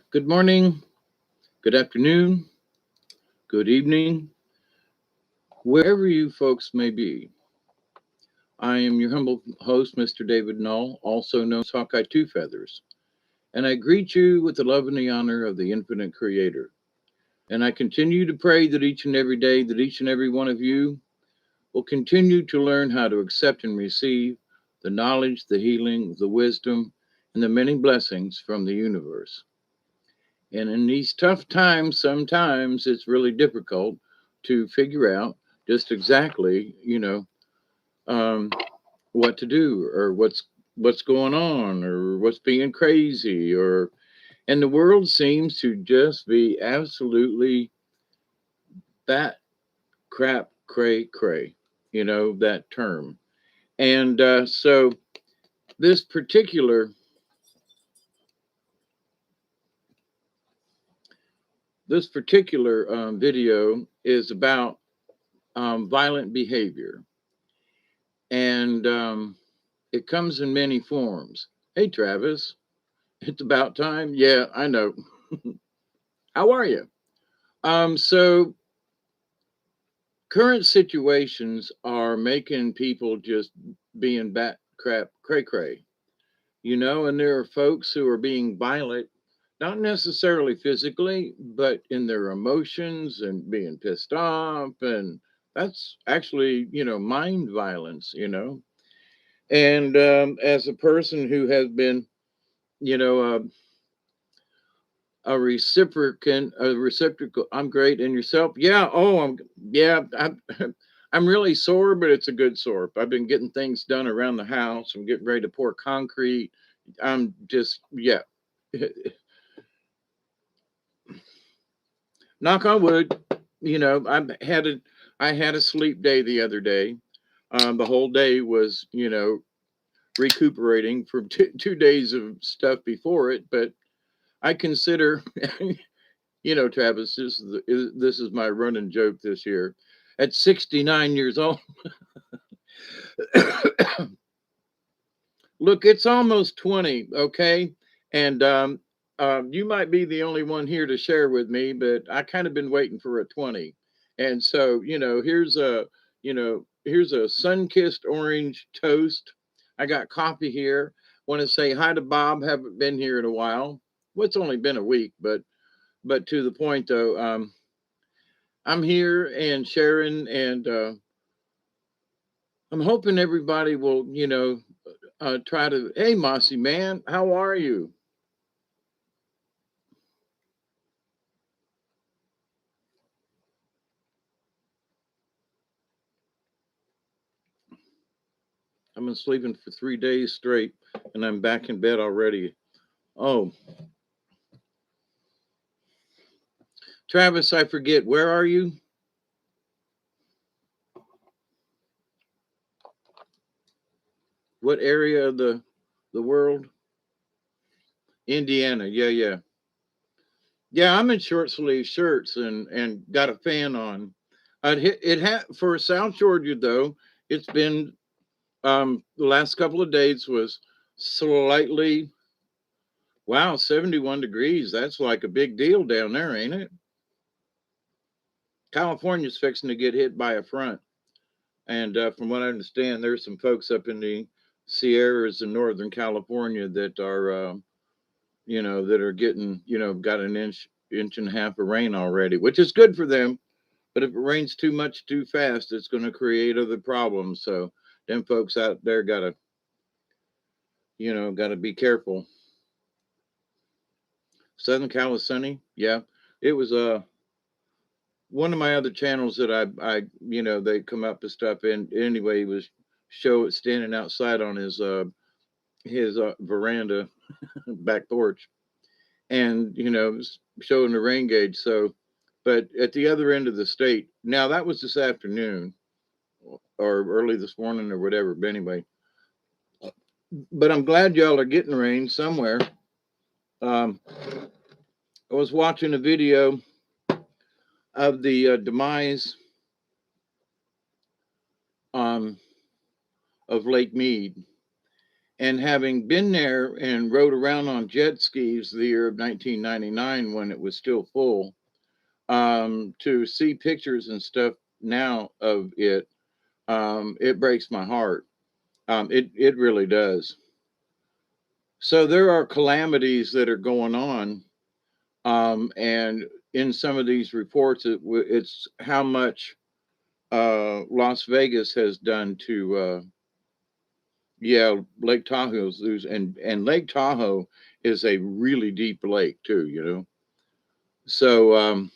Good morning, good afternoon, good evening, wherever you folks may be. I am your humble host, Mr. David Null, also known as Hawkeye Two Feathers, and I greet you with the love and the honor of the infinite creator. And I continue to pray that each and every day that each and every one of you will continue to learn how to accept and receive the knowledge, the healing, the wisdom, and the many blessings from the universe. And in these tough times, sometimes it's really difficult to figure out just exactly, um, what to do or what's going on or what's being crazy or and the world seems to just be absolutely that crap cray cray, that term. And so this particular video is about violent behavior. And it comes in many forms. Hey, Travis, it's about time. Yeah, I know. How are you? So current situations are making people just being bat crap cray cray, and there are folks who are being violent, not necessarily physically, but in their emotions and being pissed off. And that's actually, mind violence, And as a person who has been, you know, uh, a reciprocal. I'm great, and yourself? Yeah. Oh, yeah. I'm really sore, but it's a good sore. I've been getting things done around the house. I'm getting ready to pour concrete. I'm just, yeah. Knock on wood. I had a sleep day the other day. The whole day was, recuperating from two days of stuff before it, but I consider, Travis, this is my running joke this year. At 69 years old, look, it's almost 20, okay? And you might be the only one here to share with me, but I kind of been waiting for a 20. And so, here's a sun-kissed orange toast. I got coffee here. Want to say hi to Bob. Haven't been here in a while. Well, it's only been a week, but to the point though. I'm here and sharing, and I'm hoping everybody will, try to. Hey, Mossy man, how are you? I've been sleeping for 3 days straight, and I'm back in bed already. Oh, Travis, I forget. Where are you? What area of the world? Indiana. Yeah, yeah, yeah. I'm in short sleeve shirts and got a fan on. It had for South Georgia though. It's been the last couple of days was slightly. Wow, 71 degrees. That's like a big deal down there, ain't it? California's fixing to get hit by a front. And from what I understand, there's some folks up in the Sierras in Northern California that are, that are getting, got an inch and a half of rain already, which is good for them. But if it rains too much too fast, it's going to create other problems. So them folks out there got to be careful. Southern Cal is sunny. Yeah, it was one of my other channels that they come up with stuff and anyway he was show standing outside on his veranda back porch and showing the rain gauge. So but at the other end of the state now, that was this afternoon or early this morning or whatever, but anyway, but I'm glad y'all are getting rain somewhere. um I was watching a video of the demise um of Lake Mead. And having been there and rode around on jet skis the year of 1999 when it was still full, to see pictures and stuff now of it, it breaks my heart. It really does. So there are calamities that are going on, and in some of these reports, it's how much Las Vegas has done to, yeah, Lake Tahoe's lose, and Lake Tahoe is a really deep lake too, you know. So,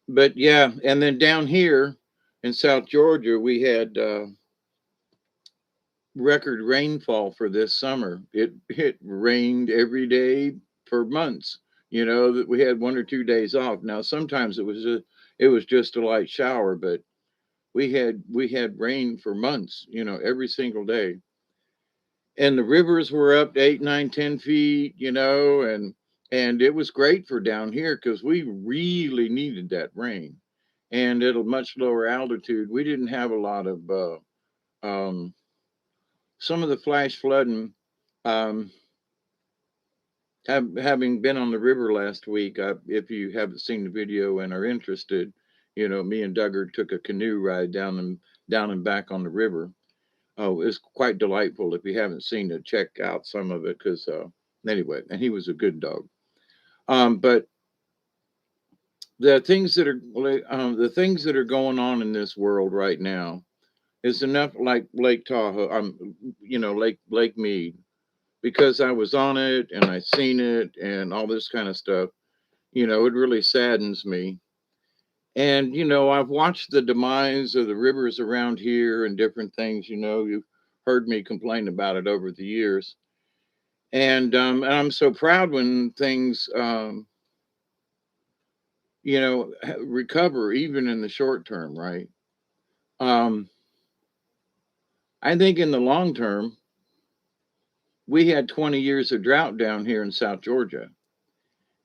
but yeah, and then down here in South Georgia, we had record rainfall for this summer. It rained every day for months. You know that we had 1 or 2 days off. Now sometimes it was just a light shower, but we had rain for months. You know, every single day, and the rivers were up to 8, 9, 10 feet. You know, and it was great for down here because we really needed that rain. And at a much lower altitude, we didn't have a lot of some of the flash flooding. Um, having been on the river last week, if you haven't seen the video and are interested, you know, me and Duggar took a canoe ride down and back on the river. Oh, it's quite delightful. If you haven't seen it, check out some of it because anyway, and he was a good dog. But the things that are going on in this world right now is enough like Lake Tahoe. You know, Lake Mead because I was on it and I seen it and all this kind of stuff. You know, it really saddens me. And, you know, I've watched the demise of the rivers around here and different things. You know, you've heard me complain about it over the years. And I'm so proud when things, you know, recover even in the short term, right? Um, I think in the long term, we had 20 years of drought down here in South Georgia,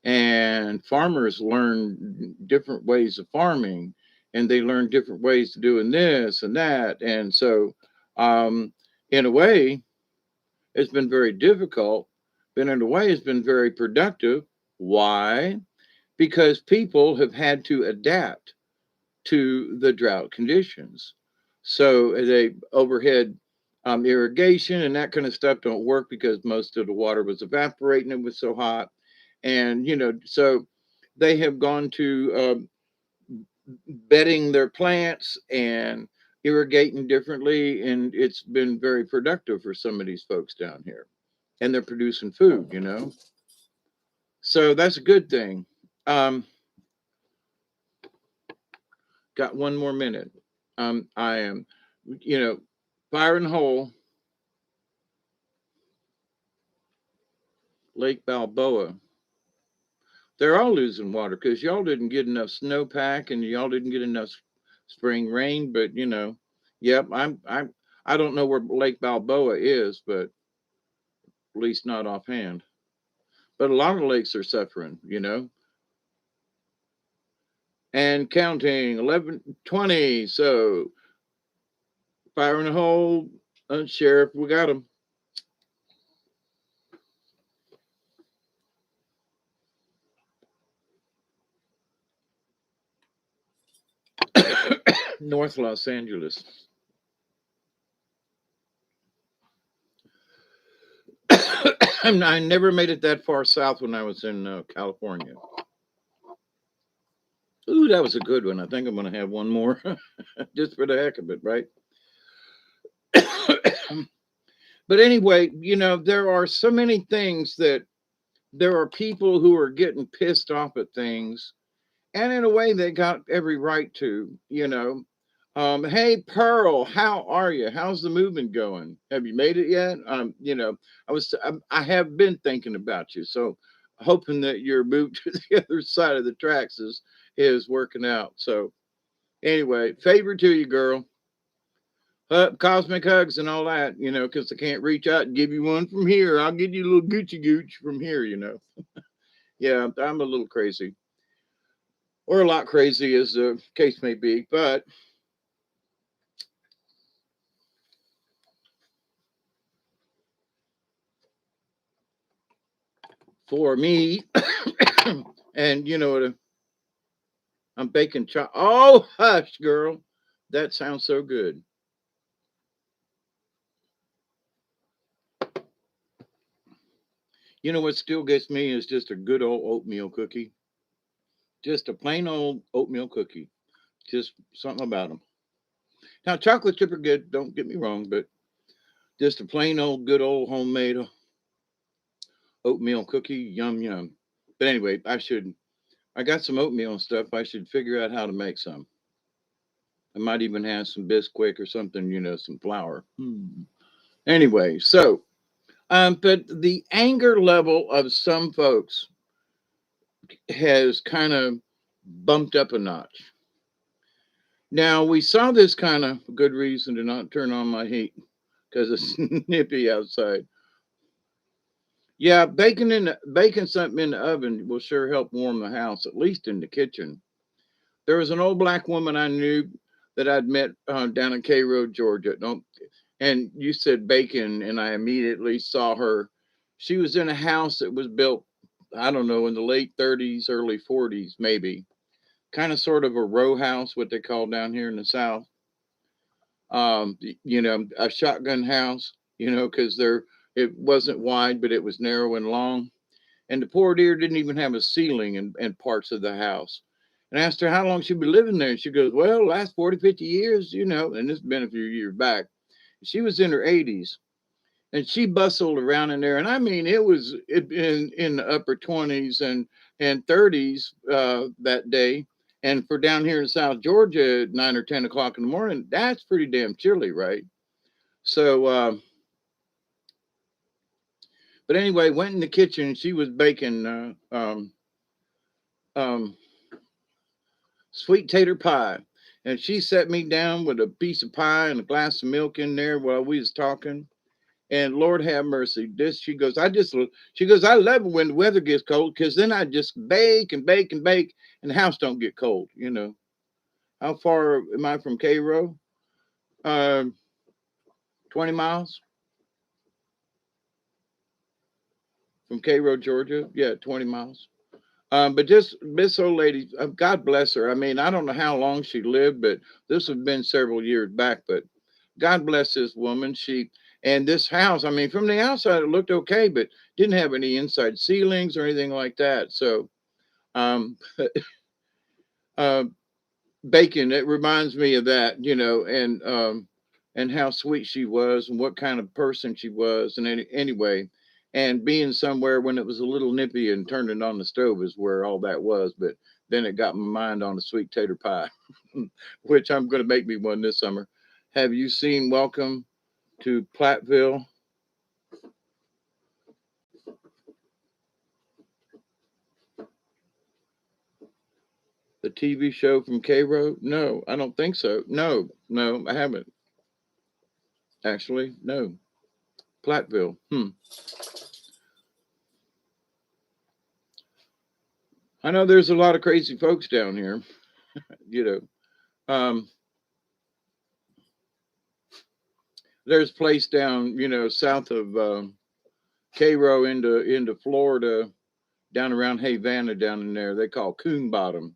and farmers learn different ways of farming, and they learn different ways of doing this and that. And so, um, in a way, it's been very difficult, but in a way, it's been very productive. Why? Because people have had to adapt to the drought conditions. So they overhead irrigation and that kind of stuff don't work because most of the water was evaporating. It was so hot, and you know, so they have gone to bedding their plants and irrigating differently, and it's been very productive for some of these folks down here, and they're producing food. You know, so that's a good thing. Um, got 1 more minute. I am, you know, Fire and Hole, Lake Balboa. They're all losing water because y'all didn't get enough snowpack and y'all didn't get enough spring rain. But you know, yep, I don't know where Lake Balboa is, but at least not offhand. But a lot of lakes are suffering, you know, and counting 11:20. So Fire in the Hole, Sheriff, we got them. North Los Angeles. I never made it that far south when I was in California. Ooh, that was a good one. I think I'm going to have one more just for the heck of it, right? But anyway, you know, there are so many things that there are people who are getting pissed off at things, and in a way, they got every right to, you know. Hey, Pearl, how are you? How's the movement going? Have you made it yet? You know, I have been thinking about you, so hoping that your move to the other side of the tracks is working out. So anyway, favor to you, girl. Cosmic hugs and all that, you know, because I can't reach out and give you one from here. I'll give you a little Gucci gooch from here, you know. Yeah, I'm a little crazy, or a lot crazy, as the case may be. But for me. And you know what? I'm baking Oh, hush, girl. That sounds so good. You know what still gets me is just a good old oatmeal cookie. Just a plain old oatmeal cookie. Just something about them. Now, chocolate chip are good. Don't get me wrong, but just a plain old good old homemade oatmeal cookie. Yum yum. But anyway, I got some oatmeal and stuff. I should figure out how to make some. I might even have some Bisquick or something, some flour. Anyway, so, but the anger level of some folks has kind of bumped up a notch. Now, we saw this kind of good reason to not turn on my heat because it's nippy outside. Yeah, baking something in the oven will sure help warm the house, at least in the kitchen. There was an old black woman I knew that I'd met down in Cairo, Georgia. Don't And you said bacon, and I immediately saw her. She was in a house that was built, I don't know, in the late 30s, early 40s, maybe. Kind of sort of a row house, what they call down here in the South. A shotgun house, because it wasn't wide, but it was narrow and long. And the poor dear didn't even have a ceiling in parts of the house. And I asked her how long she'd be living there. And she goes, well, last 40, 50 years, and this has been a few years back. She was in her 80s and she bustled around in there. And I mean, in the upper 20s and 30s that day. And for down here in South Georgia at 9 or 10 o'clock in the morning, that's pretty damn chilly, right? So, but anyway, went in the kitchen. She was baking um, sweet tater pie. And she set me down with a piece of pie and a glass of milk in there while we was talking. And Lord have mercy, she goes, I love it when the weather gets cold because then I just bake and bake and bake and the house don't get cold. How far am I from Cairo? 20 miles from Cairo, Georgia. Yeah, 20 miles. But just this old lady, God bless her. I mean, I don't know how long she lived, but this has been several years back. But God bless this woman. And this house, I mean, from the outside it looked okay, but didn't have any inside ceilings or anything like that. So, um, uh, bacon, it reminds me of that, and how sweet she was and what kind of person she was. And anyway, and being somewhere when it was a little nippy and turning on the stove is where all that was. But then it got my mind on the sweet tater pie, which I'm going to make me one this summer. Have you seen Welcome to Platteville, the TV show from Cairo? No, I don't think so. No, no, I haven't. Actually, no. Platteville. I know there's a lot of crazy folks down here, you know. There's a place down, south of Cairo into Florida, down around Havana down in there. They call Coon Bottom.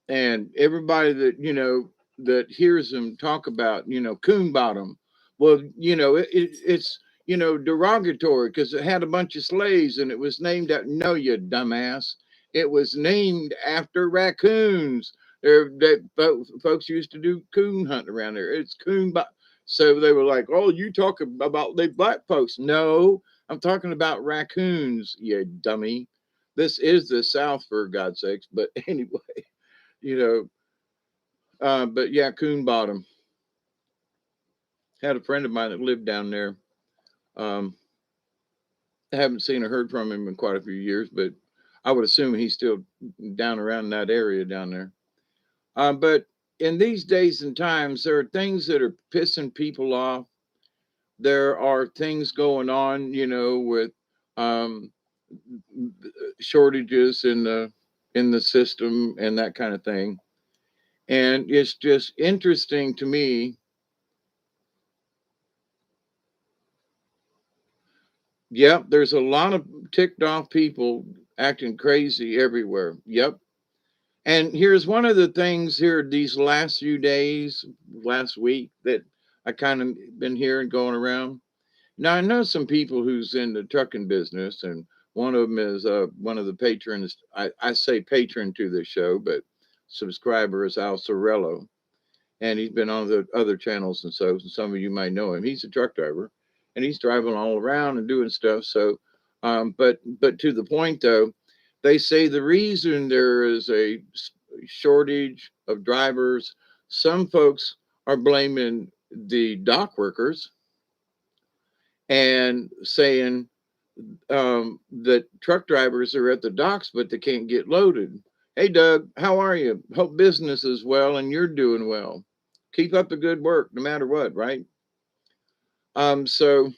And everybody that hears them talk about, Coon Bottom, well, it's derogatory because it had a bunch of slaves and it was named after, no, you dumbass. It was named after raccoons. Folks used to do coon hunting around there. It's Coon Bottom. So they were like, oh, you talk about the black folks. No, I'm talking about raccoons, you dummy. This is the South, for God's sakes. But anyway, you but yeah, Coon Bottom. Had a friend of mine that lived down there. Um, I haven't seen or heard from him in quite a few years, but I would assume he's still down around that area down there. But in these days and times, there are things that are pissing people off. There are things going on, with um, shortages in the system and that kind of thing. And it's just interesting to me Yep, there's a lot of ticked off people acting crazy everywhere. Yep. And here's one of the things here these last few days, last week, that I kind of been hearing going around. Now I know some people who's in the trucking business, and one of them is one of the patrons. I say patron to the show, but subscriber is Al Sorello, and he's been on the other channels, and so some of you might know him. He's a truck driver, and he's driving all around and doing stuff. So, but to the point though, they say the reason there is a shortage of drivers, some folks are blaming the dock workers and saying that truck drivers are at the docks, but they can't get loaded. Hey, Doug, how are you? Hope business is well and you're doing well. Keep up the good work, no matter what, right? So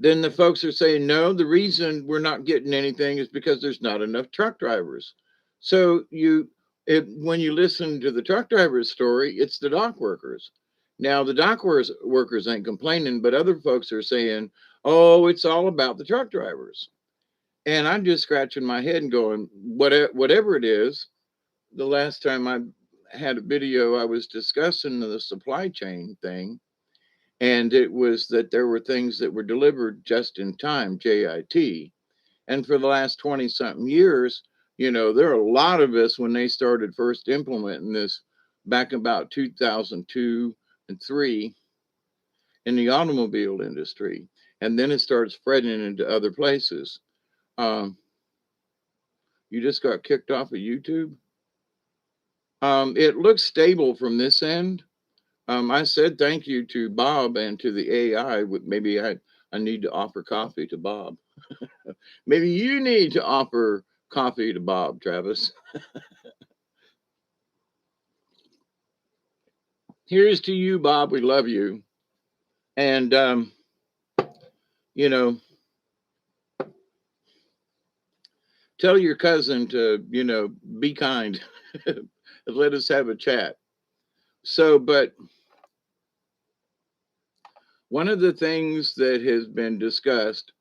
then the folks are saying, no, the reason we're not getting anything is because there's not enough truck drivers. So when you listen to the truck driver's story, it's the dock workers. Now the workers ain't complaining, but other folks are saying, oh, it's all about the truck drivers. And I'm just scratching my head and going, whatever it is. The last time I had a video, I was discussing the supply chain thing, and it was that there were things that were delivered just in time, JIT. And for the last 20 something years, there are a lot of us when they started first implementing this back about 2002 and 3 in the automobile industry. And then it started spreading into other places. Um, you just got kicked off of YouTube. It looks stable from this end. I said thank you to Bob and to the AI. Maybe I need to offer coffee to Bob. Maybe you need to offer coffee to Bob, Travis. Here's to you, Bob. We love you. And, you know, tell your cousin to, be kind. Let us have a chat. So, but one of the things that has been discussed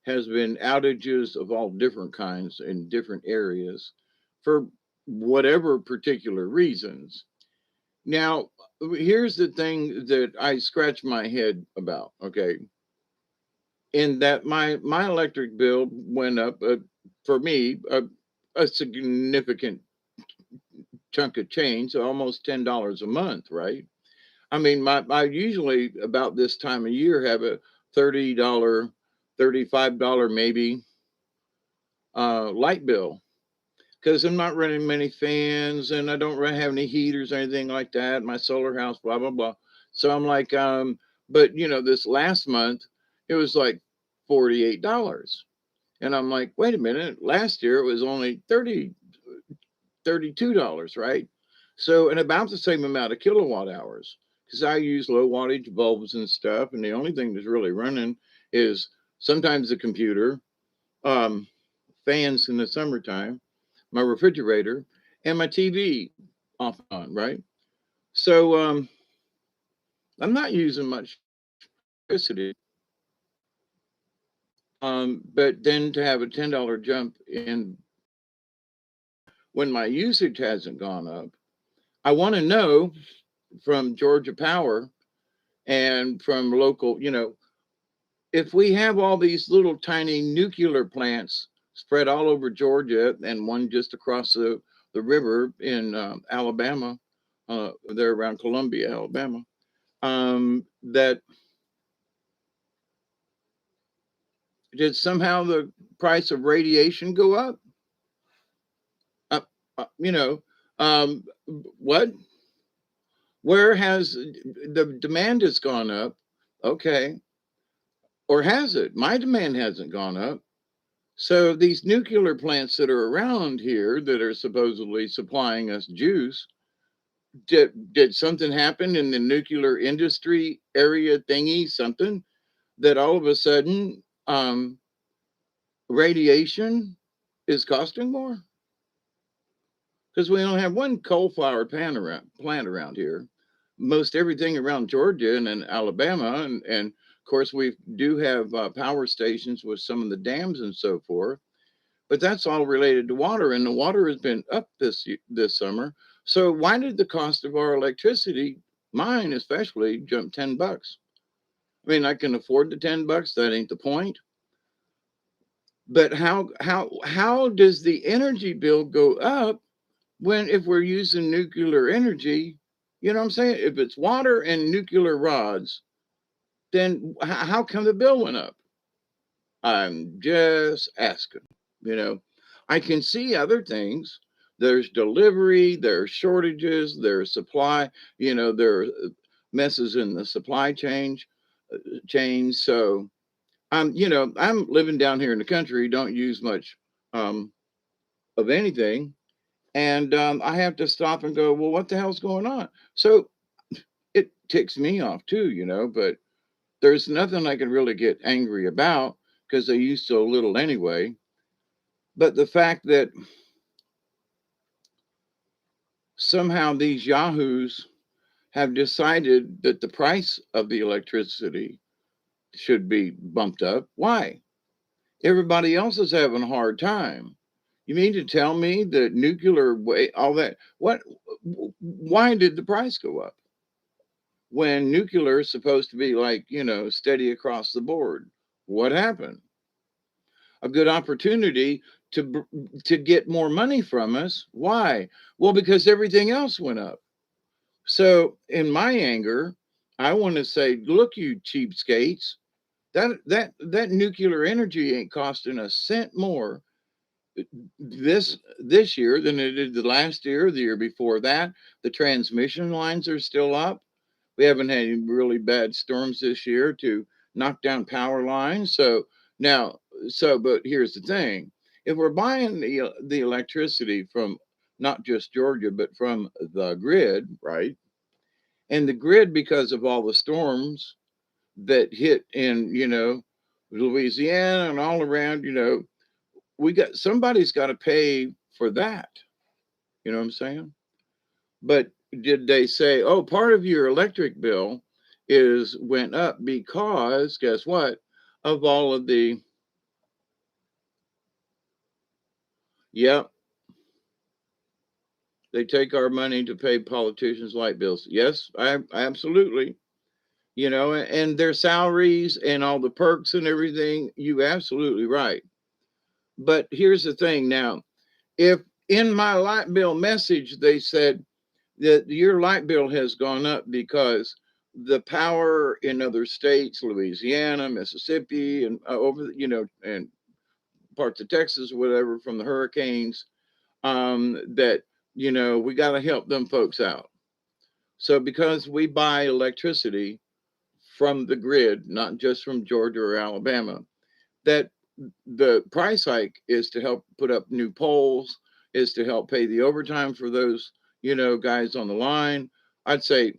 has been outages of all different kinds in different areas for whatever particular reasons. Now, here's the thing that I scratch my head about, okay? In that my electric bill went up for me a significant chunk of change, so almost $10 a month, right? I mean, I usually about this time of year have a $30, $35 maybe light bill because I'm not running many fans and I don't really have any heaters or anything like that. My solar house, blah blah blah. So I'm like, but this last month it was like $48, and I'm like, wait a minute, last year it was only $32, right? So, and about the same amount of kilowatt hours because I use low wattage bulbs and stuff, and the only thing that's really running is sometimes the computer, um, fans in the summertime, my refrigerator, and my TV off and on, right? So I'm not using much electricity. But then to have a $10 jump in when my usage hasn't gone up, I want to know from Georgia Power and from local, if we have all these little tiny nuclear plants spread all over Georgia and one just across the river in Alabama, there around Columbia, Alabama, that did somehow the price of radiation go up? Uh, uh, you know, um, what? Where has the demand has gone up? Okay, or has it? My demand hasn't gone up. So these nuclear plants that are around here that are supposedly supplying us juice, did something happen in the nuclear industry area thingy, something that all of a sudden radiation is costing more? Because we only have one coal-fired plant around here. Most everything around Georgia and in Alabama and Of course, we do have power stations with some of the dams and so forth, but that's all related to water, and the water has been up this summer. So why did the cost of our electricity, mine especially, jump $10? I mean, I can afford the $10. That ain't the point. But how does the energy bill go up when if we're using nuclear energy? You know what I'm saying? If it's water and nuclear rods, then how come the bill went up? I'm just asking. You know, I can see other things. There's delivery, there's shortages, there's supply. There are messes in the supply chain. So I'm living down here in the country. Don't use much um, of anything, and I have to stop and go, well, what the hell's going on? So it ticks me off too, but there's nothing I can really get angry about because they use so little anyway. But the fact that somehow these yahoos have decided that the price of the electricity should be bumped up. Why? Everybody else is having a hard time. You mean to tell me that nuclear way, all that, why did the price go up? When nuclear is supposed to be like, steady across the board. What happened? A good opportunity to get more money from us. Why? Well, because everything else went up. So in my anger, I want to say, look, you cheapskates, that nuclear energy ain't costing a cent more this year than it did the last year, the year before that. The transmission lines are still up. We haven't had any really bad storms this year to knock down power lines. Now, but here's the thing: if we're buying the electricity from not just Georgia, but from the grid, right? And the grid, because of all the storms that hit in, Louisiana and all around, somebody's got to pay for that. You know what I'm saying? But did they say, oh, part of your electric bill is went up because guess what? Of all of the, yep, they take our money to pay politicians' light bills. Yes, I absolutely, and their salaries and all the perks and everything. You absolutely right. But here's the thing now, if in my light bill message they said that your light bill has gone up because the power in other states, Louisiana, Mississippi, and and parts of Texas, whatever, from the hurricanes, that, we got to help them folks out. So because we buy electricity from the grid, not just from Georgia or Alabama, that the price hike is to help put up new poles, is to help pay the overtime for those, guys on the line. I'd say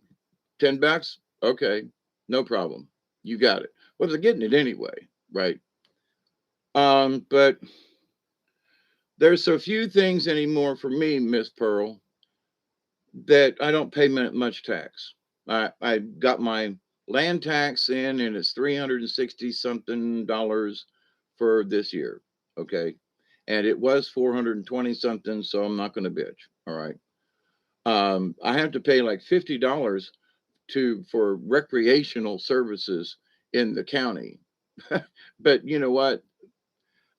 $10. Okay, no problem. You got it. Well, they're getting it anyway, right? But there's so few things anymore for me, Miss Pearl, that I don't pay much tax. I got my land tax in, and it's 360 something dollars for this year. Okay. And it was 420 something, so I'm not going to bitch. All right. I have to pay like $50 for recreational services in the county. But you know what?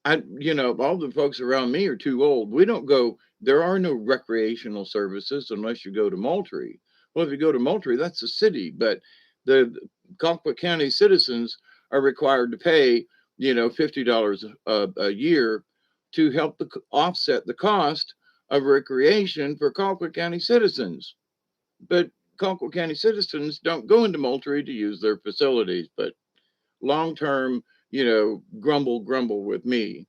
All the folks around me are too old. We don't go, there are no recreational services unless you go to Moultrie. Well, if you go to Moultrie, that's a city, but the Colquitt County citizens are required to pay, $50 a year to help offset the cost of recreation for Colquitt County citizens. But Colquitt County citizens don't go into Moultrie to use their facilities, but long term, grumble with me.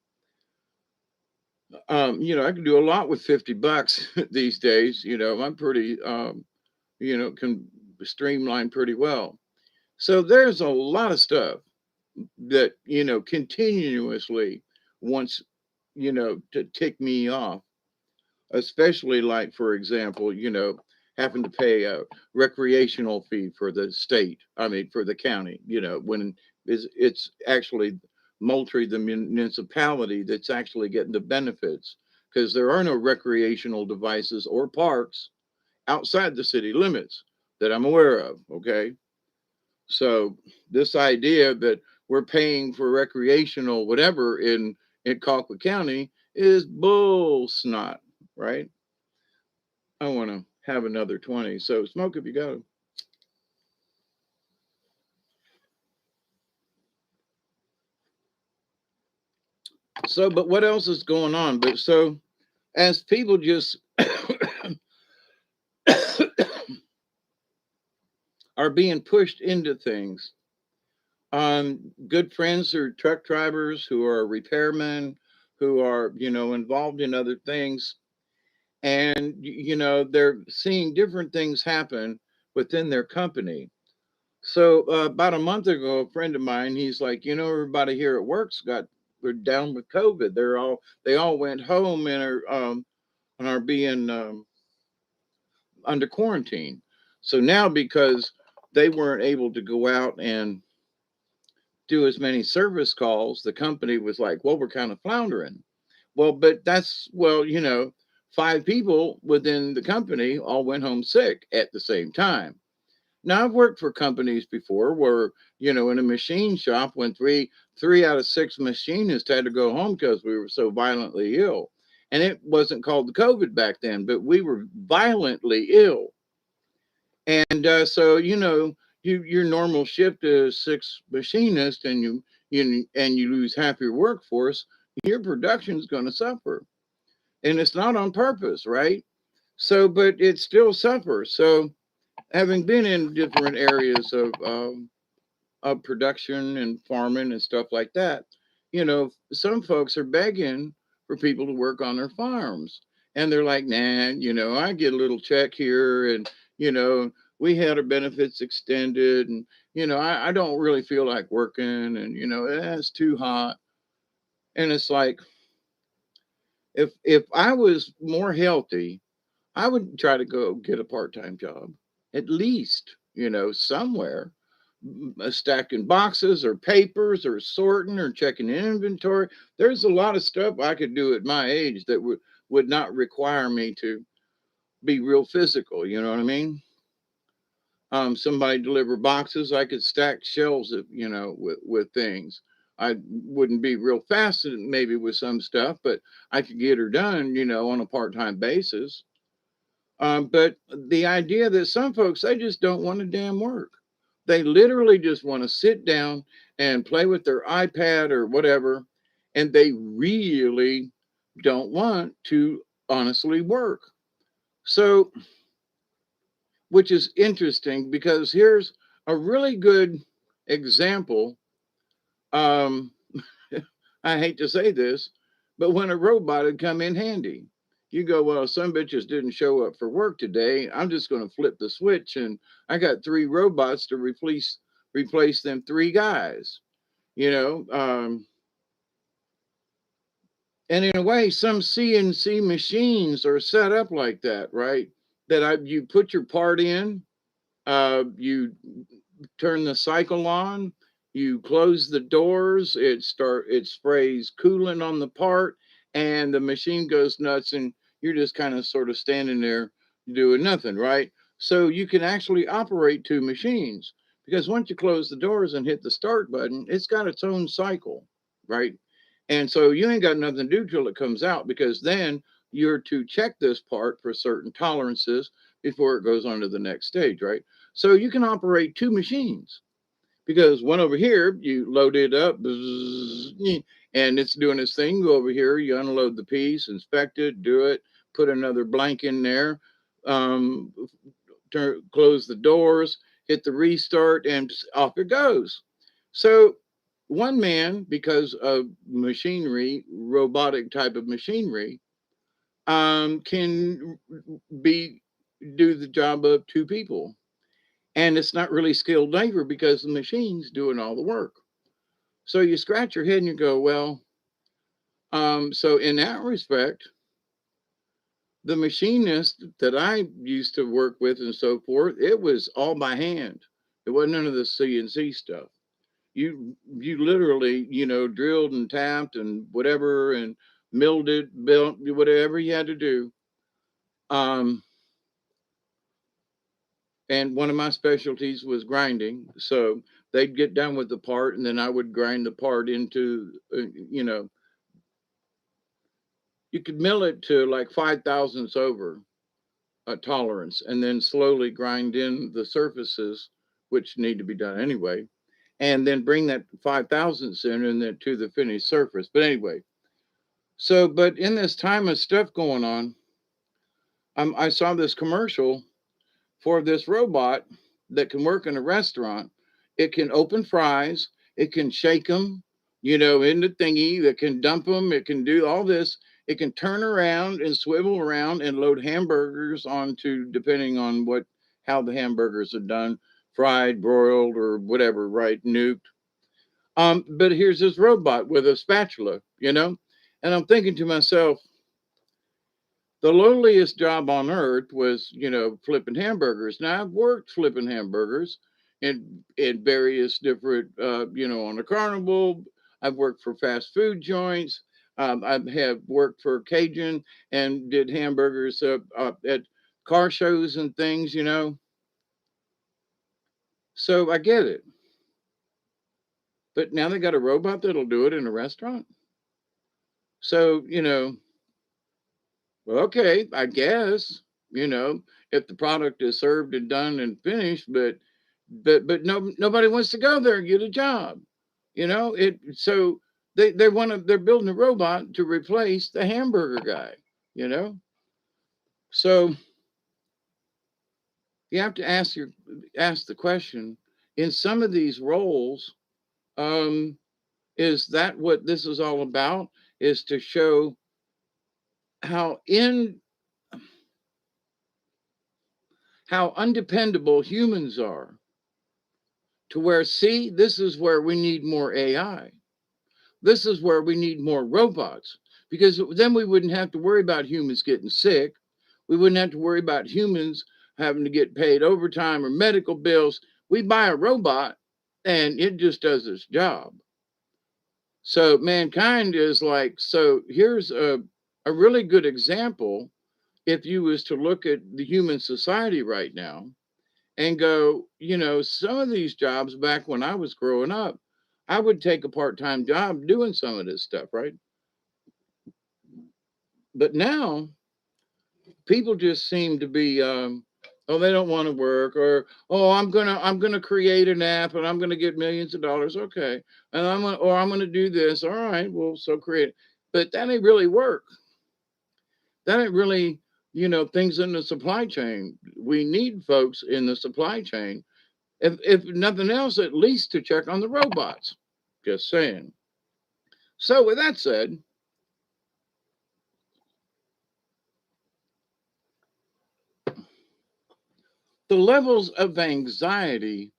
I can do a lot with $50 these days. I'm pretty, can streamline pretty well. So there's a lot of stuff that, continuously wants, to tick me off, especially like, for example, having to pay a recreational fee for the state. I mean, for the county. When it's actually Moultrie, the municipality, that's actually getting the benefits, because there are no recreational devices or parks outside the city limits that I'm aware of. Okay. So this idea that we're paying for recreational whatever in Colquitt County is bull snot, right? I want to have another 20. So smoke if you got it. So, but what else is going on? But so as people just are being pushed into things, good friends who are truck drivers, who are repairmen, who are, involved in other things, and they're seeing different things happen within their company. So about a month ago, a friend of mine, he's like, everybody here at work's we're down with COVID. They all went home and are being under quarantine. So now, because they weren't able to go out and do as many service calls, the company was like, well, we're kind of floundering. Well, but five people within the company all went home sick at the same time. Now, I've worked for companies before where, in a machine shop, when three out of six machinists had to go home because we were so violently ill. And it wasn't called the COVID back then, but we were violently ill. And so, your normal shift is six machinists, and you lose half your workforce, your production is going to suffer. And it's not on purpose, right? So, but it still suffers. So, having been in different areas of production and farming and stuff like that, some folks are begging for people to work on their farms. And they're like, nah, I get a little check here, and, we had our benefits extended, and, I don't really feel like working, and, it's too hot. And it's like, if I was more healthy, I would try to go get a part-time job, at least, somewhere, stacking boxes or papers or sorting or checking inventory. There's a lot of stuff I could do at my age that would not require me to be real physical. You know what I mean? Somebody deliver boxes, I could stack shelves of, with things. I wouldn't be real fast maybe with some stuff, but I could get her done, on a part-time basis. But the idea that some folks, they just don't want to damn work. They literally just want to sit down and play with their iPad or whatever. And they really don't want to honestly work. So, which is interesting, because here's a really good example. Um, I hate to say this, but when a robot had come in handy, you go, well, some bitches didn't show up for work today. I'm just going to flip the switch, and I got three robots to replace them three guys. You know, and in a way, some CNC machines are set up like that, right? You put your part in, you turn the cycle on, you close the doors, it sprays coolant on the part, and the machine goes nuts, and you're just kind of sort of standing there doing nothing, right? So you can actually operate two machines, because once you close the doors and hit the start button, it's got its own cycle, right? And so you ain't got nothing to do till it comes out, because then you're to check this part for certain tolerances before it goes on to the next stage, right? So you can operate two machines, because one over here, you load it up, and it's doing its thing. Go over here, you unload the piece, inspect it, do it, put another blank in there, um, close the doors, hit the restart, and off it goes. So one man, because of machinery, robotic type of machinery, can be do the job of two people. And it's not really skilled labor, because the machine's doing all the work. So you scratch your head and you go, well, so in that respect, The machinist that I used to work with and so forth, it was all by hand. It wasn't none of the CNC stuff. You literally, drilled and tapped and whatever and milled it, built whatever you had to do. Um, and one of my specialties was grinding. So they'd get done with the part, and then I would grind the part into, you could mill it to like 5 thousandths over a tolerance, and then slowly grind in the surfaces, which need to be done anyway, and then bring that 5 thousandths in and then to the finished surface. But anyway, so but in this time of stuff going on, I saw this commercial for this robot that can work in a restaurant. It can open fries, it can shake them, in the thingy, that can dump them, it can do all this. It can turn around and swivel around and load hamburgers onto, depending on how the hamburgers are done, fried, broiled, or whatever, right? Nuked. But here's this robot with a spatula, and I'm thinking to myself, the lowliest job on earth was, flipping hamburgers. Now I've worked flipping hamburgers in various different, on a carnival. I've worked for fast food joints. I have worked for Cajun and did hamburgers at car shows and things. So I get it. But now they got a robot that'll do it in a restaurant. So, well, okay, I guess, if the product is served and done and finished, but no, nobody wants to go there and get a job. So they're building a robot to replace the hamburger guy, you know. So you have to ask the question, in some of these roles, um, is that what this is all about? Is to show how in how undependable humans are, to where, see, this is where we need more AI. This is where we need more robots, because then we wouldn't have to worry about humans getting sick. We wouldn't have to worry about humans having to get paid overtime or medical bills. We buy a robot and it just does its job. So mankind is like, so here's a really good example. If you was to look at the human society right now and go, some of these jobs back when I was growing up, I would take a part-time job doing some of this stuff, right? But now people just seem to be, oh, they don't want to work, or oh, I'm gonna create an app and I'm gonna get millions of dollars, okay, and I'm gonna do this, all right, well, so create, but that ain't really work. That ain't really, things in the supply chain. We need folks in the supply chain, if nothing else, at least to check on the robots. Just saying. So with that said, the levels of anxiety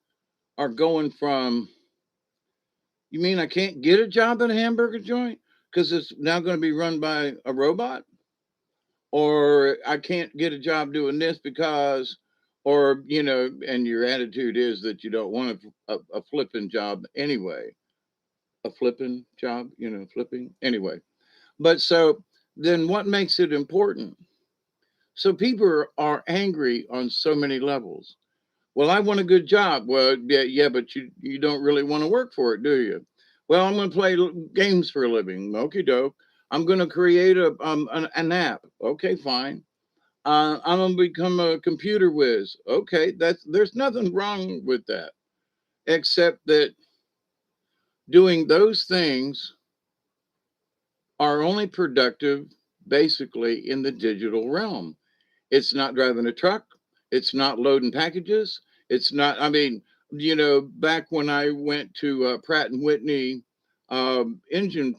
are going from, you mean I can't get a job at a hamburger joint because it's now going to be run by a robot? Or I can't get a job doing this because, or, and your attitude is that you don't want a flipping job anyway. A flipping job, flipping anyway. But so then what makes it important? So people are angry on so many levels. Well, I want a good job. Well, yeah, but you don't really want to work for it, do you? Well, I'm going to play games for a living. Okie doke. I'm going to create an app. Okay, fine. I'm going to become a computer whiz. Okay, there's nothing wrong with that, except that doing those things are only productive basically in the digital realm. It's not driving a truck. It's not loading packages. It's not, I mean, back when I went to Pratt and Whitney engine,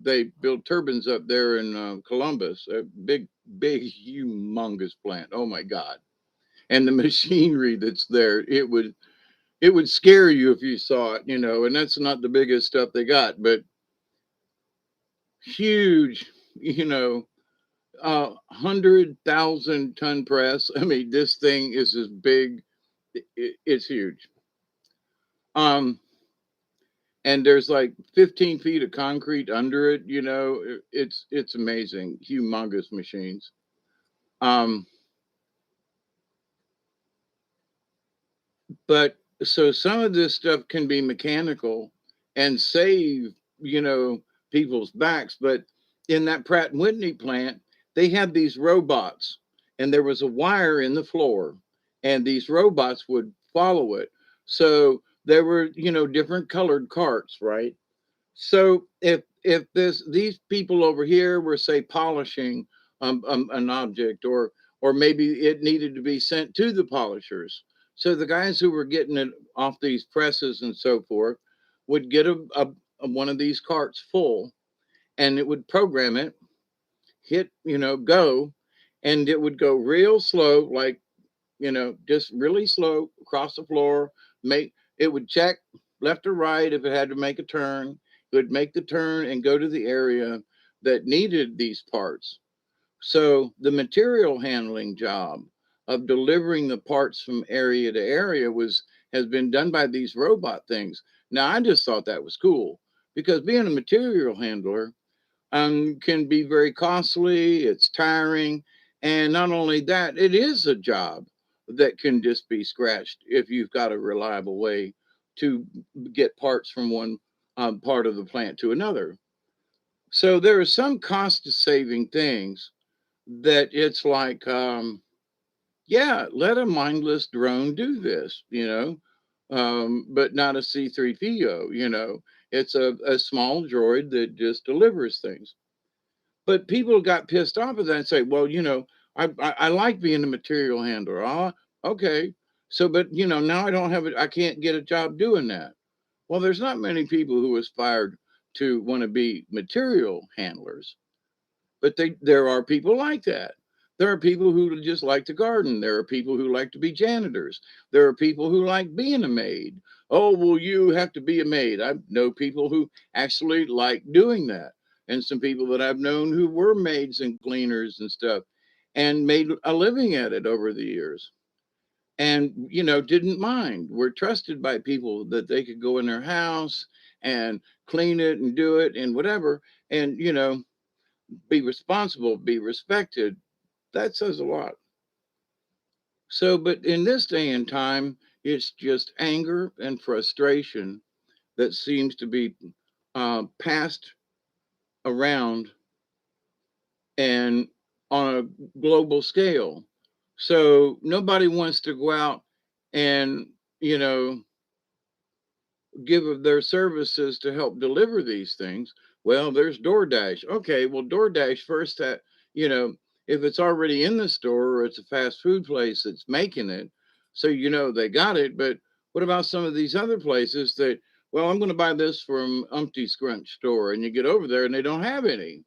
they build turbines up there in Columbus, a big, humongous plant. Oh my God. And the machinery that's there, it would scare you if you saw it, and that's not the biggest stuff they got, but huge, you know, 100,000 ton press. I mean, this thing is as big. It's huge. Um, and there's like 15 feet of concrete under it. It's amazing, humongous machines. Um, but so some of this stuff can be mechanical and save, you know, people's backs. But in that Pratt and Whitney plant, they had these robots, and there was a wire in the floor, and these robots would follow it. So there were, different colored carts, right? So if these people over here were, say, polishing an object, or maybe it needed to be sent to the polishers, so the guys who were getting it off these presses and so forth would get one of these carts full, and it would program it, hit, go, and it would go real slow, like, just really slow across the floor. It would check left or right if it had to make a turn. It would make the turn and go to the area that needed these parts. So the material handling job of delivering the parts from area to area has been done by these robot things. Now I just thought that was cool, because being a material handler can be very costly, it's tiring. And not only that, it is a job that can just be scratched if you've got a reliable way to get parts from one part of the plant to another. So there are some cost saving things that it's like, yeah, let a mindless drone do this, but not a C3PO, it's a small droid that just delivers things. But people got pissed off at that and say, well, I like being a material handler. Oh, okay. So, but now I don't have it. I can't get a job doing that. Well, there's not many people who aspired to want to be material handlers, but there are people like that. There are people who just like to garden. There are people who like to be janitors. There are people who like being a maid. Oh, well, you have to be a maid. I know people who actually like doing that, and some people that I've known who were maids and cleaners and stuff, and made a living at it over the years. And, didn't mind. Were trusted by people that they could go in their house and clean it and do it and whatever. And, be responsible, be respected. That says a lot. So, but in this day and time, it's just anger and frustration that seems to be passed around and on a global scale. So nobody wants to go out and, you know, give of their services to help deliver these things. Well, there's DoorDash. Okay, well, DoorDash first, if it's already in the store or it's a fast food place that's making it, so they got it. But what about some of these other places that, well, I'm going to buy this from Umpty Scrunch store, and you get over there and they don't have any.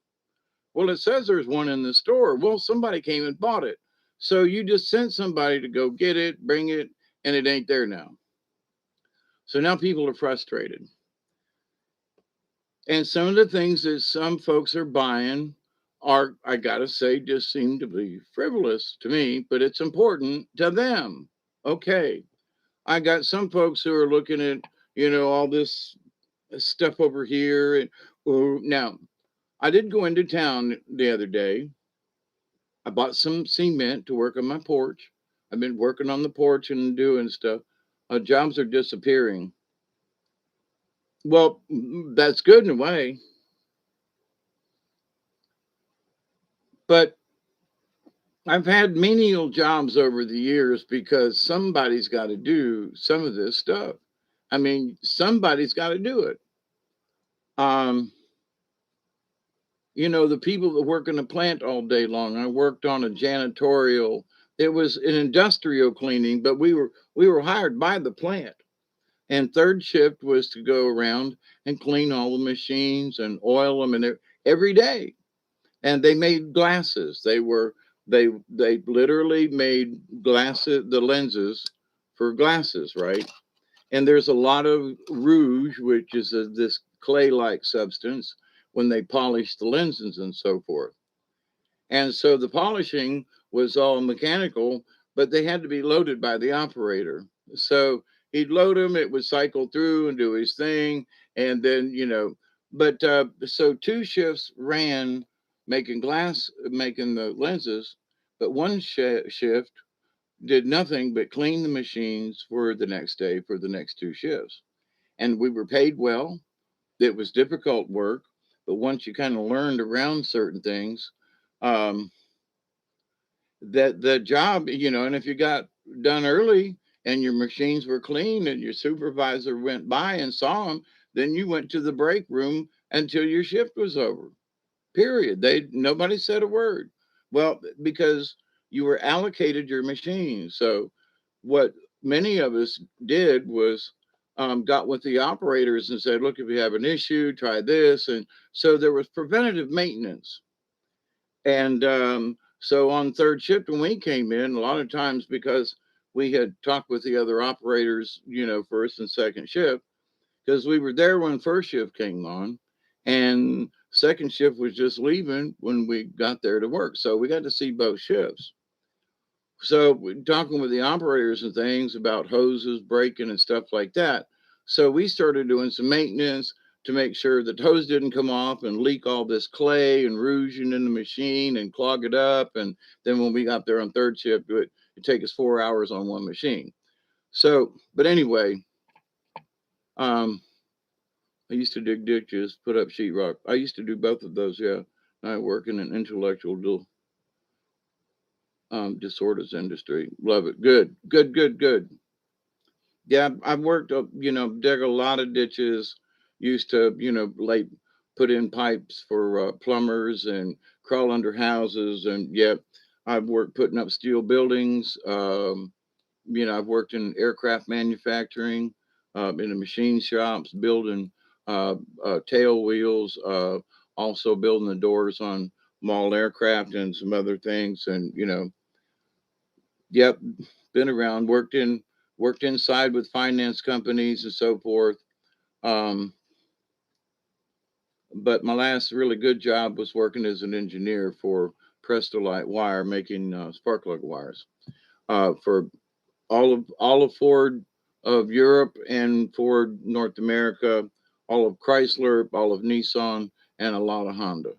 Well, it says there's one in the store. Well, somebody came and bought it. So you just sent somebody to go get it, bring it, and it ain't there now. So now people are frustrated. And some of the things that some folks are buying are, I gotta say, just seem to be frivolous to me, but it's important to them. Okay. I got some folks who are looking at, all this stuff over here. And now, I did go into town the other day. I bought some cement to work on my porch. I've been working on the porch and doing stuff. Jobs are disappearing. Well, that's good in a way, but I've had menial jobs over the years because somebody's got to do some of this stuff. I mean, somebody's got to do it. Um, the people that work in the plant all day long. I worked on a janitorial. It was an industrial cleaning, but we were hired by the plant. And third shift was to go around and clean all the machines and oil them and every day. And they made glasses. They literally made glasses, the lenses for glasses, right? And there's a lot of rouge, which is this clay-like substance when they polish the lenses and so forth. And so the polishing was all mechanical, but they had to be loaded by the operator. So he'd load them, it would cycle through and do his thing. And then, but so two shifts ran making the lenses, but one shift did nothing but clean the machines for the next day for the next two shifts. And we were paid well. It was difficult work, but once you kind of learned around certain things, um, that the job, and if you got done early and your machines were clean and your supervisor went by and saw them, then you went to the break room until your shift was over. Period. Nobody said a word. Well, because you were allocated your machines. So what many of us did was got with the operators and said, look, if you have an issue, try this. And so there was preventative maintenance. And so on third shift, when we came in, a lot of times because we had talked with the other operators, first and second shift, because we were there when first shift came on, and second shift was just leaving when we got there to work. So we got to see both shifts. So we're talking with the operators and things about hoses breaking and stuff like that. So we started doing some maintenance to make sure that hose didn't come off and leak all this clay and rouge in the machine and clog it up. And then when we got there on third shift, it'd take us 4 hours on one machine. So, but anyway, um, I used to dig ditches, put up sheetrock. I used to do both of those. Yeah, I work in an intellectual disorders industry. Love it. Good, good, good, good. Yeah, I've worked up, dug a lot of ditches. Used to, put in pipes for plumbers and crawl under houses. And yeah, I've worked putting up steel buildings. I've worked in aircraft manufacturing, in the machine shops, building tail wheels, also building the doors on small aircraft and some other things. And, yep, been around, worked inside with finance companies and so forth. Um, but my last really good job was working as an engineer for Prestolite Wire, making spark plug wires for all of Ford of Europe and Ford North America, all of Chrysler, all of Nissan, and a lot of Honda.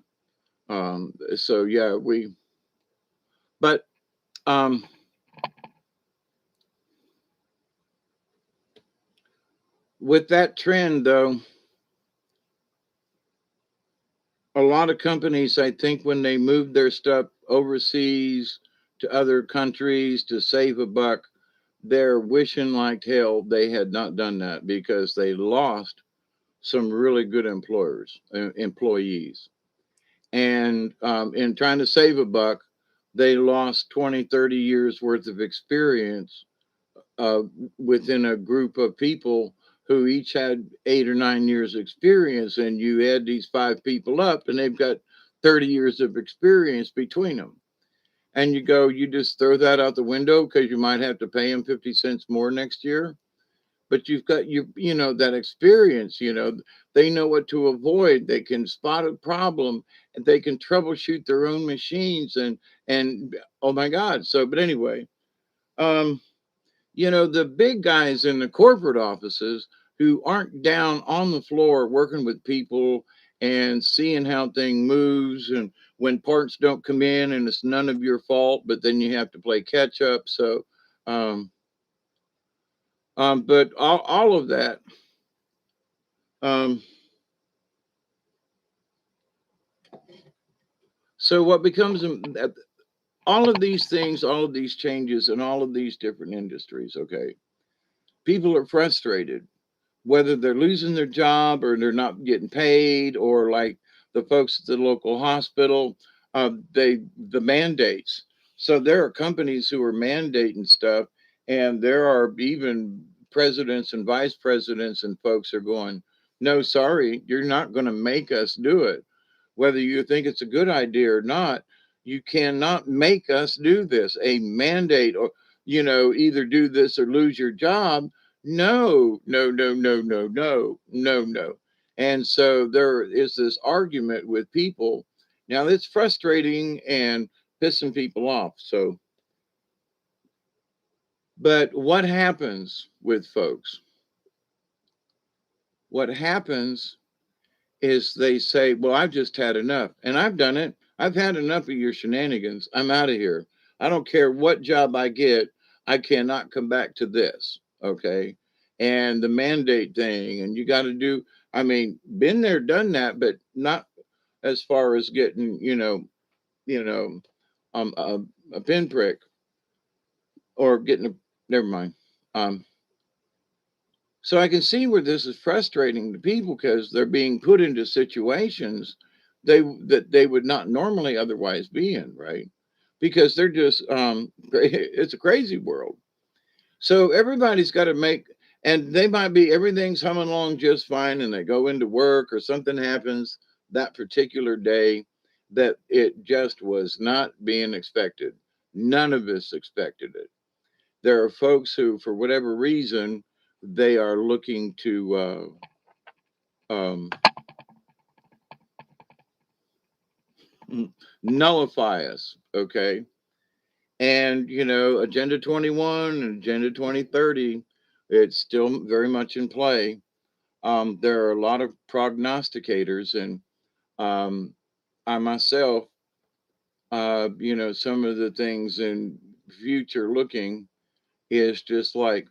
So yeah, but um, with that trend though, a lot of companies, I think, when they moved their stuff overseas to other countries to save a buck, they're wishing like hell they had not done that because they lost some really good employees. And in trying to save a buck, they lost 20, 30 years worth of experience uh, within a group of people who each had 8 or 9 years experience. And you add these five people up and they've got 30 years of experience between them. And you just throw that out the window because you might have to pay them 50 cents more next year. But you've got that experience, they know what to avoid. They can spot a problem and they can troubleshoot their own machines and oh my God. So but anyway, um the big guys in the corporate offices who aren't down on the floor working with people and seeing how thing moves and when parts don't come in and it's none of your fault, but then you have to play catch up. So um but all of that, um so what becomes all of these things, all of these changes in all of these different industries, okay, people are frustrated whether they're losing their job or they're not getting paid, or like the folks at the local hospital, the mandates. So there are companies who are mandating stuff, and there are even presidents and vice presidents and folks are going, no, sorry, you're not going to make us do it. Whether you think it's a good idea or not, you cannot make us do this. A mandate, or either do this or lose your job. No, no, no, no, no, no, no, no. And so there is this argument with people, Now it's frustrating and pissing people off. So, but what happens with folks? What happens is they say, well, I've just had enough. And I've done it. I've had enough of your shenanigans. I'm out of here. I don't care what job I get. I cannot come back to this. Okay. And the mandate thing, and you got to do, I mean, been there, done that, but not as far as getting, you know, a pinprick or getting a, never mind. Um, So I can see where this is frustrating to people because they're being put into situations that they would not normally otherwise be in, right? Because they're just it's a crazy world. So everybody's got to make, and they might be everything's humming along just fine, and they go into work or something happens that particular day that it just was not being expected. None of us expected it. There are folks who, for whatever reason, they are looking to nullify us. Okay. And, Agenda 21 and Agenda 2030, it's still very much in play. There are a lot of prognosticators, and um, I myself, some of the things in future looking is just like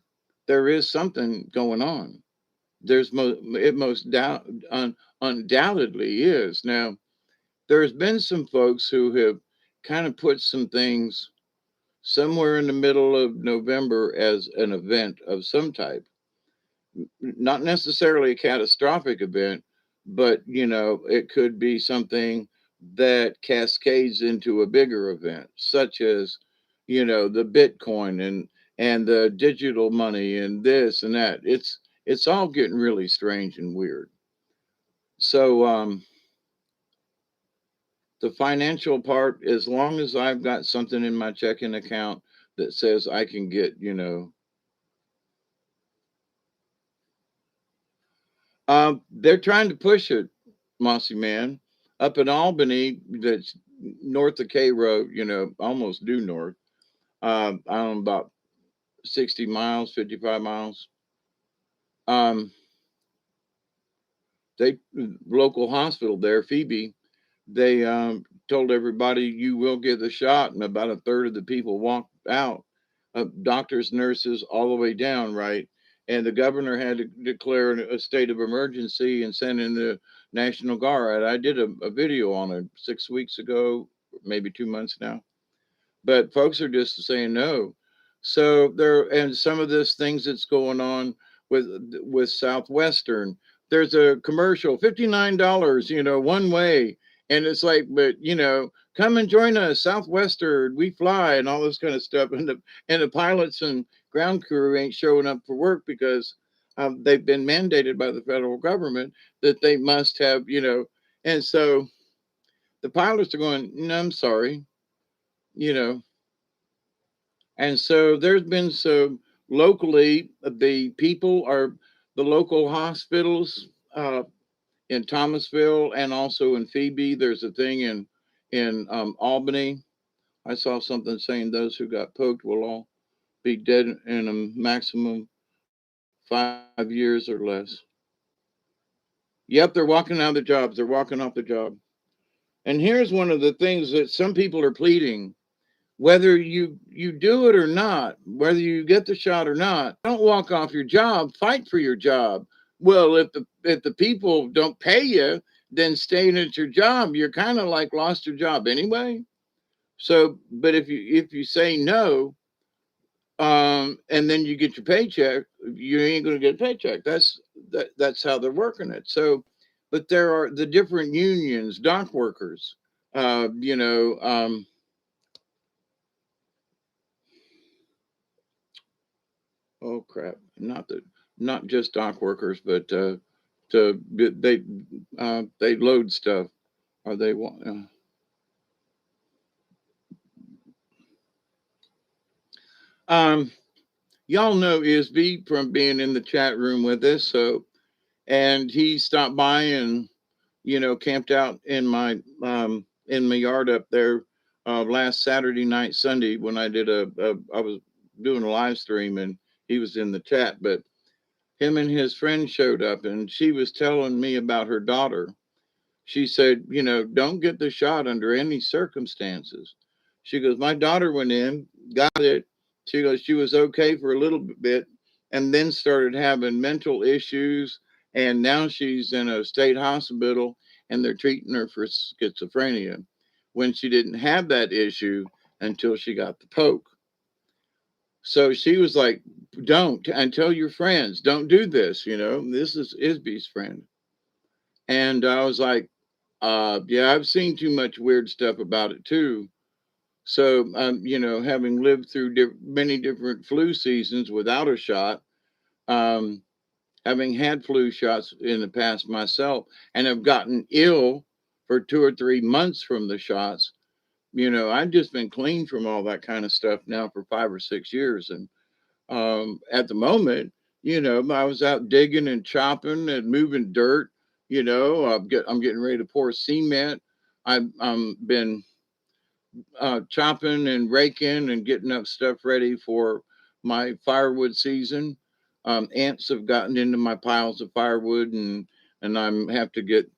there is something going on. It most undoubtedly is. Now, there's been some folks who have kind of put some things somewhere in the middle of November as an event of some type, not necessarily a catastrophic event, but it could be something that cascades into a bigger event, such as the Bitcoin and the digital money and this and that. It's all getting really strange and weird. So the financial part, as long as I've got something in my checking account that says I can get, they're trying to push it, Mossy Man, up in Albany, that's north of K Road, almost due north. I don't know, about 60 miles, 55 miles. Um, they local hospital there, Phoebe, they told everybody you will get the shot, and about a third of the people walked out. Doctors, nurses, all the way down, right? And the governor had to declare a state of emergency and send in the National Guard. I did a video on it 6 weeks ago, maybe 2 months now, but folks are just saying no. So there, and some of this things that's going on with Southwestern. There's a commercial, $59, one way, and it's like, but come and join us, Southwestern, we fly, and all this kind of stuff, and the pilots and ground crew ain't showing up for work because they've been mandated by the federal government that they must have, and so the pilots are going, no, I'm sorry, you know. And so there's been some locally, the people are the local hospitals in Thomasville and also in Phoebe. There's a thing in Albany. I saw something saying those who got poked will all be dead in a maximum 5 years or less. Yep, they're walking out of the jobs. They're walking off the job. And here's one of the things that some people are pleading: whether you do it or not, whether you get the shot or not, don't walk off your job, fight for your job. Well, if the people don't pay you, then staying at your job, you're kind of like lost your job anyway. So, but if you say no, and then you get your paycheck, you ain't going to get a paycheck. That's how they're working it. So, but there are the different unions, dock workers, uh, you know, um, oh crap! Not just dock workers, but to they load stuff. Or they want. Um, y'all know Isby from being in the chat room with us. So, and he stopped by and camped out in my in my yard up there last Saturday night, Sunday, when I did I was doing a live stream and he was in the chat, but him and his friend showed up and she was telling me about her daughter. She said, don't get the shot under any circumstances. She goes, my daughter went in, got it. She goes, she was okay for a little bit and then started having mental issues. And now she's in a state hospital and they're treating her for schizophrenia when she didn't have that issue until she got the poke. So she was like, don't, and tell your friends, don't do this. This is Isby's friend. And I was like, yeah, I've seen too much weird stuff about it too. So, having lived through many different flu seasons without a shot, um, having had flu shots in the past myself, and have gotten ill for 2 or 3 months from the shots, I've just been clean from all that kind of stuff now for 5 or 6 years. And at the moment, I was out digging and chopping and moving dirt. I'm getting ready to pour cement. I'm been chopping and raking and getting up stuff ready for my firewood season. Ants have gotten into my piles of firewood, and I'm have to get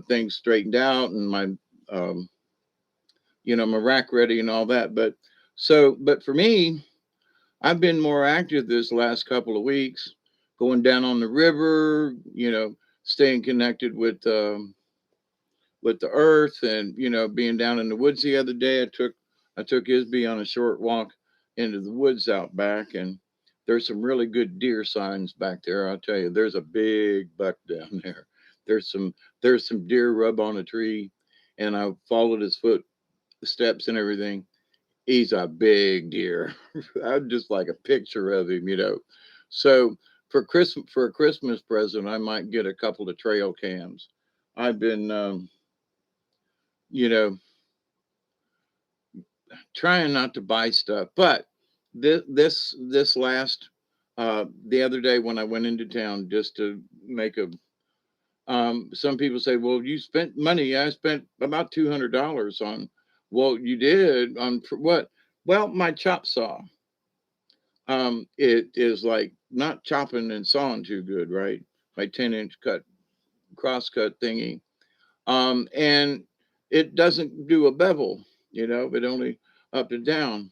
things straightened out and um, my rack ready and all that. But for me, I've been more active this last couple of weeks, going down on the river, staying connected with the earth, and being down in the woods the other day. I took Isby on a short walk into the woods out back, and there's some really good deer signs back there. I'll tell you, there's a big buck down there. There's some deer rub on a tree, and I followed his footsteps and everything. He's a big deer. I'd just like a picture of him. So for a Christmas present, I might get a couple of trail cams. I've been, you know, trying not to buy stuff, but this last the other day when I went into town just to make a some people say, well, you spent money. I spent about $200 on. Well, you did on what? Well, my chop saw. It is like not chopping and sawing too good, right? My 10-inch cross cut thingy. And it doesn't do a bevel, it only up and down.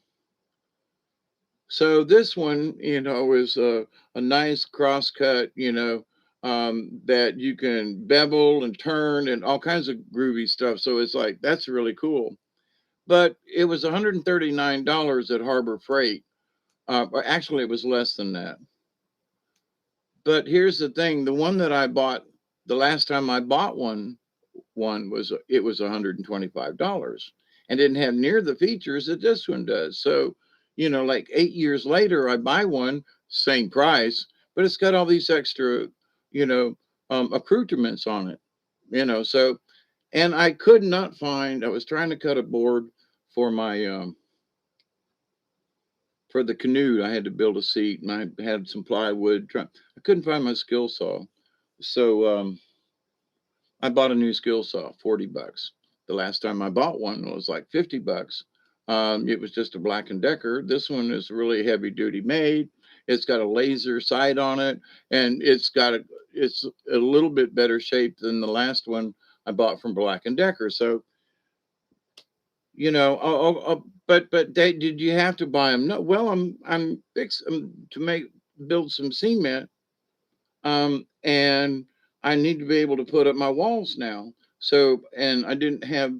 So this one, is a nice cross cut, that you can bevel and turn and all kinds of groovy stuff. So it's like, that's really cool. But it was $139 at Harbor Freight. Or actually, it was less than that. But here's the thing: the one that I bought, the last time I bought one was $125 and didn't have near the features that this one does. So, like 8 years later, I buy one, same price, but it's got all these extra, you know, accoutrements on it. So, and I could not find. I was trying to cut a board for my for the canoe. I had to build a seat, and I had some plywood. I couldn't find my skill saw, so I bought a new skill saw, $40. The last time I bought one was like $50. It was just a Black and Decker. This one is really heavy duty made. It's got a laser sight on it, and it's a little bit better shape than the last one I bought from Black and Decker. So but did you have to buy them? No. Well, I'm fixing to build some cement, and I need to be able to put up my walls now. So, and I didn't have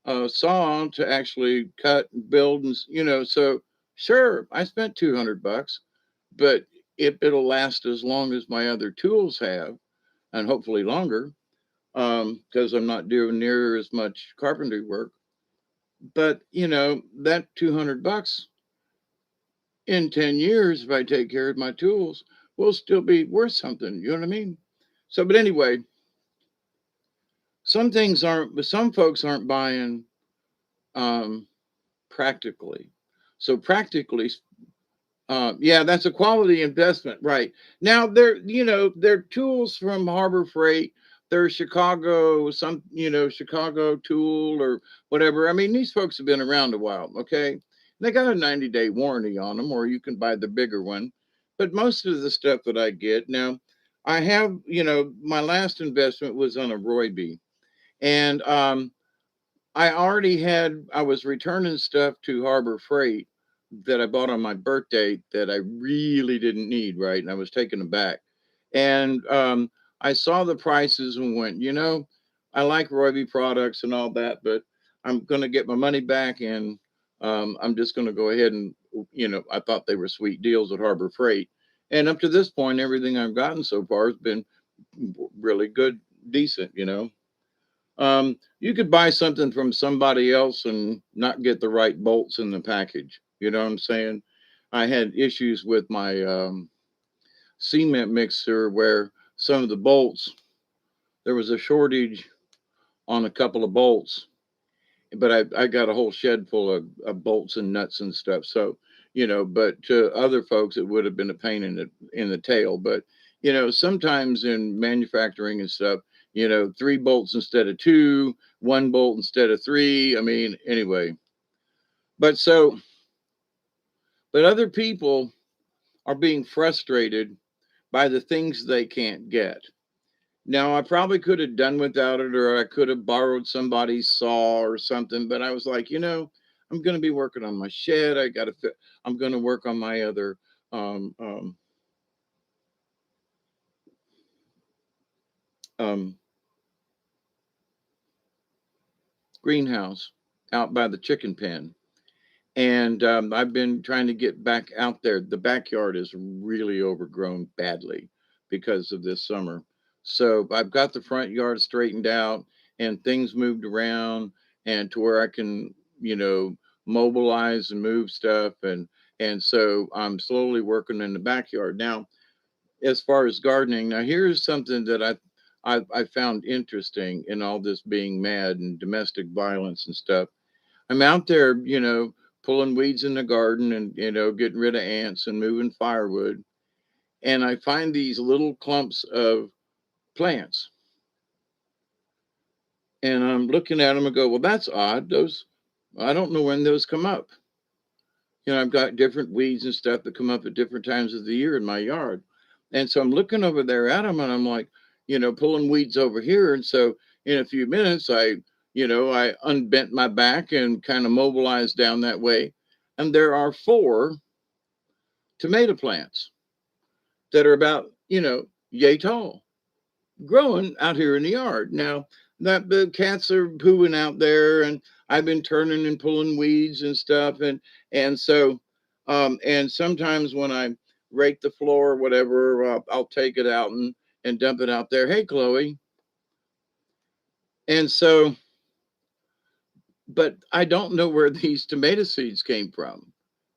a saw to actually cut and build, and so sure, I spent $200, but it'll last as long as my other tools have, and hopefully longer, because I'm not doing near as much carpentry work. But that $200 in 10 years, if I take care of my tools, will still be worth something. You know what I mean? So, but anyway, some folks aren't buying um, practically. So practically, yeah, that's a quality investment, right? Now they're tools from Harbor Freight. they're Chicago, Chicago tool or whatever. I mean, these folks have been around a while, okay? They got a 90-day warranty on them, or you can buy the bigger one. But most of the stuff that I get now, I have, my last investment was on a Royby. And I was returning stuff to Harbor Freight that I bought on my birthday that I really didn't need, right? And I was taking them back. And I saw the prices and went, I like Royby products and all that, but I'm going to get my money back and I'm just going to go ahead and, I thought they were sweet deals at Harbor Freight. And up to this point, everything I've gotten so far has been really good, decent. You could buy something from somebody else and not get the right bolts in the package. You know what I'm saying? I had issues with my cement mixer where some of the bolts, there was a shortage on a couple of bolts, but I got a whole shed full of bolts and nuts and stuff. So, but to other folks, it would have been a pain in the tail. But, sometimes in manufacturing and stuff, three bolts instead of two, one bolt instead of three. I mean, anyway, but so, but other people are being frustrated by the things they can't get. Now, I probably could have done without it, or I could have borrowed somebody's saw or something, but I was like, I'm going to be working on my shed. I'm going to work on my other um, um, um, greenhouse out by the chicken pen. And I've been trying to get back out there. The backyard is really overgrown badly because of this summer. So I've got the front yard straightened out and things moved around and to where I can, mobilize and move stuff. And so I'm slowly working in the backyard. Now, as far as gardening, now here's something that I found interesting in all this being mad and domestic violence and stuff. I'm out there, pulling weeds in the garden and, getting rid of ants and moving firewood. And I find these little clumps of plants. And I'm looking at them and go, well, that's odd. I don't know when those come up. I've got different weeds and stuff that come up at different times of the year in my yard. And so I'm looking over there at them and I'm like, pulling weeds over here. And so in a few minutes, I unbent my back and kind of mobilized down that way. And there are 4 tomato plants that are about, yay tall, growing out here in the yard. Now, that the cats are pooing out there, and I've been turning and pulling weeds and stuff, and so, and sometimes when I rake the floor or whatever, I'll take it out and dump it out there. Hey, Chloe. And so, but I don't know where these tomato seeds came from,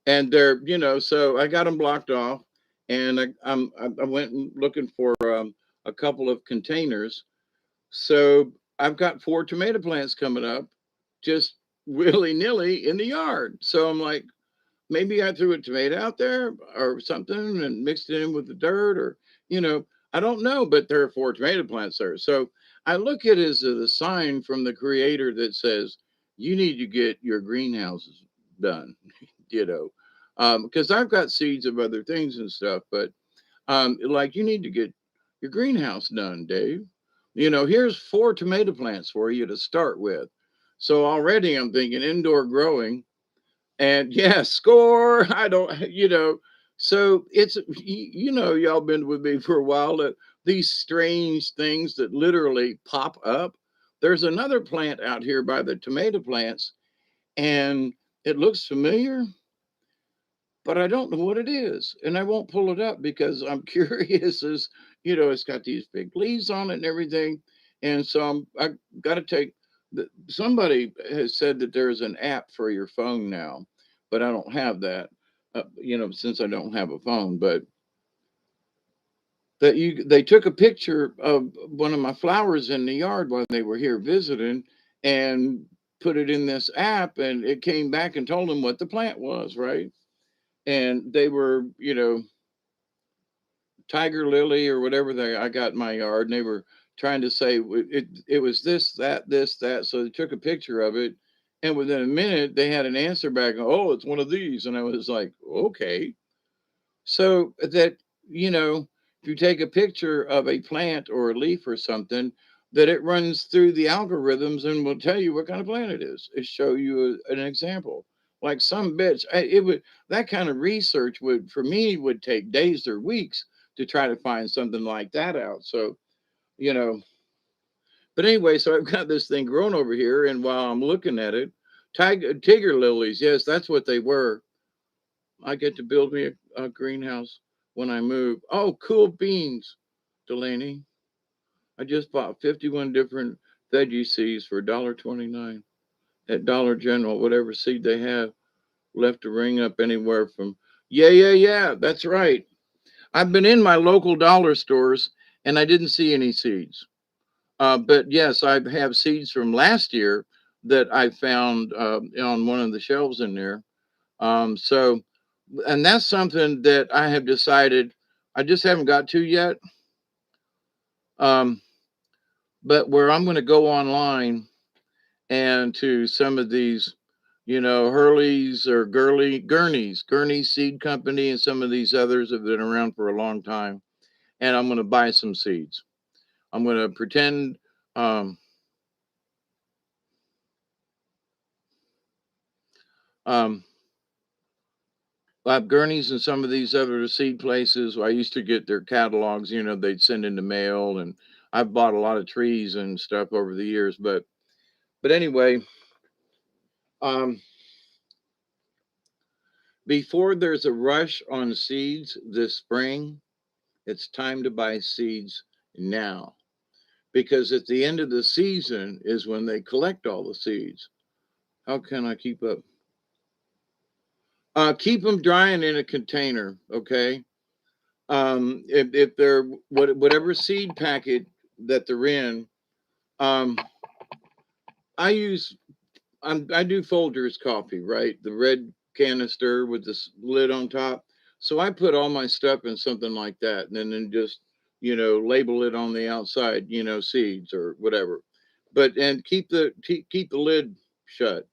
and they're, so I got them blocked off, and I went looking for a couple of containers. So I've got 4 tomato plants coming up just willy nilly in the yard. So I'm like, maybe I threw a tomato out there or something and mixed it in with the dirt, or, I don't know, but there are 4 tomato plants there. So I look at it as a sign from the creator that says, you need to get your greenhouses done, because I've got seeds of other things and stuff, but like you need to get your greenhouse done, Dave. Here's 4 tomato plants for you to start with. So already I'm thinking indoor growing, and yeah, score. I don't, so it's, y'all been with me for a while, that these strange things that literally pop up. There's another plant out here by the tomato plants, and it looks familiar, but I don't know what it is. And I won't pull it up because I'm curious as, it's got these big leaves on it and everything. And so I got to somebody has said that there's an app for your phone now, but I don't have that, since I don't have a phone, but they took a picture of one of my flowers in the yard while they were here visiting and put it in this app, and it came back and told them what the plant was, right? And they were, tiger lily or whatever I got in my yard, and they were trying to say it was this, that, this, that. So they took a picture of it, and within a minute they had an answer back. Oh, it's one of these, and I was like, okay. So that, you know, if you take a picture of a plant or a leaf or something, that it runs through the algorithms and will tell you what kind of plant it is. It show you an example. Like some bitch, it would, that kind of research would, for me, would take days or weeks to try to find something like that out. So, you know, but anyway, so I've got this thing growing over here, and while I'm looking at it, tiger lilies, yes, that's what they were. I get to build me a greenhouse when I move. Oh, cool beans, Delaney. I just bought 51 different veggie seeds for $1.29 at Dollar General, whatever seed they have left to ring up anywhere from. Yeah, yeah, yeah, that's right. I've been in my local dollar stores and I didn't see any seeds. But yes, I have seeds from last year that I found on one of the shelves in there. So, and that's something that I have decided I just haven't got to yet. Um, but where I'm going to go online and to some of these, you know, Hurley's or Gurney's Seed Company, and some of these others have been around for a long time. And I'm going to buy some seeds. I'm going to pretend. Um, um, Gurney's and some of these other seed places. I used to get their catalogs, you know, they'd send in the mail, and I've bought a lot of trees and stuff over the years. But anyway, um, before there's a rush on seeds this spring, it's time to buy seeds now, because at the end of the season is when they collect all the seeds. How can I keep up? Keep them drying in a container, okay? If they're whatever seed packet that they're in, um, I use I do Folgers coffee, right? The red canister with this lid on top. So I put all my stuff in something like that, and then just, you know, label it on the outside, you know, seeds or whatever. But and keep the lid shut,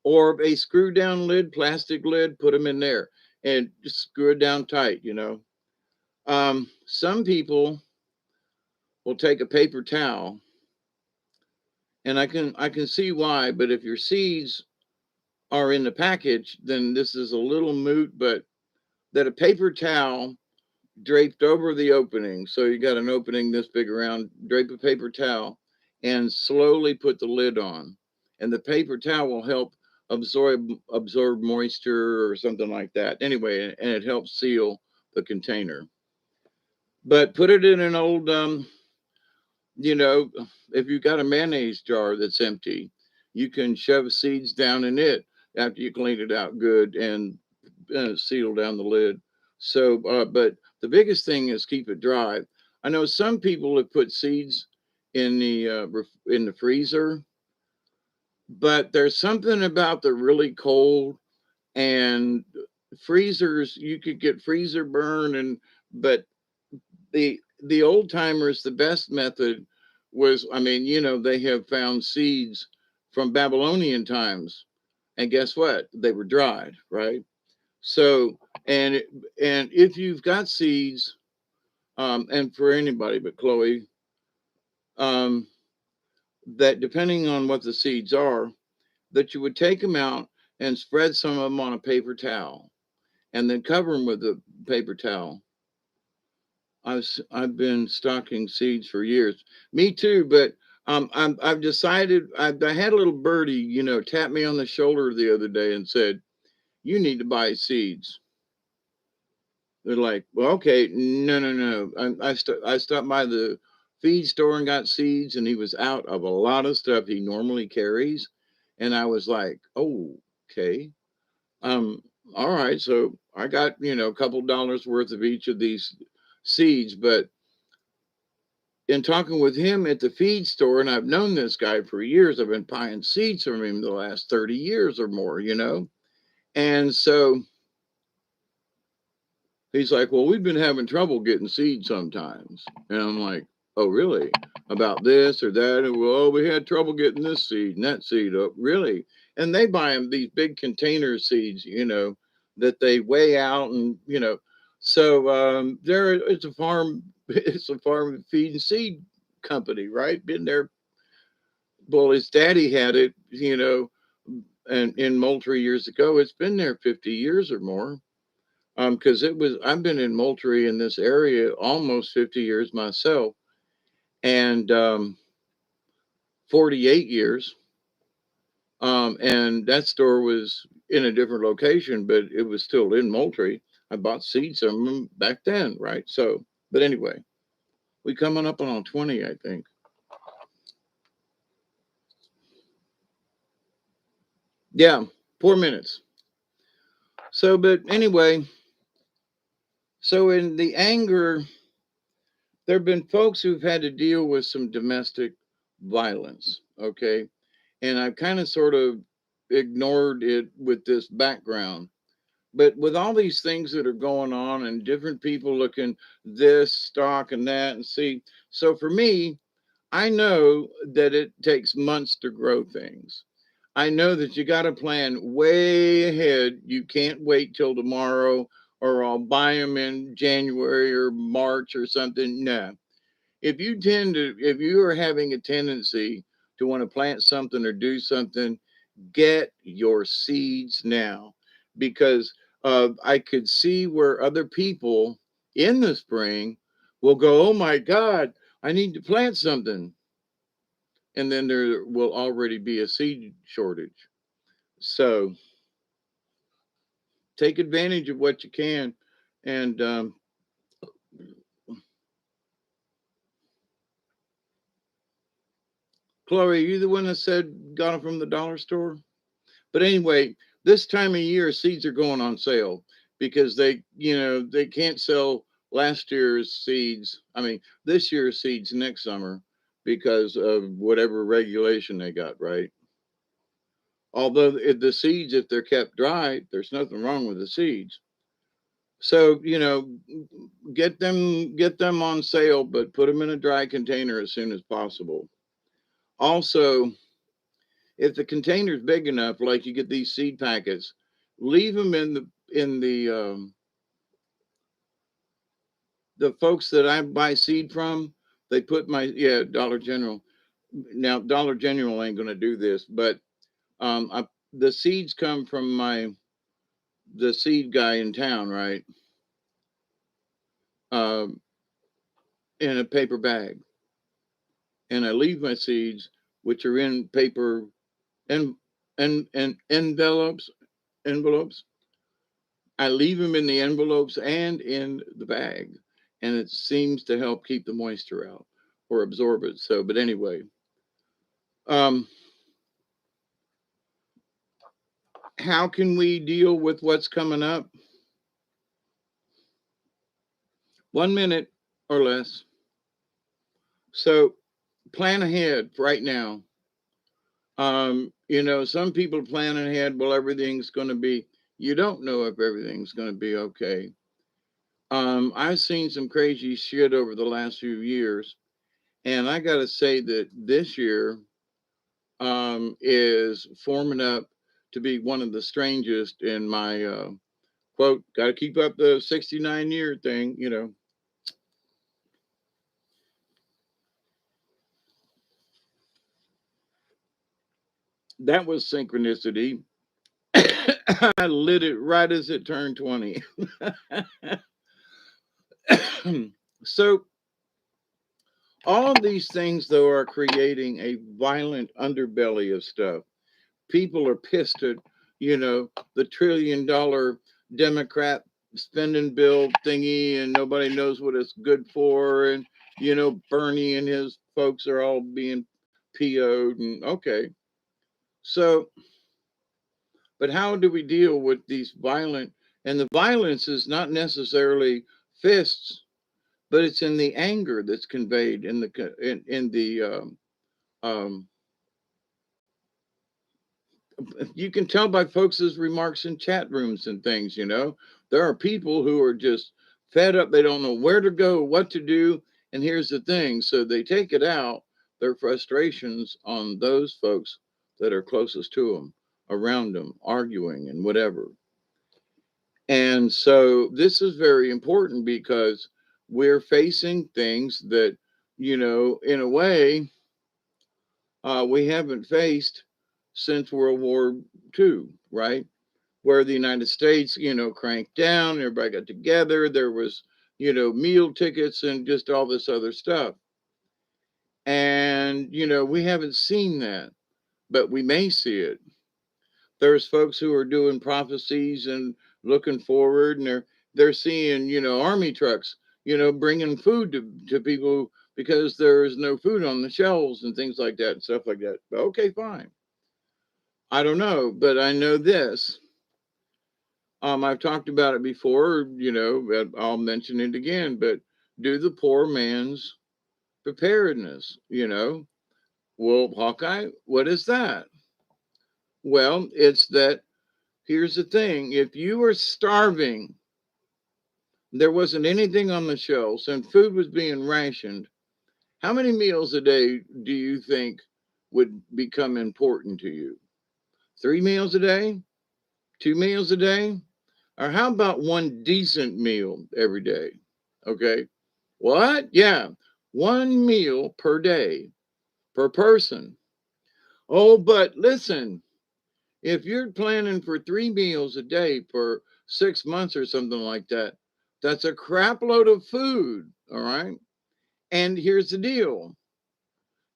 or a screw down lid, plastic lid. Put them in there and just screw it down tight. You know, some people will take a paper towel, and I can see why. But if your seeds are in the package, then this is a little moot. But that a paper towel draped over the opening, so you got an opening this big around, drape a paper towel and slowly put the lid on, and the paper towel will help absorb moisture or something like that. Anyway, and it helps seal the container. But put it in an old you know, if you've got a mayonnaise jar that's empty, you can shove seeds down in it after you clean it out good, and seal down the lid. So, but the biggest thing is keep it dry. I know some people have put seeds in the freezer, but there's something about the really cold and freezers. You could get freezer burn, and but the old timers, the best method was, I mean, you know, they have found seeds from Babylonian times, and guess what? They were dried, right? So, and if you've got seeds, and for anybody but Chloe, um, that depending on what the seeds are, that you would take them out and spread some of them on a paper towel, and then cover them with a paper towel. I've been stocking seeds for years. Me too, but I've decided. I had a little birdie, you know, tap me on the shoulder the other day and said, "You need to buy seeds." They're like, "Well, okay, no, no, no." I stopped by the feed store and got seeds, and he was out of a lot of stuff he normally carries, and I was like, "Oh, okay, um, all right." So I got, you know, a couple dollars worth of each of these seeds, but in talking with him at the feed store, and I've known this guy for years. I've been buying seeds from him the last 30 years or more, you know. And so he's like, "Well, we've been having trouble getting seeds sometimes." And I'm like, "Oh, really?" about this or that. And well, we had trouble getting this seed and that seed up. Really? And they buy them these big container seeds, that they weigh out and. So there, it's a farm. It's a farm feed and seed company, right? Been there. Well, his daddy had it, and in Moultrie years ago. It's been there 50 years or more. Because I've been in Moultrie in this area almost 50 years myself, and 48 years. And that store was in a different location, but it was still in Moultrie. I bought seeds from them back then, right? So, but anyway, we coming up on 20, I think. Yeah, 4 minutes. So, but anyway, so in the anger, there have been folks who've had to deal with some domestic violence, okay? And I've kind of sort of ignored it with this background. But with all these things that are going on and different people looking this stock and that and see, so for me, I know that it takes months to grow things. I know that you got to plan way ahead. You can't wait till tomorrow or I'll buy them in January or March or something. No. If you are having a tendency to want to plant something or do something, get your seeds now, because I could see where other people in the spring will go, oh my God, I need to plant something. And then there will already be a seed shortage. So take advantage of what you can. And Chloe, are you the one that said got them from the dollar store? But anyway, this time of year, seeds are going on sale because they can't sell last year's seeds. I mean, this year's seeds next summer because of whatever regulation they got, right? Although the seeds, if they're kept dry, there's nothing wrong with the seeds. So, get them on sale, but put them in a dry container as soon as possible. Also, if the container is big enough, like you get these seed packets, leave them in the folks that I buy seed from. They put Dollar General. Now Dollar General ain't gonna do this, but the seeds come from the seed guy in town, right? Um, in a paper bag, and I leave my seeds, which are in paper and and envelopes. I leave them in the envelopes and in the bag, and it seems to help keep the moisture out or absorb it. So, but anyway, um, how can we deal with what's coming up? 1 minute or less. So, plan ahead right now. Some people plan ahead. Well, everything's going to be. You don't know if everything's going to be okay. I've seen some crazy shit over the last few years, and I got to say that this year is forming up to be one of the strangest in my quote. Got to keep up the 69-year thing, That was synchronicity. I lit it right as it turned 20. So all of these things, though, are creating a violent underbelly of stuff. People are pissed at, the $1 trillion Democrat spending bill thingy, and nobody knows what it's good for. And, Bernie and his folks are all being PO'd. And okay. So, but how do we deal with these and the violence is not necessarily fists, but it's in the anger that's conveyed in the um, you can tell by folks' remarks in chat rooms and things. There are people who are just fed up. They don't know where to go, what to do, And here's the thing, so they take it out, their frustrations, on those folks that are closest to them, around them, arguing and whatever. And so this is very important because we're facing things that, in a way, we haven't faced since World War II, right? Where the United States, cranked down, everybody got together, there was, meal tickets and just all this other stuff. And, we haven't seen that, but we may see it. There's folks who are doing prophecies and looking forward, and they're seeing, army trucks, bringing food to people because there is no food on the shelves and things like that and stuff like that. Okay, fine. I don't know, but I know this. I've talked about it before, but I'll mention it again. But do the poor man's preparedness, Well, Hawkeye, what is that? Well, it's that, here's the thing, if you were starving, there wasn't anything on the shelves, and food was being rationed, how many meals a day do you think would become important to you? 3 meals a day? 2 meals a day? Or how about one decent meal every day? Okay. What? Yeah. One meal per day per person. Oh, but listen, if you're planning for 3 meals a day for 6 months or something like that, that's a crap load of food. All right. And here's the deal,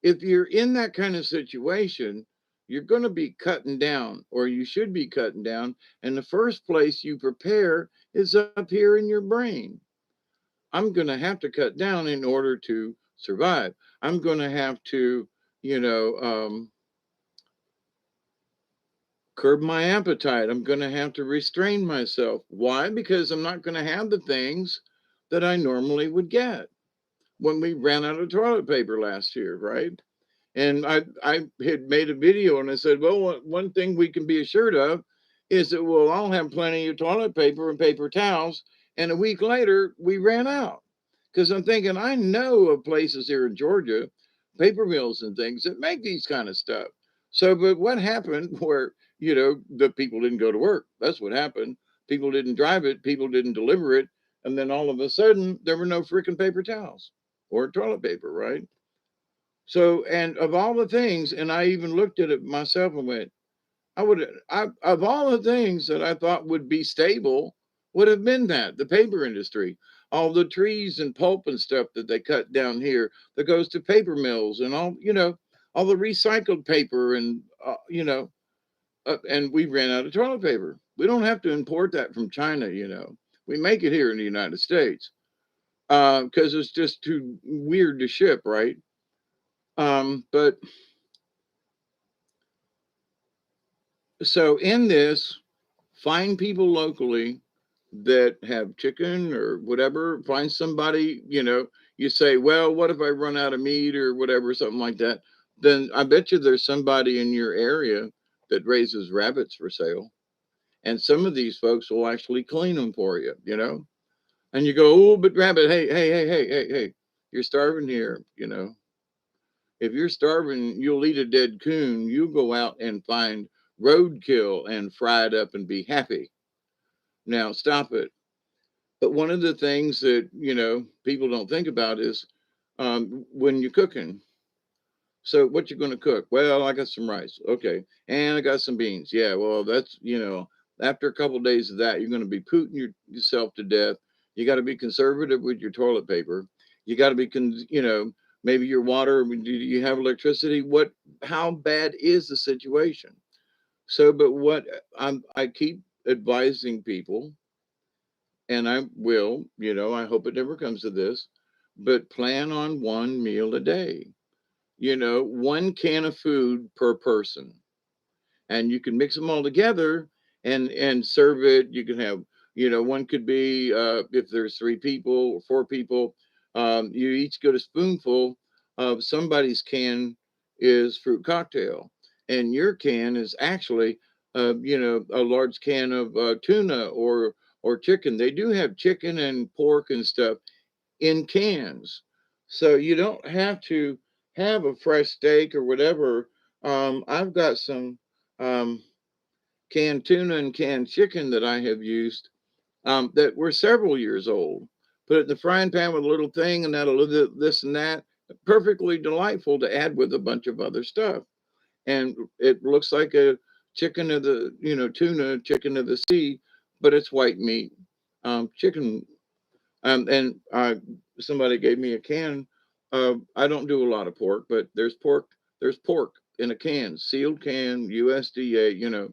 if you're in that kind of situation, you're going to be cutting down, or you should be cutting down. And the first place you prepare is up here in your brain. I'm going to have to cut down in order to survive. I'm going to have to, you know, um, curb my appetite. I'm going to have to restrain myself. Why? Because I'm not going to have the things that I normally would get when we ran out of toilet paper last year, right? And I had made a video and I said, well, one thing we can be assured of is that we'll all have plenty of toilet paper and paper towels. And a week later, we ran out. Because I'm thinking, I know of places here in Georgia, paper mills and things that make these kind of stuff. So, but what happened where, the people didn't go to work? That's what happened. People didn't drive it, people didn't deliver it. And then all of a sudden, there were no freaking paper towels or toilet paper, right? So, and of all the things, and I even looked at it myself and went, of all the things that I thought would be stable, would have been that the paper industry, all the trees and pulp and stuff that they cut down here that goes to paper mills and all, all the recycled paper and, and we ran out of toilet paper. We don't have to import that from China, we make it here in the United States because it's just too weird to ship, right? But so in this, find people locally that have chicken or whatever. Find somebody, you say, well, what if I run out of meat or whatever, something like that? Then I bet you there's somebody in your area that raises rabbits for sale. And some of these folks will actually clean them for you. And you go, oh, but rabbit, hey, hey, hey, hey, hey, hey, you're starving here. If you're starving, you'll eat a dead coon. You go out and find roadkill and fry it up and be happy. Now, stop it. But one of the things that, people don't think about is when you're cooking. So what you going to cook? Well, I got some rice. Okay. And I got some beans. Yeah. Well, that's, after a couple of days of that, you're going to be putting yourself to death. You got to be conservative with your toilet paper. You got to be, maybe your water. Do you have electricity? How bad is the situation? So, but what I keep advising people, and I will, I hope it never comes to this, but plan on one meal a day, one can of food per person. And you can mix them all together and serve it. You can have, one could be, if there's 3 people or 4 people, you each get a spoonful of somebody's can is fruit cocktail. And your can is actually, a large can of tuna or chicken. They do have chicken and pork and stuff in cans. So you don't have to have a fresh steak or whatever. I've got some um, canned tuna and canned chicken that I have used that were several years old. Put it in the frying pan with a little thing, and that'll do this and that. Perfectly delightful to add with a bunch of other stuff. And it looks like a chicken of the, tuna, chicken of the sea, but it's white meat. Chicken and somebody gave me a can. I don't do a lot of pork, but there's pork. There's pork in a can, sealed can, USDA.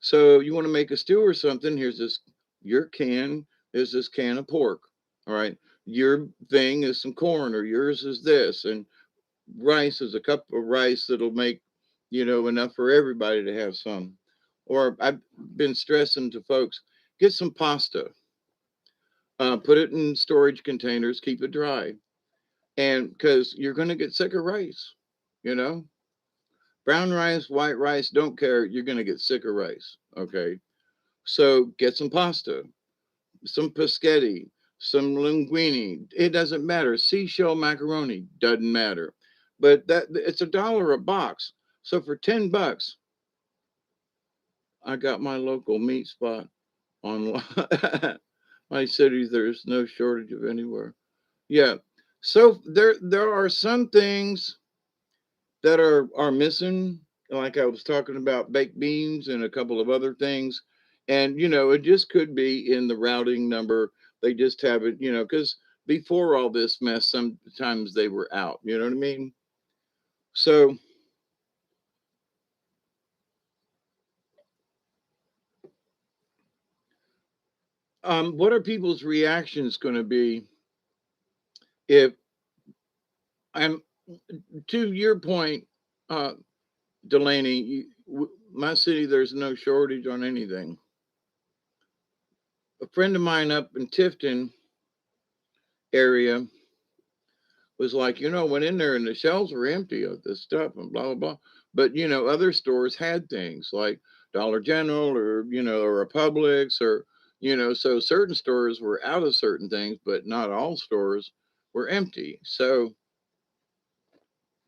So you want to make a stew or something? Here's this. Your can is this can of pork. All right. Your thing is some corn, or yours is this, and rice is a cup of rice that'll make enough for everybody to have some. Or I've been stressing to folks, get some pasta, put it in storage containers, keep it dry. And because you're going to get sick of rice, you know, brown rice, white rice, don't care. You're going to get sick of rice. Okay. So get some pasta, some paschetti, some linguine. It doesn't matter. Seashell macaroni doesn't matter. But that it's $1 a box. So for $10, I got my local meat spot online. My city, there's no shortage of anywhere. Yeah. So there are some things that are missing, like I was talking about baked beans and a couple of other things. And it just could be in the routing number. They just have it, because before all this mess, sometimes they were out. You know what I mean? So what are people's reactions going to be if I'm to your point, uh, Delaney, my city, there's no shortage on anything. A friend of mine up in Tifton area was like, went in there and the shelves were empty of this stuff and blah, blah, blah. But, other stores had things like Dollar General or, or a Publix or, so certain stores were out of certain things, but not all stores were empty. So,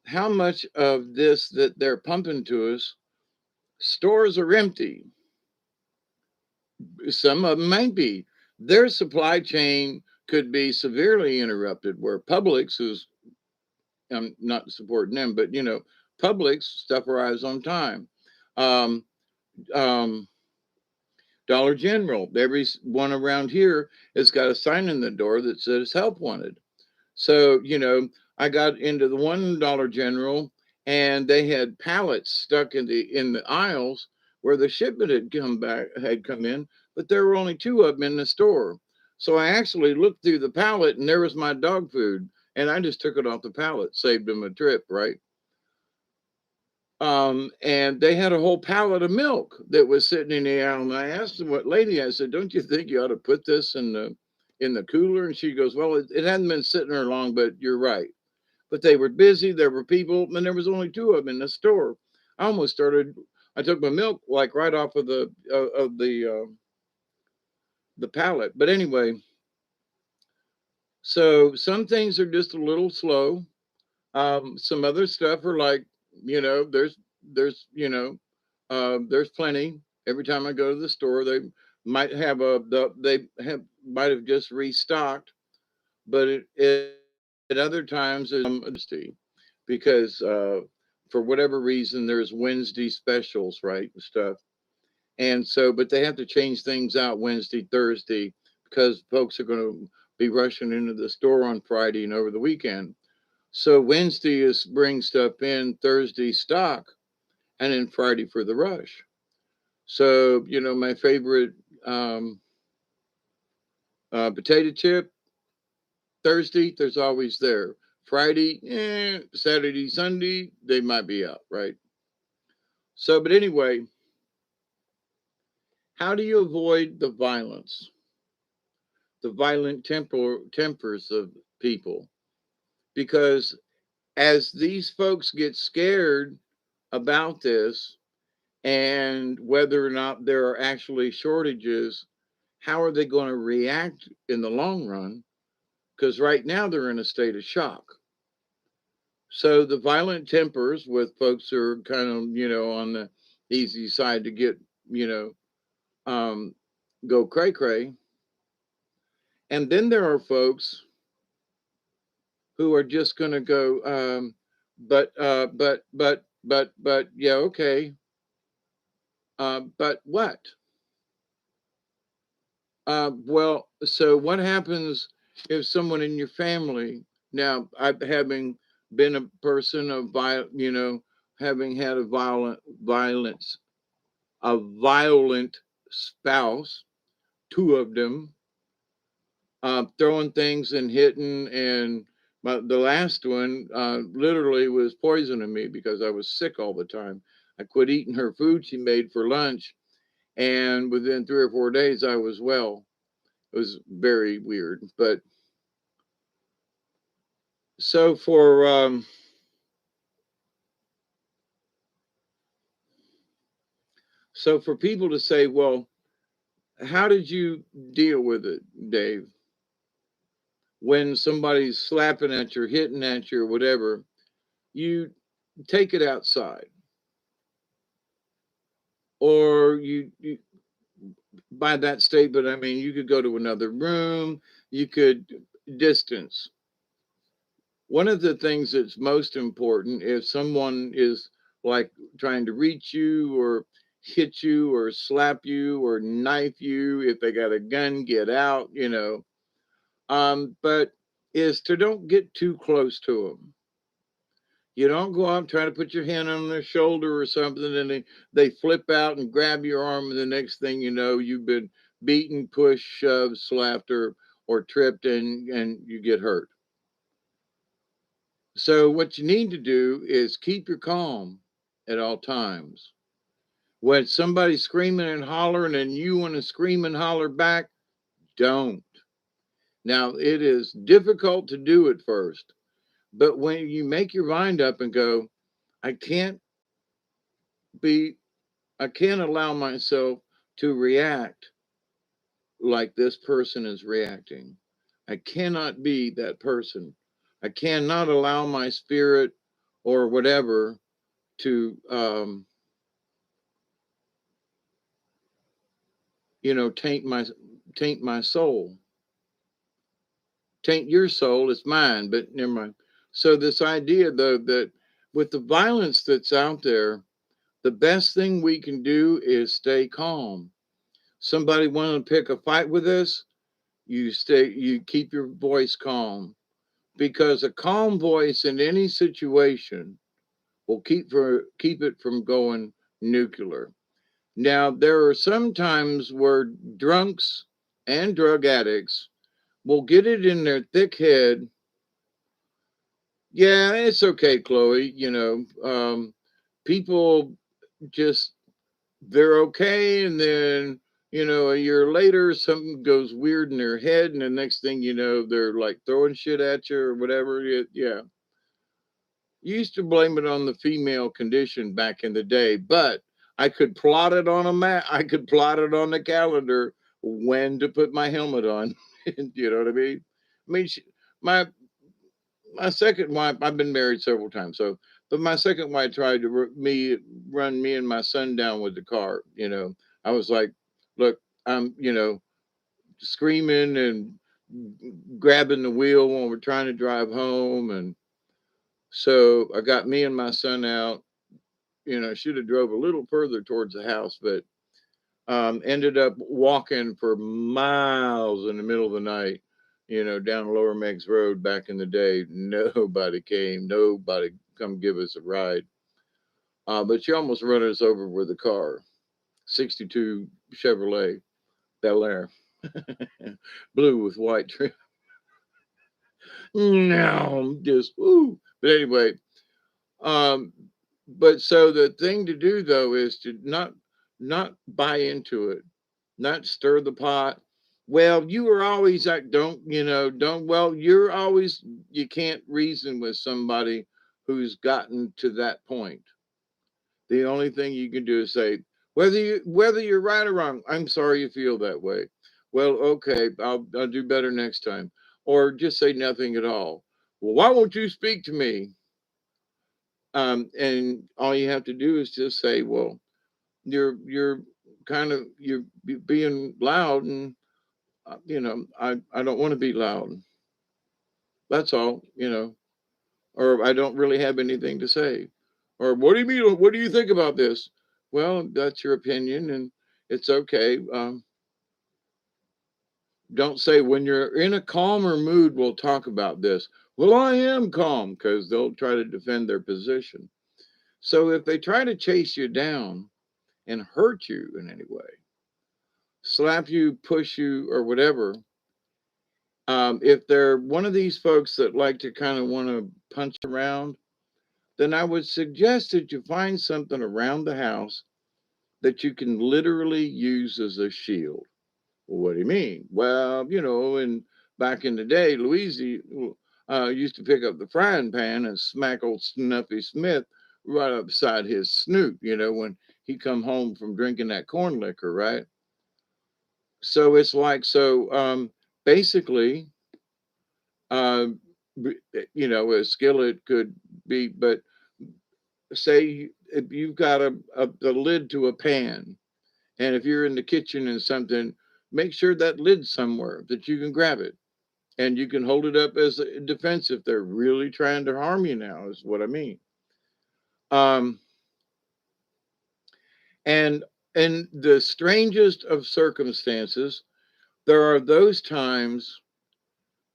how much of this that they're pumping to us, stores are empty? Some of them might be. Their supply chain could be severely interrupted, where Publix, who's I'm not supporting them, but Publix stuff arrives on time. Um, um, Dollar General, every one around here has got a sign in the door that says help wanted. So, I got into the one Dollar General and they had pallets stuck in the aisles where the shipment had come in, but there were only two of them in the store. So I actually looked through the pallet and there was my dog food. And I just took it off the pallet, saved them a trip, right? And they had a whole pallet of milk that was sitting in the aisle. And I asked them, what lady, I said, don't you think you ought to put this in the cooler? And she goes, well, it hadn't been sitting there long, but you're right. But they were busy. There were people, and there was only two of them in the store. I almost started. I took my milk like right off of the pallet. But anyway, so some things are just a little slow. Some other stuff are like, there's there's plenty. Every time I go to the store, they might have might have just restocked, but at other times it's because for whatever reason there's Wednesday specials, right, and stuff. And so, but they have to change things out Wednesday, Thursday, because folks are going to be rushing into the store on Friday and over the weekend. So Wednesday is bring stuff in, Thursday stock, and then Friday for the rush. So my favorite um, potato chip, Thursday, there's always there. Friday, Saturday, Sunday, they might be out, right? So, but anyway, how do you avoid the violence, the violent tempers of people? Because as these folks get scared about this, and whether or not there are actually shortages, how are they going to react in the long run? because right now they're in a state of shock. So the violent tempers with folks who are kind of, on the easy side to get, you know, go cray cray. And then there are folks who are just going to go, yeah, okay. But what? Well, so what happens if someone in your family, now, having been a person of having had a violent spouse, two of them, throwing things and hitting, and the last one literally was poisoning me because I was sick all the time. I quit eating her food she made for lunch, and within 3 or 4 days I was well. It was very weird. But so for people to say, well, how did you deal with it, Dave? When somebody's slapping at you, hitting at you, or whatever, you take it outside, or you by that statement, I mean, you could go to another room, you could distance. One of the things that's most important, if someone is like trying to reach you or hit you or slap you or knife you, if they got a gun, get out, but is to don't get too close to them. You don't go up trying to put your hand on their shoulder or something, and they flip out and grab your arm, and the next thing you know, you've been beaten, pushed, shoved, slapped, or tripped, and you get hurt. So what you need to do is keep your calm at all times. When somebody's screaming and hollering and you want to scream and holler back, don't. Now, it is difficult to do at first, but when you make your mind up and go, I can't be I can't allow myself to react like this person is reacting. I cannot be that person. I cannot allow my spirit or whatever to, taint my soul. Taint your soul, it's mine, but never mind. So this idea, though, that with the violence that's out there, the best thing we can do is stay calm. Somebody want to pick a fight with us, you keep your voice calm, because a calm voice in any situation will keep it from going nuclear. Now, there are some times where drunks and drug addicts will get it in their thick head. Yeah, it's okay, Chloe. People just, they're okay. And then, a year later, something goes weird in their head. And the next thing you know, they're like throwing shit at you or whatever. Yeah. You used to blame it on the female condition back in the day, but I could plot it on a map. I could plot it on the calendar when to put my helmet on. You know what I mean? I mean, my my second wife. I've been married several times, but my second wife tried to run me and my son down with the car. I was like, look, I'm screaming and grabbing the wheel when we're trying to drive home, and so I got me and my son out. Should have drove a little further towards the house, but ended up walking for miles in the middle of the night, down Lower Meigs Road back in the day. Nobody came, nobody come give us a ride. But she almost run us over with a car, 62 Chevrolet Bel Air, blue with white trim. No, just, ooh. But anyway, um, but so the thing to do though is to not buy into it, not stir the pot. Well, you were always like, don't, well, you can't reason with somebody who's gotten to that point. The only thing you can do is say, whether you're right or wrong, I'm sorry you feel that way. Well, okay, I'll do better next time. or just say nothing at all. Well, why won't you speak to me? And all you have to do is just say, well, you're you're being loud, and I don't want to be loud. That's all, or I don't really have anything to say. Or what do you mean? What do you think about this? Well, that's your opinion, and it's okay. Don't say when you're in a calmer mood, we'll talk about this. Well, I am calm, because they'll try to defend their position. So if they try to chase you down and hurt you in any way, slap you, push you, or whatever, if they're one of these folks that like to kind of want to punch around, then I would suggest that you find something around the house that you can literally use as a shield. Well, what do you mean? Well, and back in the day, Louise used to pick up the frying pan and smack old Snuffy Smith right upside his snoot, when he come home from drinking that corn liquor, right? So it's like, basically, uh, a skillet could be, but say if you've got the lid to a pan, and if you're in the kitchen and something, make sure that lid's somewhere that you can grab it, and you can hold it up as a defense if they're really trying to harm you now, is what I mean. Um, and in the strangest of circumstances, there are those times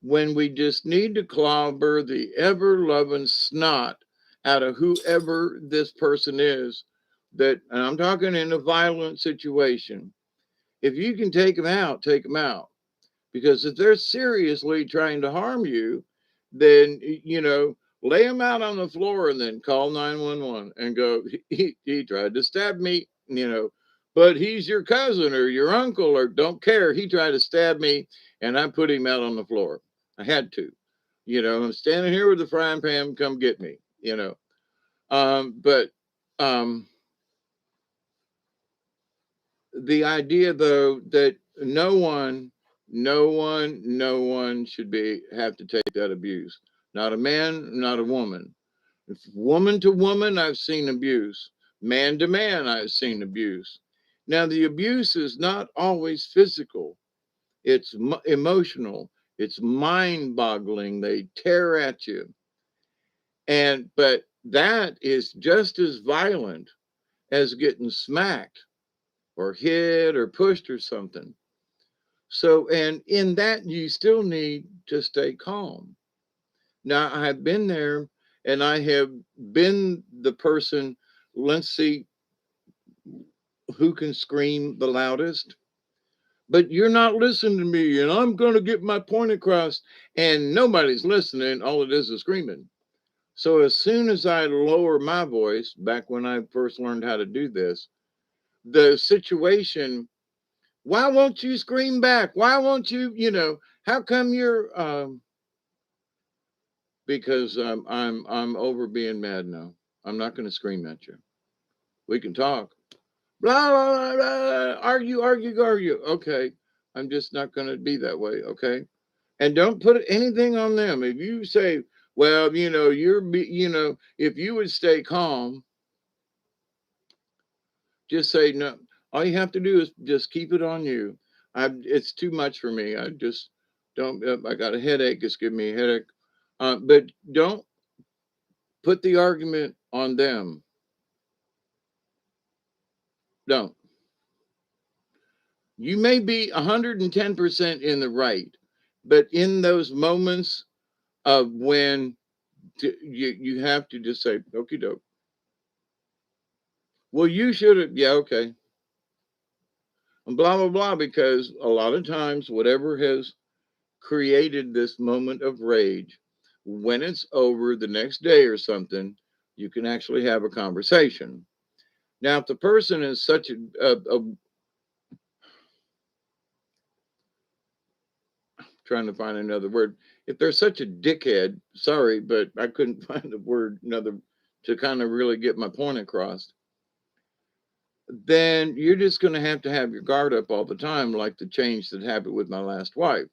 when we just need to clobber the ever loving snot out of whoever this person is. And I'm talking in a violent situation. If you can take them out, take them out. Because if they're seriously trying to harm you, then, lay them out on the floor and then call 911 and go, he tried to stab me, but he's your cousin or your uncle or don't care. He tried to stab me and I put him out on the floor. I had to, I'm standing here with the frying pan, come get me, but the idea though that no one should have to take that abuse. Not a man, not a woman. If woman to woman, I've seen abuse. Man to man, I've seen abuse. Now the abuse is not always physical. It's emotional. It's mind-boggling. They tear at you, but that is just as violent as getting smacked or hit or pushed or something. So, and in that, you still need to stay calm. Now, I have been there and I have been the person, let's see who can scream the loudest. But you're not listening to me, and I'm going to get my point across, and nobody's listening. All it is screaming. So, as soon as I lower my voice, back when I first learned how to do this, the situation, why won't you scream back? Why won't you, how come you're because I'm over being mad now. I'm not going to scream at you. We can talk. Blah, blah, blah, blah, argue. Okay. I'm just not going to be that way. Okay. And don't put anything on them. If you say, well, if you would stay calm, just say no. All you have to do is just keep it on you. It's too much for me. I just don't. I got a headache. It's giving me a headache. But don't put the argument on them. Don't. You may be 110% in the right, but in those moments of when you have to just say, okie doke. Well, you should have. Yeah, okay. And blah, blah, blah, because a lot of times, whatever has created this moment of rage, when it's over the next day or something, you can actually have a conversation. Now, if the person is such a trying to find another word, if they're such a dickhead, sorry, but I couldn't find a word another to kind of really get my point across, then you're just going to have your guard up all the time, like the change that happened with my last wife.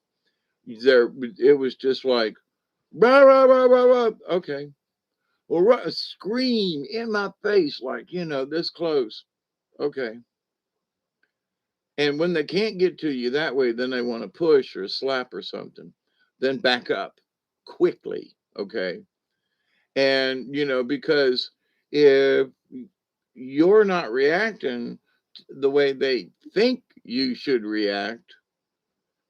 it was just like, rah, rah, rah, rah, rah. Okay. Well, scream in my face, like, this close. Okay. And when they can't get to you that way, then they want to push or slap or something. Then back up quickly. Okay. And, because if you're not reacting the way they think you should react,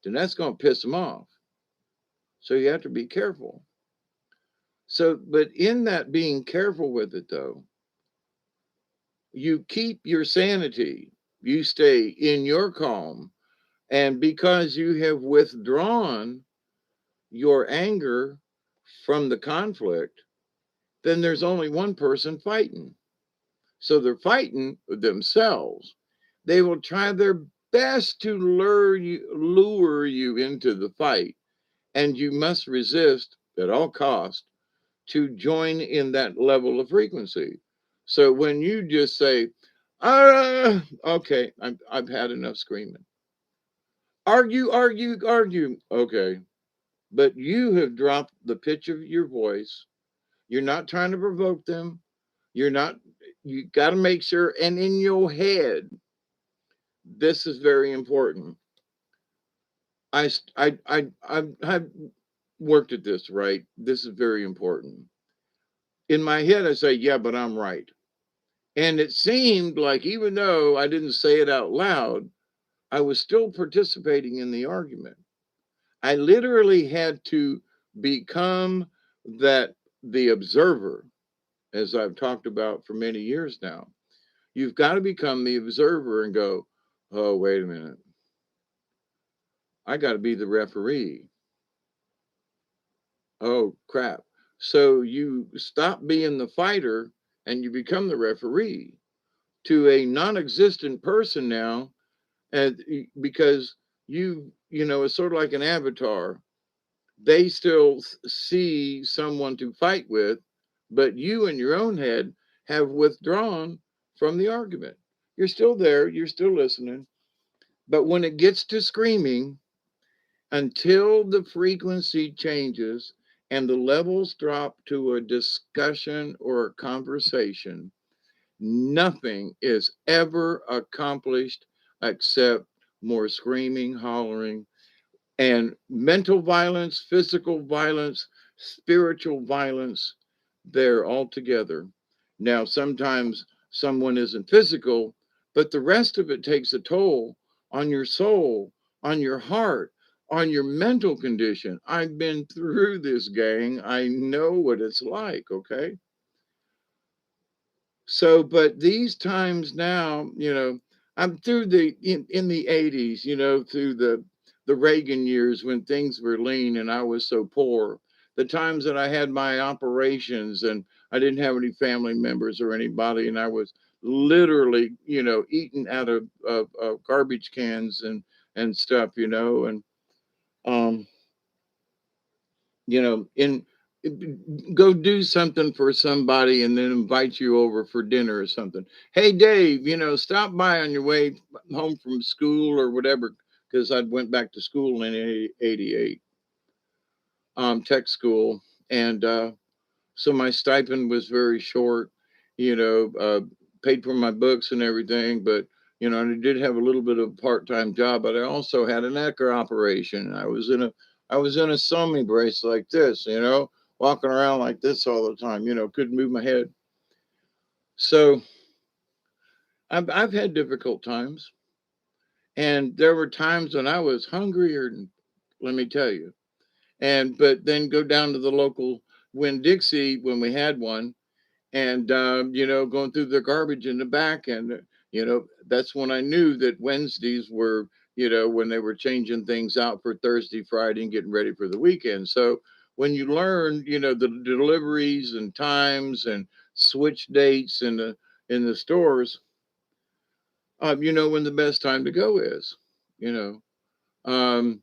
then that's going to piss them off. So you have to be careful. So, but in that being careful with it, though, you keep your sanity, you stay in your calm. And because you have withdrawn your anger from the conflict, then there's only one person fighting. So they're fighting themselves. They will try their best to lure you into the fight, and you must resist at all costs to join in that level of frequency. So when you just say, okay, I've had enough screaming. Argue, argue, argue. Okay. But you have dropped the pitch of your voice. You're not trying to provoke them. You're not, you got to make sure. And in your head, this is very important. I've worked at this, right? This is very important. In my head, I say, yeah, but I'm right. And it seemed like even though I didn't say it out loud, I was still participating in the argument. I literally had to become the observer, as I've talked about for many years now. You've got to become the observer and go, oh, wait a minute. I got to be the referee. Oh, crap. So you stop being the fighter and you become the referee to a non-existent person now, and because it's sort of like an avatar. They still see someone to fight with, but you in your own head have withdrawn from the argument. You're still there, you're still listening, but when it gets to screaming, until the frequency changes and the levels drop to a discussion or a conversation, nothing is ever accomplished except more screaming, hollering, and mental violence, physical violence, spiritual violence. They're all together. Now, sometimes someone isn't physical, but the rest of it takes a toll on your soul, on your heart, on your mental condition. I've been through this, gang. I know what it's like, okay? So, but these times now, I'm through in the 80s, through the Reagan years when things were lean and I was so poor. The times that I had my operations and I didn't have any family members or anybody, and I was literally, eating out of garbage cans and stuff, and um, in go do something for somebody and then invite you over for dinner or something. Hey Dave, stop by on your way home from school or whatever, because I went back to school in 88, tech school. And so my stipend was very short, you know, uh, paid for my books and everything, but I did have a little bit of a part-time job, but I also had an echo operation. I was in a sewing brace like this, walking around like this all the time, couldn't move my head. So I've had difficult times, and there were times when I was hungrier, let me tell you. But then go down to the local Winn-Dixie when we had one, and going through the garbage in the back, and that's when I knew that Wednesdays were, when they were changing things out for Thursday, Friday, and getting ready for the weekend. So when you learn, the deliveries and times and switch dates in the stores, you know when the best time to go is, you know um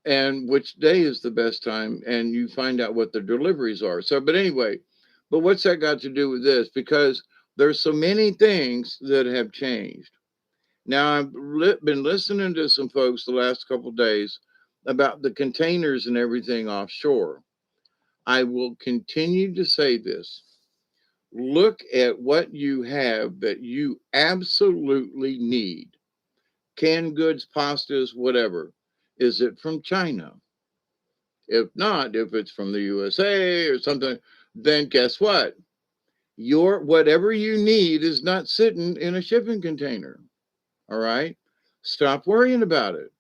and which day is the best time, and you find out what the deliveries are. So, but anyway, but what's that got to do with this? Because there's so many things that have changed. Now, I've been listening to some folks the last couple of days about the containers and everything offshore. I will continue to say this. Look at what you have that you absolutely need. Canned goods, pastas, whatever. Is it from China? If not, if it's from the USA or something, then guess what? Your whatever you need is not sitting in a shipping container. All right? Stop worrying about it.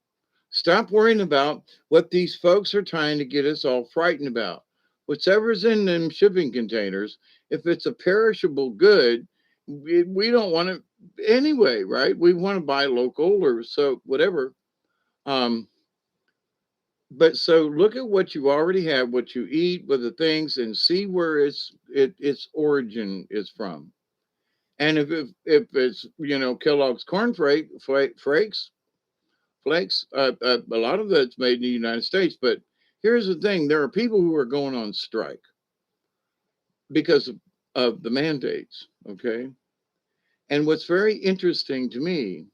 Stop worrying about what these folks are trying to get us all frightened about. Whatever's in them shipping containers, if it's a perishable good, we don't want it anyway, right? We want to buy local or so whatever. Um, but so look at what you already have, what you eat, with the things, and see where its origin is from. And if it's Kellogg's corn flakes, a lot of that's made in the United States. But here's the thing: there are people who are going on strike because of the mandates. Okay, and what's very interesting to me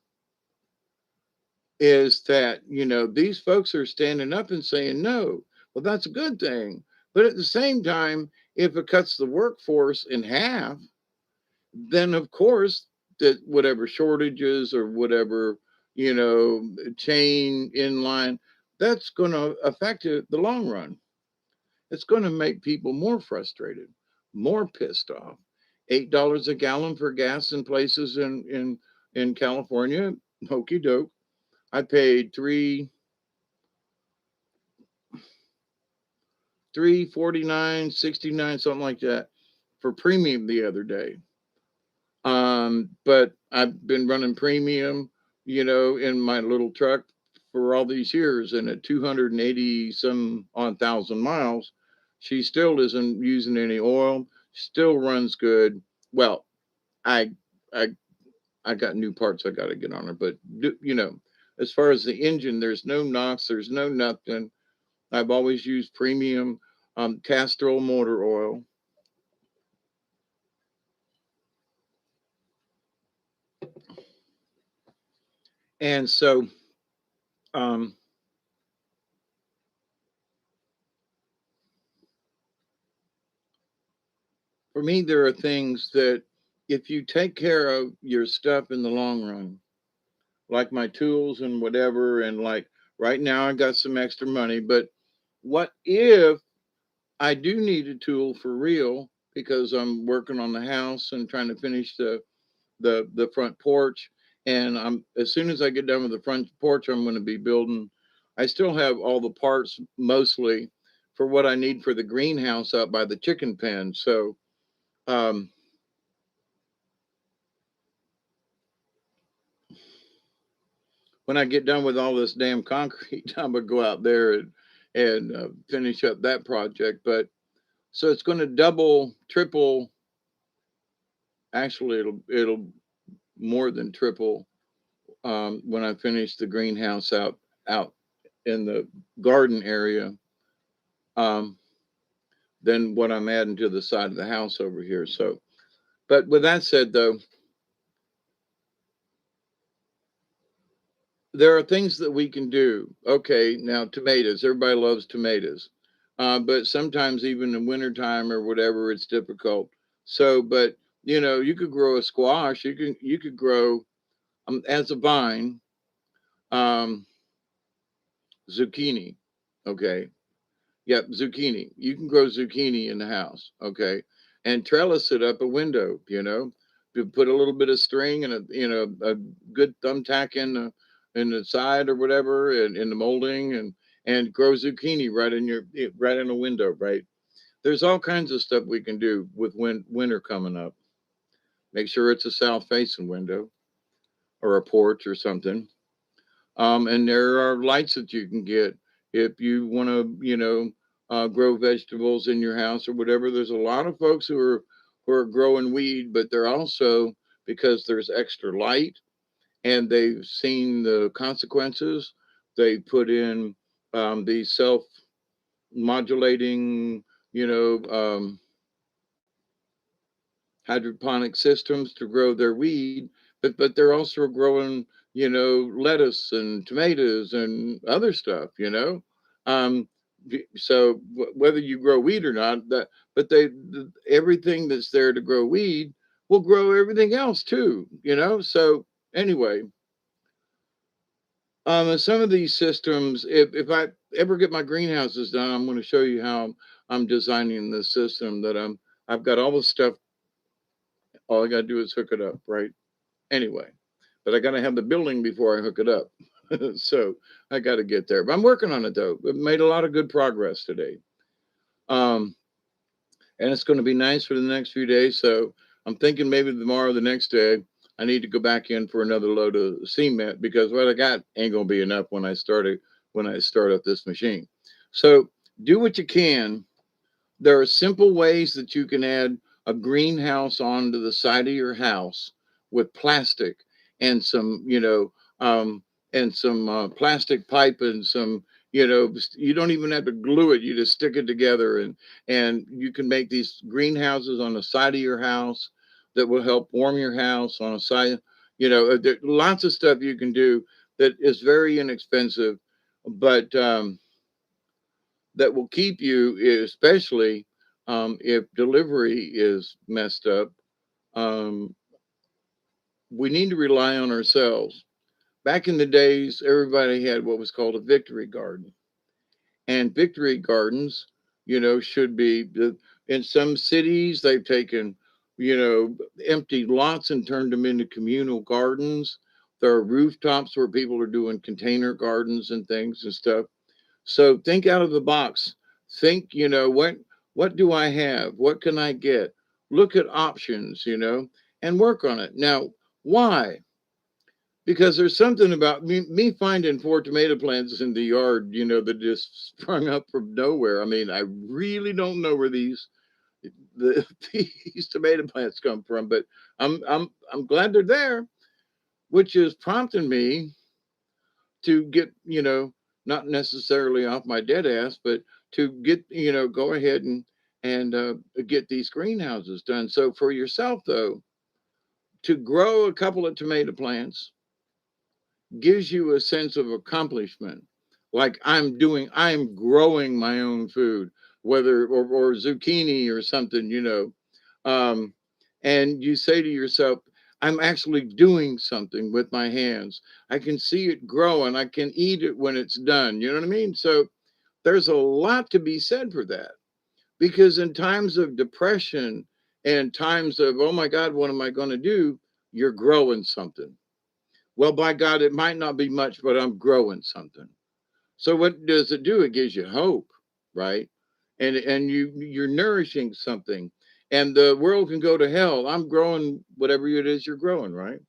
is that these folks are standing up and saying no. Well, that's a good thing, but at the same time, if it cuts the workforce in half, then of course that whatever shortages or whatever chain in line, that's going to affect it the long run. It's going to make people more frustrated, more pissed off. $8 a gallon for gas in places in California, hokey doke. I paid 3.49, 69, something like that, for premium the other day. But I've been running premium, in my little truck for all these years, and at 280 some on thousand miles, she still isn't using any oil, still runs good. Well, I I I got new parts I got to get on her, but as far as the engine, there's no knocks, there's no nothing. I've always used premium Castrol motor oil. And so um, for me, there are things that if you take care of your stuff in the long run, like my tools and whatever, and like right now I got some extra money, but what if I do need a tool for real because I'm working on the house and trying to finish the front porch, and I'm as soon as I get done with the front porch, I'm going to be building. I still have all the parts mostly for what I need for the greenhouse up by the chicken pen. So um, when I get done with all this damn concrete, I'm gonna go out there and finish up that project. But so it's going to double, triple. Actually, it'll more than triple when I finish the greenhouse out in the garden area. Um, than what I'm adding to the side of the house over here. So, but with that said, though, there are things that we can do. Okay, now tomatoes. Everybody loves tomatoes, but sometimes even in wintertime or whatever, it's difficult. So, but you could grow a squash. You could grow as a vine um, zucchini. Okay, yep, zucchini. You can grow zucchini in the house. Okay, and trellis it up a window. To put a little bit of string and a good thumbtack in the side or whatever, and in the molding, and grow zucchini right in a window. Right. There's all kinds of stuff we can do with winter coming up. Make sure it's a south facing window or a porch or something. And there are lights that you can get if you want to, grow vegetables in your house or whatever. There's a lot of folks who are growing weed, but they're also, because there's extra light and they've seen the consequences. They put in these self-modulating, you know, um, hydroponic systems to grow their weed, but they're also growing, lettuce and tomatoes and other stuff, Um, so whether you grow weed or not, but everything that's there to grow weed will grow everything else too. So anyway, and some of these systems, if I ever get my greenhouses done, I'm going to show you how I'm designing this system that I've got all the stuff. All I got to do is hook it up, right? Anyway, but I got to have the building before I hook it up. So I got to get there. But I'm working on it though. I've made a lot of good progress today. Um, and it's going to be nice for the next few days. So I'm thinking maybe tomorrow, the next day, I need to go back in for another load of cement because what I got ain't going to be enough when I start up this machine. So do what you can. There are simple ways that you can add a greenhouse onto the side of your house with plastic and some plastic pipe and you don't even have to glue it. You just stick it together and you can make these greenhouses on the side of your house that will help warm your house on a side. There lots of stuff you can do that is very inexpensive, but that will keep you, especially if delivery is messed up. Um, we need to rely on ourselves. Back in the days, everybody had what was called a victory garden, and victory gardens, should be in some cities they've taken, empty lots and turned them into communal gardens. There are rooftops where people are doing container gardens and things and stuff. So think out of the box. Think, what do I have? What can I get? Look at options, and work on it. Now, why? Because there's something about me finding 4 tomato plants in the yard, that just sprung up from nowhere. I mean, I really don't know where these tomato plants come from, but I'm glad they're there, which is prompting me to get, not necessarily off my dead ass, but to get, go ahead and get these greenhouses done. So for yourself though, to grow a couple of tomato plants gives you a sense of accomplishment. Like I'm growing my own food, whether or zucchini or something, Um, and you say to yourself, I'm actually doing something with my hands. I can see it grow and I can eat it when it's done. You know what I mean? So there's a lot to be said for that because in times of depression and times of, oh my God, what am I going to do? You're growing something. Well, by God, it might not be much, but I'm growing something. So what does it do? It gives you hope, right? And you're nourishing something. And the world can go to hell. I'm growing whatever it is you're growing, right?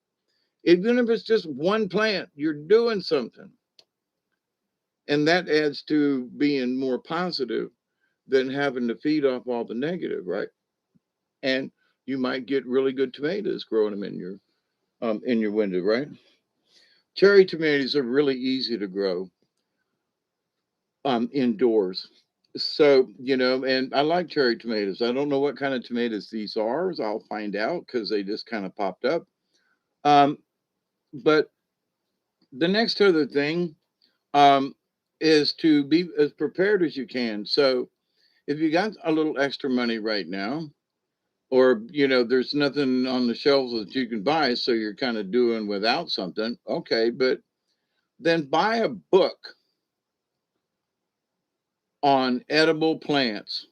Even if it's just one plant, you're doing something. And that adds to being more positive than having to feed off all the negative, right? And you might get really good tomatoes growing them in your window, right? Cherry tomatoes are really easy to grow indoors. So, and I like cherry tomatoes. I don't know what kind of tomatoes these are. So I'll find out because they just kind of popped up. Um, but the next other thing um, is to be as prepared as you can. So if you got a little extra money right now, or there's nothing on the shelves that you can buy, so you're kind of doing without something. Okay, but then buy a book on edible plants.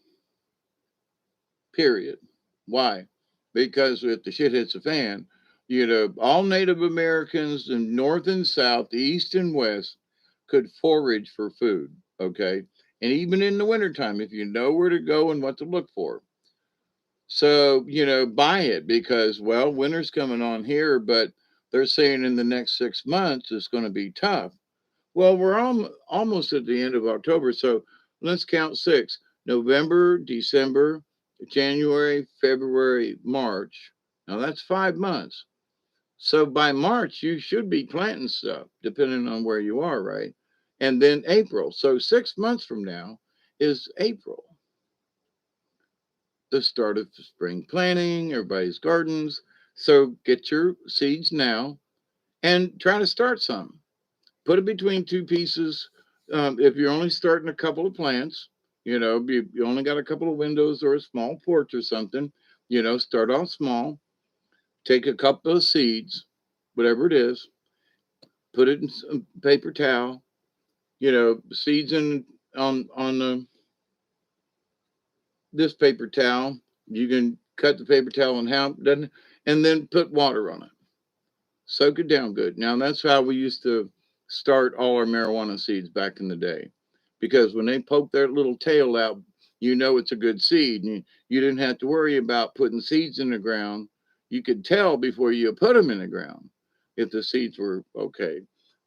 Period. Why? Because if the shit hits the fan, all Native Americans in North and South, East and West could forage for food. Okay. And even in the wintertime, if you know where to go and what to look for. So, buy it because, well, winter's coming on here, but they're saying in the next 6 months it's going to be tough. Well, we're almost at the end of October, so let's count six: November, December, January, February, March. Now that's 5 months. So by March, you should be planting stuff, depending on where you are, right? And then April. So 6 months from now is April. the start of spring planting, everybody's gardens. So get your seeds now and try to start some. Put it between two pieces. If you're only starting a couple of plants, you only got a couple of windows or a small porch or something, start off small, take a couple of seeds, whatever it is, put it in some paper towel, seeds in on this paper towel. You can cut the paper towel in half, doesn't, and then put water on it. Soak it down good. Now that's how we used to start all our marijuana seeds back in the day, because when they poke their little tail out, it's a good seed, and you didn't have to worry about putting seeds in the ground. You could tell before you put them in the ground if the seeds were okay.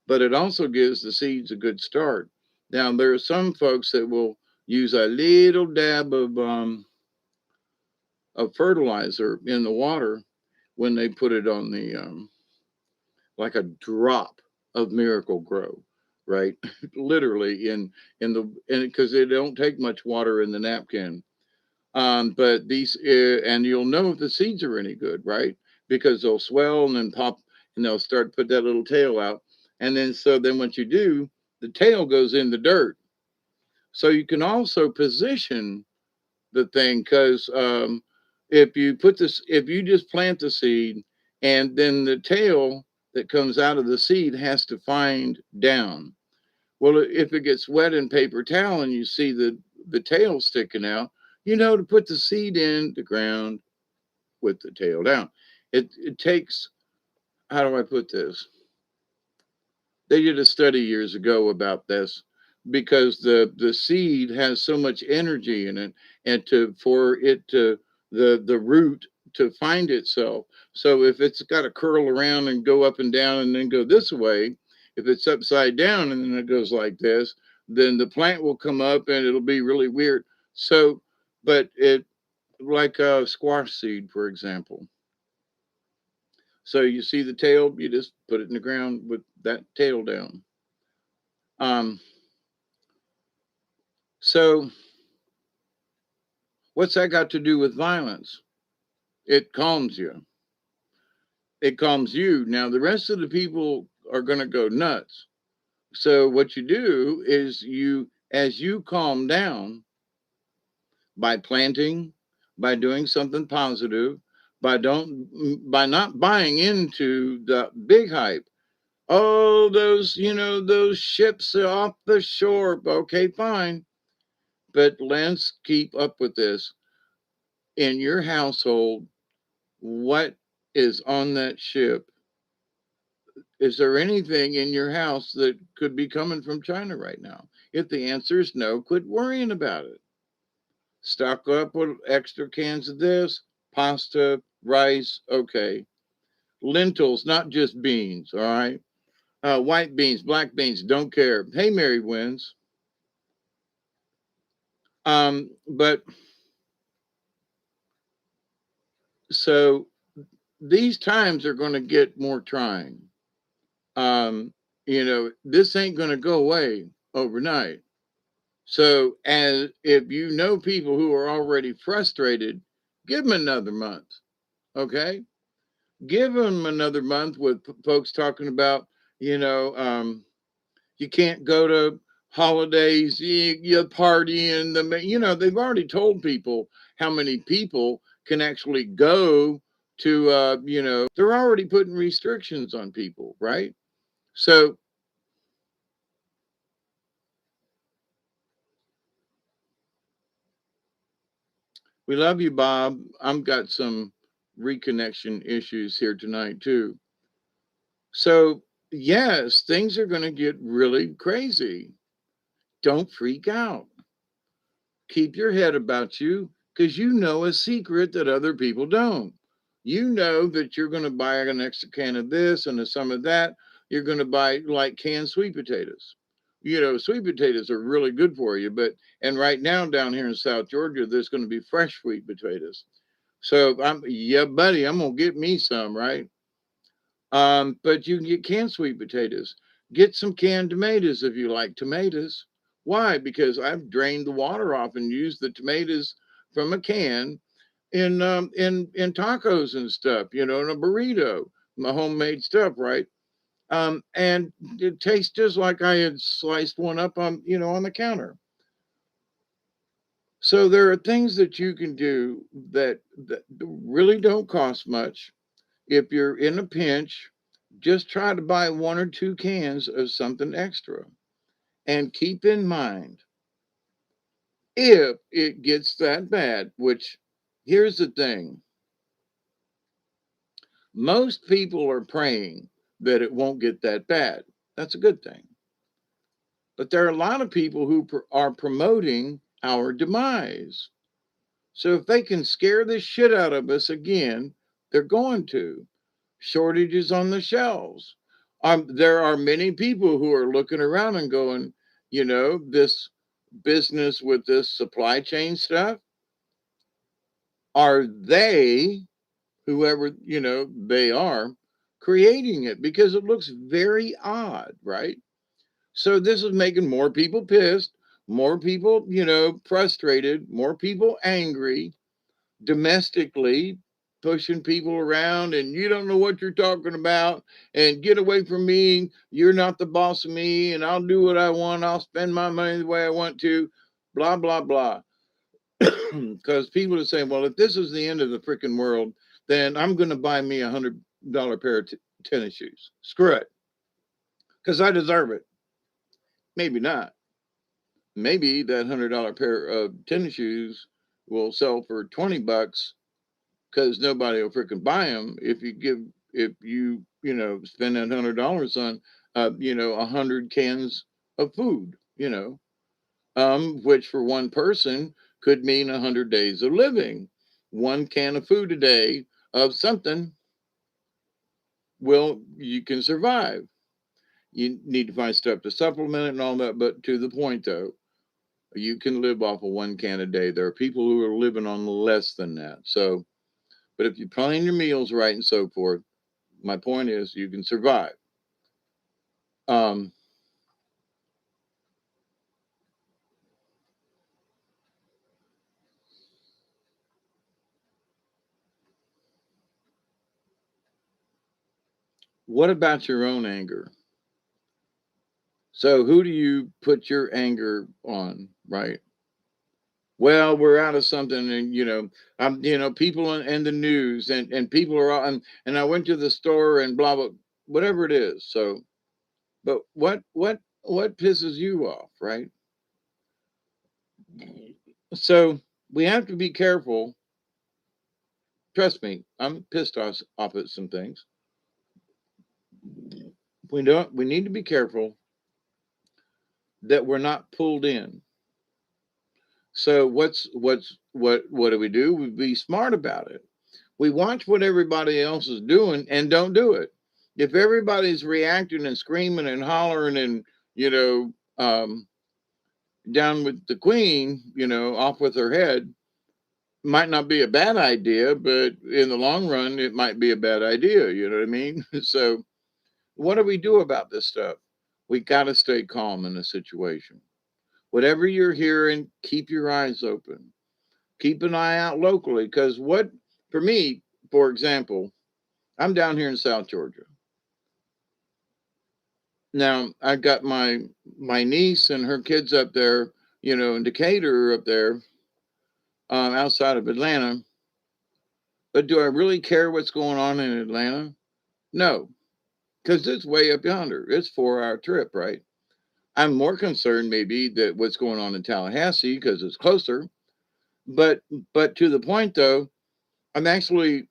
But it also gives the seeds a good start. Now there are some folks that will use a little dab of fertilizer in the water when they put it on the like a drop of Miracle Grow, right? Literally in the and because they don't take much water in the napkin. But these and you'll know if the seeds are any good, right? Because they'll swell and then pop, and they'll start to put that little tail out, and then what you do, the tail goes in the dirt. So you can also position the thing, because if you just plant the seed, and then the tail that comes out of the seed has to find down. Well, if it gets wet in paper towel and you see the tail sticking out, to put the seed in the ground with the tail down. It takes, how do I put this? They did a study years ago about this, because the seed has so much energy in it, and to for it to the root to find itself. So if it's got to curl around and go up and down and then go this way, if it's upside down and then it goes like this, then the plant will come up and it'll be really weird. So, but it, like a squash seed, for example. So you see the tail, you just put it in the ground with that tail down. Um, so what's that got to do with violence? It calms you. It calms you. Now the rest of the people are going to go nuts. So what you do is as you calm down by planting, by doing something positive, by not buying into the big hype. Oh, those ships are off the shore. Okay, fine. But let's keep up with this. In your household, what is on that ship? Is there anything in your house that could be coming from China right now? If the answer is no, quit worrying about it. Stock up with extra cans of this, pasta, rice, okay. Lentils, not just beans, all right? White beans, black beans, don't care. Hey, Mary wins. But so these times are going to get more trying. This ain't going to go away overnight. So, as if you know people who are already frustrated, give them another month. Okay, give them another month with folks talking about, you know, you can't go to holidays, you party, and they've already told people how many people can actually go to, they're already putting restrictions on people, right? So we love you, Bob. I've got some reconnection issues here tonight, too. So, yes, things are going to get really crazy. Don't freak out. Keep your head about you, because you know a secret that other people don't. You know that you're going to buy an extra can of this and some of that. You're going to buy like canned sweet potatoes. Sweet potatoes are really good for you, and right now down here in South Georgia, there's going to be fresh sweet potatoes. So yeah, buddy, I'm gonna get me some, right? But you can get canned sweet potatoes. Get some canned tomatoes if you like tomatoes. Why? Because I've drained the water off and used the tomatoes from a can, in tacos and stuff, in a burrito, my homemade stuff, right? And it tastes just like I had sliced one up on the counter. So there are things that you can do that really don't cost much. If you're in a pinch, just try to buy one or two cans of something extra. And keep in mind, if it gets that bad, which here's the thing, most people are praying that it won't get that bad. That's a good thing. But there are a lot of people who are promoting our demise. So if they can scare the shit out of us again, they're going to. Shortages on the shelves. There are many people who are looking around and going, this business with this supply chain stuff, are they, whoever, they are, creating it? Because it looks very odd, right? So this is making more people pissed, more people, frustrated, more people angry domestically, pushing people around, and you don't know what you're talking about, and get away from me. You're not the boss of me, and I'll do what I want. I'll spend my money the way I want to, blah, blah, blah. Because people are saying, well, if this is the end of the freaking world, then I'm going to buy me $100 pair of tennis shoes. Screw it. Because I deserve it. Maybe not. Maybe that $100 pair of tennis shoes will sell for $20 because nobody will freaking buy them if you spend that $100 on 100 cans of food, which for one person could mean 100 days of living. One can of food a day of something you can survive. You need to find stuff to supplement it and all that, but to the point though, you can live off of one can a day. There are people who are living on less than that. So, but if you plan your meals right and so forth, my point is you can survive. Um, what about your own anger? So who do you put your anger on, right? Well, we're out of something, and I'm, people in the news, and people are on, and I went to the store and blah blah, whatever it is. So, but what pisses you off, right? So we have to be careful. Trust me, I'm pissed off at some things. We need to be careful that we're not pulled in. So what do? We be smart about it. We watch what everybody else is doing and don't do it. If everybody's reacting and screaming and hollering and down with the queen, off with her head, might not be a bad idea, but in the long run, it might be a bad idea. You know what I mean? So what do we do about this stuff? We got to stay calm in the situation. Whatever you're hearing, keep your eyes open. Keep an eye out locally because for me, for example, I'm down here in South Georgia. Now I got my niece and her kids up there, in Decatur up there, outside of Atlanta. But do I really care what's going on in Atlanta? No, because it's way up yonder. It's 4 hour trip, right? I'm more concerned maybe that what's going on in Tallahassee because it's closer. But to the point though, I'm actually,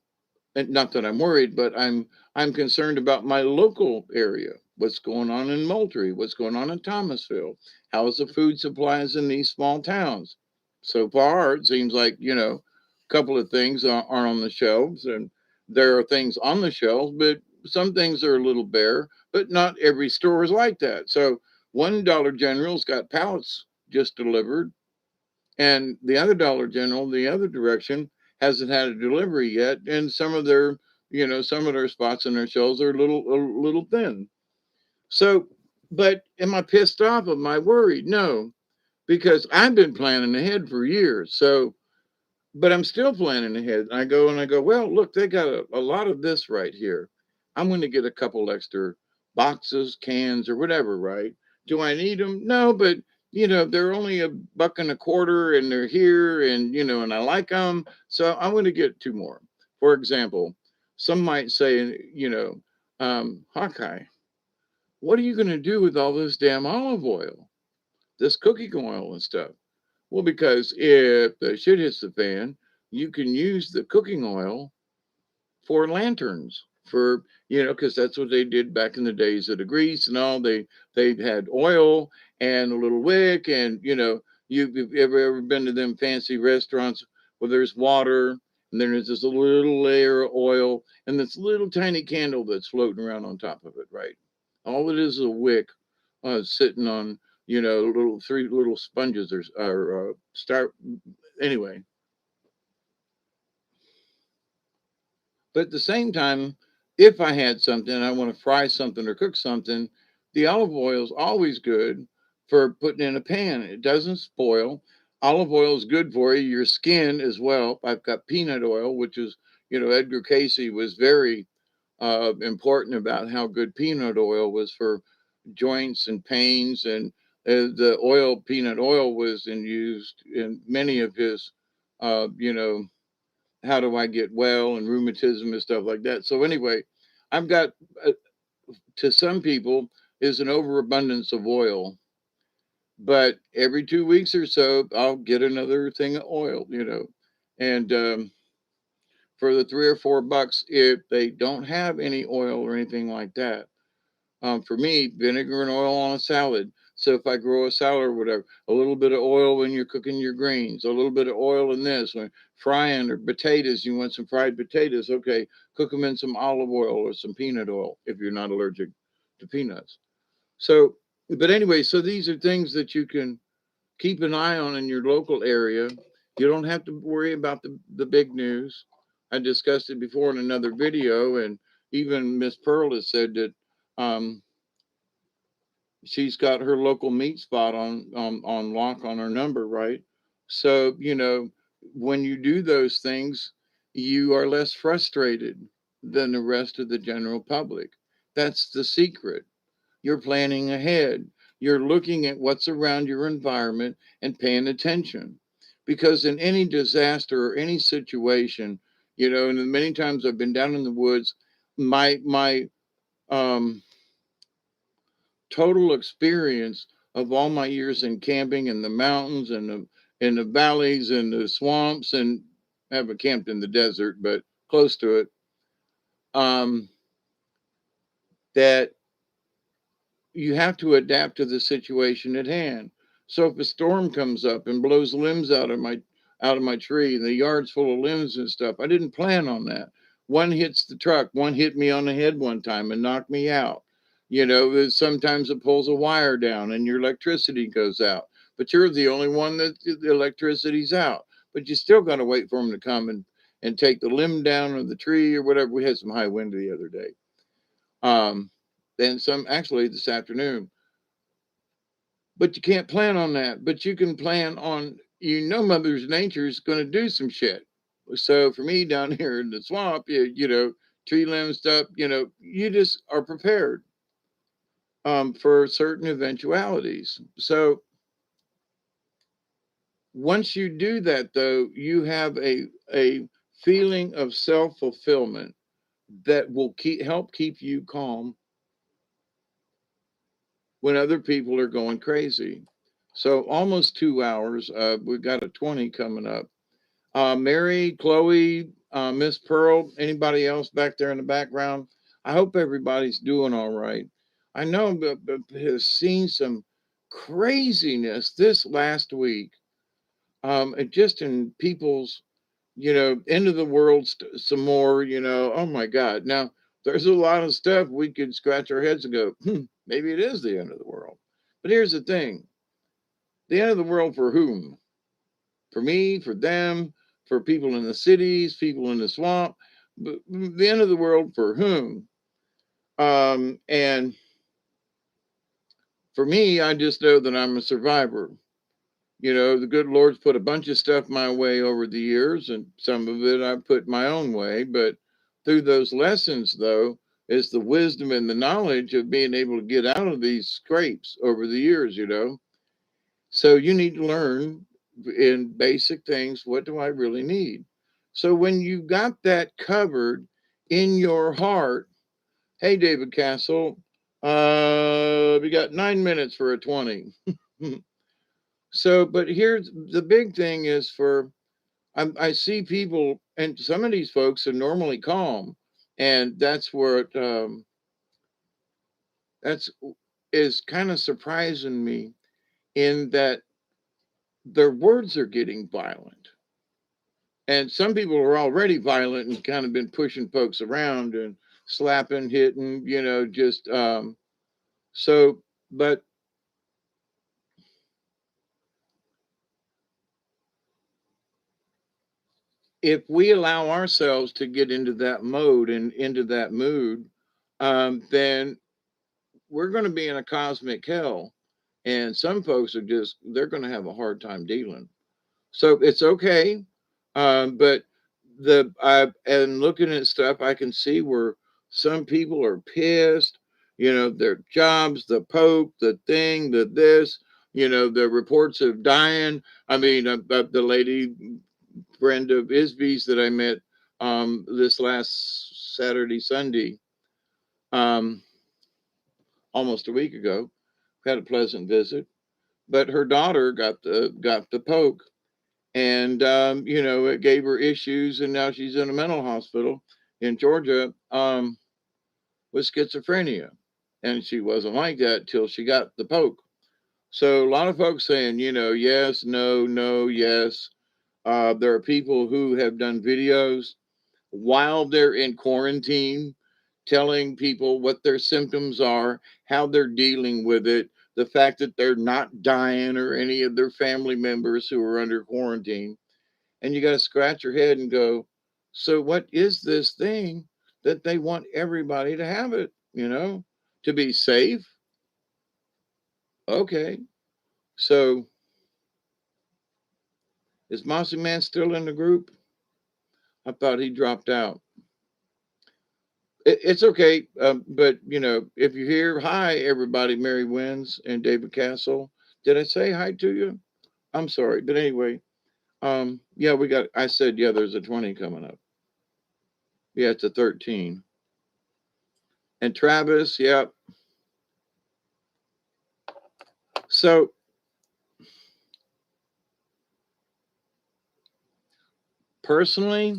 and not that I'm worried, but I'm concerned about my local area. What's going on in Moultrie? What's going on in Thomasville? How's the food supplies in these small towns? So far, it seems like a couple of things are on the shelves, and there are things on the shelves, but some things are a little bare. But not every store is like that. So one Dollar General's got pallets just delivered, and the other Dollar General, the other direction, hasn't had a delivery yet. And some of their spots in their shelves are a little thin. So, but am I pissed off? Am I worried? No, because I've been planning ahead for years. So but I'm still planning ahead. And I go, well, look, they got a lot of this right here. I'm going to get a couple extra boxes, cans, or whatever, right? Do I need them? No, but they're only $1.25 and they're here and, and I like them. So I'm going to get two more. For example, some might say, Hawkeye, what are you going to do with all this damn olive oil, this cooking oil and stuff? Well, because if the shit hits the fan, you can use the cooking oil for lanterns. Because that's what they did back in the days of the grease and all. They had oil and a little wick, and you've ever been to them fancy restaurants where there's water and then there's this little layer of oil and this little tiny candle that's floating around on top of it, right? All it is a wick sitting on little three little sponges or start anyway. But at the same time, if I had something and I want to fry something or cook something, the olive oil is always good for putting in a pan. It doesn't spoil. Olive oil is good for you, your skin as well. I've got peanut oil, which is, Edgar Casey was very important about how good peanut oil was for joints and pains. And peanut oil was used in many of his, how do I get well and rheumatism and stuff like that. So anyway, I've got to some people is an overabundance of oil, but every 2 weeks or so I'll get another thing of oil, and for the $3 or $4 if they don't have any oil or anything like that. For me, vinegar and oil on a salad. So if I grow a salad or whatever, a little bit of oil when you're cooking your greens, a little bit of oil in this. When frying or potatoes, you want some fried potatoes. Okay, cook them in some olive oil or some peanut oil if you're not allergic to peanuts. So, but anyway, so these are things that you can keep an eye on in your local area. You don't have to worry about the big news. I discussed it before in another video, and even Miss Pearl has said that um, she's got her local meat spot on lock on her number, right? So when you do those things, you are less frustrated than the rest of the general public. That's the secret. You're planning ahead. You're looking at what's around your environment and paying attention. Because in any disaster or any situation, and many times I've been down in the woods, my um, total experience of all my years in camping in the mountains and the valleys and the swamps, and I haven't camped in the desert, but close to it. Um, that you have to adapt to the situation at hand. So if a storm comes up and blows limbs out of my tree and the yard's full of limbs and stuff, I didn't plan on that. One hits the truck, one hit me on the head one time and knocked me out. Sometimes it pulls a wire down and your electricity goes out, but you're the only one that the electricity's out. But you still got to wait for them to come and take the limb down of the tree or whatever. We had some high wind the other day. Then some actually this afternoon, but you can't plan on that. But you can plan on, Mother's Nature is going to do some shit. So for me down here in the swamp, tree limb stuff, you just are prepared for certain eventualities. So once you do that, though, you have a feeling of self fulfillment that will help keep you calm when other people are going crazy. So almost 2 hours. We've got a 20 coming up. Mary, Chloe, Miss Pearl, anybody else back there in the background? I hope everybody's doing all right. I know has seen some craziness this last week. Just in people's, end of the world, some more, oh my God. Now, there's a lot of stuff we could scratch our heads and go, maybe it is the end of the world. But here's the thing, the end of the world for whom? For me, for them, for people in the cities, people in the swamp. But the end of the world for whom? And for me, I just know that I'm a survivor. You know, the good Lord's put a bunch of stuff my way over the years, and some of it I put my own way. But through those lessons, though, is the wisdom and the knowledge of being able to get out of these scrapes over the years, you know. So you need to learn in basic things, what do I really need? So when you got that covered in your heart, hey, David Castle, we got 9 minutes for a 20. So, but here's the big thing is I see people, and some of these folks are normally calm, and that's where that's is kind of surprising me in that their words are getting violent. And some people are already violent and kind of been pushing folks around and slapping, hitting, you know, just so, but if we allow ourselves to get into that mode and into that mood, then we're going to be in a cosmic hell. And some folks are just, they're going to have a hard time dealing. So it's okay. But and looking at stuff, I can see where some people are pissed, you know, their jobs, the Pope, the thing, the this, you know, the reports of dying. I mean, the lady friend of Isby's that I met this last Saturday, Sunday, um, almost a week ago, had a pleasant visit. But her daughter got the poke, and you know, it gave her issues, and now she's in a mental hospital in Georgia with schizophrenia, and she wasn't like that till she got the poke. So a lot of folks saying, you know, yes, no, no, yes. There are people who have done videos while they're in quarantine, telling people what their symptoms are, how they're dealing with it, the fact that they're not dying or any of their family members who are under quarantine. And you got to scratch your head and go, so what is this thing that they want everybody to have it, you know, to be safe? Okay. So is Mossy Man still in the group? I thought he dropped out. It's okay. But, you know, if you're here, hi, everybody, Mary Wins and David Castle. Did I say hi to you? I'm sorry. But anyway, yeah, I said, yeah, there's a 20 coming up. Yeah, it's a 13. And Travis, yeah. So personally,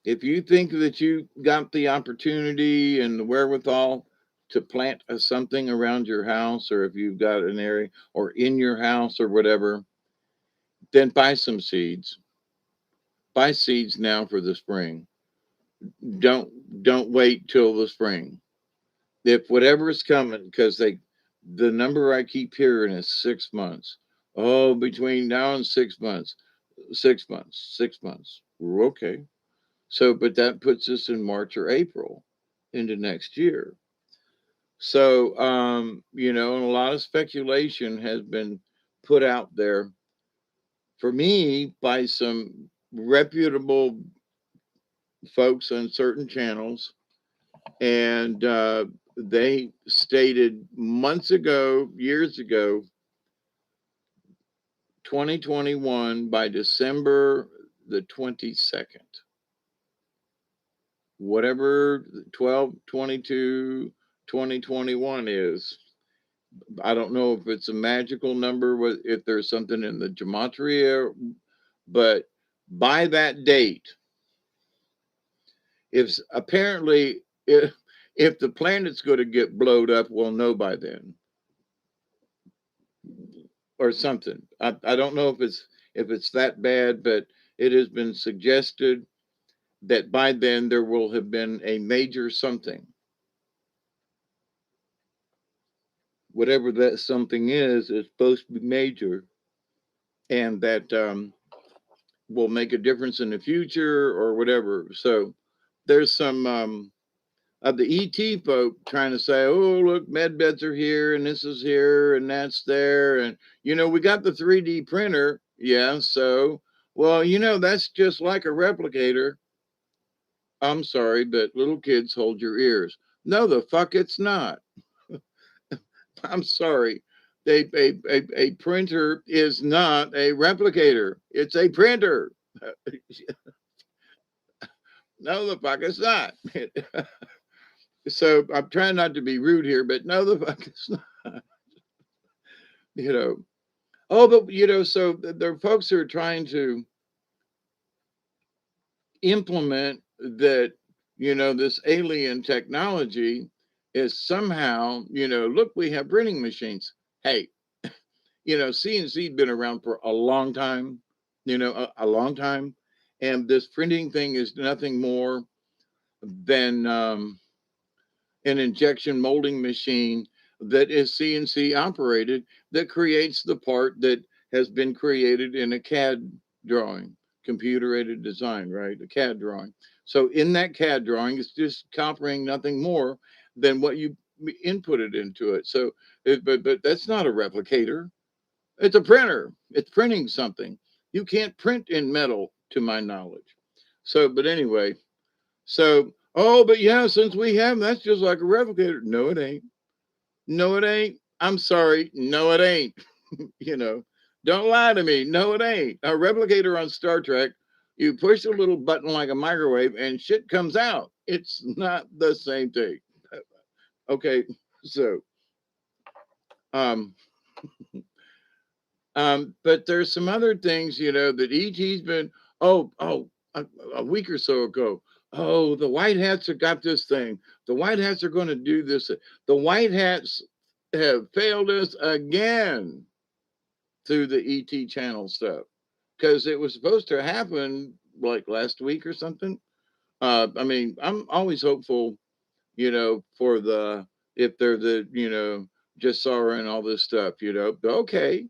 if you think that you got the opportunity and the wherewithal to plant something around your house, or if you've got an area or in your house or whatever, then buy some seeds. Buy seeds now for the spring. Don't wait till the spring. If whatever is coming, because the number I keep hearing is 6 months. Oh, between now and 6 months, 6 months, 6 months. Okay. So, but that puts us in March or April into next year. So, you know, and a lot of speculation has been put out there for me by some reputable folks on certain channels. And they stated months ago, years ago, 2021 by December the 22nd, whatever 12, 22, 2021 is. I don't know if it's a magical number, if there's something in the gematria, but by that date, if apparently if the planet's going to get blowed up, we'll know by then or something. I don't know if it's that bad, but it has been suggested that by then there will have been a major something, whatever that something is supposed to be major, and that will make a difference in the future or whatever. So there's some of the ET folk trying to say, oh, look, med beds are here and this is here and that's there. And, we got the 3D printer. Yeah. So, well, that's just like a replicator. I'm sorry, but little kids hold your ears. No, the fuck it's not. I'm sorry. A printer is not a replicator. It's a printer. No, the fuck it's not. So I'm trying not to be rude here, but no, the fuck it's not. You know. Oh, but so there are folks who are trying to implement that, this alien technology is somehow, look, we have printing machines. Hey, CNC been around for a long time, a long time. And this printing thing is nothing more than an injection molding machine that is CNC operated that creates the part that has been created in a CAD drawing, computer aided design, right? A CAD drawing. So in that CAD drawing, it's just copying nothing more than what you inputted into it. So, but that's not a replicator. It's a printer. It's printing something. You can't print in metal, to my knowledge. So, but anyway, so, oh, but yeah, since we have them, that's just like a replicator. No, it ain't. No, it ain't. I'm sorry. No, it ain't. you know, don't lie to me. No, it ain't. A replicator on Star Trek, you push a little button like a microwave and shit comes out. It's not the same thing. Okay, so, um, but there's some other things, that ET's been, a week or so ago. Oh, the White Hats have got this thing. The White Hats are going to do this. The White Hats have failed us again through the ET channel stuff because it was supposed to happen like last week or something. I mean, I'm always hopeful, for if they're just saw and all this stuff, but okay.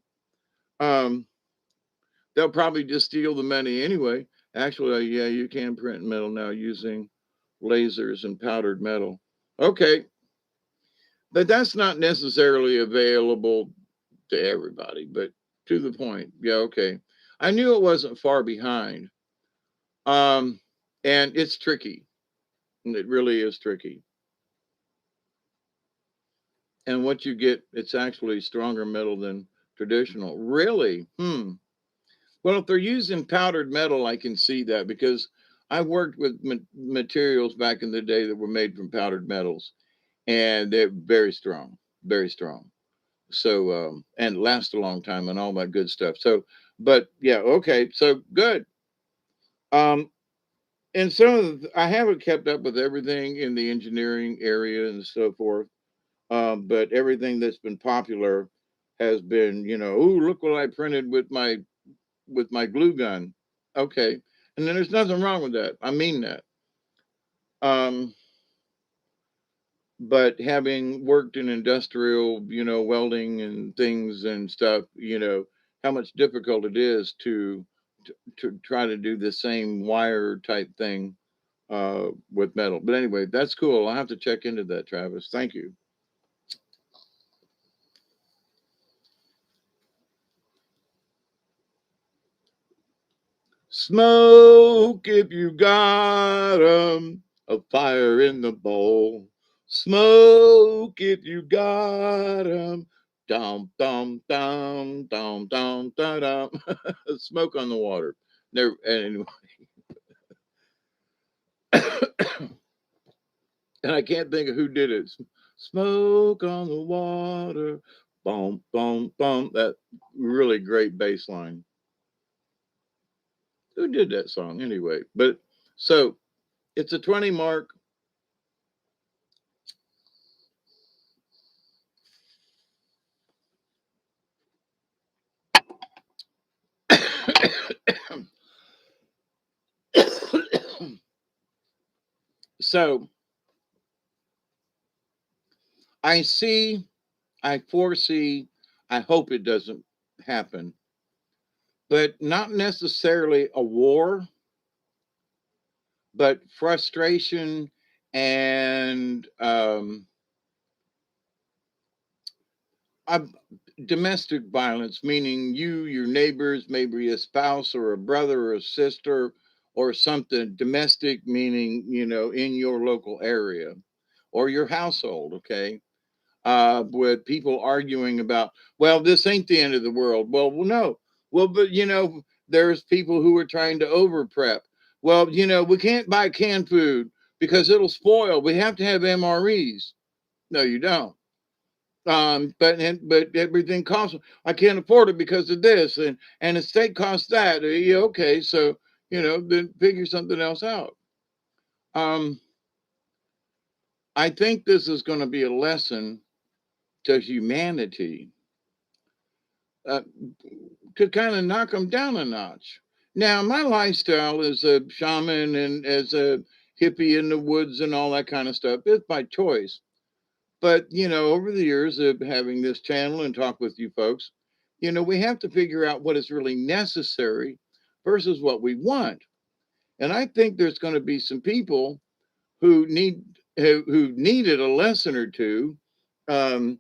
Um, they'll probably just steal the money anyway. Actually, yeah, you can print metal now using lasers and powdered metal. Okay, but that's not necessarily available to everybody, but to the point. Yeah, okay. I knew it wasn't far behind. Um, and it's tricky. It really is tricky. And what you get, it's actually stronger metal than traditional. Really? Hmm. Well, if they're using powdered metal, I can see that because I worked with materials back in the day that were made from powdered metals, and they're very strong, very strong. So, and last a long time and all that good stuff. So, but yeah, okay, so good. Um, and I haven't kept up with everything in the engineering area and so forth. But everything that's been popular has been, oh, look what I printed with my glue gun. Okay. And then there's nothing wrong with that. I mean that. Um, but having worked in industrial, welding and things and stuff, how much difficult it is to try to do the same wire type thing with metal. But anyway, that's cool. I'll have to check into that, Travis. Thank you. Smoke if you got 'em, a fire in the bowl. Smoke if you got 'em. Dum dum dum dum dum dum dum. Smoke on the water. Never anyway. And I can't think of who did it. Smoke on the water. Boom, boom, boom. That really great bass line. Who did that song anyway? But so it's a 20 mark. So I see, I foresee, I hope it doesn't happen, but not necessarily a war, but frustration And domestic violence, meaning you, your neighbors, maybe a spouse or a brother or a sister or something. Domestic meaning, in your local area or your household, okay? With people arguing about, well, this ain't the end of the world. Well, no. Well, but there's people who are trying to over prep. Well, we can't buy canned food because it'll spoil. We have to have MREs. No, you don't. But everything costs. I can't afford it because of this, and the state costs that. Yeah, okay, so then figure something else out. Um, I think this is going to be a lesson to humanity, uh, to kind of knock them down a notch. Now, my lifestyle as a shaman and as a hippie in the woods and all that kind of stuff is by choice. But, over the years of having this channel and talk with you folks, we have to figure out what is really necessary versus what we want. And I think there's going to be some people who needed a lesson or two. Um,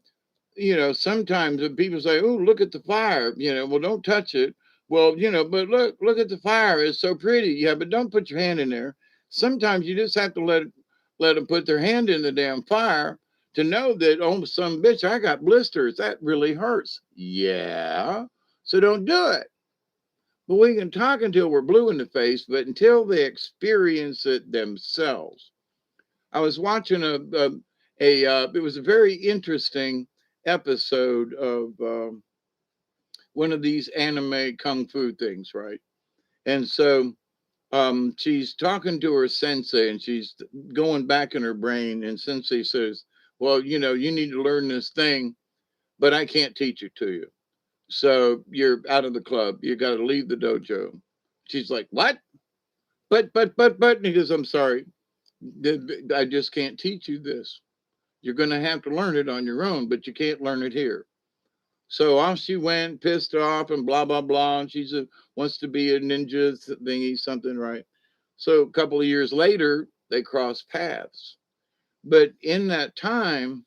sometimes when people say, "Oh, look at the fire," well, don't touch it. Well, but look at the fire. It's so pretty. Yeah, but don't put your hand in there. Sometimes you just have to let them put their hand in the damn fire to know that, oh, some bitch, I got blisters. That really hurts. Yeah. So don't do it. But we can talk until we're blue in the face, but until they experience it themselves. I was watching it was a very interesting episode of one of these anime kung fu things, right? And so she's talking to her sensei and she's going back in her brain, and sensei says, well, you need to learn this thing, but I can't teach it to you. So you're out of the club. You got to leave the dojo. She's like, what? But, and he goes, I'm sorry. I just can't teach you this. You're going to have to learn it on your own, but you can't learn it here. So off she went, pissed off, and blah blah blah. And wants to be a ninja thingy, something, right? So a couple of years later, they cross paths. But in that time,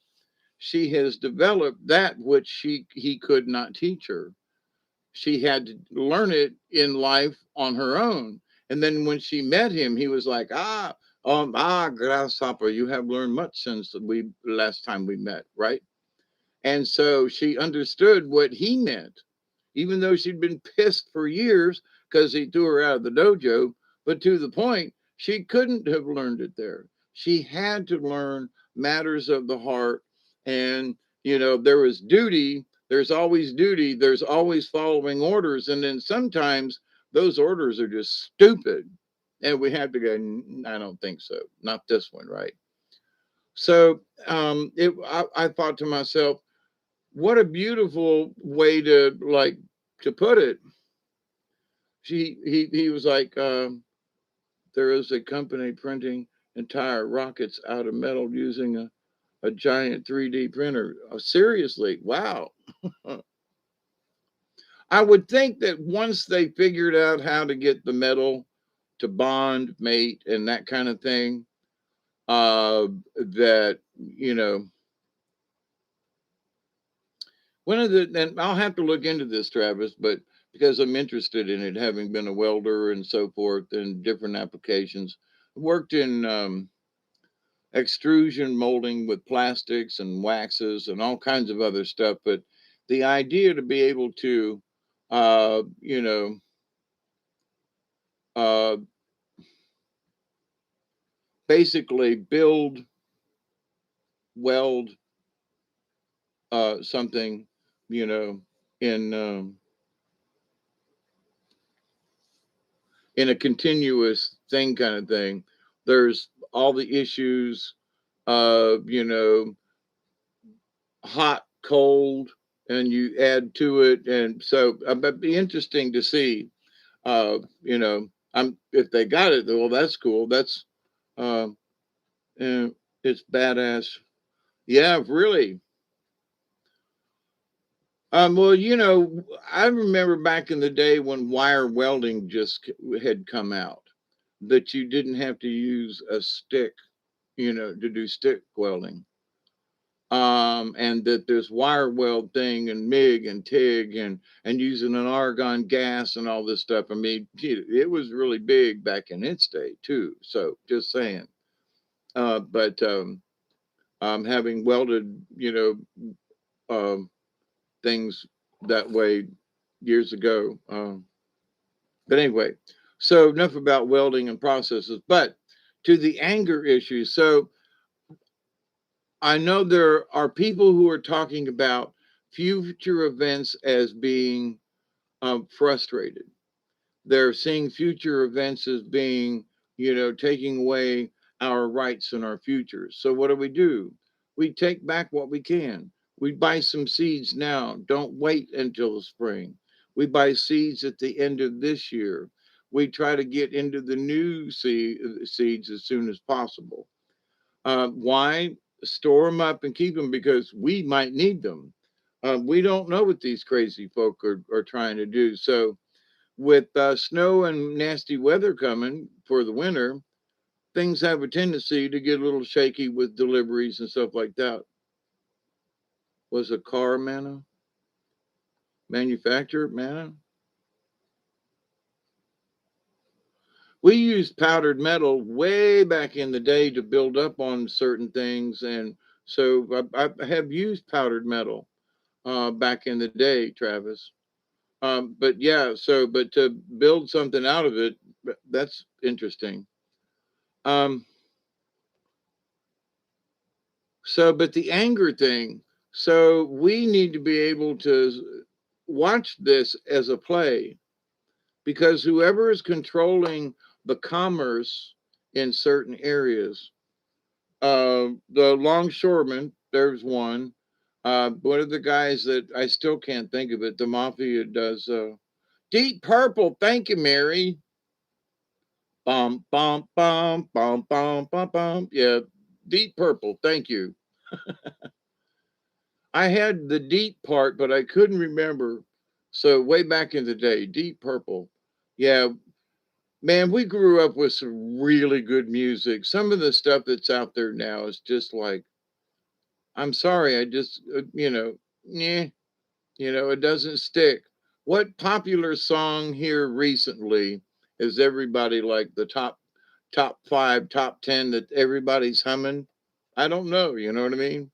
she has developed that which he could not teach her. She had to learn it in life on her own. And then when she met him, he was like, grasshopper, you have learned much since we last time we met, right? And so she understood what he meant, even though she'd been pissed for years because he threw her out of the dojo. But to the point, she couldn't have learned it there. She had to learn matters of the heart. And, there was duty. There's always duty. There's always following orders. And then sometimes those orders are just stupid. And we have to go, I don't think so. Not this one, right? So I thought to myself, what a beautiful way to put it. He was like, there is a company printing entire rockets out of metal using a giant 3D printer. Seriously, wow. I would think that once they figured out how to get the metal to bond, mate, and that kind of thing, that and I'll have to look into this, Travis, but because I'm interested in it, having been a welder and so forth and different applications, worked in extrusion molding with plastics and waxes and all kinds of other stuff. But the idea to be able to, uh, you know, uh, basically weld something, you know, in in a continuous thing kind of thing. There's all the issues of, hot, cold, and you add to it. And so it'd be interesting to see, if they got it, well, that's cool. That's, uh, it's badass. Yeah, really. Well, I remember back in the day when wire welding just had come out, that you didn't have to use a stick to do stick welding. And that there's wire weld thing and MIG and TIG and using an argon gas and all this stuff. I mean, it was really big back in its day too. So just saying. But having welded, um, things that way years ago. But anyway, so enough about welding and processes. But to the anger issue. So I know there are people who are talking about future events as being frustrated. They're seeing future events as being, taking away our rights and our futures. So what do? We take back what we can. We buy some seeds now. Don't wait until the spring. We buy seeds at the end of this year. We try to get into the new seeds as soon as possible. Why? Store them up and keep them because we might need them. We don't know what these crazy folk are trying to do. So, with snow and nasty weather coming for the winter, things have a tendency to get a little shaky with deliveries and stuff like that. Was a car manufacturer manna? We used powdered metal way back in the day to build up on certain things, and so I have used powdered metal back in the day, Travis. But yeah, but to build something out of it, that's interesting. Um, but the anger thing, so we need to be able to watch this as a play because whoever is controlling the commerce in certain areas, the longshoremen, there's one. One of the guys that I still can't think of it, the mafia does Deep Purple. Thank you, Mary. Bum, bum, bum, bum, bum, bum, bum. Yeah, Deep Purple. Thank you. I had the deep part, but I couldn't remember. So way back in the day, Deep Purple. Yeah, man, we grew up with some really good music. Some of the stuff that's out there now is just like, I'm sorry, I just, yeah, it doesn't stick. What popular song here recently is everybody like the top five, top 10 that everybody's humming? I don't know. You know what I mean?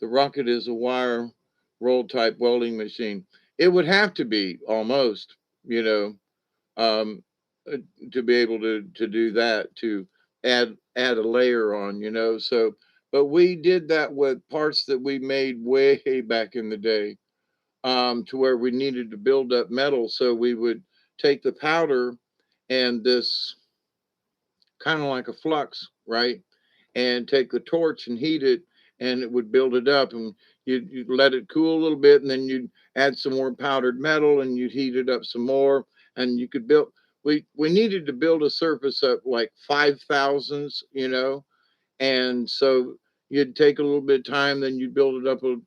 The rocket is a wire roll type welding machine. It would have to be almost, you know, um, uh, to be able to do that to add a layer on, So, but we did that with parts that we made way back in the day, to where we needed to build up metal. So we would take the powder and this kind of like a flux, right? And take the torch and heat it, and it would build it up. And you'd let it cool a little bit, and then you'd add some more powdered metal, and you'd heat it up some more, and you could build. We needed to build a surface up like 5,000s, and so you'd take a little bit of time, then you'd build it up to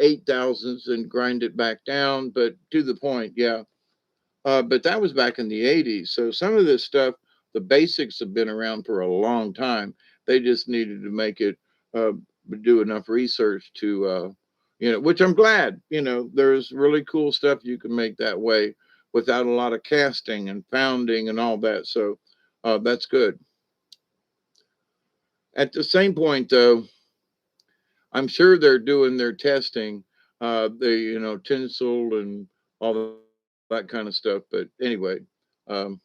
8,000s and grind it back down. But to the point, yeah. But that was back in the 80s. So some of this stuff, the basics have been around for a long time. They just needed to make it uh, do enough research to, which I'm glad, there's really cool stuff you can make that way without a lot of casting and pounding and all that. So that's good. At the same point, though, I'm sure they're doing their testing, tinsel and all that kind of stuff. But anyway, um,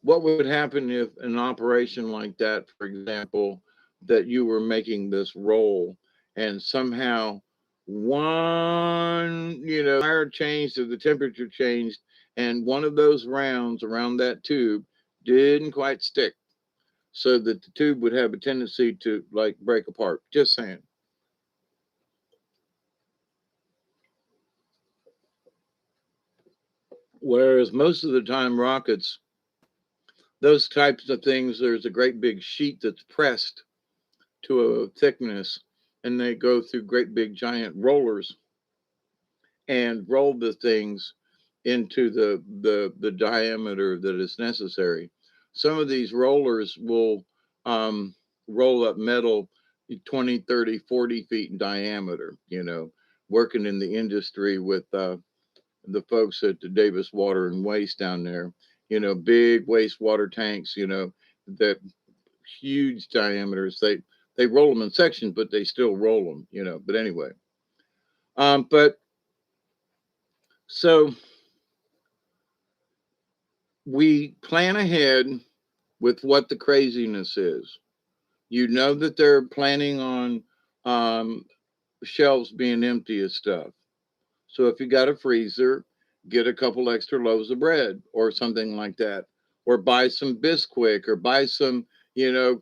what would happen if an operation like that, for example, that you were making this roll and somehow one, fire changed or the temperature changed, and one of those rounds around that tube didn't quite stick, so that the tube would have a tendency to like break apart. Just saying. Whereas most of the time, rockets, those types of things, there's a great big sheet that's pressed to a thickness, and they go through great big giant rollers and roll the things into the diameter that is necessary. some of these rollers will roll up metal 20, 30, 40 feet in diameter, working in the industry with the folks at the Davis Water and Waste down there, big wastewater tanks, that huge diameters. They roll them in sections, but they still roll them, But anyway, but so we plan ahead with what the craziness is. You know that they're planning on um, shelves being empty of stuff. So if you got a freezer, get a couple extra loaves of bread or something like that, or buy some Bisquick or buy some,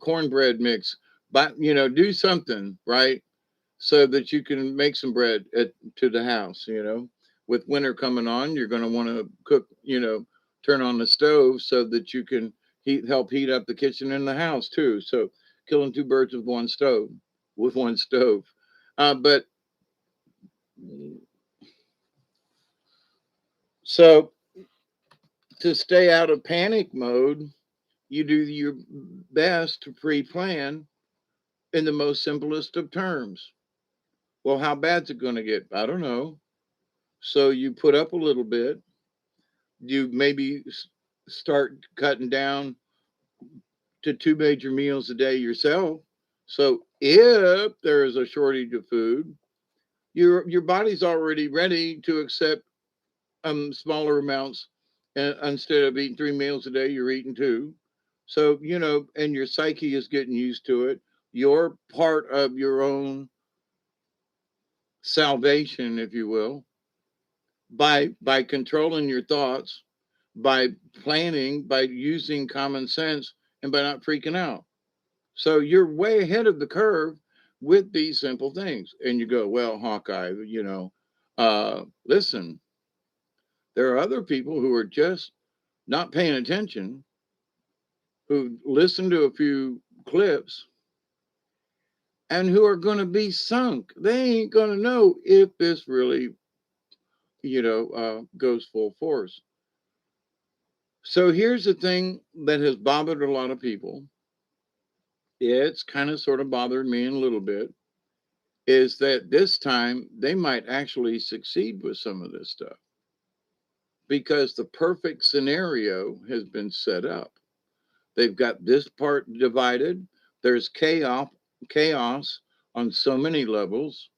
cornbread mix. But do something right so that you can make some bread to the house. With winter coming on, you're going to want to cook. Turn on the stove so that you can help heat up the kitchen and the house too. So killing two birds with one stove. But so to stay out of panic mode, you do your best to pre-plan in the most simplest of terms. Well, how bad's it going to get? I don't know. So you put up a little bit. You maybe start cutting down to two major meals a day yourself. So if there is a shortage of food, your body's already ready to accept smaller amounts. And instead of eating three meals a day, you're eating two. So, and your psyche is getting used to it. You're part of your own salvation, if you will, by controlling your thoughts, by planning, by using common sense, and by not freaking out. So you're way ahead of the curve with these simple things. And you go, well, Hawkeye, listen, there are other people who are just not paying attention, who listen to a few clips and who are going to be sunk. They ain't going to know if this really, goes full force. So here's the thing that has bothered a lot of people. It's kind of sort of bothered me a little bit, is that this time they might actually succeed with some of this stuff because the perfect scenario has been set up. They've got this part divided. There's chaos on so many levels.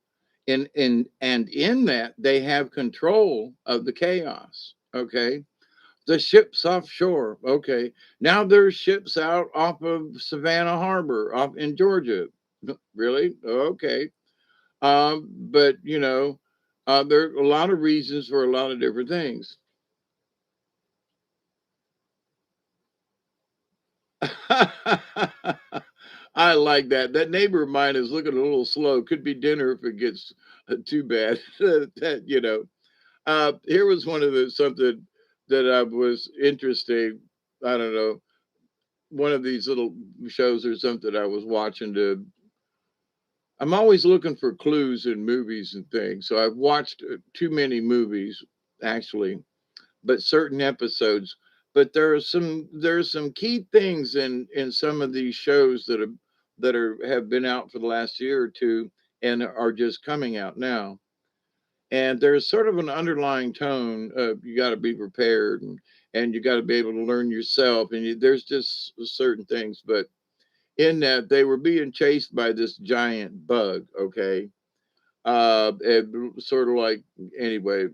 And in that they have control of the chaos. Okay. The ships offshore. Okay. Now there's ships out off of Savannah Harbor off in Georgia. Really? Okay. But there are a lot of reasons for a lot of different things. I like that. That neighbor of mine is looking a little slow. Could be dinner if it gets too bad. Here was one of the something that I was interesting. I don't know, one of these little shows or something I was watching to. I'm always looking for clues in movies and things. So I've watched too many movies actually, but certain episodes. But there's some key things in some of these shows that have been out for the last year or two and are just coming out now. And there's sort of an underlying tone of you got to be prepared and you got to be able to learn yourself. And there's just certain things, but in that they were being chased by this giant bug. Okay. Sort of like, anyway,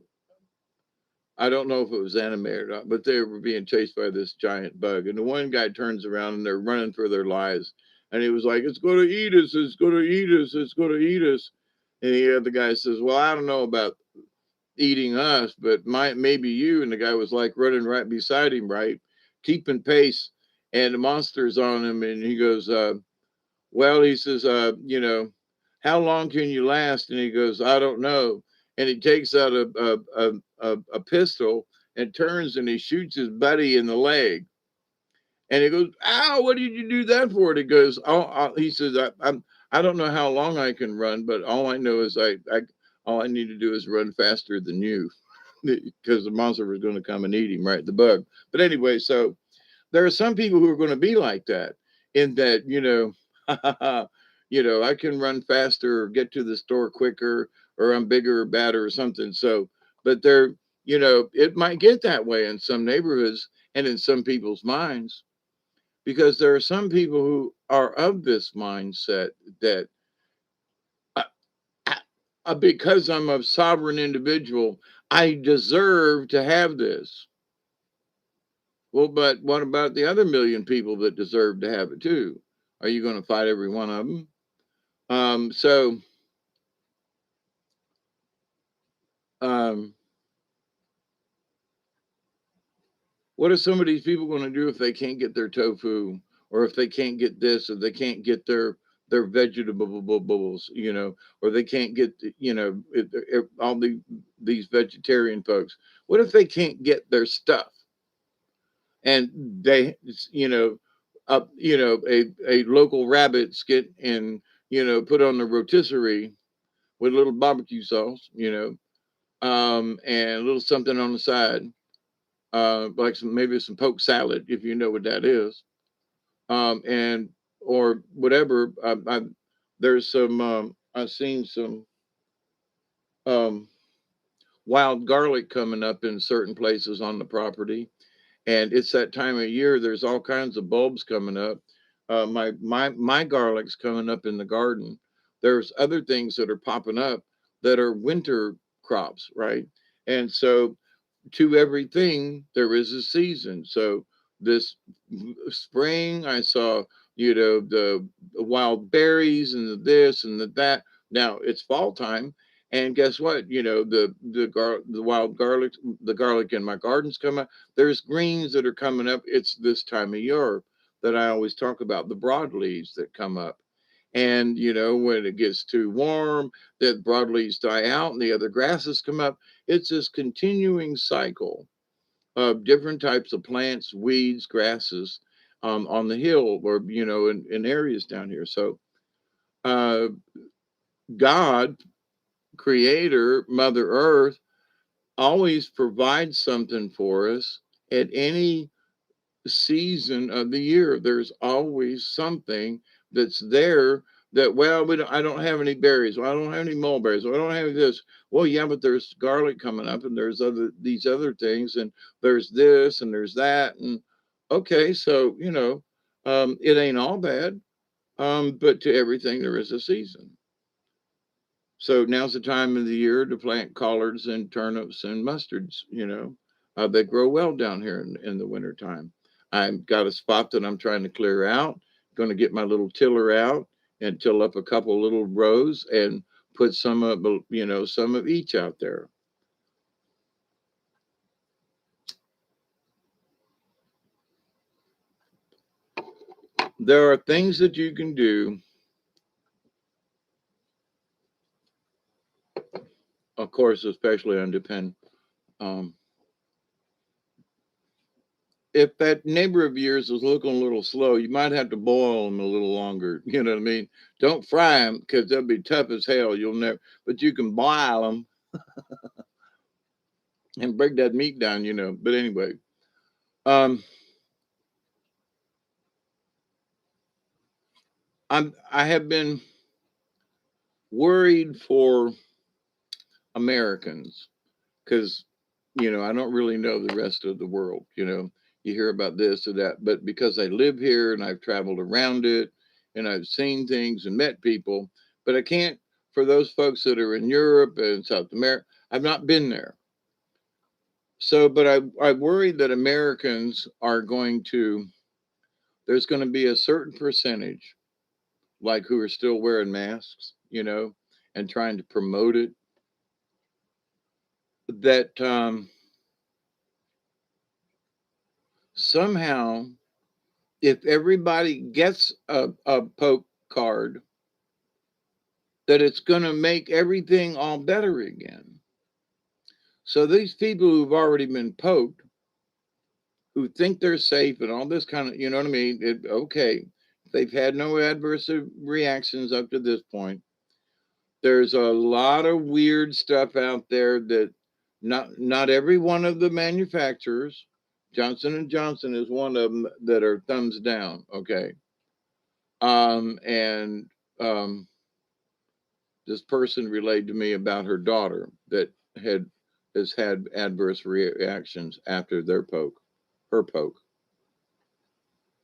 I don't know if it was animated or not, but they were being chased by this giant bug. And the one guy turns around and they're running for their lives. And he was like, it's going to eat us. It's going to eat us. It's going to eat us. And the other guy says, well, I don't know about eating us, but maybe you. And the guy was like running right beside him, right? Keeping pace. And the monster's on him. And he goes, well, he says, how long can you last? And he goes, I don't know. And he takes out a pistol and turns and he shoots his buddy in the leg. And he goes, ow, what did you do that for? And he goes, he says, I don't know how long I can run, but all I know is all I need to do is run faster than you because the monster was going to come and eat him, right? The bug. But anyway, so there are some people who are going to be like that, in that, I can run faster or get to the store quicker, or I'm bigger or badder or something. So, but it might get that way in some neighborhoods and in some people's minds, because there are some people who are of this mindset that, uh, because I'm a sovereign individual, I deserve to have this. Well, but what about the other million people that deserve to have it too? Are you going to fight every one of them? So, um, what are some of these people going to do if they can't get their tofu, or if they can't get this, or they can't get their vegetables, or they can't get, all these vegetarian folks? What if they can't get their stuff, and they, a local rabbit skit, and put on the rotisserie with a little barbecue sauce, and a little something on the side, like maybe some poke salad, if you know what that is, and or whatever. There's some. I've seen some um, wild garlic coming up in certain places on the property, and it's that time of year. There's all kinds of bulbs coming up. My garlic's coming up in the garden. There's other things that are popping up that are winter crops, right? And so, to everything there is a season. So this spring I saw, the wild berries and the this and the that. Now it's fall time, and guess what? The wild garlic, the garlic in my gardens come up. There's greens that are coming up. It's this time of year that I always talk about, the broadleaves that come up. And when it gets too warm, the broadleaves die out and the other grasses come up. It's this continuing cycle of different types of plants, weeds, grasses, on the hill, or in areas down here. So, uh, God, Creator, Mother Earth, always provides something for us at any season of the year. There's always something that's there that, well, I don't have any berries. Well, I don't have any mulberries. Well, I don't have this. Well, yeah, but there's garlic coming up, and there's these other things, and there's this and there's that. And okay, so, it ain't all bad. But to everything there is a season. So now's the time of the year to plant collards and turnips and mustards. They grow well down here in the wintertime. I've got a spot that I'm trying to clear out. Going to get my little tiller out and till up a couple little rows and put some of each out there. There are things that you can do, of course, especially on depend. Um, if that neighbor of yours is looking a little slow, you might have to boil them a little longer. You know what I mean? Don't fry them, because they'll be tough as hell. You'll never, but you can boil them and break that meat down. But anyway, um, I have been worried for Americans, because I don't really know the rest of the world. You hear about this or that, but because I live here and I've traveled around it and I've seen things and met people, but I can't, for those folks that are in Europe and South America, I've not been there. So, but I worry that Americans are going to, there's going to be a certain percentage, like, who are still wearing masks, and trying to promote it, that somehow, if everybody gets a poke card, that it's going to make everything all better again. So these people who've already been poked, who think they're safe and all this kind of, you know what I mean? Okay, they've had no adverse reactions up to this point. There's a lot of weird stuff out there that not every one of the manufacturers Johnson & Johnson is one of them that are thumbs down. Okay. And this person relayed to me about her daughter that has had adverse reactions after her poke.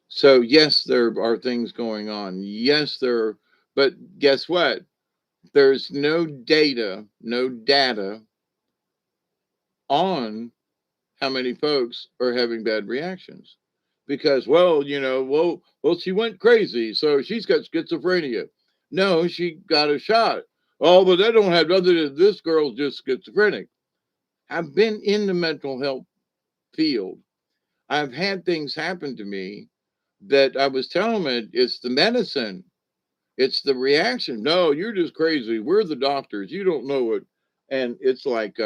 So yes, there are things going on. Yes, but guess what? There's no data on how many folks are having bad reactions. Because, well, she went crazy, so she's got schizophrenia. No, she got a shot. Oh, but that don't have nothing to do. This girl's just schizophrenic. I've been in the mental health field. I've had things happen to me that I was telling them it's the medicine. It's the reaction. No, you're just crazy. We're the doctors. You don't know it. And it's like,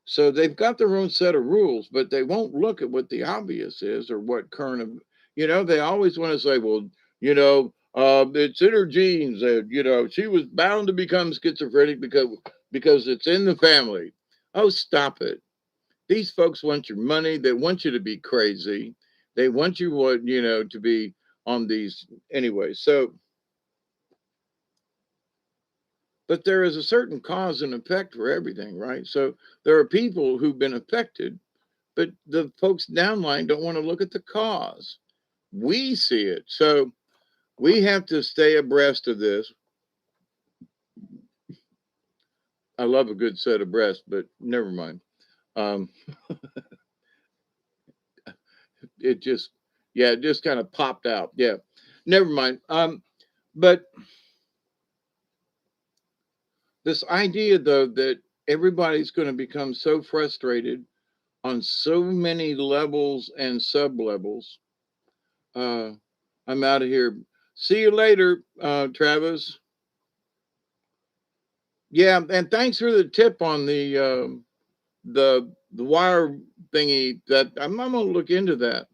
so they've got their own set of rules, but they won't look at what the obvious is or what they always want to say, well, it's in her genes that, she was bound to become schizophrenic because it's in the family. Oh, stop it. These folks want your money. They want you to be crazy. They want you, to be on these anyway. So, but there is a certain cause and effect for everything, right? So there are people who've been affected, but the folks downline don't want to look at the cause. We see it. So we have to stay abreast of this. I love a good set of breasts, but never mind. Um, it just, yeah, it just kind of popped out. Yeah, never mind. But this idea, though, that everybody's going to become so frustrated on so many levels and sub levels. I'm out of here. See you later, Travis. Yeah, and thanks for the tip on the wire thingy. That I'm gonna look into that.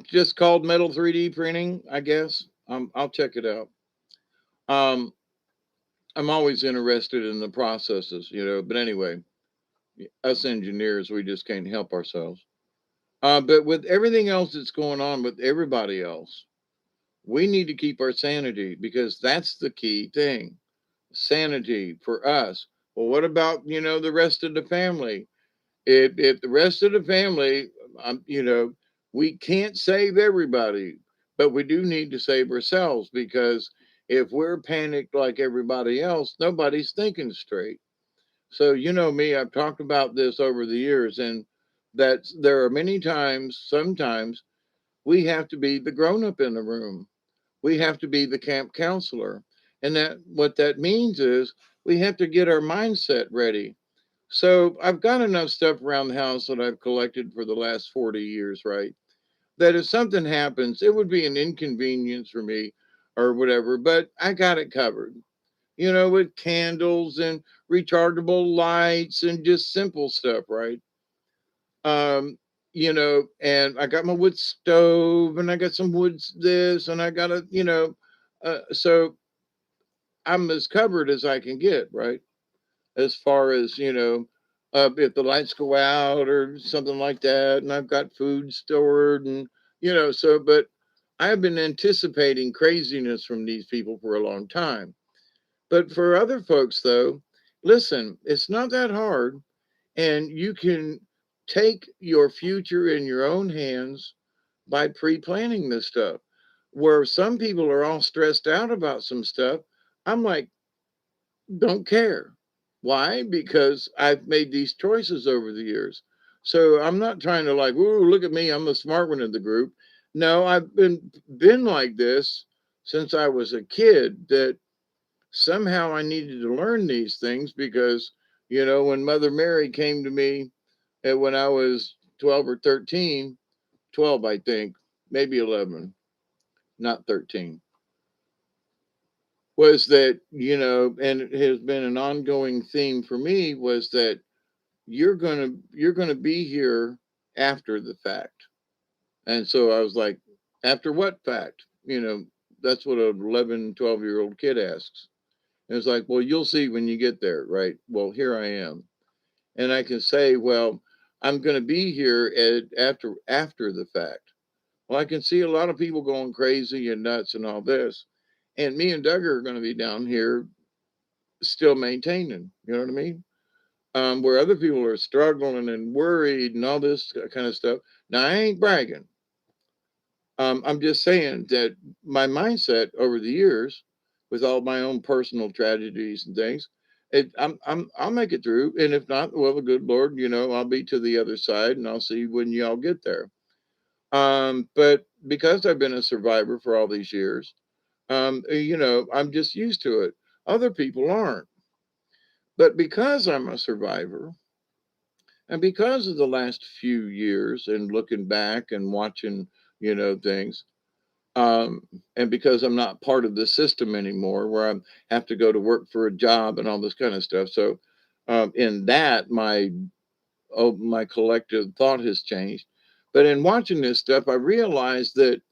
Just called metal 3D printing, I guess. I'll check it out. Um, I'm always interested in the processes, But anyway, us engineers, we just can't help ourselves. But with everything else that's going on with everybody else, we need to keep our sanity because that's the key thing. Sanity for us. Well, what about, the rest of the family? If the rest of the family, we can't save everybody, but we do need to save ourselves because if we're panicked like everybody else, nobody's thinking straight. So, me, I've talked about this over the years, and that there are sometimes we have to be the grown up in the room. We have to be the camp counselor. And that what that means is we have to get our mindset ready. So I've got enough stuff around the house that I've collected for the last 40 years, right? That if something happens, it would be an inconvenience for me or whatever, but I got it covered, with candles and rechargeable lights and just simple stuff, right? Um, and I got my wood stove and I got some wood this and I got so I'm as covered as I can get, right? As far as, if the lights go out or something like that, and I've got food stored and, but I've been anticipating craziness from these people for a long time. But for other folks, though, listen, it's not that hard. And you can take your future in your own hands by pre planning this stuff. Where some people are all stressed out about some stuff, I'm like, don't care. Why? Because I've made these choices over the years. So I'm not trying to like, ooh, look at me, I'm the smart one in the group. No, I've been like this since I was a kid that somehow I needed to learn these things because, when Mother Mary came to me when I was 12 or 13, 12, I think, maybe 11, not 13, was that, and it has been an ongoing theme for me was that you're going to be here after the fact. And so I was like, after what fact? That's what an 11, 12-year old kid asks. And it's like, well, you'll see when you get there, right? Well, here I am. and I can say, well, I'm going to be here after the fact. Well, I can see a lot of people going crazy and nuts and all this, and me and Doug are going to be down here still maintaining. You know what I mean? Where other people are struggling and worried and all this kind of stuff. Now, I ain't bragging. I'm just saying that my mindset over the years, with all my own personal tragedies and things, I'll make it through. And if not, well, the good Lord, I'll be to the other side, and I'll see when y'all get there. But because I've been a survivor for all these years, I'm just used to it. Other people aren't. But because I'm a survivor, and because of the last few years and looking back and watching, things, um, and because I'm not part of the system anymore, where I have to go to work for a job and all this kind of stuff. So, in that, my collective thought has changed. But in watching this stuff, I realized that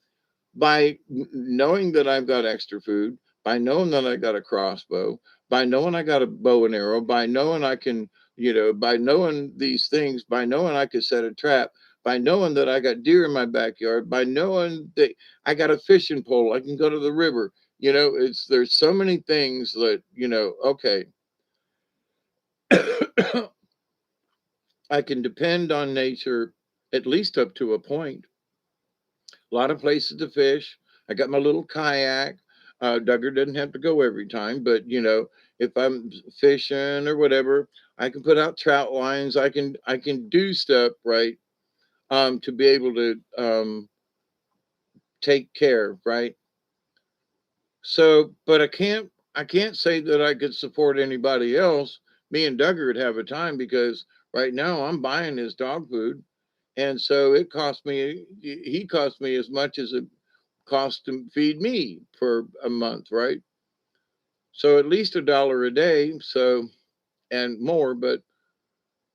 by knowing that I've got extra food, by knowing that I got a crossbow, by knowing I got a bow and arrow, by knowing I can, by knowing these things, by knowing I could set a trap, by knowing that I got deer in my backyard, by knowing that I got a fishing pole, I can go to the river. There's so many things that, okay, I can depend on nature at least up to a point. A lot of places to fish. I got my little kayak. Duggar doesn't have to go every time, but if I'm fishing or whatever, I can put out trout lines. I can do stuff right, to be able to take care, right. So, but I can't say that I could support anybody else. Me and Duggar would have a time because right now I'm buying his dog food, and so it cost me. He cost me as much as it cost to feed me for a month, right? So at least $1 a day, so and more. But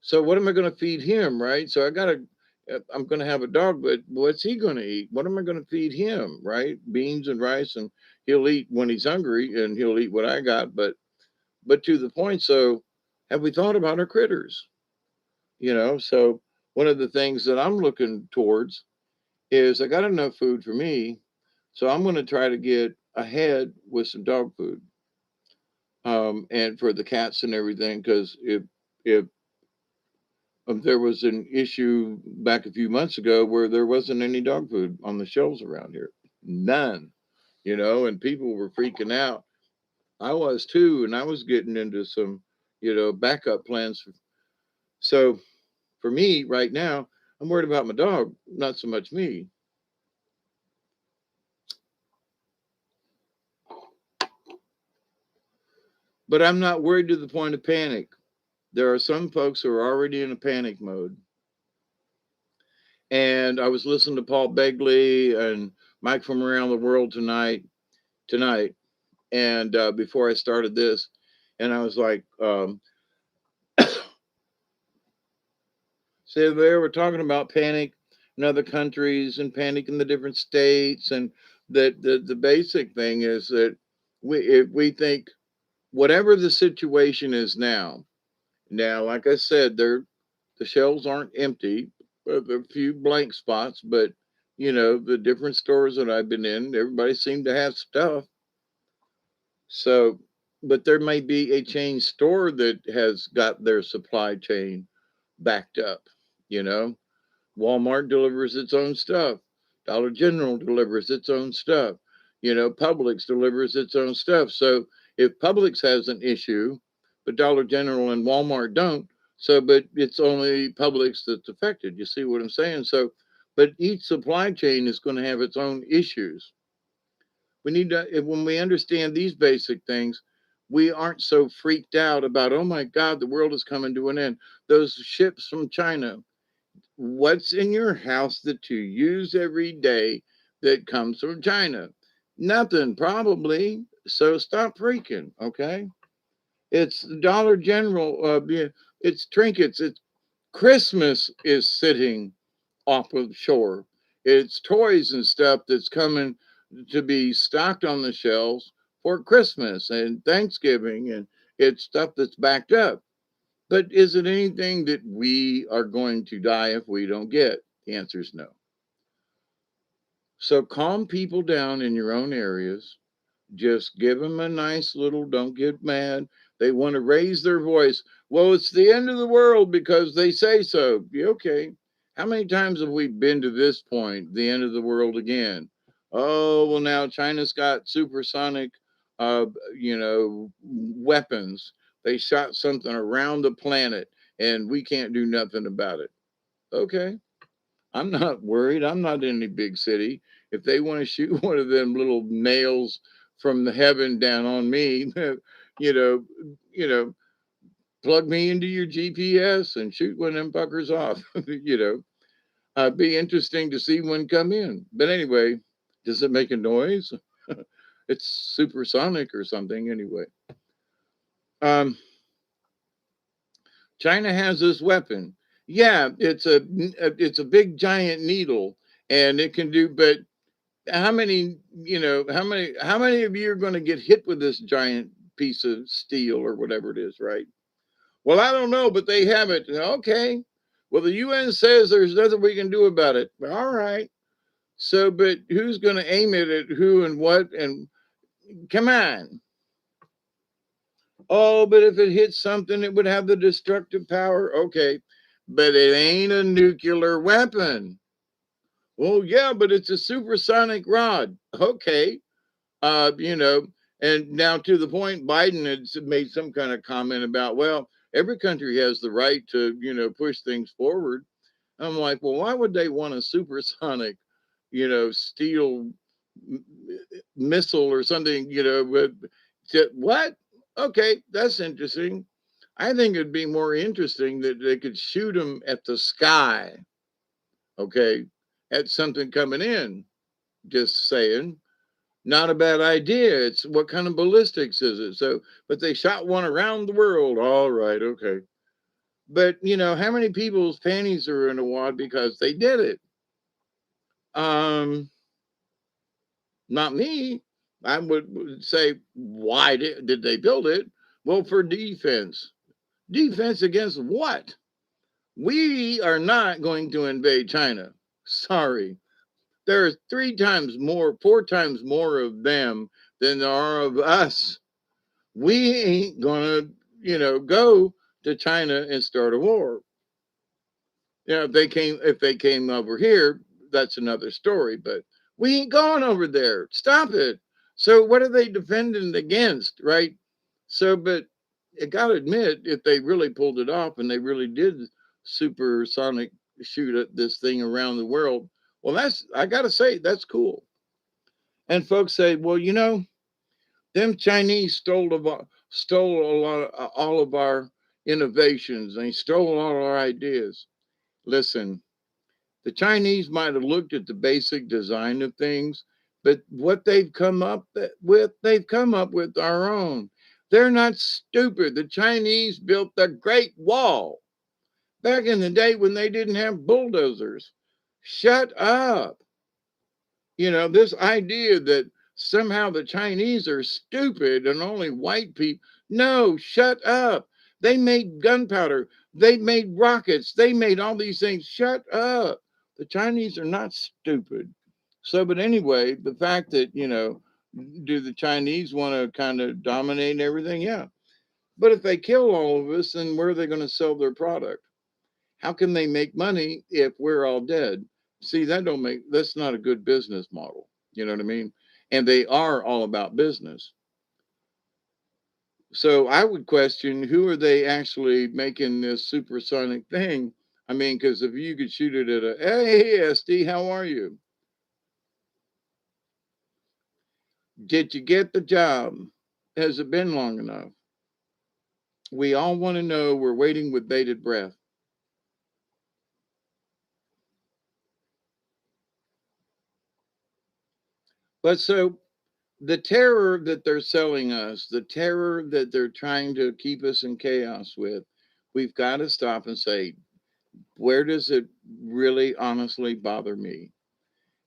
so what am I going to feed him, right? So I'm going to have a dog, but what's he going to eat? What am I going to feed him, right? Beans and rice, and he'll eat when he's hungry, and he'll eat what I got. But to the point. So have we thought about our critters? So one of the things that I'm looking towards is I got enough food for me, so I'm going to try to get ahead with some dog food, and for the cats and everything. Because if there was an issue back a few months ago where there wasn't any dog food on the shelves around here, none, and people were freaking out. I was too, and I was getting into some, backup plans. So for me right now, I'm worried about my dog, not so much me. But I'm not worried to the point of panic. There are some folks who are already in a panic mode. And I was listening to Paul Begley and Mike from around the world tonight, and before I started this, and I was like, so they were talking about panic in other countries and panic in the different states, and that the basic thing is that if we think whatever the situation is now, like I said, the shelves aren't empty. There are a few blank spots, but the different stores that I've been in, everybody seemed to have stuff. So, but there may be a chain store that has got their supply chain backed up. You know, Walmart delivers its own stuff. Dollar General delivers its own stuff. Publix delivers its own stuff. So if Publix has an issue, but Dollar General and Walmart don't, but it's only Publix that's affected. You see what I'm saying? So, but each supply chain is going to have its own issues. We need to, when we understand these basic things, we aren't so freaked out about, oh my God, the world is coming to an end. Those ships from China, what's in your house that you use every day that comes from China? Nothing, probably. So stop freaking, okay? It's Dollar General. It's trinkets. It's Christmas is sitting off of shore. It's toys and stuff that's coming to be stocked on the shelves for Christmas and Thanksgiving, and it's stuff that's backed up. But is it anything that we are going to die if we don't get? The answer is no. So calm people down in your own areas. Just give them a nice little, don't get mad. They want to raise their voice. Well, it's the end of the world because they say so. Yeah, okay. How many times have we been to this point, the end of the world again? Oh, well, now China's got supersonic, uh, weapons. They shot something around the planet and we can't do nothing about it. Okay. I'm not worried. I'm not in any big city. If they want to shoot one of them little nails from the heaven down on me, you know, you know, plug me into your GPS and shoot one of them fuckers off. Be interesting to see one come in. But anyway, does it make a noise? It's supersonic or something. Anyway, um, China has this weapon. Yeah, it's a big giant needle, and it can do. But how many of you are going to get hit with this giant piece of steel or whatever it is, right? Well, I don't know, but they have it. Okay. Well, the UN says there's nothing we can do about it. All right. So, but who's going to aim it at who and what? And come on. Oh, but if it hits something, it would have the destructive power. Okay. But it ain't a nuclear weapon. Well, yeah, but it's a supersonic rod. Okay. uh, you know, and now to the point, Biden had made some kind of comment about, well, every country has the right to, push things forward. I'm like, well, why would they want a supersonic, steel missile or something, what? Okay, that's interesting. I think it'd be more interesting that they could shoot them at the sky, okay, at something coming in. Just saying. Not a bad idea. It's what kind of ballistics is it? So, but they shot one around the world. All right, okay. But how many people's panties are in a wad because they did it? Um, Not me. I would say, why did they build it? Well, for defense. Defense against what? We are not going to invade China. Sorry. There are 3 times more, 4 times more of them than there are of us. We ain't gonna, go to China and start a war. If they came over here, that's another story. But we ain't going over there. Stop it. So what are they defending against, right? So, but I gotta admit, if they really pulled it off and they really did supersonic shoot at this thing around the world, well, I gotta say that's cool. And folks say, well, them Chinese stole a lot of, all of our innovations. They stole all our ideas. Listen, the Chinese might have looked at the basic design of things, but what they've come up with our own. They're not stupid. The Chinese built the Great Wall back in the day when they didn't have bulldozers. Shut up. This idea that somehow the Chinese are stupid and only white people. No, shut up. They made gunpowder. They made rockets. They made all these things. Shut up. The Chinese are not stupid. So, but anyway, the fact that, do the Chinese want to kind of dominate everything? Yeah. But if they kill all of us, then where are they going to sell their product? How can they make money if we're all dead? See, that's not a good business model. You know what I mean? And they are all about business. So I would question, who are they actually making this supersonic thing? I mean, because if you could shoot it at hey, SD, how are you? Did you get the job? Has it been long enough? We all want to know. We're waiting with bated breath. But so the terror that they're selling us, the terror that they're trying to keep us in chaos with, we've got to stop and say, where does it really honestly bother me?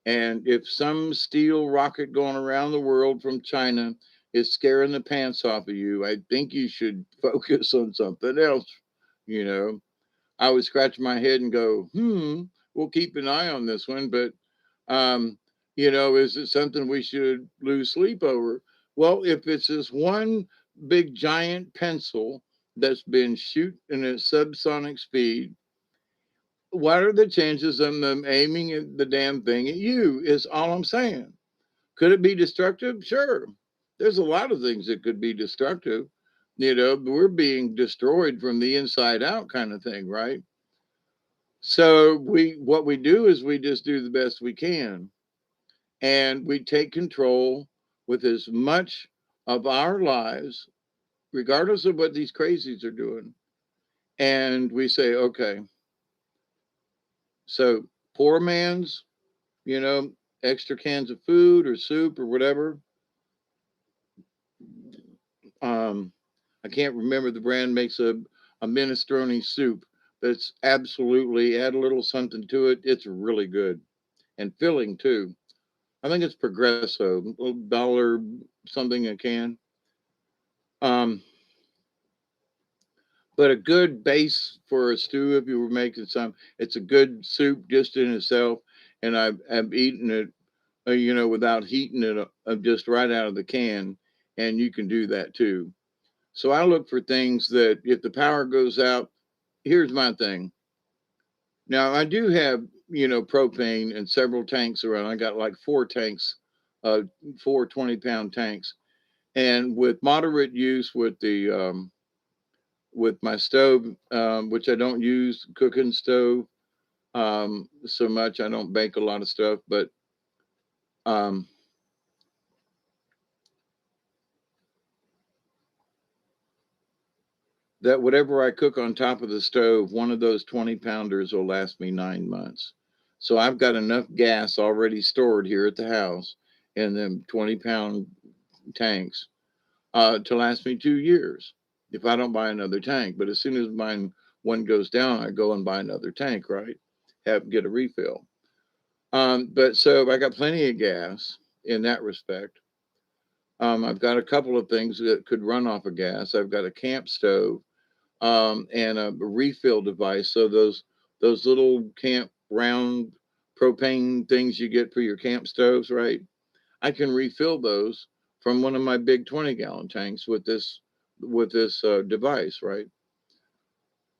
And if some steel rocket going around the world from China is scaring the pants off of you, I think you should focus on something else. You know, I would scratch my head and go, we'll keep an eye on this one. But, um, is it something we should lose sleep over? Well, if it's this one big giant pencil that's been shooting at subsonic speed, what are the chances of them aiming at the damn thing at you? Is all I'm saying. Could it be destructive? Sure. There's a lot of things that could be destructive. We're being destroyed from the inside out kind of thing, right? So what we do is we just do the best we can, and we take control with as much of our lives, regardless of what these crazies are doing. And we say, okay, so poor man's, you know, extra cans of food or soup or whatever. Um, I can't remember the brand, makes a minestrone soup that's absolutely, add a little something to it. It's really good and filling too. I think it's Progresso, dollar something a can. Um, but a good base for a stew, if you were making some, it's a good soup just in itself. And I've eaten it, without heating it just right out of the can. And you can do that too. So I look for things that if the power goes out, here's my thing. Now I do have, propane and several tanks around. I got like four tanks, uh, 4 20-pound tanks. And with moderate use with my stove, which I don't use cooking stove so much. I don't bake a lot of stuff, but um, that whatever I cook on top of the stove, one of those 20-pounders will last me 9 months. So I've got enough gas already stored here at the house in them 20-pound tanks to last me 2 years if I don't buy another tank. But as soon as mine one goes down, I go and buy another tank, right? Get a refill. But so I got plenty of gas in that respect. I've got a couple of things that could run off of gas. I've got a camp stove and a refill device. So those little camp round propane things you get for your camp stoves, right? I can refill those from one of my big 20-gallon tanks with this device, right?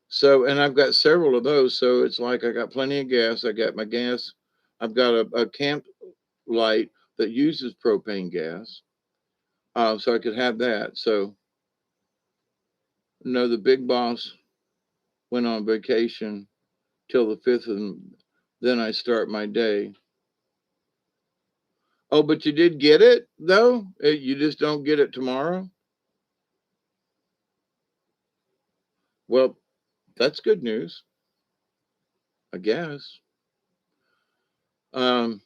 So, and I've got several of those. So it's like I got plenty of gas. I got my gas. I've got a camp light that uses propane gas, so I could have that. So, no, the big boss went on vacation till the 5th, and then I start my day. Oh, but you did get it though. You just don't get it tomorrow. Well, that's good news, I guess. Um,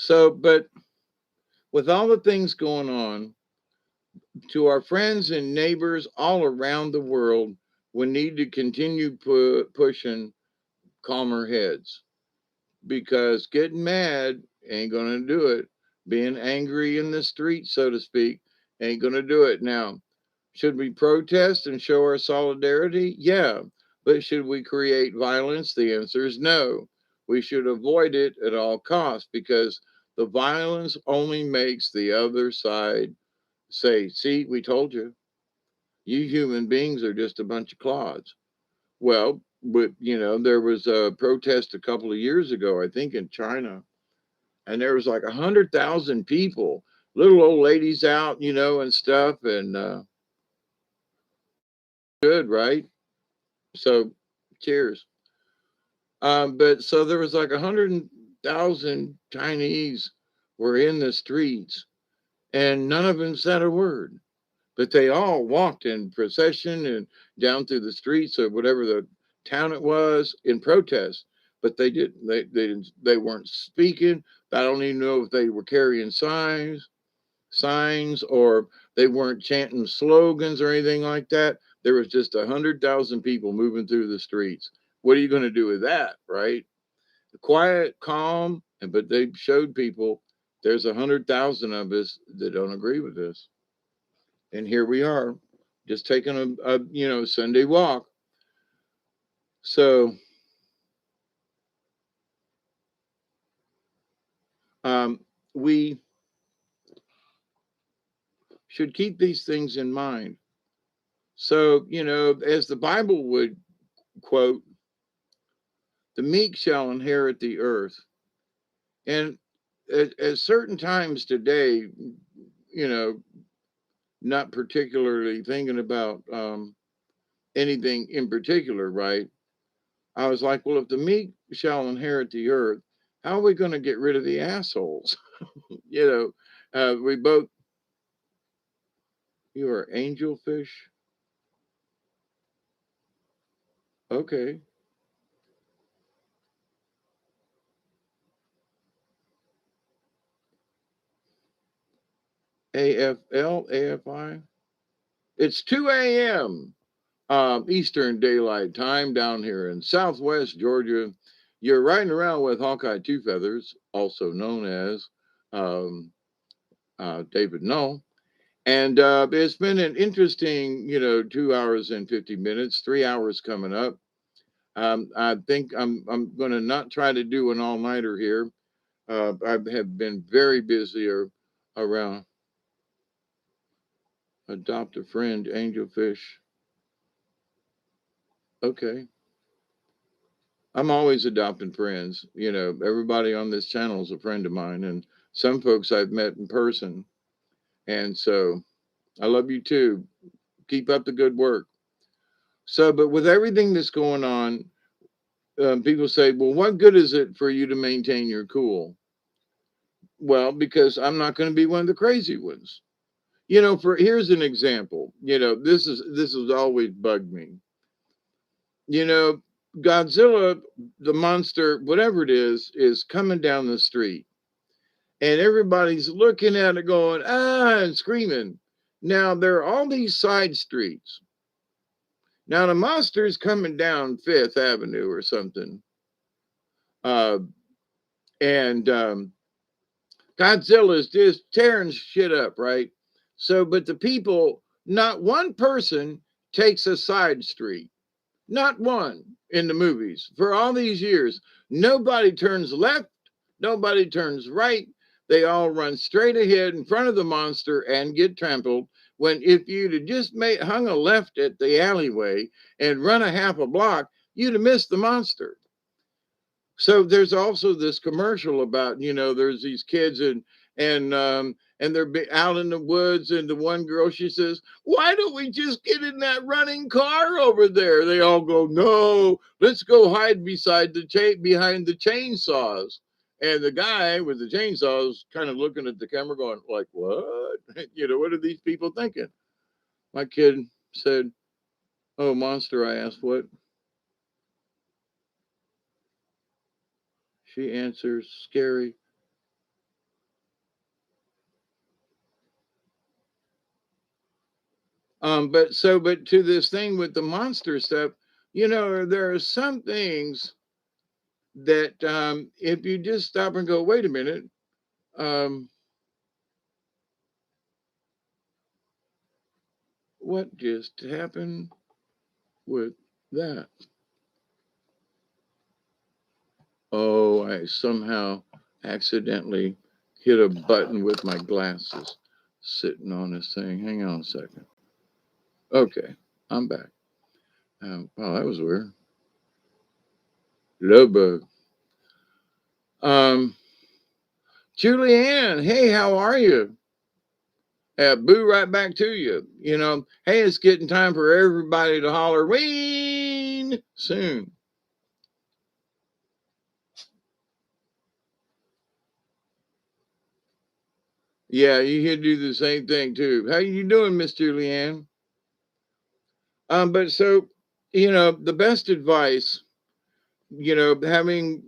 but with all the things going on, to our friends and neighbors all around the world, we need to continue pushing calmer heads, because getting mad ain't going to do it. Being angry in the street, so to speak, ain't going to do it. Now, should we protest and show our solidarity? Yeah. But should we create violence? The answer is no. We should avoid it at all costs, because the violence only makes the other side say, see, we told you. You human beings are just a bunch of clods. Well, but there was a protest a couple of years ago, I think in China, and there was like 100,000 people, little old ladies out, and stuff, and good, right? So, cheers. But so there was like 100,000 Chinese were in the streets, and none of them said a word. But they all walked in procession and down through the streets of whatever the town it was in protest. But they weren't speaking. I don't even know if they were carrying signs, or they weren't chanting slogans or anything like that. There was just 100,000 people moving through the streets. What are you going to do with that, right? Quiet, calm, but they showed people there's 100,000 of us that don't agree with this, and here we are. just taking a Sunday walk. So we should keep these things in mind. So, as the Bible would quote, the meek shall inherit the earth. And at certain times today, you know, not particularly thinking about anything in particular, right? I was like, well, if the meek shall inherit the earth, how are we going to get rid of the assholes? We both, you are angelfish. Okay. AFL, AFI. It's 2 a.m. Eastern Daylight Time down here in Southwest Georgia. You're riding around with Hawkeye Two Feathers, also known as um, David Null. And it's been an interesting, 2 hours and 50 minutes, 3 hours coming up. I think I'm going to not try to do an all nighter here. I have been very busy around adopt a friend, angelfish. Okay. I'm always adopting friends. Everybody on this channel is a friend of mine, and some folks I've met in person. And so I love you too. Keep up the good work. So, but with everything that's going on, people say, well, what good is it for you to maintain your cool? Well, because I'm not going to be one of the crazy ones. Here's an example. This has always bugged me. You know, Godzilla, the monster, whatever it is coming down the street. And everybody's looking at it going, and screaming. Now, there are all these side streets. Now, the monster's coming down Fifth Avenue or something. Uh, and Godzilla's just tearing shit up, right? So, but the people, not one person takes a side street. Not one in the movies. For all these years, nobody turns left, nobody turns right. They all run straight ahead in front of the monster and get trampled. When if you'd have just hung a left at the alleyway and run a half a block, you'd have missed the monster. So there's also this commercial about, there's these kids and they're out in the woods, and the one girl, she says, why don't we just get in that running car over there? They all go, no, let's go hide behind the chainsaws. And the guy with the chainsaws kind of looking at the camera going like, what? What are these people thinking? My kid said, oh, monster. I asked, what? She answers, scary. But to this thing with the monster stuff, there are some things that if you just stop and go, wait a minute, um, what just happened with that? Oh, I somehow accidentally hit a button with my glasses sitting on this thing. Hang on a second. Okay, I'm back. Wow, that was weird. Love bug. Um, Julianne, hey, how are you? Boo right back to you. Hey, it's getting time for everybody to holler ween soon. Yeah, you can do the same thing too. How you doing, Miss Julianne? But so, the best advice, having,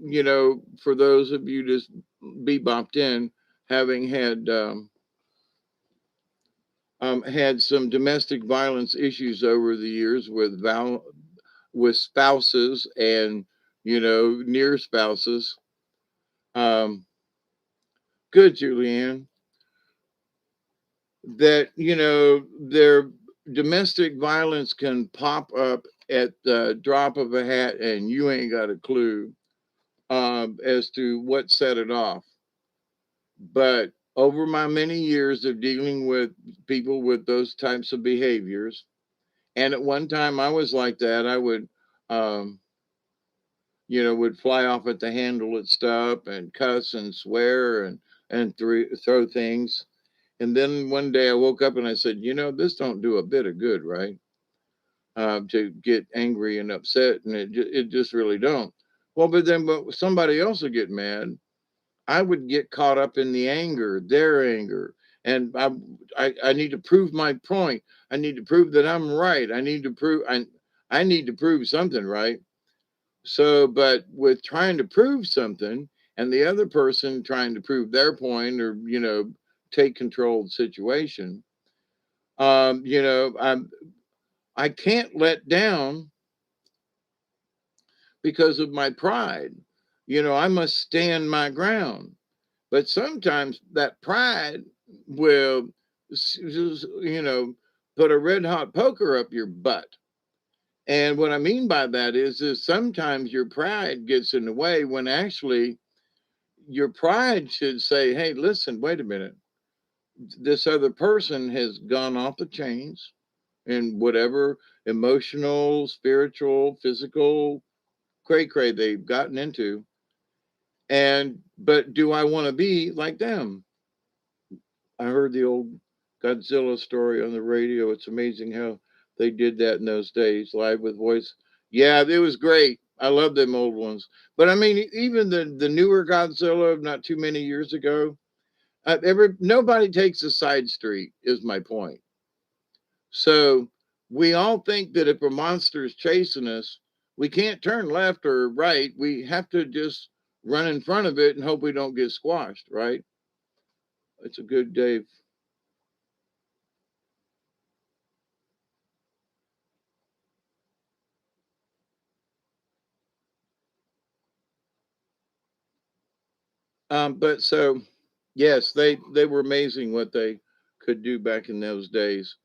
for those of you just bebopped in, having had some domestic violence issues over the years with spouses and near spouses. Good, Julianne. That they're domestic violence can pop up at the drop of a hat, and you ain't got a clue as to what set it off. But over my many years of dealing with people with those types of behaviors, and at one time I was like that, I would, um, would fly off at the handle at stuff and cuss and swear and throw things. And then one day I woke up and I said, this don't do a bit of good, right? To get angry and upset, and it just really don't. Well, but somebody else would get mad. I would get caught up in the anger, their anger, and I need to prove my point. I need to prove that I'm right. I need to prove something, right? So, but with trying to prove something, and the other person trying to prove their point, or take control of the situation, I can't let down because of my pride. I must stand my ground. But sometimes that pride will, put a red hot poker up your butt. And what I mean by that is sometimes your pride gets in the way when actually your pride should say, hey, listen, wait a minute. This other person has gone off the chains in whatever emotional, spiritual, physical cray they've gotten into. But do I want to be like them? I heard the old Godzilla story on the radio. It's amazing how they did that in those days, live with voice. Yeah, it was great. I love them old ones. But I mean, even the newer Godzilla, not too many years ago, nobody takes a side street. Is my point. So we all think that if a monster is chasing us, we can't turn left or right. We have to just run in front of it and hope we don't get squashed. Right? It's a good day. But so, yes, they were amazing what they could do back in those days.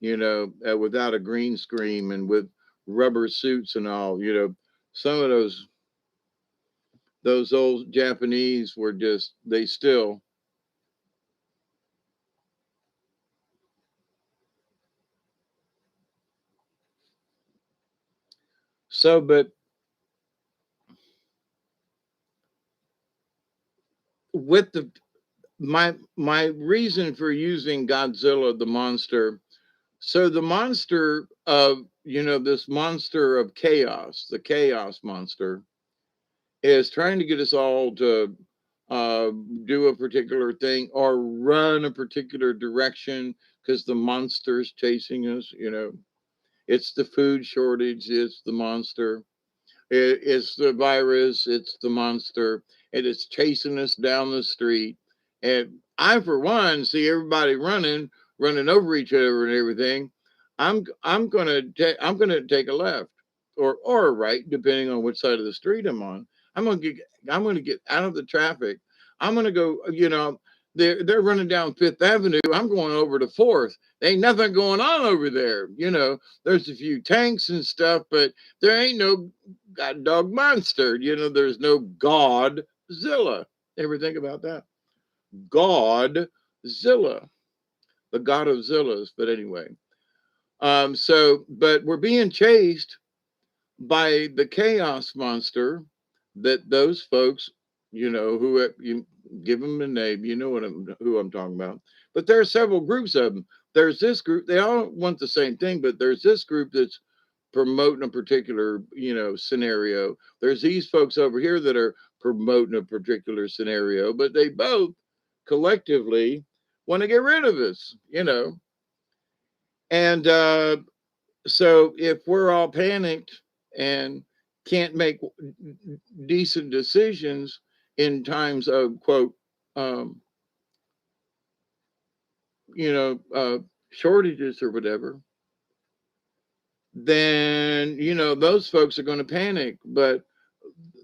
Without a green screen and with rubber suits and all. Some of those old Japanese were just they still. So, but with my reason for using Godzilla the monster. So the monster of this monster of chaos, the chaos monster, is trying to get us all to uh, do a particular thing or run a particular direction because the monster's chasing us. It's the food shortage, it's the monster. It's the virus, it's the monster, and it's chasing us down the street. And I, for one, see everybody running over each other and everything. I'm gonna take a left or a right, depending on which side of the street I'm on. I'm gonna get out of the traffic. I'm gonna go. They're running down Fifth Avenue. I'm going over to Fourth. Ain't nothing going on over there. There's a few tanks and stuff, but there ain't no god dog monster. There's no Godzilla. Ever think about that? Godzilla, the god of Zillas. But anyway, but we're being chased by the chaos monster that those folks, who you give them a name, who I'm talking about. But there are several groups of them. There's this group; they all want the same thing, but there's this group that's promoting a particular, scenario. There's these folks over here that are promoting a particular scenario, but they both collectively want to get rid of us. And so if we're all panicked and can't make decent decisions in times of quote, um, you know, uh, shortages or whatever, then those folks are going to panic. But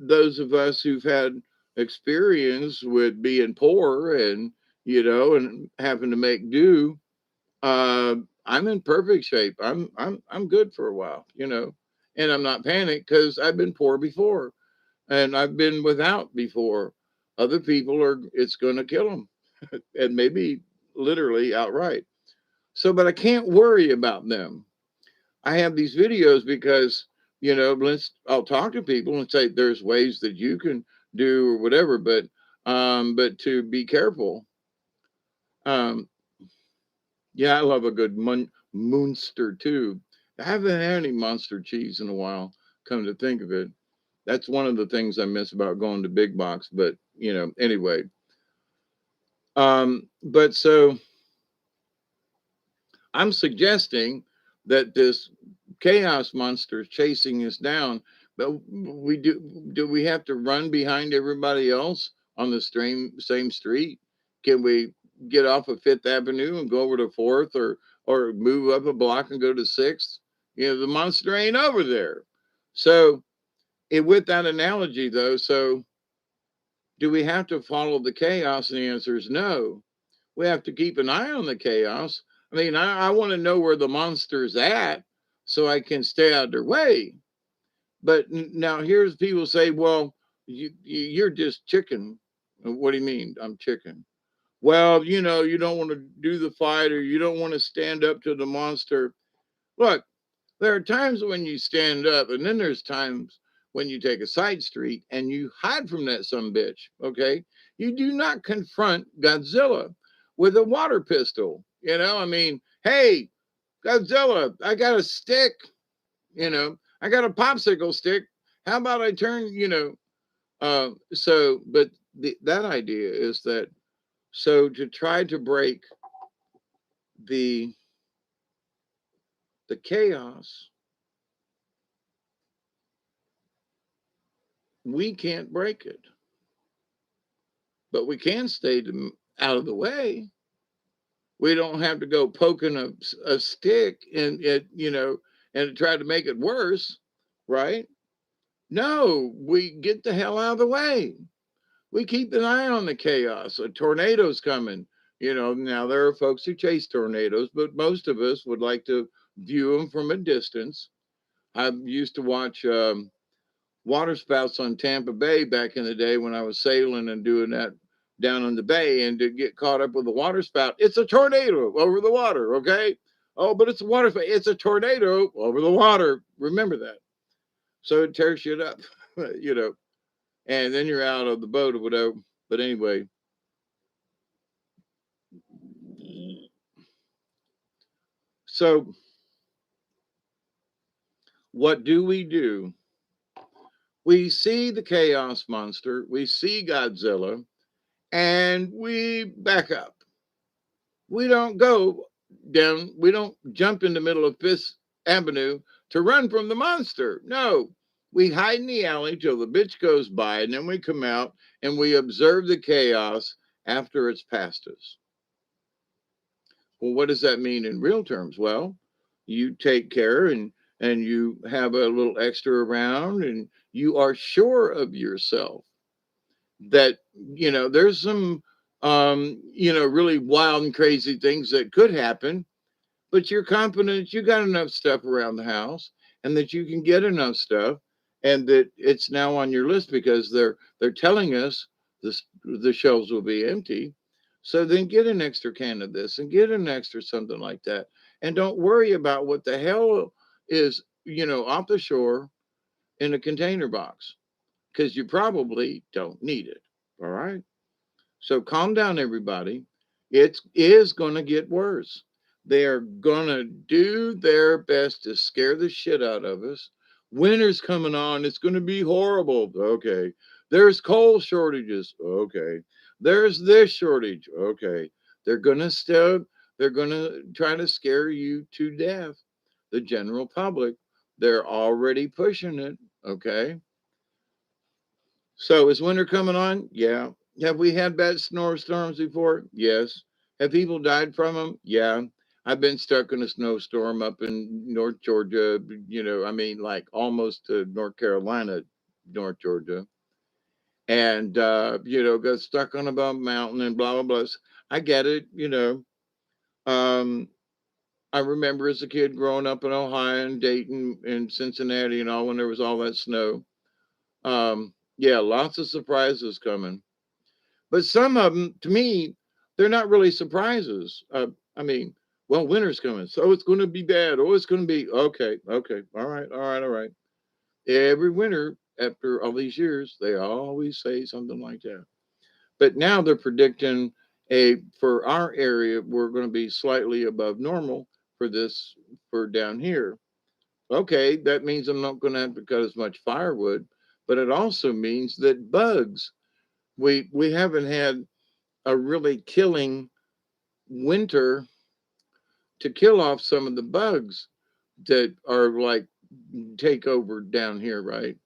those of us who've had experience with being poor and and having to make do, I'm in perfect shape. I'm good for a while, you know, and I'm not panicked because I've been poor before and I've been without before. Other people are, it's going to kill them and maybe literally outright. So, but I can't worry about them. I have these videos because, you know, I'll talk to people and say there's ways that you can do or whatever, but to be careful. Um, yeah, I love a good Munster too. I haven't had any monster cheese in a while, come to think of it. That's one of the things I miss about going to big box, but you know, anyway. But so I'm suggesting that this chaos monster is chasing us down, but do we have to run behind everybody else on the same street? Can we get off of Fifth Avenue and go over to Fourth or move up a block and go to Sixth? You know, the monster ain't over there. So with that analogy though, so do we have to follow the chaos? And the answer is no. We have to keep an eye on the chaos. I mean, I want to know where the monster's at so I can stay out of their way. But now here's people say, well, you're just chicken. What do you mean I'm chicken? Well, you know, you don't want to do the fight or you don't want to stand up to the monster. Look, there are times when you stand up, and then there's times when you take a side street and you hide from that some bitch. Okay, you do not confront Godzilla with a water pistol. You know, I mean, hey, Godzilla, I got a stick. You know, I got a popsicle stick. How about I turn? You know, but that idea is that so to try to break the chaos, we can't break it, but we can stay out of the way. We don't have to go poking a stick and it, you know, and try to make it worse, right? No, we get the hell out of the way. We keep an eye on the chaos. A tornado's coming. You know, now there are folks who chase tornadoes, but most of us would like to view them from a distance. I used to watch water spouts on Tampa Bay back in the day when I was sailing and doing that down in the bay, and to get caught up with a water spout, it's a tornado over the water, okay? Oh, but it's a water spout. It's a tornado over the water. Remember that. So it tears shit up, you know, and then you're out of the boat or whatever. But anyway, so what do? We see the chaos monster, we see Godzilla, and we back up. We don't go down, we don't jump in the middle of Fifth Avenue to run from the monster. No, we hide in the alley till the bitch goes by, and then we come out and we observe the chaos after it's past us. Well, what does that mean in real terms? Well, you take care and you have a little extra around and you are sure of yourself that, you know, there's some you know, really wild and crazy things that could happen, but you're confident you got enough stuff around the house and that you can get enough stuff and that it's now on your list because they're telling us the shelves will be empty. So then get an extra can of this and get an extra something like that, and don't worry about what the hell is, you know, off the shore in a container box, because you probably don't need it. All right, so calm down, everybody. It is going to get worse. They're going to do their best to scare the shit out of us. Winter's coming on. It's going to be horrible. Okay. There's coal shortages. Okay. There's this shortage. Okay. They're going to they're going to try to scare you to death. The general public, they're already pushing it. Okay. So is winter coming on? Yeah. Have we had bad snowstorms before? Yes. Have people died from them? Yeah. I've been stuck in a snowstorm up in North Georgia, you know, I mean, like almost to North Carolina, North Georgia. And, you know, got stuck on a mountain and blah, blah, blah. I get it, you know. Um, I remember as a kid growing up in Ohio and Dayton and Cincinnati and all when there was all that snow. Yeah, lots of surprises coming. But some of them, to me, they're not really surprises. I mean, well, winter's coming, so it's going to be bad. Oh, it's going to be okay, okay, all right, all right, all right. Every winter, after all these years, they always say something like that. But now they're predicting for our area, we're going to be slightly above normal for this for down here. Okay, that means I'm not going to have to cut as much firewood, but it also means that bugs. We haven't had a really killing winter to kill off some of the bugs that are like take over down here, right?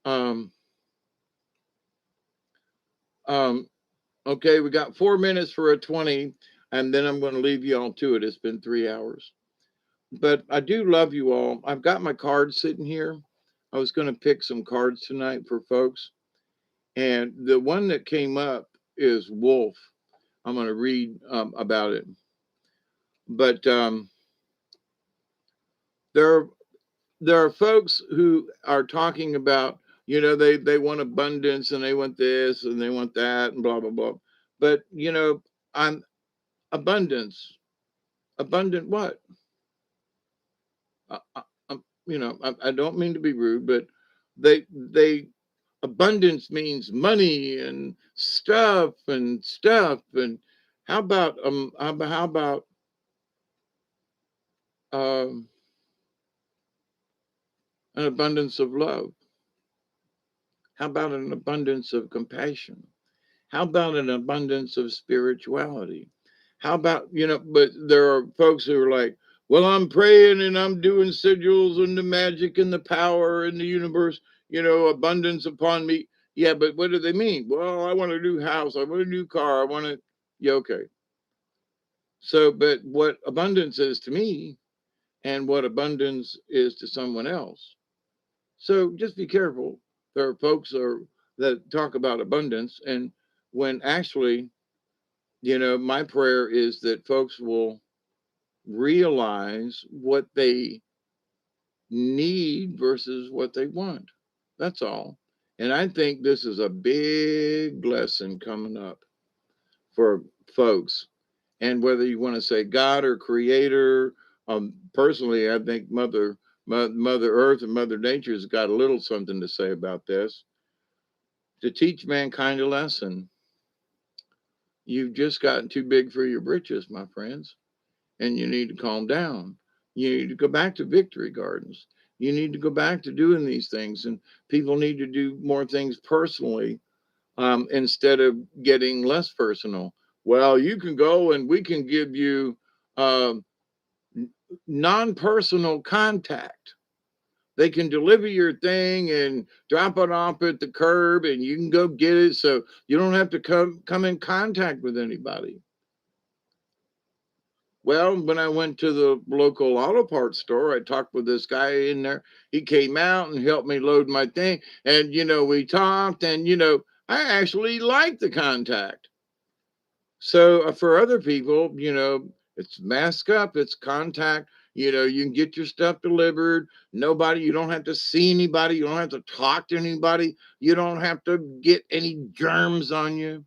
Um, um, okay, we got 4 minutes for a 20, and then I'm going to leave you all to it. It's been 3 hours. But I do love you all. I've got my cards sitting here. I was going to pick some cards tonight for folks. And the one that came up is wolf. I'm going to read about it. But there there are folks who are talking about, they want abundance and they want this and they want that and blah blah blah. But I'm abundance. Abundant what? I don't mean to be rude, but they abundance means money and stuff and how about um an abundance of love? How about an abundance of compassion? How about an abundance of spirituality? How about, but there are folks who are like, well, I'm praying and I'm doing sigils and the magic and the power in the universe, abundance upon me. Yeah, but what do they mean? Well, I want a new house. I want a new car. I want to, yeah, okay. So, but what abundance is to me and what abundance is to someone else. So just be careful. There are folks that talk about abundance, and when actually, my prayer is that folks will realize what they need versus what they want. That's all. And I think this is a big lesson coming up for folks. And whether you want to say God or creator, personally, I think Mother Earth and Mother Nature has got a little something to say about this to teach mankind a lesson. You've just gotten too big for your britches, my friends, and you need to calm down. You need to go back to victory gardens. You need to go back to doing these things, and people need to do more things personally instead of getting less personal. Well, you can go and we can give you um, non personal contact. They can deliver your thing and drop it off at the curb and you can go get it so you don't have to come in contact with anybody. Well, when I went to the local auto parts store, I talked with this guy in there. He came out and helped me load my thing. And, we talked and, I actually liked the contact. So for other people, it's mask up, it's contact. You can get your stuff delivered. Nobody, you don't have to see anybody. You don't have to talk to anybody. You don't have to get any germs on you.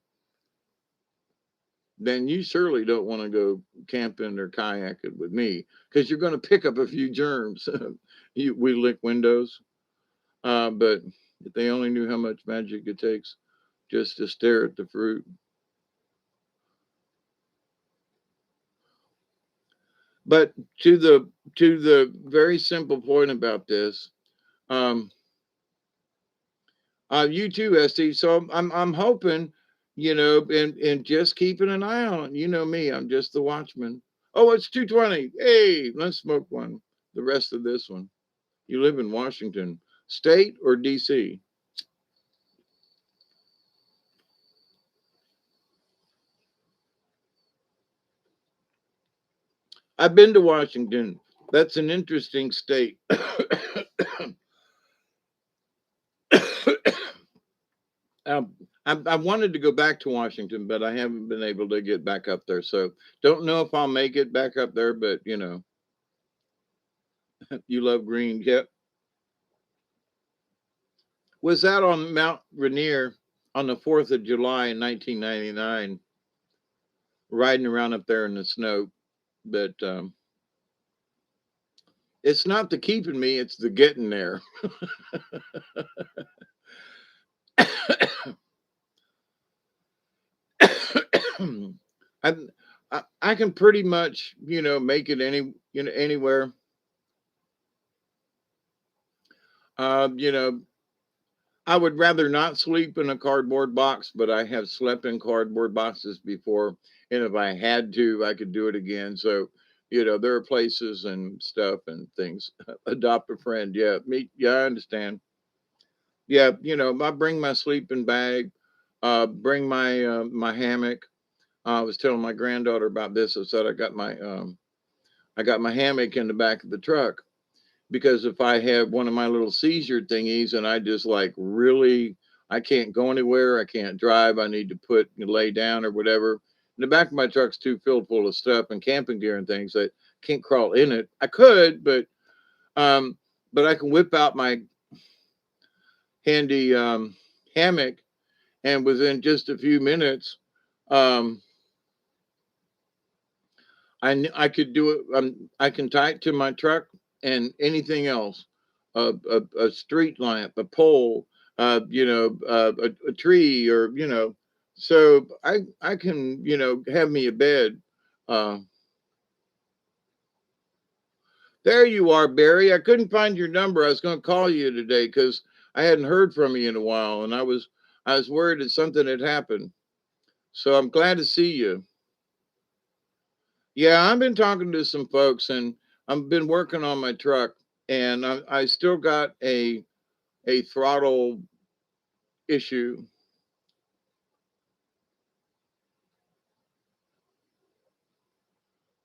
Then you surely don't want to go camping or kayaking with me because you're going to pick up a few germs. We lick windows. But if they only knew how much magic it takes just to stare at the fruit. But to the very simple point about this, um, you too, Esty. So I'm hoping, and just keeping an eye on it. You know me, I'm just the watchman. Oh, it's 2:20. Hey, let's smoke one. The rest of this one. You live in Washington State or DC? I've been to Washington. That's an interesting state. I wanted to go back to Washington, but I haven't been able to get back up there. So don't know if I'll make it back up there, but you know, you love green. Yep. Was out on Mount Rainier on the 4th of July in 1999, riding around up there in the snow. But it's not the keeping me, it's the getting there. I, I can pretty much, you know, make it anywhere. You know, I would rather not sleep in a cardboard box, but I have slept in cardboard boxes before, and if I had to, I could do it again. So, you know, there are places and stuff and things. Adopt a friend, yeah. Me, yeah, I understand. Yeah, you know, I bring my sleeping bag, bring my hammock. I was telling my granddaughter about this. I said I got my hammock in the back of the truck because if I have one of my little seizure thingies and I just like really, I can't go anywhere, I can't drive, I need to lay down or whatever. The back of my truck's too filled full of stuff and camping gear and things that can't crawl in it. I could, um, but I can whip out my handy hammock, and within just a few minutes, um, I could do it. I can tie it to my truck and anything else, a street lamp, a pole, you know, a tree, or you know. So I can, you know, have me a bed. Uh, there you are, Barry. I couldn't find your number. I was going to call you today because I hadn't heard from you in a while, and I was worried that something had happened. So I'm glad to see you. Yeah, I've been talking to some folks, and I've been working on my truck, and I still got a throttle issue.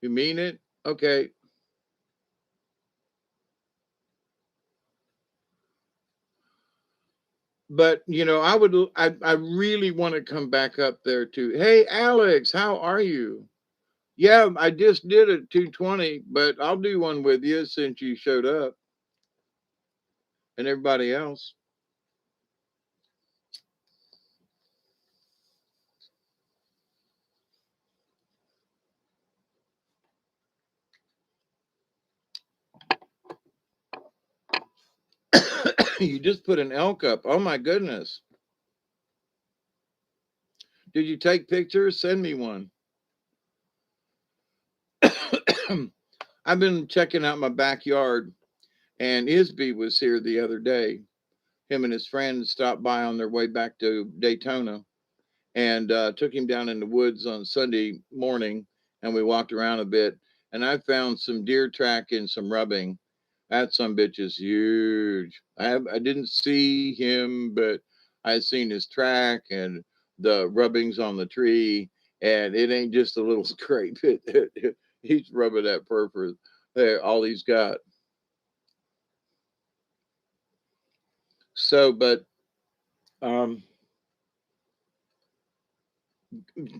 You mean it? Okay. But you know, I really want to come back up there too. Hey, Alex, how are you? Yeah, I just did a 220, but I'll do one with you since you showed up and everybody else. You just put an elk up. Oh my goodness. Did you take pictures? Send me one. I've been checking out my backyard, and Isby was here the other day. Him and his friends stopped by on their way back to Daytona, and took him down in the woods on Sunday morning, and we walked around a bit. And I found some deer track and some rubbing. That some bitch is huge. I didn't see him, but I seen his track and the rubbings on the tree, and it ain't just a little scrape. He's rubbing that fur for all he's got. So, but um,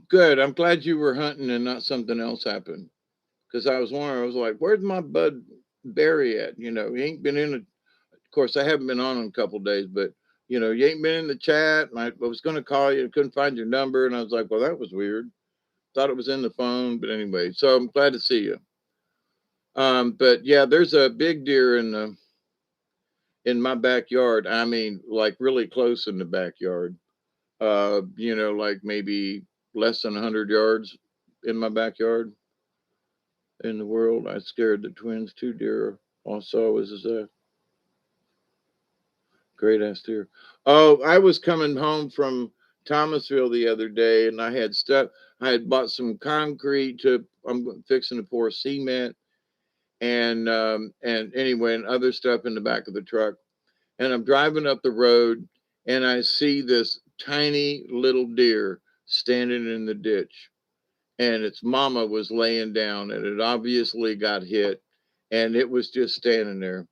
good. I'm glad you were hunting and not something else happened. Because I was wondering, I was like, where's my bud Barry at? You know, he ain't been in. Of course, I haven't been on in a couple of days, but you know, you ain't been in the chat. And I was going to call you, and couldn't find your number, and I was like, well, that was weird. Thought it was in the phone, but anyway. So I'm glad to see you. But yeah, there's a big deer in my backyard. I mean, like really close in the backyard. You know, like maybe less than 100 yards in my backyard. In the world, I scared the twins. Two deer also was a great ass deer. Oh, I was coming home from Thomasville the other day, and I had stuff. I had bought some concrete to. I'm fixing to pour cement, and anyway, and other stuff in the back of the truck. And I'm driving up the road, and I see this tiny little deer standing in the ditch, and its mama was laying down, and it obviously got hit, and it was just standing there.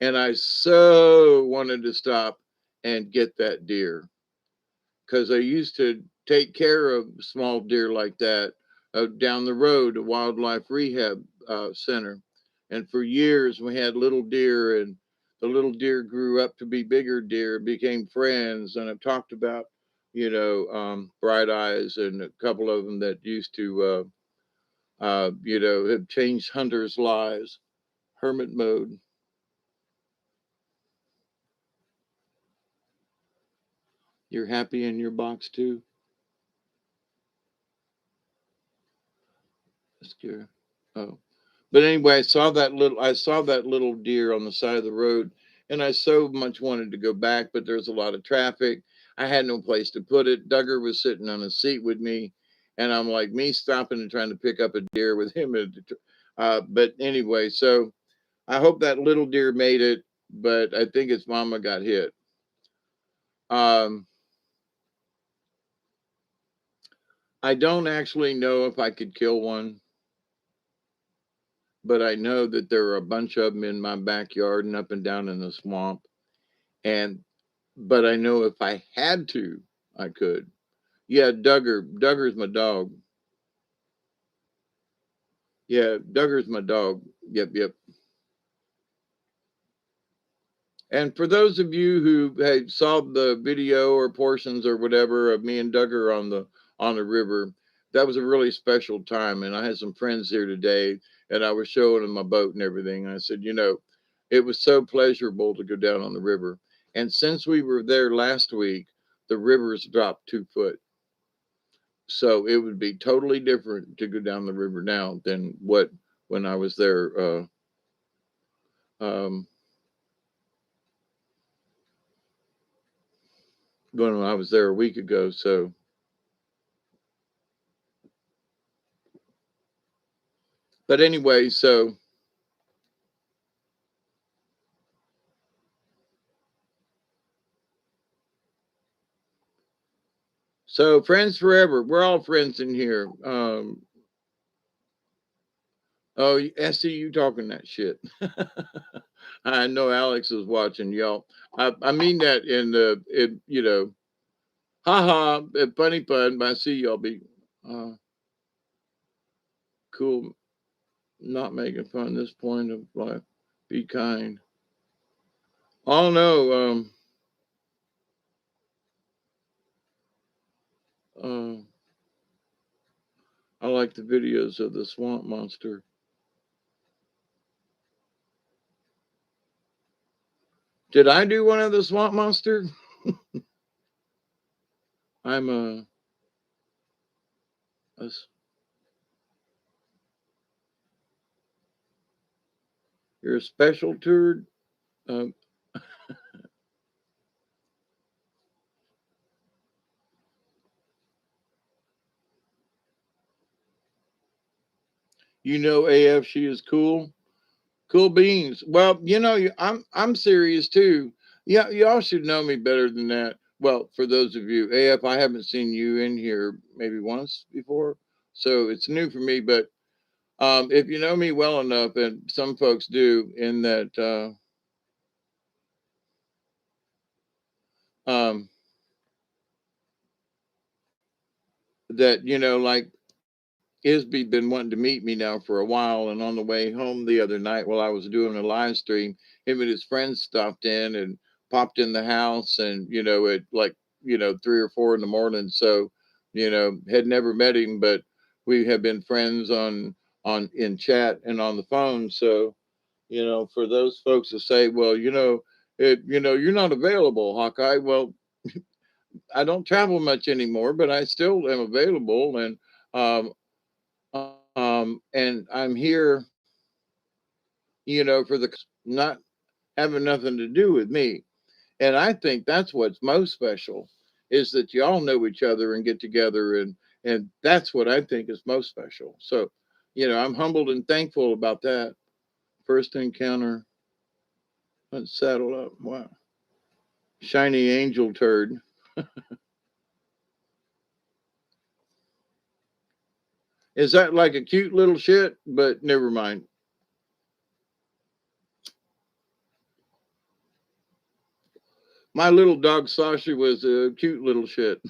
And I so wanted to stop and get that deer. because I used to take care of small deer like that down the road, a wildlife rehab center. And for years, we had little deer, and the little deer grew up to be bigger deer, became friends. And I've talked about, Bright Eyes and a couple of them that used to, have changed hunters' lives. Hermit mode. You're happy in your box too? Scary. Oh. But anyway, I saw that little deer on the side of the road, and I so much wanted to go back, but there's a lot of traffic. I had no place to put it. Duggar was sitting on a seat with me, and I'm like, me stopping and trying to pick up a deer with him. But anyway, so I hope that little deer made it, but I think its mama got hit. Um, I don't actually know if I could kill one, but I know that there are a bunch of them in my backyard and up and down in the swamp. And but I know if I had to, I could. Yeah, Duggar's my dog. Yeah, Duggar's my dog. Yep, yep. And for those of you who had saw the video or portions or whatever of me and Duggar on the river, that was a really special time. And I had some friends here today, and I was showing them my boat and everything. I said, it was so pleasurable to go down on the river. And since we were there last week, the river's dropped 2 foot. So it would be totally different to go down the river now than what when I was there. Um, when I was there a week ago. So, but anyway, so friends forever. We're all friends in here. Oh, I see you talking that shit. I know Alex is watching y'all. I mean that in haha, funny pun. But I see y'all be cool, not making fun of this point of life. Be kind. Oh no, uh, I like the videos of the swamp monster. Did I do one of the swamp monster? I'm a you're a special turd. Um, AF, she is cool. Cool beans. Well, I'm serious too. Yeah, y'all should know me better than that. Well, for those of you, AF, I haven't seen you in here maybe once before, so it's new for me. But if you know me well enough, and some folks do, in that um, that like Isby been wanting to meet me now for a while, and on the way home the other night while I was doing a live stream, him and his friends stopped in and popped in the house, and at like 3 or 4 in the morning. So had never met him, but we have been friends on in chat and on the phone. So for those folks to say, well, you're not available, Hawkeye. Well, I don't travel much anymore, but I still am available, um, and I'm here, for the not having nothing to do with me. And I think that's what's most special is that you all know each other and get together, and that's what I think is most special. So, I'm humbled and thankful about that. First encounter. Let's saddle up. Wow. Shiny angel turd. Is that like a cute little shit? But never mind. My little dog Sasha was a cute little shit.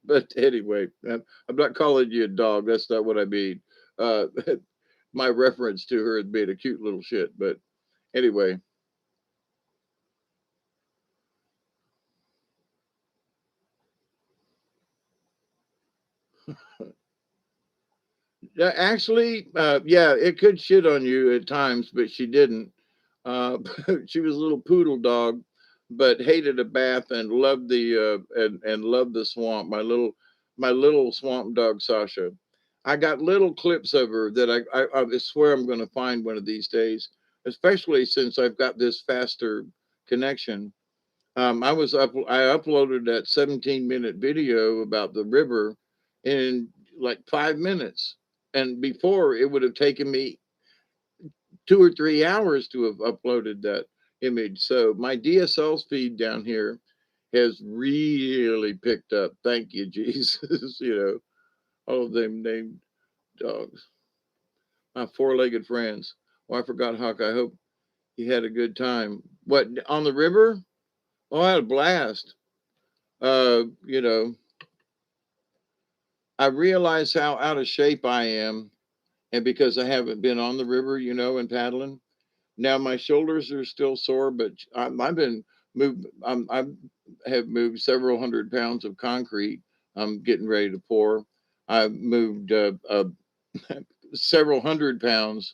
But anyway, I'm not calling you a dog. That's not what I mean. Uh, my reference to her as being a cute little shit. But anyway, yeah, actually, yeah, it could shit on you at times, but she didn't. Uh, she was a little poodle dog, but hated a bath and loved the and loved the swamp. My little swamp dog Sasha. I got little clips of her that I swear I'm going to find one of these days, especially since I've got this faster connection. I uploaded that 17-minute video about the river in like 5 minutes, and before it would have taken me 2 or 3 hours to have uploaded that image. So my DSL speed down here has really picked up. Thank you, Jesus. All of them named dogs. My four-legged friends. Oh, I forgot Hawkeye. I hope he had a good time. What, on the river? Oh, I had a blast. Uh, you know, I realize how out of shape I am, and because I haven't been on the river, and paddling. Now my shoulders are still sore, but I've been moved. I have moved several hundred pounds of concrete. I'm getting ready to pour. I've moved several hundred pounds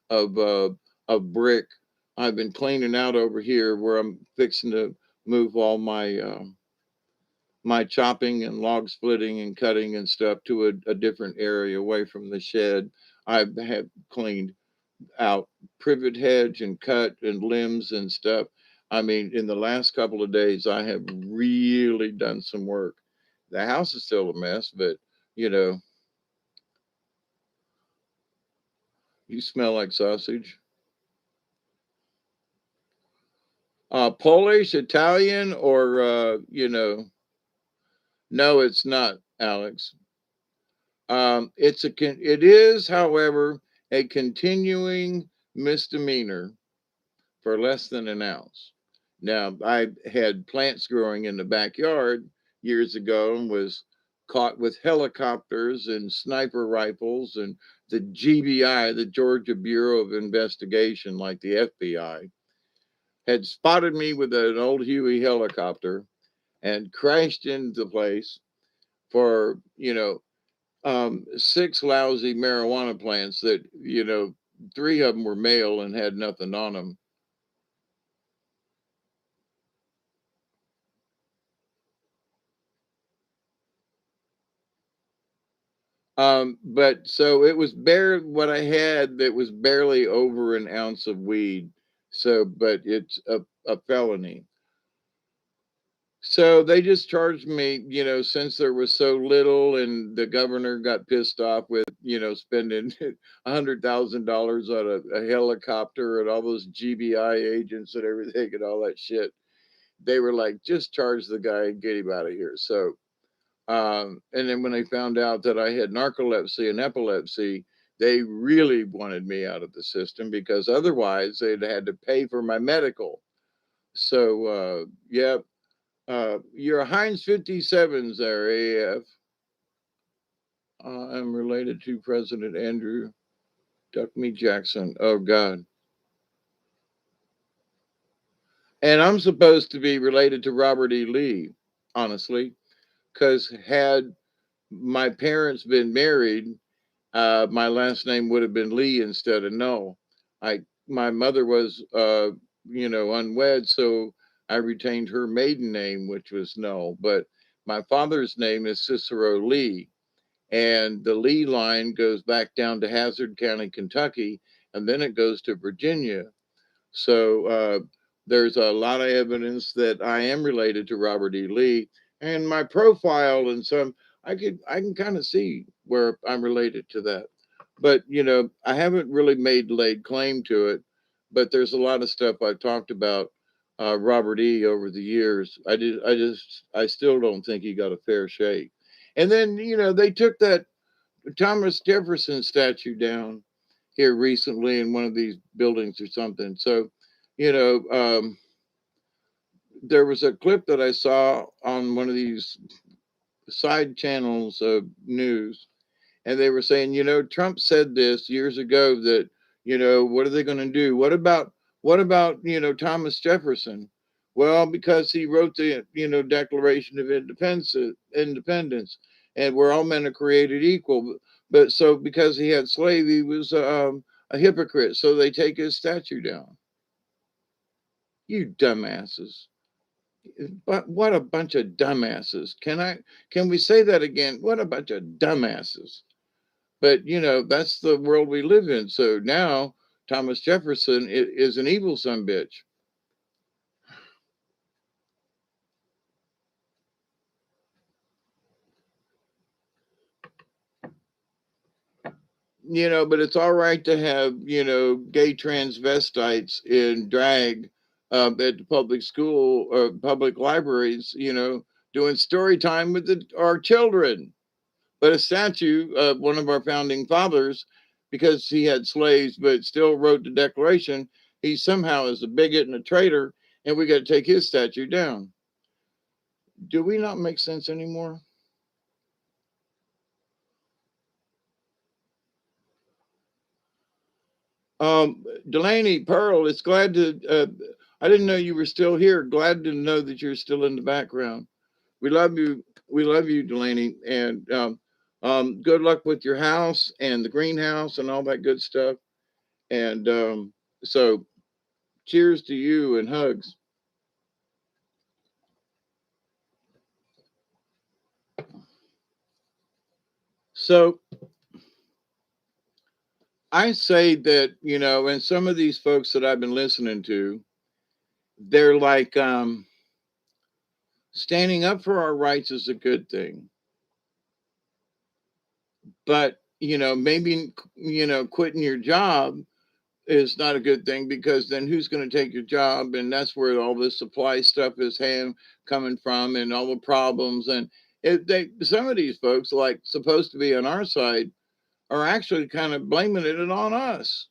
of brick. I've been cleaning out over here where I'm fixing to move all my chopping and log splitting and cutting and stuff to a different area away from the shed. I have cleaned out privet hedge and cut and limbs and stuff. I mean, in the last couple of days, I have really done some work. The house is still a mess, but you know, you smell like sausage. Polish, Italian, or no, it's not, Alex. It is, however, a continuing misdemeanor for less than an ounce. Now, I had plants growing in the backyard years ago and was caught with helicopters and sniper rifles, and the GBI, the Georgia Bureau of Investigation, like the FBI, had spotted me with an old Huey helicopter and crashed into the place for, six lousy marijuana plants that, three of them were male and had nothing on them. But so it was bare what I had that was barely over an ounce of weed. So, but it's a felony. So they just charged me, since there was so little, and the governor got pissed off with, spending $100,000 on a helicopter and all those GBI agents and everything and all that shit. They were like, just charge the guy and get him out of here. So and then when they found out that I had narcolepsy and epilepsy, they really wanted me out of the system because otherwise they'd had to pay for my medical. So, yeah, your Heinz 57s there, AF. I'm related to President Andrew Duck Me Jackson. Oh, God. And I'm supposed to be related to Robert E. Lee, honestly, because had my parents been married, my last name would have been Lee instead of No. My mother was unwed, so I retained her maiden name, which was No. But my father's name is Cicero Lee, and the Lee line goes back down to Hazard County, Kentucky, and then it goes to Virginia. So there's a lot of evidence that I am related to Robert E. Lee, and my profile and some I can kind of see where I'm related to that. But I haven't really laid claim to it. But there's a lot of stuff I've talked about Robert E. over the years. I still don't think he got a fair shake. And then they took that Thomas Jefferson statue down here recently in one of these buildings or something. So, you know, um, there was a clip that I saw on one of these side channels of news, and they were saying, Trump said this years ago that, what are they going to do? What about, Thomas Jefferson? Well, because he wrote the, Declaration of Independence, and we're all men are created equal. But so because he had slave, he was a hypocrite. So they take his statue down. You dumbasses. But what a bunch of dumbasses. Can we say that again? What a bunch of dumbasses. But that's the world we live in. So now Thomas Jefferson is an evil son bitch. But it's all right to have gay transvestites in drag at the public school or public libraries, doing story time with our children. But a statue of one of our founding fathers, because he had slaves but still wrote the Declaration, he somehow is a bigot and a traitor, and we got to take his statue down. Do we not make sense anymore? Delaney, Pearl, it's glad to. I didn't know you were still here. Glad to know that you're still in the background. We love you. We love you, Delaney, and good luck with your house and the greenhouse and all that good stuff. And so, cheers to you and hugs. So I say that, and some of these folks that I've been listening to, they're like, standing up for our rights is a good thing. But, maybe, quitting your job is not a good thing, because then who's going to take your job? And that's where all this supply stuff is coming from, and all the problems. And some of these folks, like supposed to be on our side, are actually kind of blaming it on us.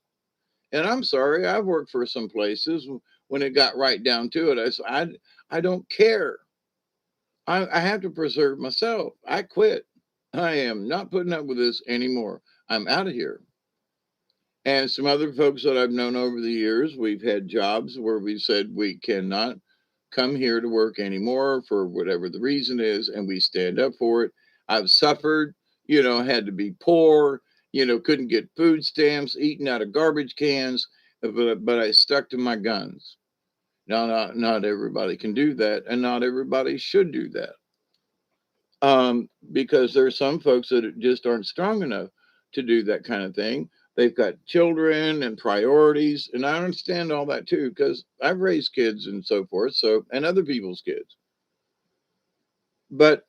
And I'm sorry, I've worked for some places when it got right down to it. I don't care. I have to preserve myself. I quit. I am not putting up with this anymore. I'm out of here. And some other folks that I've known over the years, we've had jobs where we said we cannot come here to work anymore for whatever the reason is, and we stand up for it. I've suffered, had to be poor, couldn't get food stamps, eating out of garbage cans, but I stuck to my guns. Now, not everybody can do that, and not everybody should do that. Because there's some folks that just aren't strong enough to do that kind of thing. They've got children and priorities, and I understand all that too, because I've raised kids and so forth, so, and other people's kids. But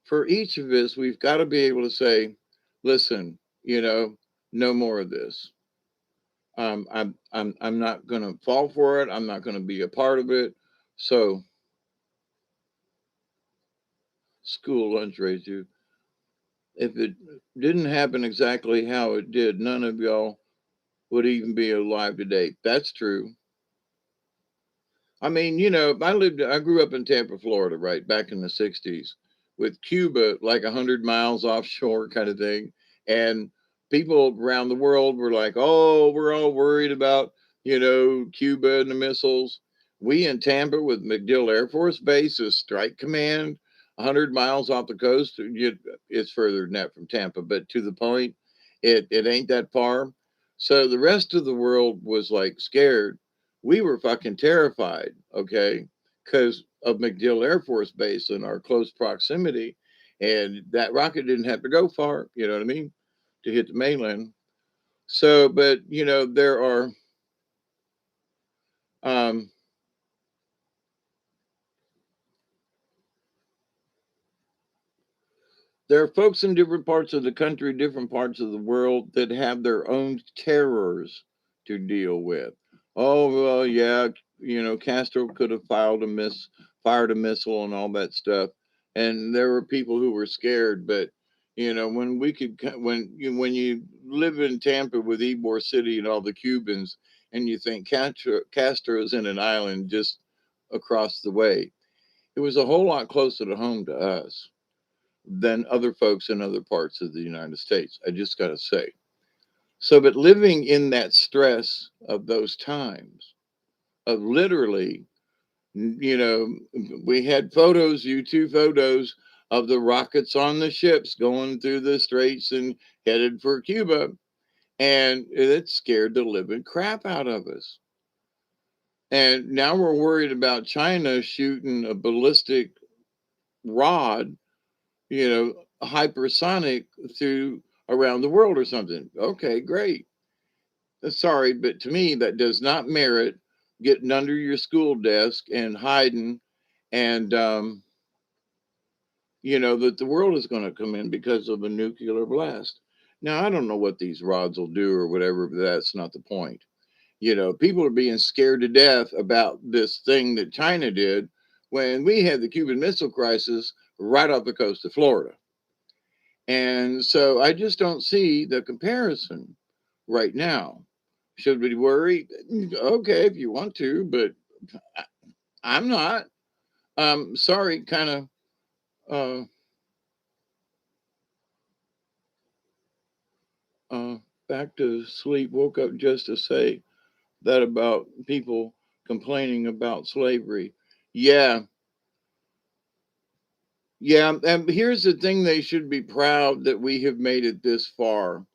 for each of us, we've got to be able to say, listen, no more of this. I'm not going to fall for it. I'm not going to be a part of it. So, school lunch raised you. If it didn't happen exactly how it did, none of y'all would even be alive today. That's true. I mean, I grew up in Tampa, Florida, right back in the 60s, with Cuba like 100 miles offshore kind of thing. And people around the world were like, oh, we're all worried about, Cuba and the missiles. We in Tampa with MacDill Air Force Base is Strike Command, 100 miles off the coast. It's further than that from Tampa, but to the point, it ain't that far. So the rest of the world was like scared. We were fucking terrified, okay, because of MacDill Air Force Base and our close proximity. And that rocket didn't have to go far, you know what I mean, to hit the mainland. So, but, um, there are folks in different parts of the country, different parts of the world that have their own terrors to deal with. Oh, well, yeah, Castro could have fired a missile and all that stuff. And there were people who were scared, but when you live in Tampa with Ybor City and all the Cubans, and you think Castro is in an island just across the way. It was a whole lot closer to home to us than other folks in other parts of the United States. I just got to say. So, but living in that stress of those times, of literally, you know, we had photos, YouTube photos of the rockets on the ships going through the straits and headed for Cuba. And it scared the living crap out of us. And now we're worried about China shooting a ballistic rod, hypersonic through around the world or something. Okay, great. Sorry, but to me, that does not merit getting under your school desk and hiding and, that the world is going to come in because of a nuclear blast. Now, I don't know what these rods will do or whatever, but that's not the point. People are being scared to death about this thing that China did when we had the Cuban Missile Crisis right off the coast of Florida. And so I just don't see the comparison right now. Should we worry? Okay, if you want to, but I'm not. Sorry, kind of back to sleep. Woke up just to say that about people complaining about slavery. Yeah, yeah. And here's the thing: they should be proud that we have made it this far,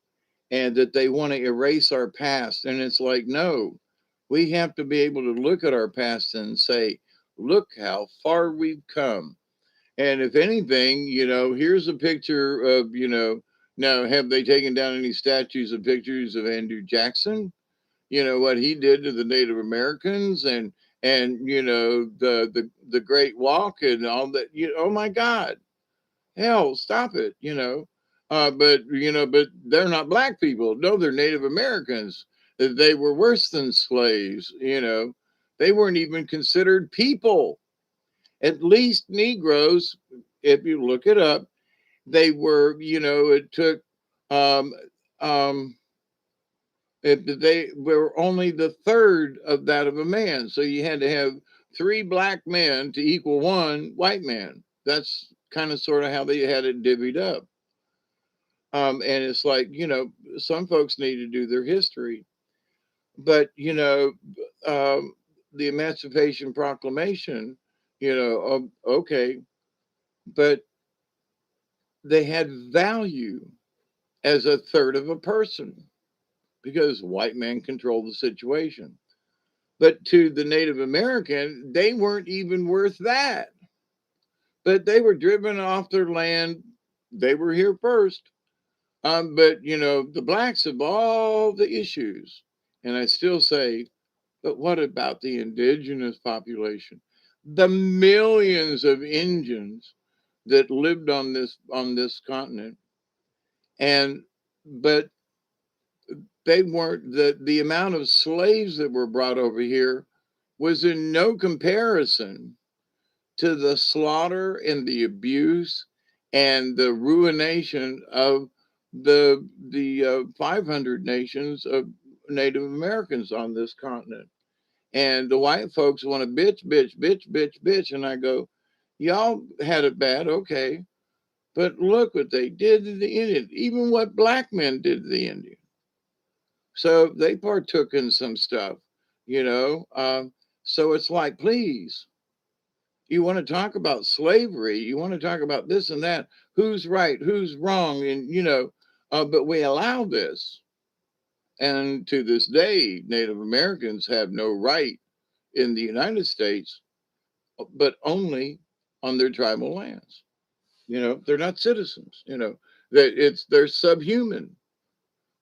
and that they want to erase our past. And it's like, no, we have to be able to look at our past and say, look how far we've come. And if anything, here's a picture of, now have they taken down any statues of pictures of Andrew Jackson? What he did to the Native Americans and the Great Walk and all that. Oh my God, hell, stop it. But they're not black people. No, they're Native Americans. They were worse than slaves. They weren't even considered people. At least Negroes, if you look it up, they were. It took. Um, um, they were only the third of that of a man. So you had to have three black men to equal one white man. That's kind of sort of how they had it divvied up. And it's like, some folks need to do their history. But, the Emancipation Proclamation, okay, but they had value as a third of a person because white men controlled the situation. But to the Native American, they weren't even worth that. But they were driven off their land. They were here first. But the blacks have all the issues. And I still say, but what about the indigenous population? The millions of Indians that lived on this continent. And but they weren't the amount of slaves that were brought over here was in no comparison to the slaughter and the abuse and the ruination of the 500 nations of Native Americans on this continent. And the white folks want to bitch, bitch, bitch, bitch, bitch. And I go, y'all had it bad, okay. But look what they did to the Indian, even what black men did to the Indian. So they partook in some stuff, you know. So it's like, please, you want to talk about slavery, you want to talk about this and that, who's right, who's wrong, and but we allow this. And to this day, Native Americans have no right in the United States, but only on their tribal lands. They're not citizens. That they're subhuman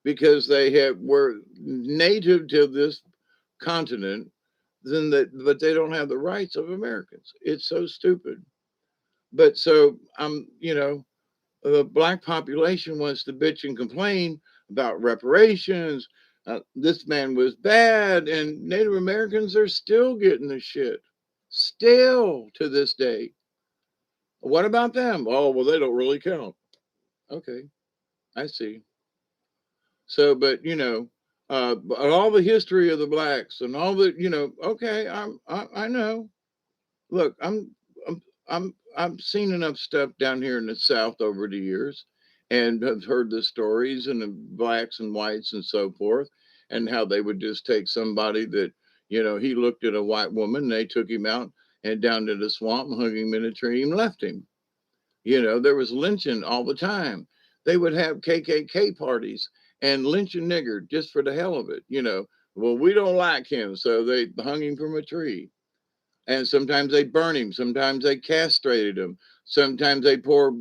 because they were native to this continent, but they don't have the rights of Americans. It's so stupid. But so the black population wants to bitch and complain about reparations. This man was bad, and Native Americans are still getting the shit, still to this day. What about them? Oh, well, they don't really count. Okay, I see. So, but But all the history of the blacks and all the, okay, I know. Look, I've seen enough stuff down here in the South over the years, and have heard the stories and the blacks and whites and so forth, and how they would just take somebody that, he looked at a white woman, and they took him out and down to the swamp and hung him in a tree and left him. There was lynching all the time. They would have KKK parties and lynch a nigger just for the hell of it. Well, we don't like him, so they hung him from a tree. And sometimes they burn him. Sometimes they castrated him. Sometimes they pour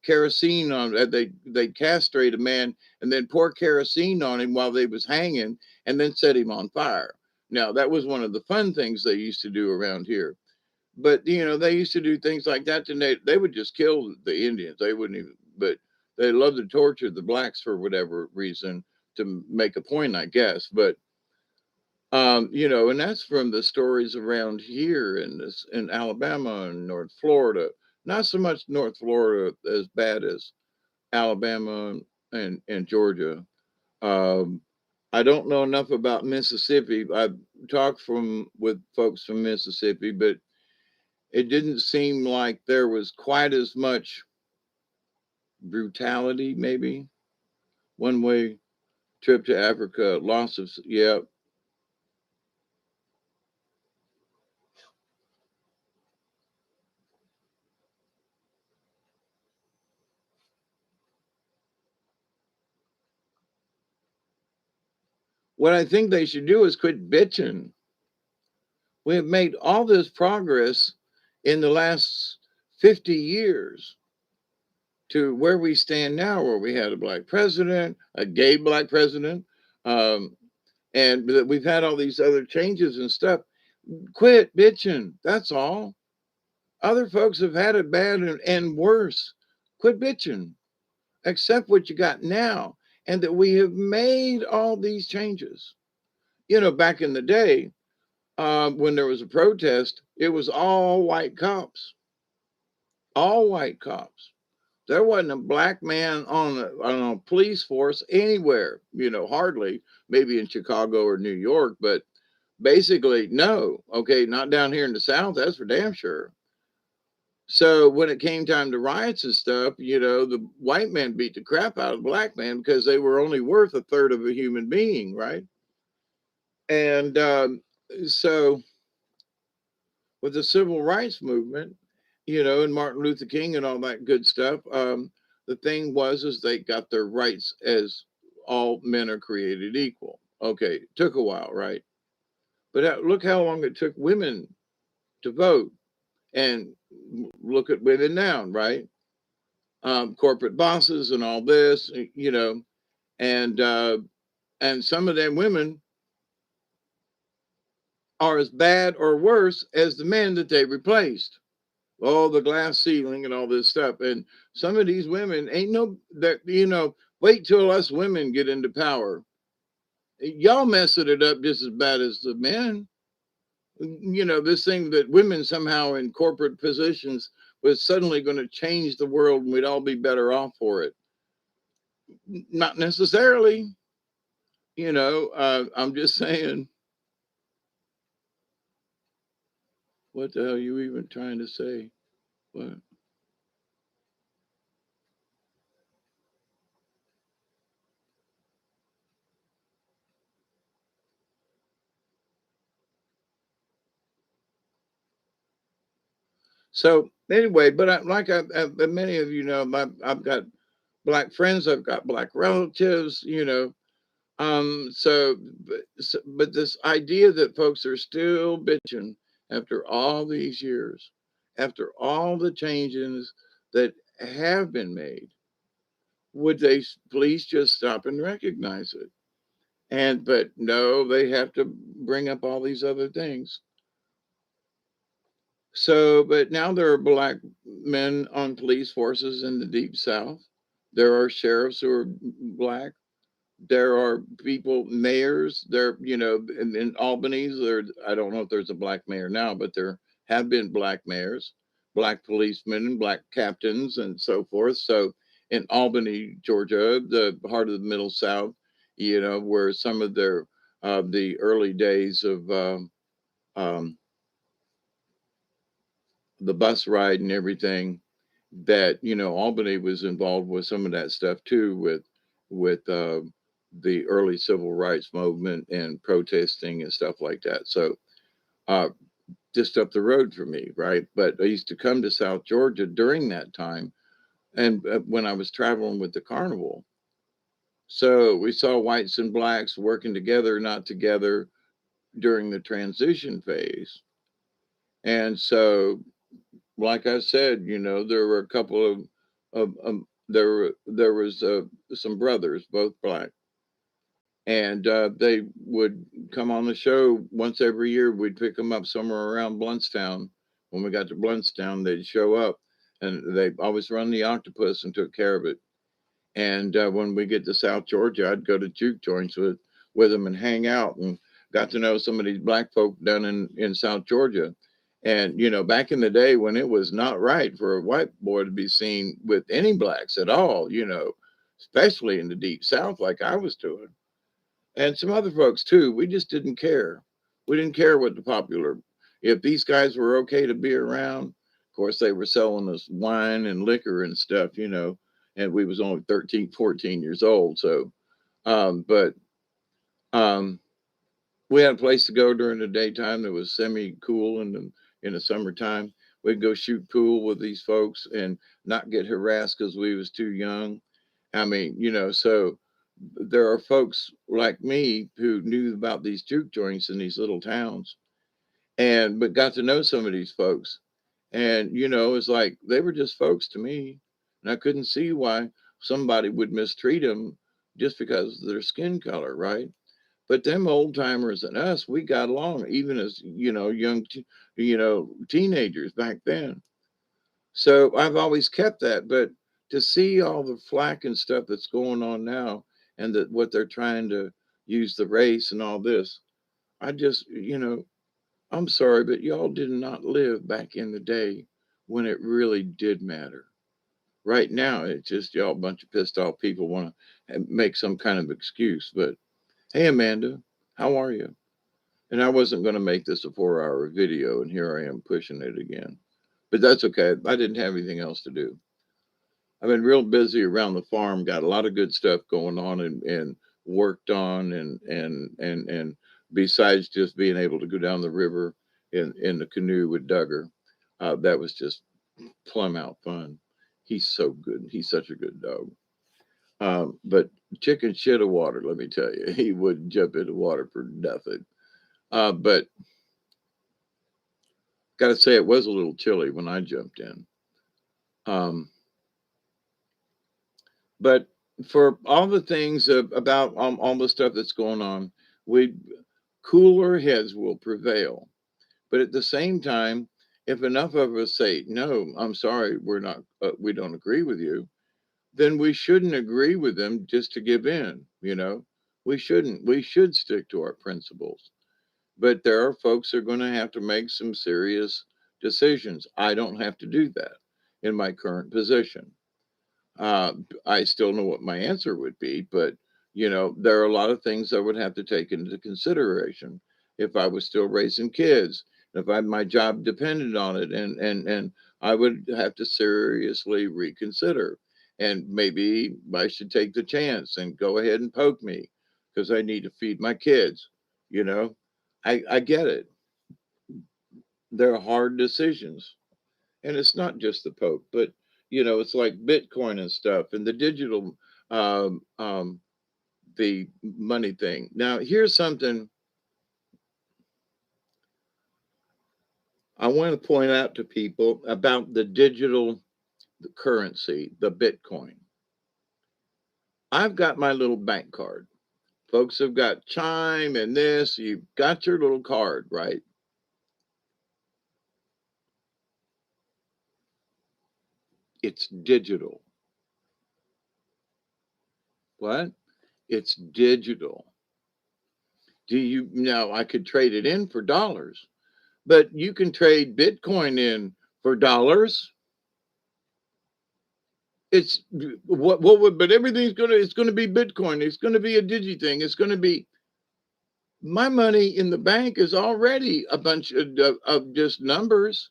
kerosene on. They castrate a man and then pour kerosene on him while they was hanging, and then set him on fire. Now that was one of the fun things they used to do around here. But they used to do things like that. And they would just kill the Indians. They wouldn't even. But they loved to torture the blacks for whatever reason, to make a point, I guess. But and that's from the stories around here in Alabama and North Florida. Not so much North Florida as bad as Alabama and Georgia. Um, I don't know enough about Mississippi. I've talked with folks from Mississippi, but it didn't seem like there was quite as much brutality. Maybe one way trip to Africa, loss of, yeah. What I think they should do is quit bitching. We have made all this progress in the last 50 years to where we stand now, where we had a black president, a gay black president, um, and that we've had all these other changes and stuff. Quit bitching. That's all. Other folks have had it bad and worse. Quit bitching. Accept what you got now, and that we have made all these changes. Back in the day, when there was a protest, it was all white cops, all white cops. There wasn't a black man on a police force anywhere, hardly, maybe in Chicago or New York, but basically, no. Okay, not down here in the South, that's for damn sure. So when it came time to riots and stuff, the white man beat the crap out of the black man because they were only worth a third of a human being, right? And so with the civil rights movement, and Martin Luther King and all that good stuff, the thing was is they got their rights as all men are created equal. Okay, it took a while, right? But look how long it took women to vote, and look at women now, right? Corporate bosses and all this, and some of them women are as bad or worse as the men that they replaced. All the glass ceiling and all this stuff. And some of these women ain't no that wait till us women get into power. Y'all messing it up just as bad as the men. This thing that women somehow in corporate positions was suddenly going to change the world and we'd all be better off for it. Not necessarily. I'm just saying. What the hell are you even trying to say? What? So anyway, but many of you know, I've got black friends, I've got black relatives, but this idea that folks are still bitching after all these years, after all the changes that have been made, would they please just stop and recognize it? But no, they have to bring up all these other things. So, but now there are black men on police forces in the Deep South. There are sheriffs who are black. There are people, mayors. There, in Albany, I don't know if there's a black mayor now, but there have been black mayors, black policemen, and black captains, and so forth. So in Albany, Georgia, the heart of the Middle South, where some of the early days of um, the bus ride and everything, that Albany was involved with some of that stuff too, with the early civil rights movement and protesting and stuff like that. So uh, just up the road from me, right? But I used to come to South Georgia during that time, and when I was traveling with the carnival. So we saw whites and blacks working together, not together, during the transition phase. And so, like I said, there were a couple there was some brothers, both black, and they would come on the show once every year. We'd pick them up somewhere around Bluntstown. When we got to Bluntstown, they'd show up, and they always run the octopus and took care of it. And when we get to South Georgia, I'd go to juke joints with them and hang out, and got to know some of these black folk down in South Georgia. And back in the day when it was not right for a white boy to be seen with any blacks at all, especially in the deep South, like I was doing, and some other folks too. We just didn't care. We didn't care what the popular. If these guys were okay to be around, of course they were selling us wine and liquor and stuff, and we was only 13, 14 years old. So, but um, we had a place to go during the daytime that was semi cool, and in the summertime we'd go shoot pool with these folks and not get harassed because we was too young. I mean, so there are folks like me who knew about these juke joints in these little towns, and but got to know some of these folks. And it's like they were just folks to me, and I couldn't see why somebody would mistreat them just because of their skin color, right? But them old timers and us, we got along, even as teenagers back then. So I've always kept that. But to see all the flack and stuff that's going on now, and that what they're trying to use the race and all this, I just, I'm sorry, but y'all did not live back in the day when it really did matter. Right now, it's just y'all a bunch of pissed off people want to make some kind of excuse. But hey, Amanda, how are you? And I wasn't going to make this a 4-hour video, and here I am pushing it again. But that's okay. I didn't have anything else to do. I've been real busy around the farm, got a lot of good stuff going on, and worked on, and besides just being able to go down the river in the canoe with Duggar, that was just plumb out fun. He's so good. He's such a good dog. But chicken shit of water, let me tell you, he wouldn't jump into water for nothing. But got to say, it was a little chilly when I jumped in. Um, but for all the things about all the stuff that's going on, we cooler heads will prevail. But at the same time, if enough of us say no, I'm sorry, we don't agree with you, then we shouldn't agree with them just to give in. We shouldn't. We should stick to our principles. But there are folks who are going to have to make some serious decisions. I don't have to do that in my current position. I still know what my answer would be, but there are a lot of things I would have to take into consideration if I was still raising kids, if my job depended on it, and I would have to seriously reconsider, and maybe I should take the chance and go ahead and poke me because I need to feed my kids. You know, I get it. They're hard decisions, and it's not just the Pope, but it's like Bitcoin and stuff, and the digital, um, um, the money thing. Now, here's something I want to point out to people about the digital currency, the Bitcoin. I've got my little bank card. Folks have got Chime and this. You've got your little card, right? It's digital. What? It's digital. Do you now? I could trade it in for dollars, but you can trade Bitcoin in for dollars. It's what would, but everything's it's gonna be Bitcoin. It's gonna be a digi thing. It's gonna be my money in the bank is already a bunch of just numbers.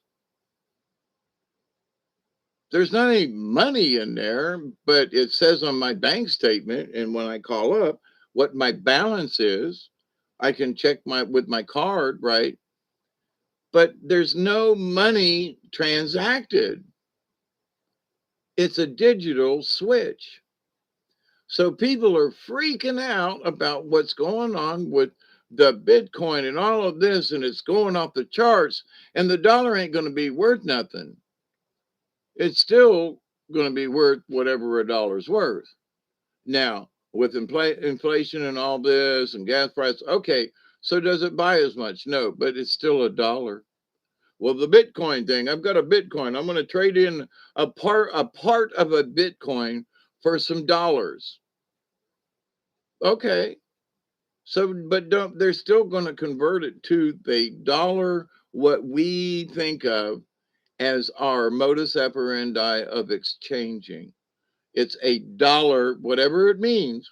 There's not any money in there, but it says on my bank statement, and when I call up what my balance is, I can check my with my card, right? But there's no money transacted. It's a digital switch. So people are freaking out about what's going on with the Bitcoin and all of this, and it's going off the charts, and the dollar ain't going to be worth nothing. It's still going to be worth whatever a dollar's worth. Now, with inflation and all this and gas prices, okay, so does it buy as much? No, but it's still a dollar. Well, the Bitcoin thing, I've got a Bitcoin. I'm going to trade in a part of a Bitcoin for some dollars. Okay. So, but don't, they're still going to convert it to the dollar, what we think of as our modus operandi of exchanging. It's a dollar, whatever it means,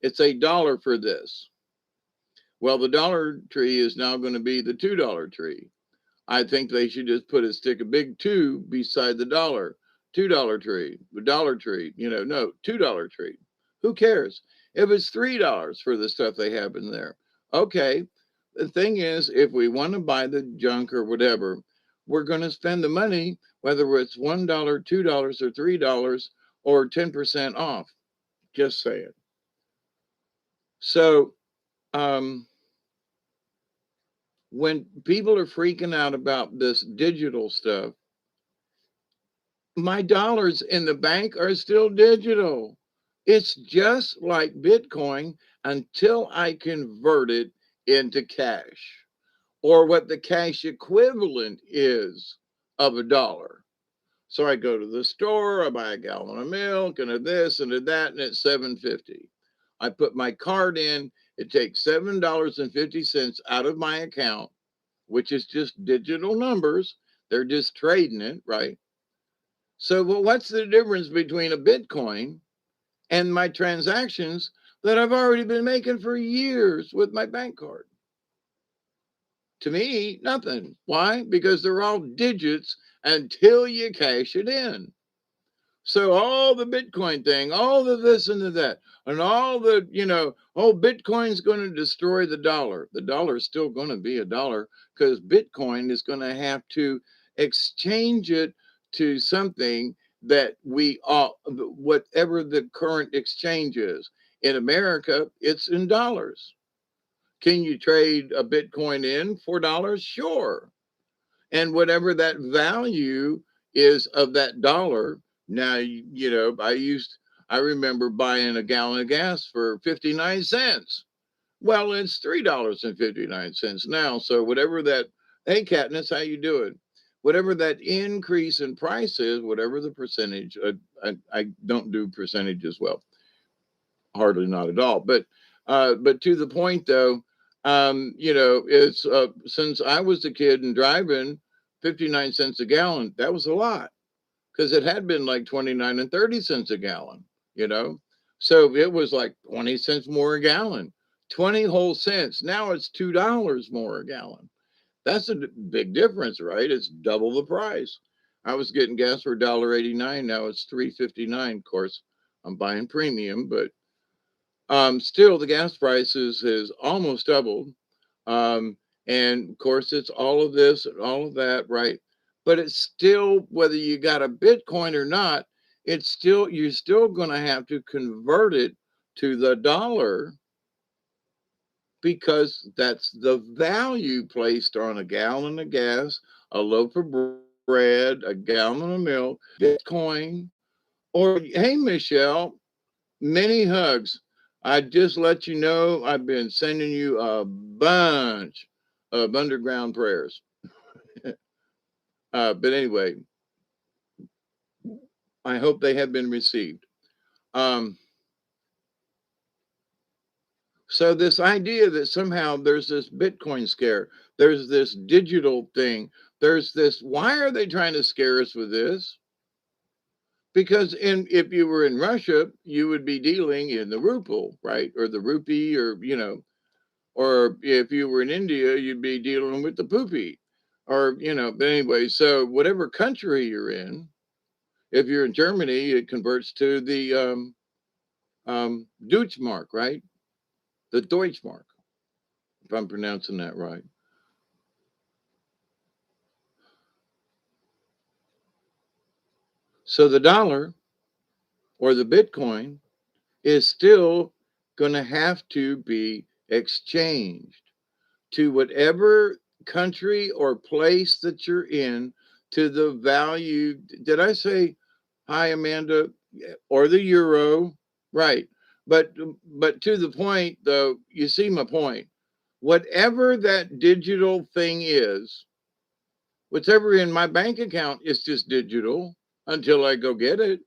it's a dollar for this. Well, the dollar tree is now going to be the $2 tree. I think they should just stick a big two beside the dollar. $2 tree, the dollar tree, no, $2 tree. Who cares? If it's $3 for the stuff they have in there. Okay. The thing is, if we want to buy the junk or whatever, we're going to spend the money, whether it's $1, $2, or $3, or 10% off. Just saying. So, when people are freaking out about this digital stuff, my dollars in the bank are still digital. It's just like Bitcoin until I convert it into cash or what the cash equivalent is of a dollar. So I go to the store, I buy a gallon of milk and a this and a that, and it's $7.50. I put my card in, it takes $7.50 out of my account, which is just digital numbers. They're just trading it, right? So, well, what's the difference between a Bitcoin and my transactions that I've already been making for years with my bank card? To me, nothing. Why? Because they're all digits until you cash it in. So all the Bitcoin thing, all the this and the that, and all the, Bitcoin's going to destroy the dollar. The dollar is still going to be a dollar because Bitcoin is going to have to exchange it to something that we all, whatever the current exchange is. In America, it's in dollars. Can you trade a Bitcoin in for dollars? Sure. And whatever that value is of that dollar. Now, I remember buying a gallon of gas for 59 cents. Well, it's $3.59 now. So whatever that, hey, Katniss, how you doing? Whatever that increase in price is, whatever the percentage, I don't do percentages well, hardly not at all. But to the point though, it's since I was a kid and driving 59 cents a gallon, that was a lot because it had been like 29 and 30 cents a gallon, you know. So it was like 20 cents more a gallon, 20 whole cents. Now it's $2 more a gallon. That's a big difference, right? It's double the price. I was getting gas for $1.89. Now it's $3.59. Of course, I'm buying premium, but still the gas prices has almost doubled. Um, and of course, it's all of this and all of that, right? But it's still, whether you got a Bitcoin or not, it's still, you're still going to have to convert it to the dollar because that's the value placed on a gallon of gas, a loaf of bread, a gallon of milk, Bitcoin, or hey, Michelle, many hugs. I just let you know I've been sending you a bunch of underground prayers. But anyway, I hope they have been received. Um, so this idea that somehow there's this Bitcoin scare, there's this digital thing, there's this, why are they trying to scare us with this? Because if you were in Russia, you would be dealing in the ruble, right? Or the rupee, or, or if you were in India, you'd be dealing with the poopy, or, but anyway, so whatever country you're in, if you're in Germany, it converts to the Deutschmark, right? The Deutschmark, if I'm pronouncing that right. So the dollar or the Bitcoin is still going to have to be exchanged to whatever country or place that you're in, to the value. Did I say hi, Amanda? Or the euro, right? But to the point, though, you see my point. Whatever that digital thing is, whatever in my bank account is just digital until I go get it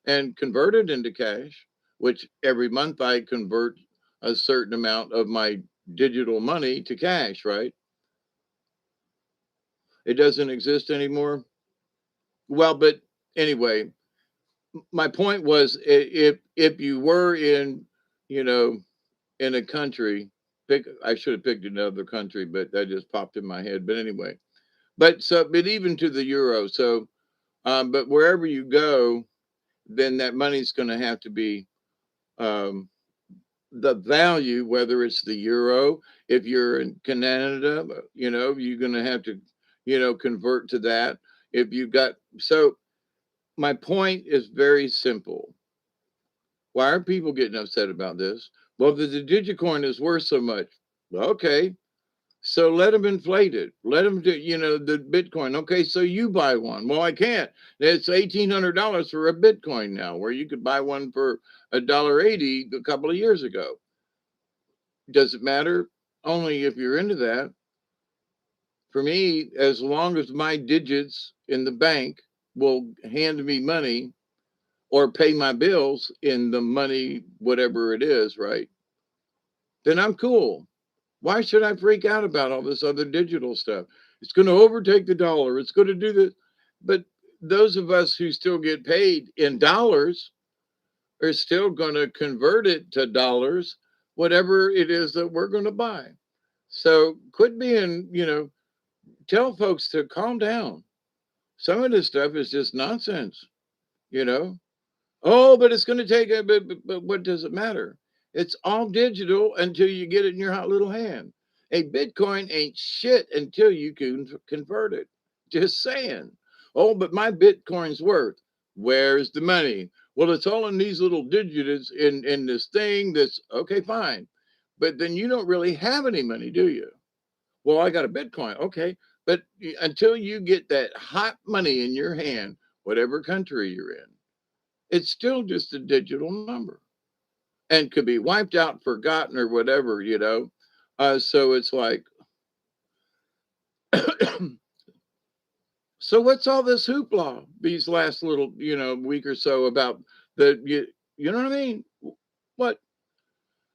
and convert it into cash, which every month I convert a certain amount of my digital money to cash, right? It doesn't exist anymore. Well, but anyway, my point was, if you were in, you know, in a country, I should have picked another country, but that just popped in my head. But anyway, but even to the euro. So, but wherever you go, then that money's going to have to be um, the value, whether it's the euro. If you're in Canada, you're going to have to, convert to that. If you got, so my point is very simple. Why are people getting upset about this? Well, the Digicoin is worth so much. Well, okay, so let them inflate it. Let them do, the Bitcoin. Okay, so you buy one. Well, I can't. It's $1,800 for a Bitcoin now, where you could buy one for $1.80 a couple of years ago. Does it matter? Only if you're into that. For me, as long as my digits in the bank will hand me money or pay my bills in the money, whatever it is, right? Then I'm cool. Why should I freak out about all this other digital stuff? It's going to overtake the dollar. It's going to do this. But those of us who still get paid in dollars are still going to convert it to dollars, whatever it is that we're going to buy. So quit being, tell folks to calm down. Some of this stuff is just nonsense, you know. Oh, but it's going to take a but what does it matter? It's all digital until you get it in your hot little hand. A Bitcoin ain't shit until you can convert it. Just saying. Oh, but my Bitcoin's worth. Where's the money? Well, it's all in these little digits in this thing that's okay, fine. But then you don't really have any money, do you? Well, I got a Bitcoin. Okay. But until you get that hot money in your hand, whatever country you're in, it's still just a digital number and could be wiped out, forgotten, or whatever. So it's like, so what's all this hoopla these last little, week or so about you know what I mean? What?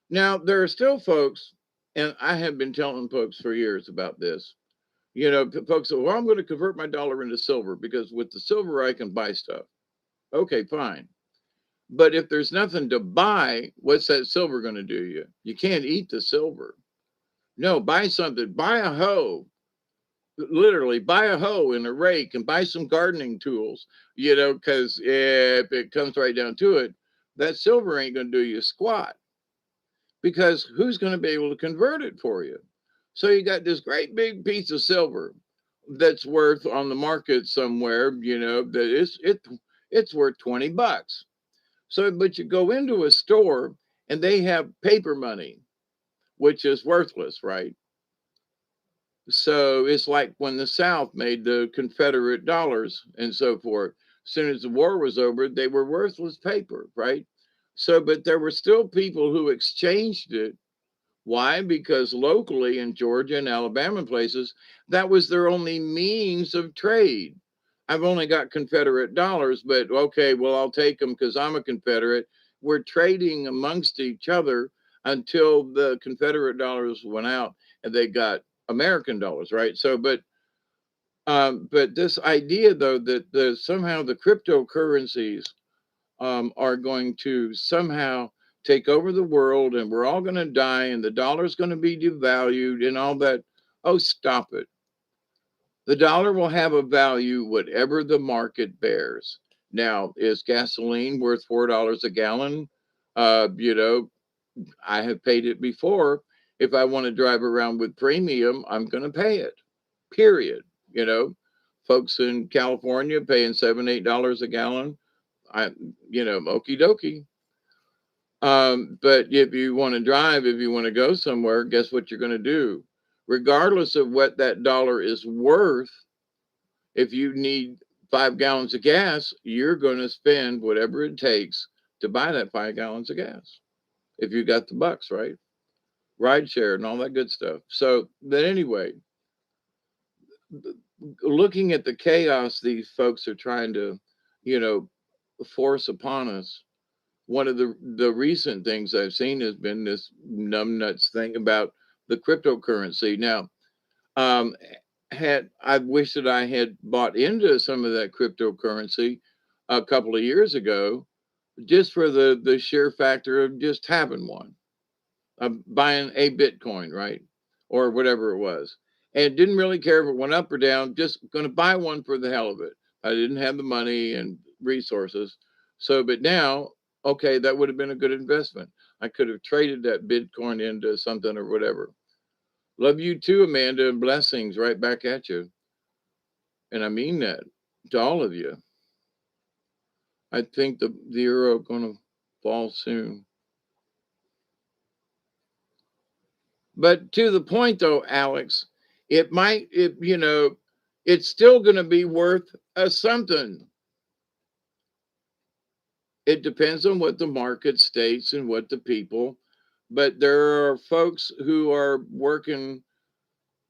Now, there are still folks, and I have been telling folks for years about this. Folks say, well, I'm going to convert my dollar into silver because with the silver, I can buy stuff. Okay, fine. But if there's nothing to buy, what's that silver going to do you? You can't eat the silver. No, buy something. Buy a hoe. Literally, buy a hoe and a rake and buy some gardening tools, because if it comes right down to it, that silver ain't going to do you squat because who's going to be able to convert it for you? So you got this great big piece of silver that's worth on the market somewhere, that it's worth $20. So, but you go into a store and they have paper money, which is worthless, right? So it's like when the South made the Confederate dollars and so forth. As soon as the war was over, they were worthless paper, right? So, but there were still people who exchanged it. Why? Because locally in Georgia and Alabama places, that was their only means of trade. I've only got Confederate dollars, but okay, well, I'll take them because I'm a Confederate. We're trading amongst each other until the Confederate dollars went out and they got American dollars, right? So, but this idea though that somehow the cryptocurrencies are going to somehow take over the world and we're all going to die and the dollar's going to be devalued and all that. Oh, stop it. The dollar will have a value whatever the market bears. Now, is gasoline worth $4 a gallon? You know, I have paid it before. If I want to drive around with premium, I'm going to pay it. Period. You know, folks in California paying $7, $8 a gallon. I, okie dokie. But if you want to drive, if you want to go somewhere, guess what you're going to do? Regardless of what that dollar is worth, if you need 5 gallons of gas, you're going to spend whatever it takes to buy that 5 gallons of gas. If you got the bucks, right? Ride share and all that good stuff. So, but anyway, looking at the chaos these folks are trying to, you know, force upon us, one of the recent things I've seen has been this numbnuts thing about the cryptocurrency. Now, um, I wish that I had bought into some of that cryptocurrency a couple of years ago, just for the sheer factor of just having one, buying a Bitcoin, right, or whatever it was, and didn't really care if it went up or down. Just going to buy one for the hell of it. I didn't have the money and resources, so but now, okay, that would have been a good investment. I could have traded that Bitcoin into something or whatever. Love you too, Amanda, and blessings right back at you. And I mean that to all of you. I think the euro going to fall soon. But to the point though, Alex, it's still going to be worth a something. It depends on what the market states and what the people. But there are folks who are working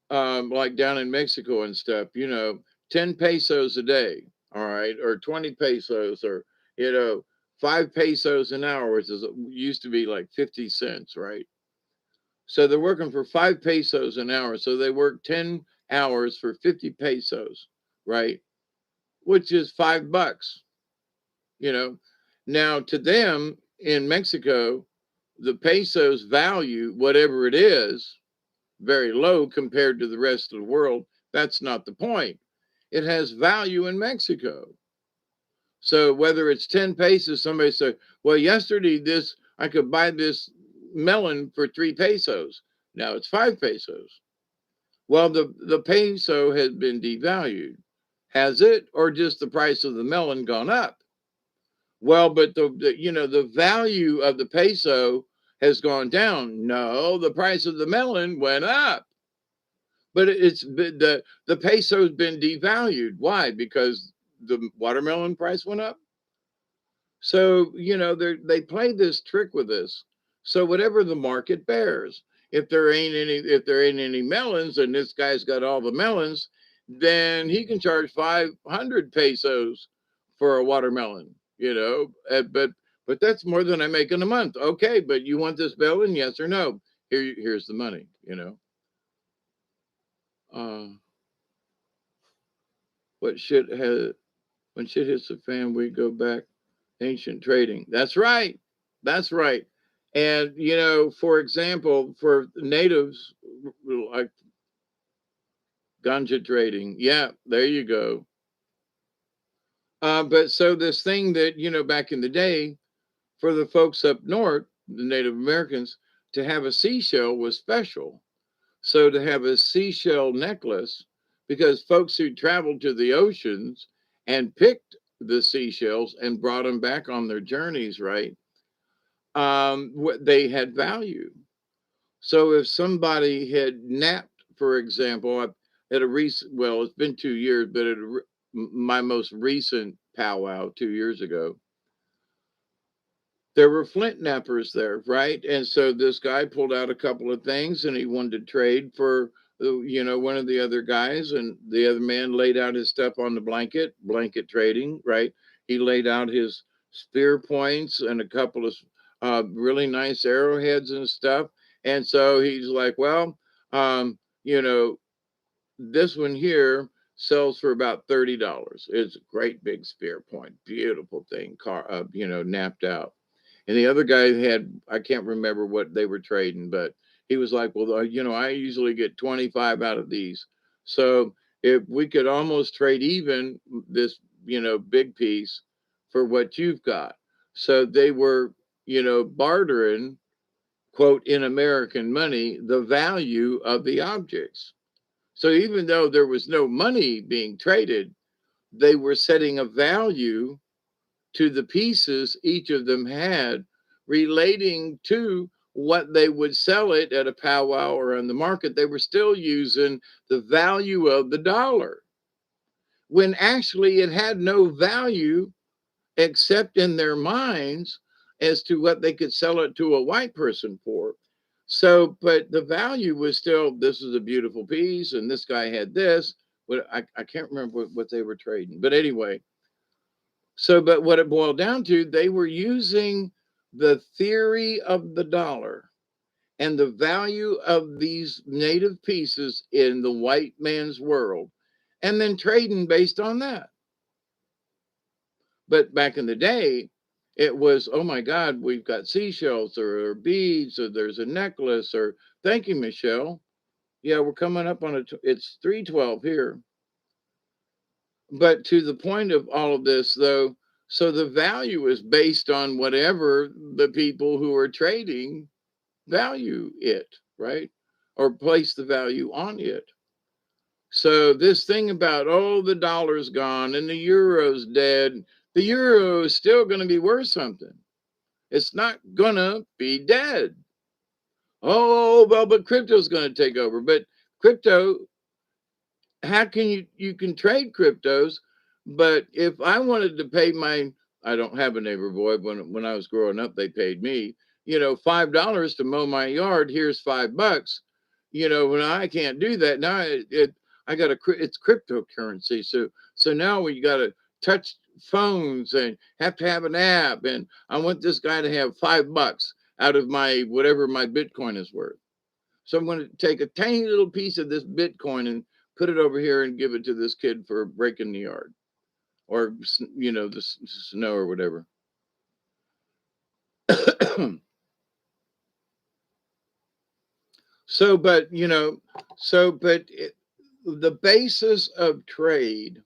like down in Mexico and stuff, 10 pesos a day, all right, or 20 pesos, or, 5 pesos an hour, which used to be like 50 cents, right? So they're working for 5 pesos an hour. So they work 10 hours for 50 pesos, right? Which is $5, you know. Now, to them in Mexico, the peso's value, whatever it is, very low compared to the rest of the world. That's not the point. It has value in Mexico. So whether it's 10 pesos, somebody said, well, yesterday I could buy this melon for 3 pesos. Now it's 5 pesos. Well, the peso has been devalued. Has it, or just the price of the melon gone up? Well, but the value of the peso has gone down. No, the price of the melon went up. But the peso's been devalued. Why? Because the watermelon price went up. So they play this trick with us. So whatever the market bears, if there ain't any melons, and this guy's got all the melons, then he can charge 500 pesos for a watermelon. But that's more than I make in a month. Okay, but you want this melon? Yes or no? Here's the money. Uh, what shit has When shit hits the fan, we go back ancient trading. That's right. That's right. And for example, for natives like ganja trading, yeah, there you go. But so this thing that back in the day, for the folks up north, the Native Americans, to have a seashell was special. So to have a seashell necklace, because folks who traveled to the oceans and picked the seashells and brought them back on their journeys, right? They had value. So if somebody had napped, for example, at a recent, well, it's been 2 years, but my most recent powwow 2 years ago, there were flint nappers there, right? And so this guy pulled out a couple of things and he wanted to trade for, one of the other guys. And the other man laid out his stuff on the blanket trading, right? He laid out his spear points and a couple of really nice arrowheads and stuff. And so he's like, well, this one here sells for about $30. It's a great big spear point, beautiful thing, napped out. And the other guy had, I can't remember what they were trading, but he was like, well, I usually get 25 out of these. So if we could almost trade even this, big piece for what you've got. So they were, bartering, quote, in American money, the value of the objects. So even though there was no money being traded, they were setting a value to the pieces each of them had relating to what they would sell it at a powwow or on the market. They were still using the value of the dollar when actually it had no value except in their minds as to what they could sell it to a white person for. So, but the value was still, this is a beautiful piece, and this guy had this. But I can't remember what they were trading. But anyway, so, but what it boiled down to, they were using the theory of the dollar and the value of these native pieces in the white man's world, and then trading based on that. But back in the day, it was, oh my God, we've got seashells or beads, or there's a necklace, or thank you, Michelle. Yeah, we're coming up on it's 3:12 here. But to the point of all of this, though, so the value is based on whatever the people who are trading value it, right? Or place the value on it. So this thing about, oh, the dollar's gone and the euro's dead, the euro is still going to be worth something. It's not going to be dead. Oh, well, but crypto's going to take over. But crypto, how can you can trade cryptos, but if I wanted to pay I don't have a neighbor boy. When I was growing up, they paid me, $5 to mow my yard. Here's $5. When I can't do that now, I got it's cryptocurrency. So now we got to touch phones and have to have an app, and I want this guy to have $5 out of my whatever my Bitcoin is worth. So I'm going to take a tiny little piece of this Bitcoin and put it over here and give it to this kid for breaking the yard, or the snow or whatever. So, but the basis of trade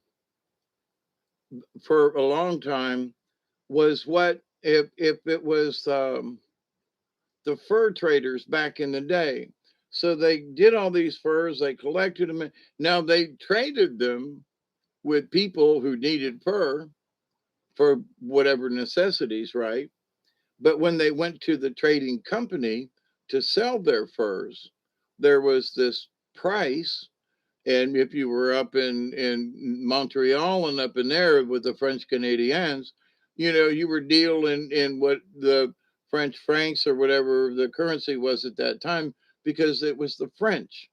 for a long time was what if it was the fur traders back in the day. So they did all these furs, they collected them. Now they traded them with people who needed fur for whatever necessities, right? But when they went to the trading company to sell their furs, there was this price. And if you were up in Montreal and up in there with the French Canadians, you were dealing in what the French francs or whatever the currency was at that time, because it was the French.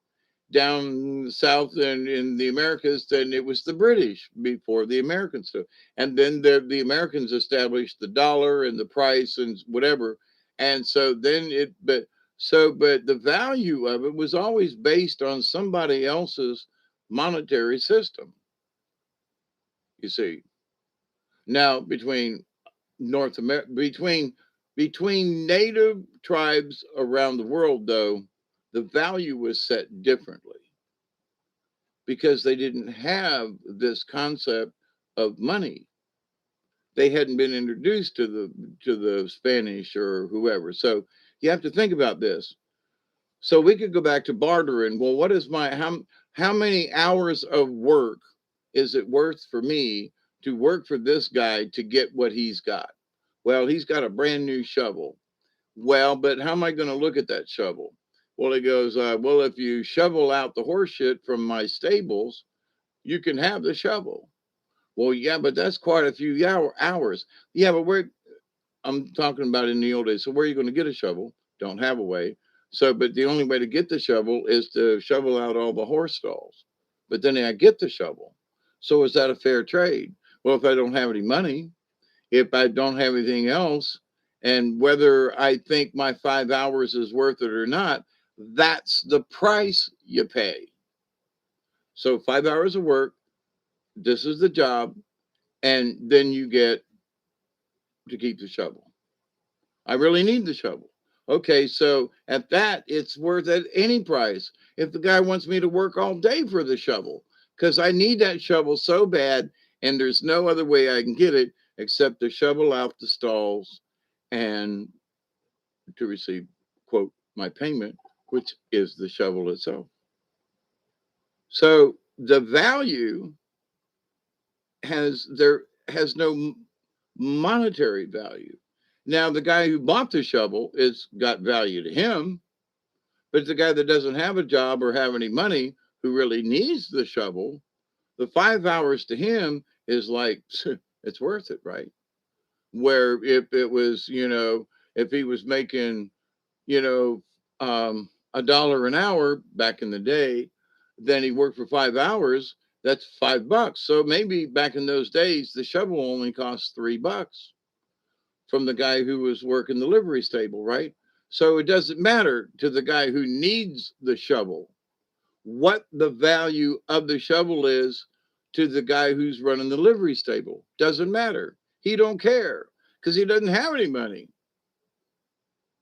Down south and in the Americas, then it was the British before the Americans too. And then the Americans established the dollar and the price and whatever. And so then but the value of it was always based on somebody else's monetary system. You see, now North America, between native tribes around the world, though, the value was set differently because they didn't have this concept of money. They hadn't been introduced to the Spanish or whoever. So you have to think about this. So we could go back to bartering. Well, what is how many hours of work is it worth for me to work for this guy to get what he's got? Well, he's got a brand new shovel. Well, but how am I going to look at that shovel? Well, he goes, well, if you shovel out the horse shit from my stables, you can have the shovel. Well, yeah, but that's quite a few hours. Yeah, but I'm talking about in the old days. So where are you going to get a shovel? Don't have a way. So, but the only way to get the shovel is to shovel out all the horse stalls. But then I get the shovel. So is that a fair trade? Well, if I don't have any money, if I don't have anything else, and whether I think my 5 hours is worth it or not, that's the price you pay. So 5 hours of work, this is the job, and then you get to keep the shovel. I really need the shovel. Okay, so at that, it's worth at any price. If the guy wants me to work all day for the shovel, because I need that shovel so bad, and there's no other way I can get it except to shovel out the stalls and to receive, quote, my payment, which is the shovel itself. So the value has no monetary value. Now the guy who bought the shovel is got value to him, but the guy that doesn't have a job or have any money who really needs the shovel, the 5 hours to him is like it's worth it, right? Where if it was, if he was making, you know, $1 an hour back in the day, then he worked for 5 hours. That's $5. So maybe back in those days, the shovel only cost $3 from the guy who was working the livery stable, right? So it doesn't matter to the guy who needs the shovel what the value of the shovel is to the guy who's running the livery stable. Doesn't matter. He don't care because he doesn't have any money.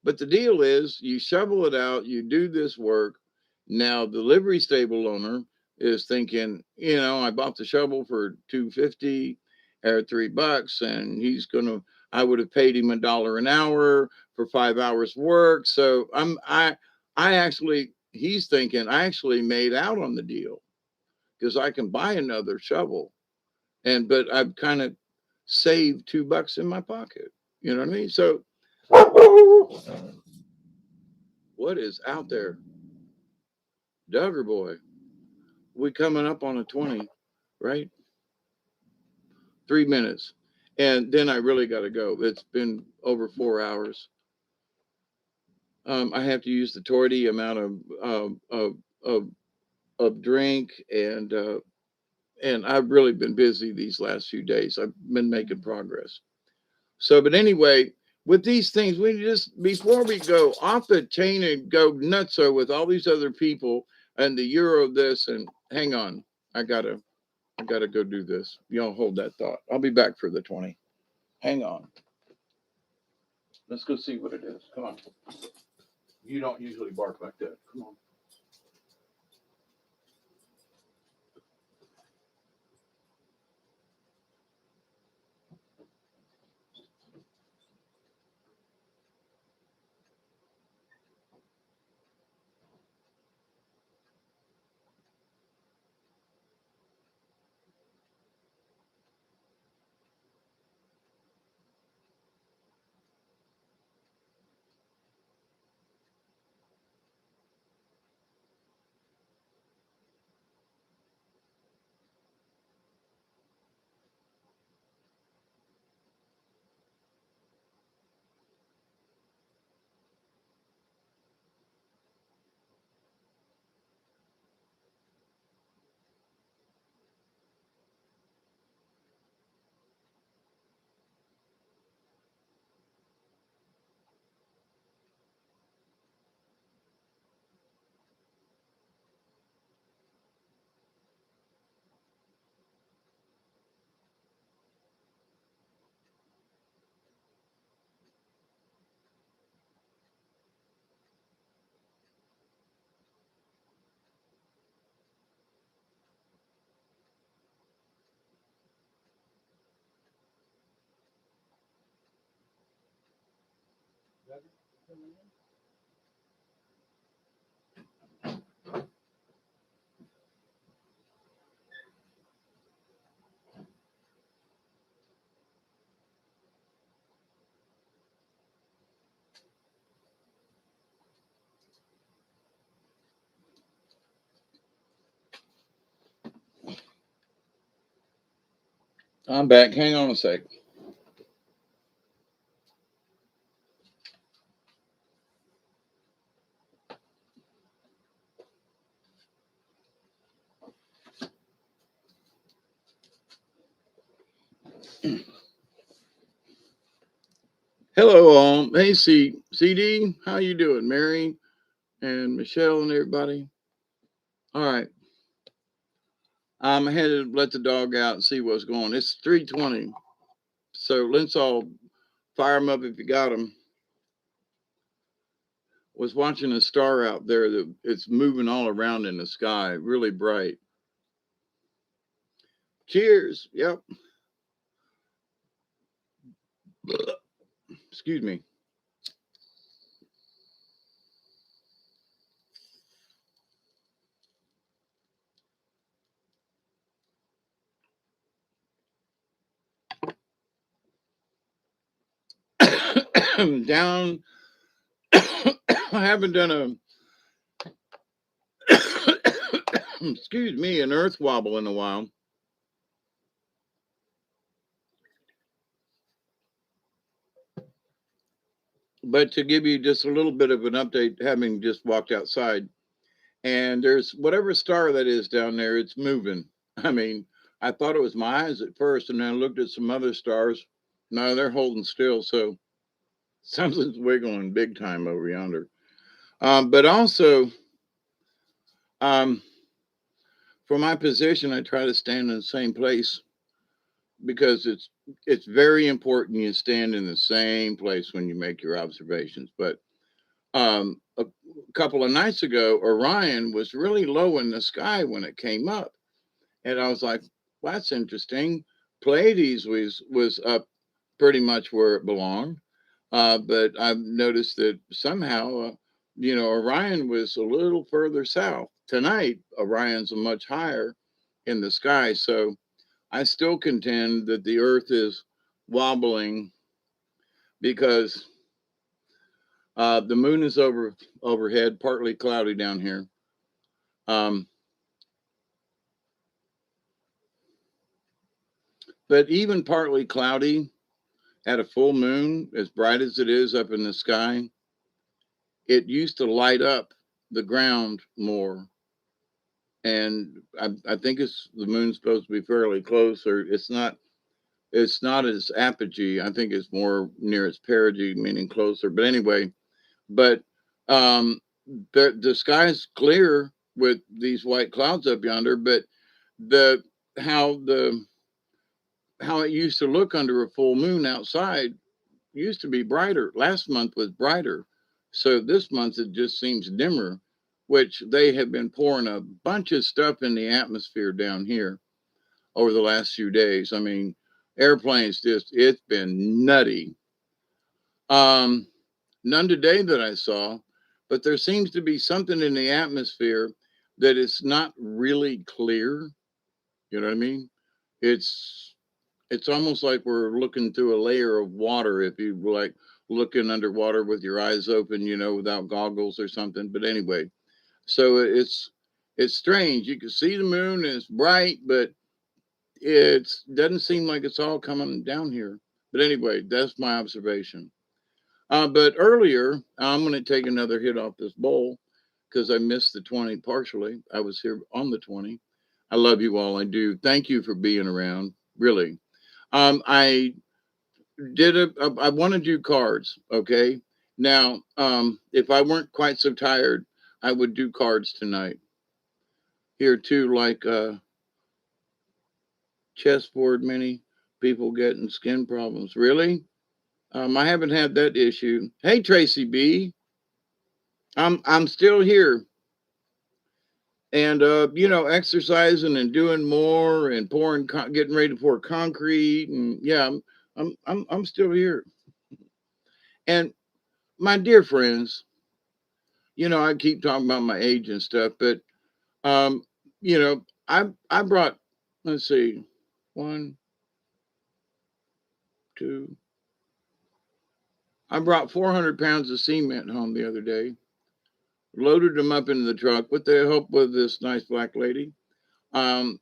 But the deal is you shovel it out, you do this work. Now the livery stable owner is thinking, I bought the shovel for $2.50 or $3, and I would have paid him $1 an hour for 5 hours work. So he's thinking I actually made out on the deal because I can buy another shovel, but I've kind of saved $2 in my pocket. You know what I mean? So what is out there? Duggar boy, we coming up on a 20, right? 3 minutes. And then I really got to go. It's been over 4 hours. I have to use the torty amount of drink, and I've really been busy these last few days. I've been making progress. So, but anyway, with these things, we just before we go off the chain and go nutso with all these other people and the Euro this and hang on, I gotta go do this. Y'all hold that thought. I'll be back for the 20. Hang on. Let's go see what it is. Come on. You don't usually bark like that. Come on. I'm back. Hang on a sec. Hello, all. Hey, CD, how you doing? Mary and Michelle and everybody. All right. I had to let the dog out and see what's going on. It's 3:20. So let's all fire them up if you got them. Was watching a star out there that it's moving all around in the sky, really bright. Cheers. Yep. Excuse me. Down. I haven't done a excuse me, an earth wobble in a while. But to give you just a little bit of an update, having just walked outside, and there's whatever star that is down there, it's moving. I mean, I thought it was my eyes at first, and then I looked at some other stars. No, they're holding still. So something's wiggling big time over yonder. But also, um, for my position, I try to stand in the same place because it's very important you stand in the same place when you make your observations. But a couple of nights ago, Orion was really low in the sky when it came up, and I was like, well, "That's interesting." Pleiades was up pretty much where it belonged, but I've noticed that somehow, Orion was a little further south. Tonight, Orion's much higher in the sky, so I still contend that the Earth is wobbling because the moon is overhead, partly cloudy down here. Um, but even partly cloudy at a full moon, as bright as it is up in the sky, it used to light up the ground more. And I think it's the moon's supposed to be fairly close, or it's not as apogee. I think it's more near its perigee, meaning closer. But anyway, but um, the sky's clear with these white clouds up yonder. But the how the how it used to look under a full moon outside used to be brighter. Last month was brighter, so this month it just seems dimmer. Which they have been pouring a bunch of stuff in the atmosphere down here over the last few days. I mean, airplanes it's been nutty. Um, None today that I saw, but there seems to be something in the atmosphere that is not really clear. You know what I mean? It's it's almost like we're looking through a layer of water if you like looking underwater with your eyes open, without goggles or something. But anyway, so it's strange. You can see the moon and it's bright, but it doesn't seem like it's all coming down here. But anyway, that's my observation. But earlier, I'm going to take another hit off this bowl because I missed the 20 partially. I was here on the 20. I love you all. I do. Thank you for being around. Really. I I want to do cards. Okay. Now, if I weren't quite so tired, I would do cards tonight. Here too, like chessboard mini, people getting skin problems. Really? I haven't had that issue. Hey, Tracy B. I'm still here, and exercising and doing more and getting ready to pour concrete, and yeah, I'm still here. And my dear friends, I keep talking about my age and stuff, but um, I brought, let's see, 1, 2. I brought 400 pounds of cement home the other day, loaded them up into the truck with the help of this nice black lady. But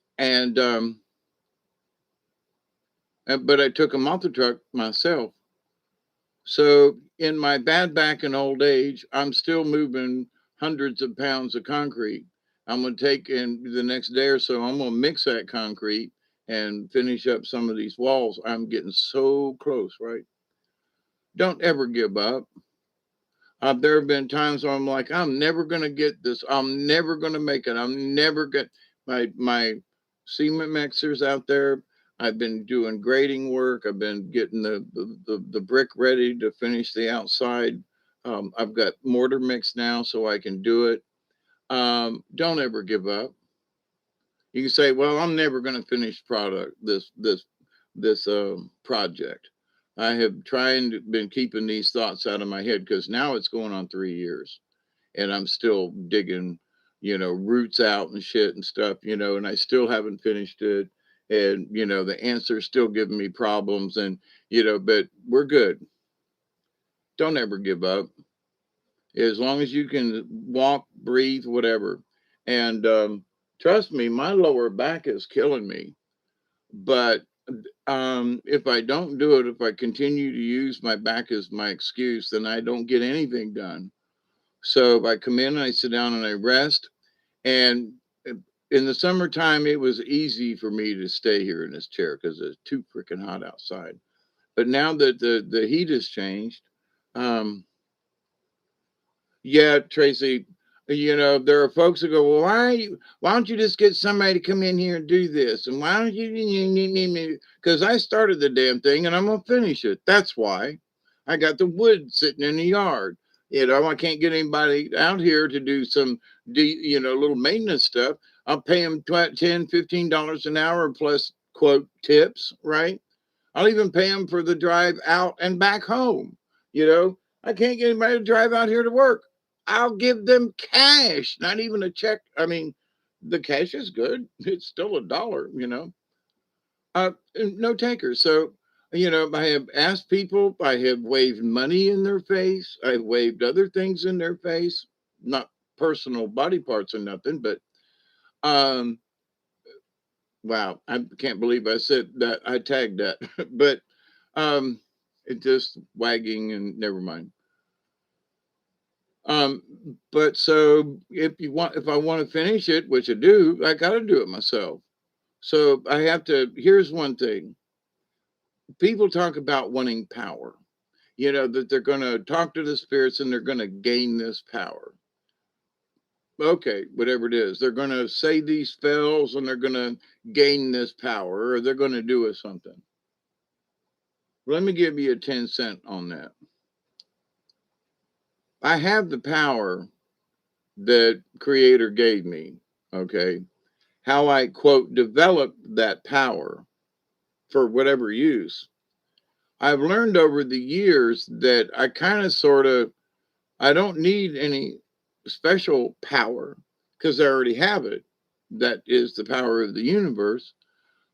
I took them off the truck myself. So in my bad back and old age, I'm still moving hundreds of pounds of concrete. I'm going to take in the next day or so, I'm going to mix that concrete and finish up some of these walls. I'm getting so close, right? Don't ever give up. There have been times where I'm like, I'm never going to get this. I'm never going to make it. I'm never going. My cement mixers out there. I've been doing grading work. I've been getting the brick ready to finish the outside. I've got mortar mix now so I can do it. Don't ever give up. You can say, "Well, I'm never going to finish product this project." I have been keeping these thoughts out of my head because now it's going on 3 years, and I'm still digging, roots out and shit and stuff, and I still haven't finished it, and the answer's still giving me problems, and but we're good. Don't ever give up. As long as you can walk, breathe, whatever, and trust me, my lower back is killing me. But if I don't do it, if I continue to use my back as my excuse, then I don't get anything done. So if I come in and I sit down and I rest, and in the summertime, it was easy for me to stay here in this chair because it's too freaking hot outside. But now that the heat has changed, um, yeah, Tracy. There are folks who go, "Well, why don't you just get somebody to come in here and do this? And why don't you?" Because I started the damn thing and I'm gonna finish it. That's why. I got the wood sitting in the yard. I can't get anybody out here to do some, little maintenance stuff. I'll pay them $10, $15 an hour plus quote tips, right? I'll even pay them for the drive out and back home. You know, I can't get anybody to drive out here to work. I'll give them cash, not even a check. I mean, the cash is good. It's still $1. No takers. So, I have asked people, I have waved money in their face, I've waved other things in their face, not personal body parts or nothing, but um, wow, I can't believe I said that. I tagged that, but um, it just wagging and never mind. Um, but so if I want to finish it, which I do, I got to do it myself. So I have to. Here's one thing: people talk about wanting power. That they're going to talk to the spirits and they're going to gain this power. Okay, whatever it is, they're going to say these spells and they're going to gain this power, or they're going to do something. Let me give you a 10 cent on that. I have the power that Creator gave me. Okay. How I, quote, developed that power for whatever use. I've learned over the years that I kind of sort of, I don't need any special power because I already have it. That is the power of the universe.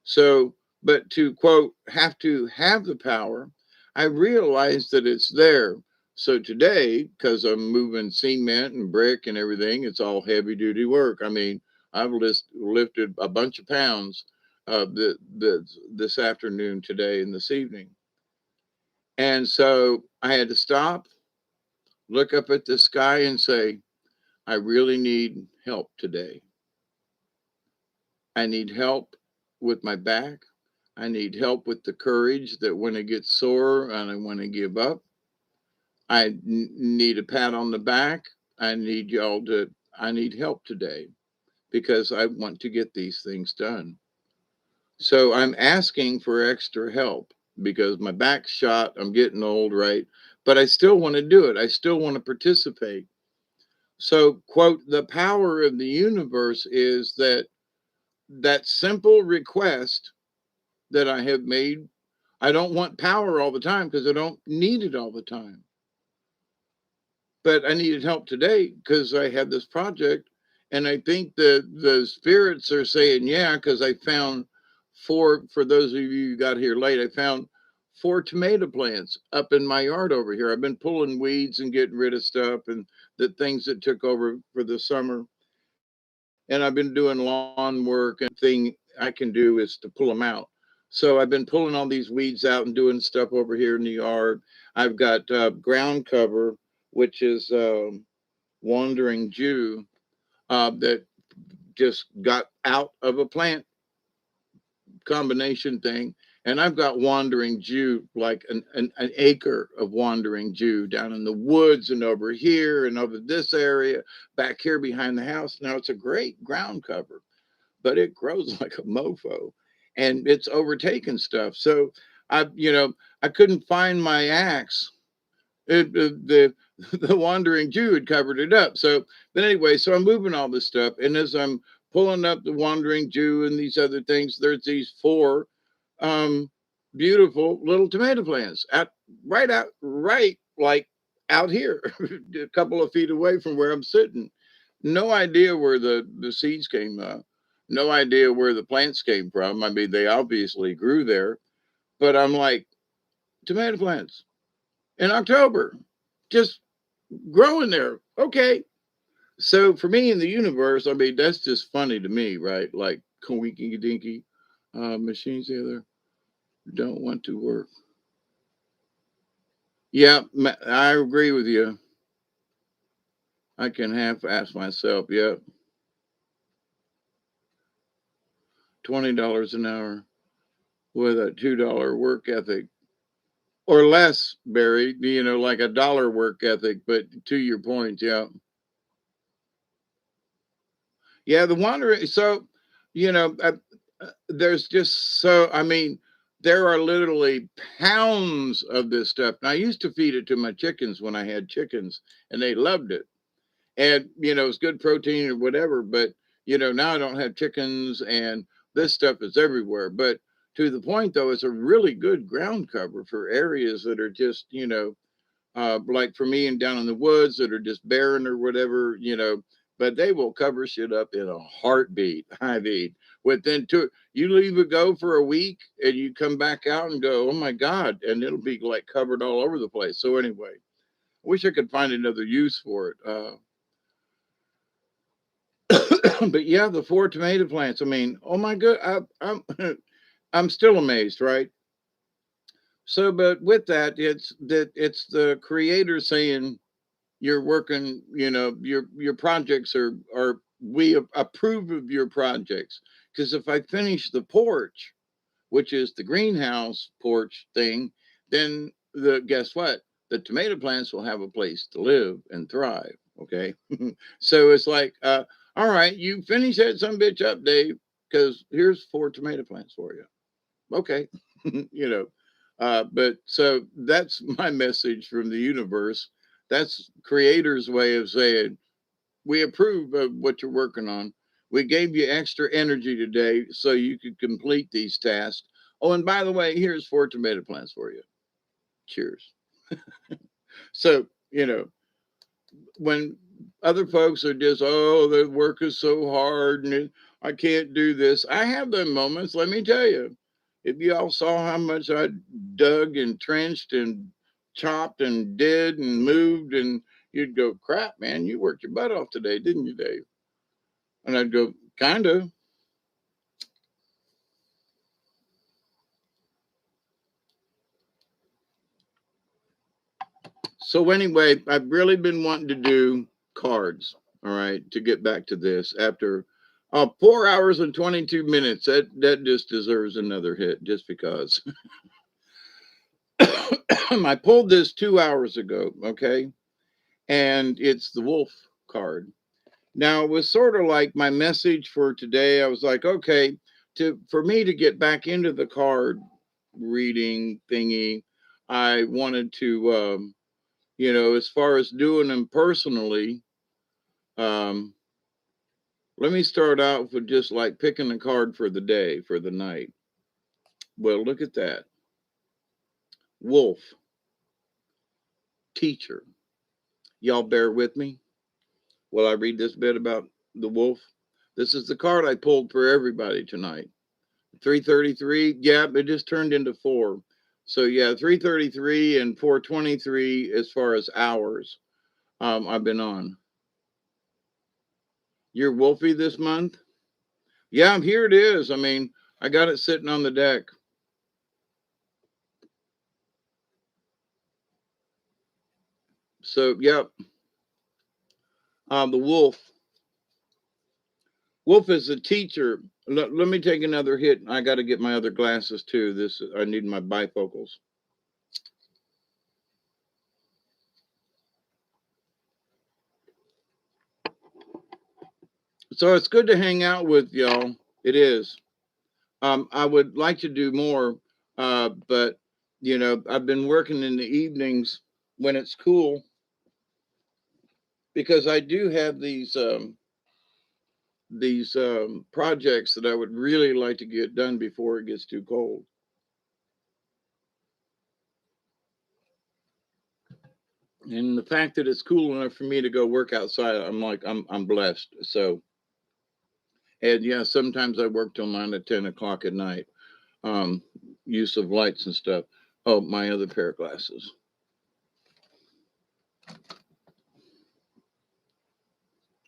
So, but to quote, have to have the power, I realized that it's there. So today, because I'm moving cement and brick and everything, it's all heavy duty work. I mean, I've lifted a bunch of pounds this afternoon, today, and this evening. And so I had to stop, look up at the sky, and say, I really need help today. I need help with my back. I need help with the courage that when it gets sore and I want to give up. Need a pat on the back. I need help today because I want to get these things done. So I'm asking for extra help because my back's shot. I'm getting old, right? But I still want to do it. I still want to participate. So, quote, the power of the universe is that simple request that I have made. I don't want power all the time because I don't need it all the time. But I needed help today because I had this project. And I think the spirits are saying, yeah, because I found for those of you who got here late, I found 4 tomato plants up in my yard over here. I've been pulling weeds and getting rid of stuff and the things that took over for the summer. And I've been doing lawn work, and thing I can do is to pull them out. So I've been pulling all these weeds out and doing stuff over here in the yard. I've got ground cover, which is wandering Jew that just got out of a plant combination thing. And I've got wandering Jew, like an acre of wandering Jew down in the woods and over here and over this area, back here behind the house. Now it's a great ground cover. but it grows like a mofo, and it's overtaken stuff. So I couldn't find my axe. The the wandering Jew had covered it up. So, but anyway, so I'm moving all this stuff, and as I'm pulling up the wandering Jew and these other things, there's these four um, beautiful little tomato plants right like out here, a couple of feet away from where I'm sitting. No idea where the seeds came. No idea where the plants came from. I mean, they obviously grew there, but I'm like, tomato plants in October, just growing there. Okay. So for me in the universe, I mean, that's just funny to me, right? Like coinky dinky machines there don't want to work. Yeah, I agree with you. I can half ask myself, yeah, $20 an hour with a $2 work ethic or less, Barry, like a dollar work ethic. But to your point, yeah. Yeah, the wandering. So, there's just so, I mean, there are literally pounds of this stuff. And I used to feed it to my chickens when I had chickens, and they loved it. And, it's good protein or whatever. But, now I don't have chickens, and this stuff is everywhere. But to the point, though, it's a really good ground cover for areas that are just, like for me and down in the woods that are just barren or whatever, but they will cover shit up in a heartbeat. I mean, within you leave it go for a week and you come back out and go, oh my God, and it'll be like covered all over the place. So anyway, I wish I could find another use for it. But yeah, the four tomato plants. I mean, oh my God, I'm still amazed, right? So, but with that, it's the creator saying, you're working, your projects are we approve of your projects. Because if I finish the porch, which is the greenhouse porch thing, then guess what? The tomato plants will have a place to live and thrive. Okay. So it's like, all right, you finish that some bitch up, Dave, because here's four tomato plants for you. Okay. But so that's my message from the universe. That's creator's way of saying, we approve of what you're working on. We gave you extra energy today so you could complete these tasks. Oh, and by the way, here's four tomato plants for you. Cheers. So, when other folks are just, oh, the work is so hard and I can't do this. I have them moments, let me tell you. If you all saw how much I dug and trenched and chopped and did and moved, and you'd go, crap, man, you worked your butt off today, didn't you, Dave? And I'd go, kind of. So anyway, I've really been wanting to do cards, all right, to get back to this after 4 hours and 22 minutes. That just deserves another hit just because. I pulled this 2 hours ago, okay? And it's the wolf card. Now, it was sort of like my message for today. I was like, okay, for me to get back into the card reading thingy, I wanted to as far as doing them personally, um, let me start out with just like picking a card for the day, for the night. Well, look at that. Wolf, teacher. Y'all bear with me while I read this bit about the wolf. This is the card I pulled for everybody tonight. 333. Yeah, it just turned into four. So yeah, 333 and 423 as far as hours I've been on. You're wolfy this month? Yeah, here it is. I mean, I got it sitting on the deck. So, yep. The wolf. Wolf is a teacher. Let me take another hit. I got to get my other glasses too. I need my bifocals. So it's good to hang out with y'all. It is. I would like to do more, but I've been working in the evenings when it's cool because I do have these projects that I would really like to get done before it gets too cold. And the fact that it's cool enough for me to go work outside, I'm blessed. So, and yeah, sometimes I work till 9 to 10 o'clock at night. Um, Use of lights and stuff. Oh, my other pair of glasses.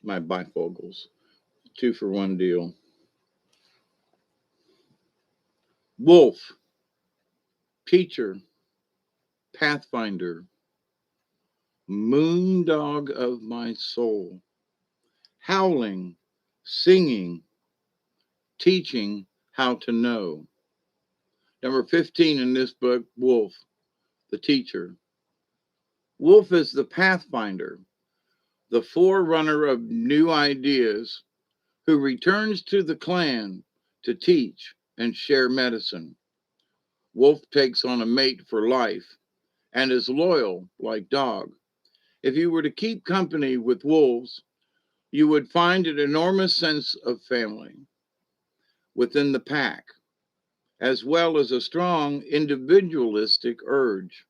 My bifocals. 2-for-1 deal. Wolf, teacher, pathfinder, moondog of my soul, howling, singing, teaching how to know. Number 15 in this book, Wolf, the teacher. Wolf is the pathfinder, the forerunner of new ideas, who returns to the clan to teach and share medicine. Wolf takes on a mate for life and is loyal like dog. If you were to keep company with wolves, you would find an enormous sense of family within the pack, as well as a strong individualistic urge.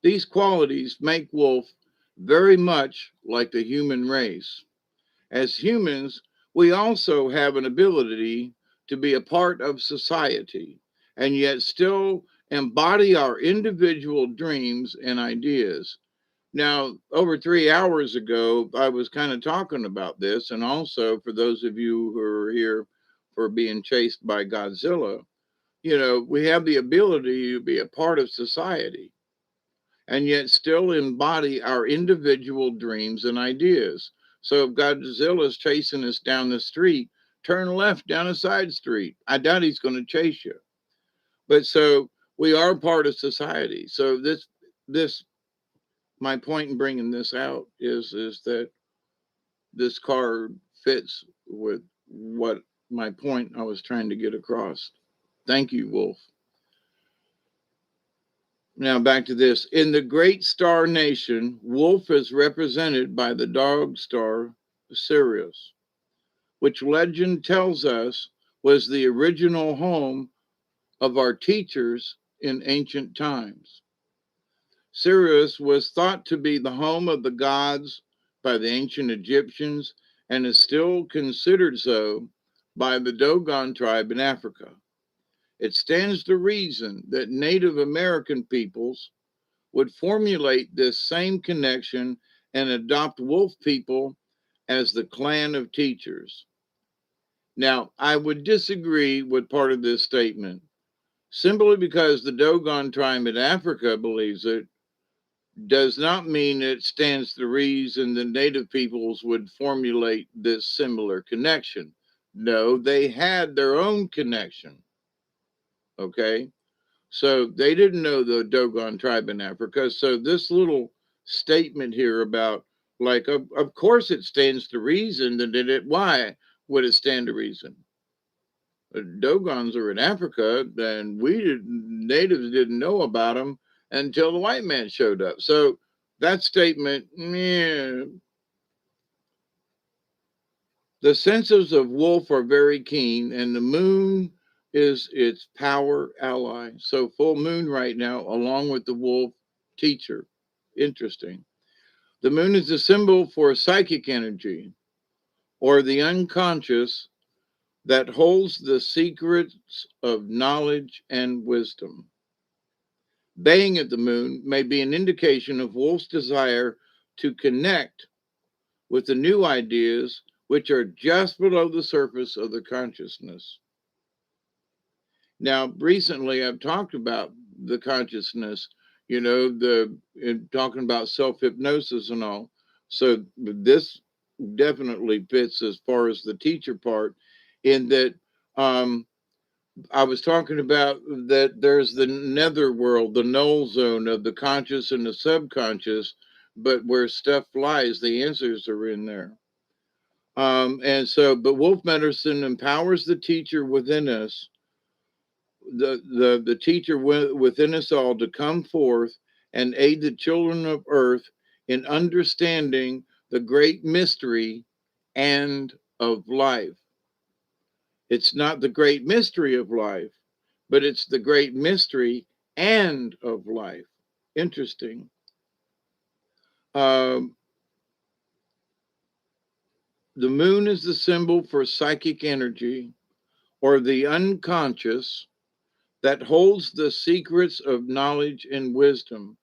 These qualities make wolf very much like the human race. As humans, we also have an ability to be a part of society and yet still embody our individual dreams and ideas. Now, over 3 hours ago, I was kind of talking about this, and also for those of you who are here for being chased by Godzilla, we have the ability to be a part of society and yet still embody our individual dreams and ideas. So if Godzilla's chasing us down the street, turn left down a side street. I doubt he's going to chase you. But so we are part of society. So this my point in bringing this out is that this card fits with what my point I was trying to get across. Thank you, Wolf. Now back to this. In the great star nation, Wolf is represented by the dog star Sirius, which legend tells us was the original home of our teachers in ancient times. Sirius was thought to be the home of the gods by the ancient Egyptians and is still considered so by the Dogon tribe in Africa. It stands to reason that Native American peoples would formulate this same connection and adopt wolf people as the clan of teachers. Now, I would disagree with part of this statement simply because the Dogon tribe in Africa believes it does not mean it stands to reason the native peoples would formulate this similar connection. No, they had their own connection. Okay. So they didn't know the Dogon tribe in Africa. So this little statement here about, like, of course it stands to reason that why would it stand to reason? The Dogons are in Africa, and natives didn't know about them until the white man showed up. So that statement, yeah. The senses of wolf are very keen, and the moon is its power ally. So full moon right now, along with the wolf teacher. Interesting. The moon is a symbol for psychic energy or the unconscious that holds the secrets of knowledge and wisdom. Baying at the moon may be an indication of wolf's desire to connect with the new ideas which are just below the surface of the consciousness. Now, recently I've talked about the consciousness, talking about self hypnosis and all. So this definitely fits as far as the teacher part, in that I was talking about that there's the nether world, the null zone of the conscious and the subconscious, but where stuff lies, the answers are in there. But wolf medicine empowers the teacher within us, the teacher within us all, to come forth and aid the children of earth in understanding the great mystery and of life. It's not the great mystery of life, but it's the great mystery and of life. Interesting. Um, the moon is the symbol for psychic energy or the unconscious that holds the secrets of knowledge and wisdom.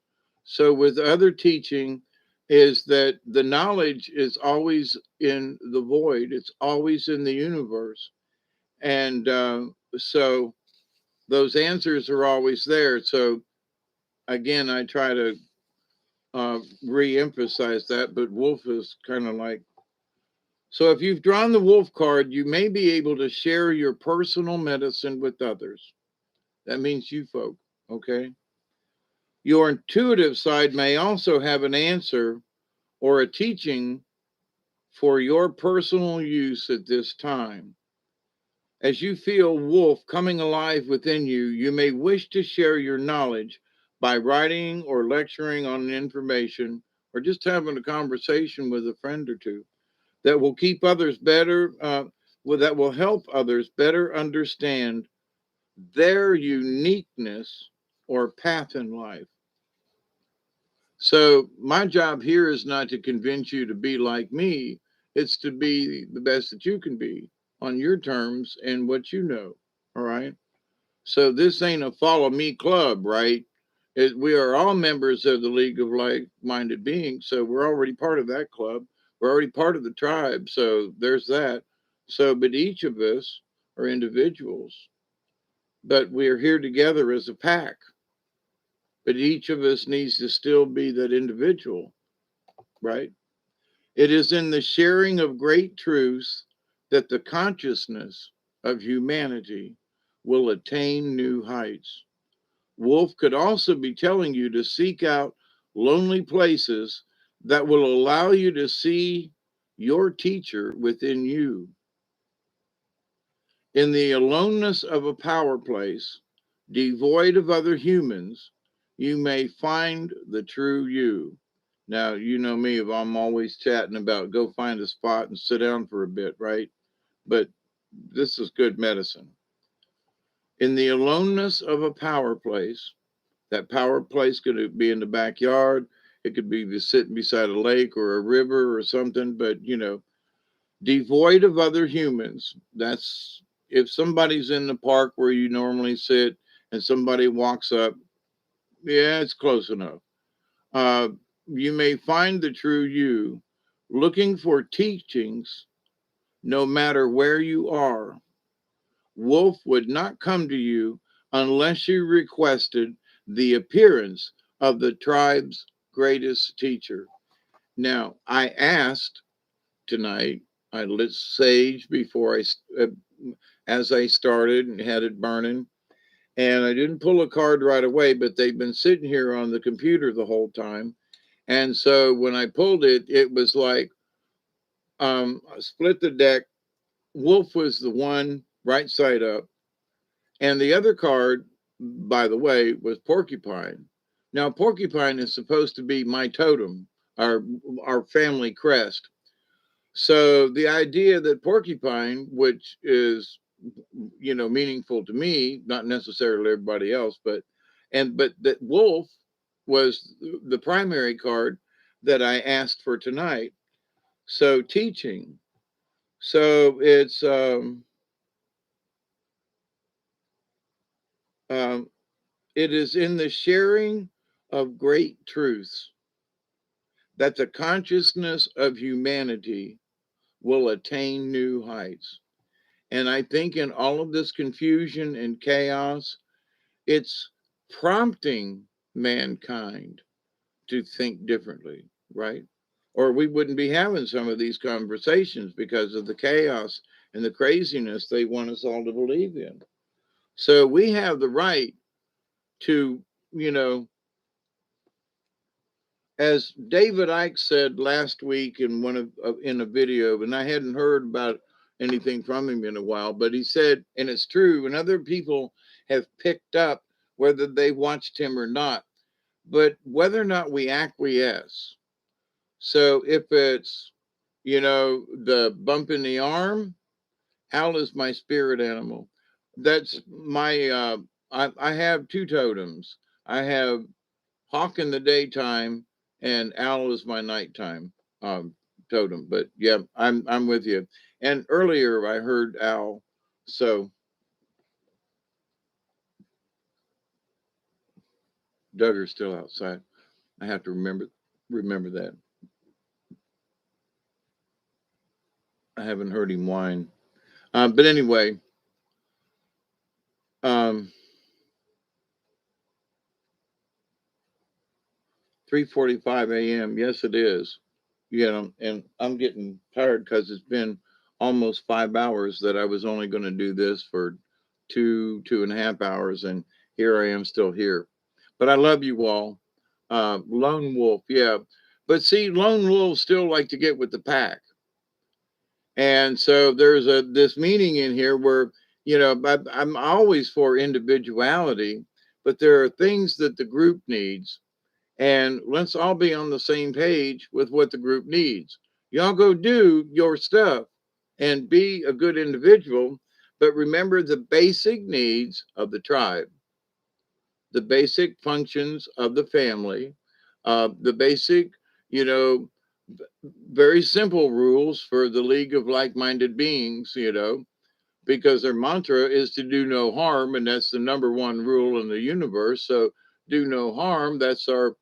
So, with other teaching, is that the knowledge is always in the void, it's always in the universe. And so, those answers are always there. So, again, I try to re emphasize that, but wolf is kind of like. So, if you've drawn the wolf card, you may be able to share your personal medicine with others. That means you folk, okay? Your intuitive side may also have an answer or a teaching for your personal use at this time. As you feel wolf coming alive within you, you may wish to share your knowledge by writing or lecturing on information or just having a conversation with a friend or two that will keep others better, that will help others better understand their uniqueness or path in life. So my job here is not to convince you to be like me. It's to be the best that you can be on your terms and what you know. All right. So this ain't a follow me club, right? We are all members of the League of Like-minded Beings. So we're already part of that club. We're already part of the tribe. So there's that. So, but each of us are individuals, but we are here together as a pack. But each of us needs to still be that individual, right? It is in the sharing of great truths that the consciousness of humanity will attain new heights. Wolf could also be telling you to seek out lonely places that will allow you to see your teacher within you. In the aloneness of a power place, devoid of other humans, you may find the true you. Now, you know me, if I'm always chatting about go find a spot and sit down for a bit, right? But this is good medicine. In the aloneness of a power place, that power place could be in the backyard, it could be sitting beside a lake or a river or something, but devoid of other humans. That's if somebody's in the park where you normally sit and somebody walks up, yeah, it's close enough. Uh, you may find the true you looking for teachings no matter where you are. Wolf would not come to you unless you requested the appearance of the tribe's greatest teacher. Now, I asked tonight, I lit sage before as I started and had it burning. And I didn't pull a card right away, but they've been sitting here on the computer the whole time. And so when I pulled it, it was like I split the deck. Wolf was the one right side up. And the other card, by the way, was porcupine. Now, porcupine is supposed to be my totem, our family crest. So the idea that porcupine, which is meaningful to me, not necessarily everybody else, but that wolf was the primary card that I asked for tonight. So teaching. So um, it is in the sharing of great truths that the consciousness of humanity will attain new heights. And I think in all of this confusion and chaos, it's prompting mankind to think differently, right? Or we wouldn't be having some of these conversations because of the chaos and the craziness they want us all to believe in. So we have the right to, you know, As David Icke said last week in in a video, and I hadn't heard about anything from him in a while, but he said, and it's true, and other people have picked up whether they watched him or not, but whether or not we acquiesce. So if it's, the bump in the arm, Al is my spirit animal. That's my, I have two totems. I have Hawk in the daytime, and Owl is my nighttime totem. But yeah, I'm with you. And earlier I heard Owl, so Duggar's still outside. I have to remember that. I haven't heard him whine. But anyway, um, 3:45 a.m. Yes, it is. And I'm getting tired because it's been almost 5 hours that I was only going to do this for 2.5 hours, and here I am still here. But I love you all. Lone wolf, yeah. But see, lone wolves still like to get with the pack. And so there's this meaning in here where, I'm always for individuality, but there are things that the group needs, and let's all be on the same page with what the group needs. Y'all go do your stuff and be a good individual, but remember the basic needs of the tribe, the basic functions of the family, the basic, you know, very simple rules for the League of Like-Minded Beings, because their mantra is to do no harm, and that's the number one rule in the universe. So do no harm. That's our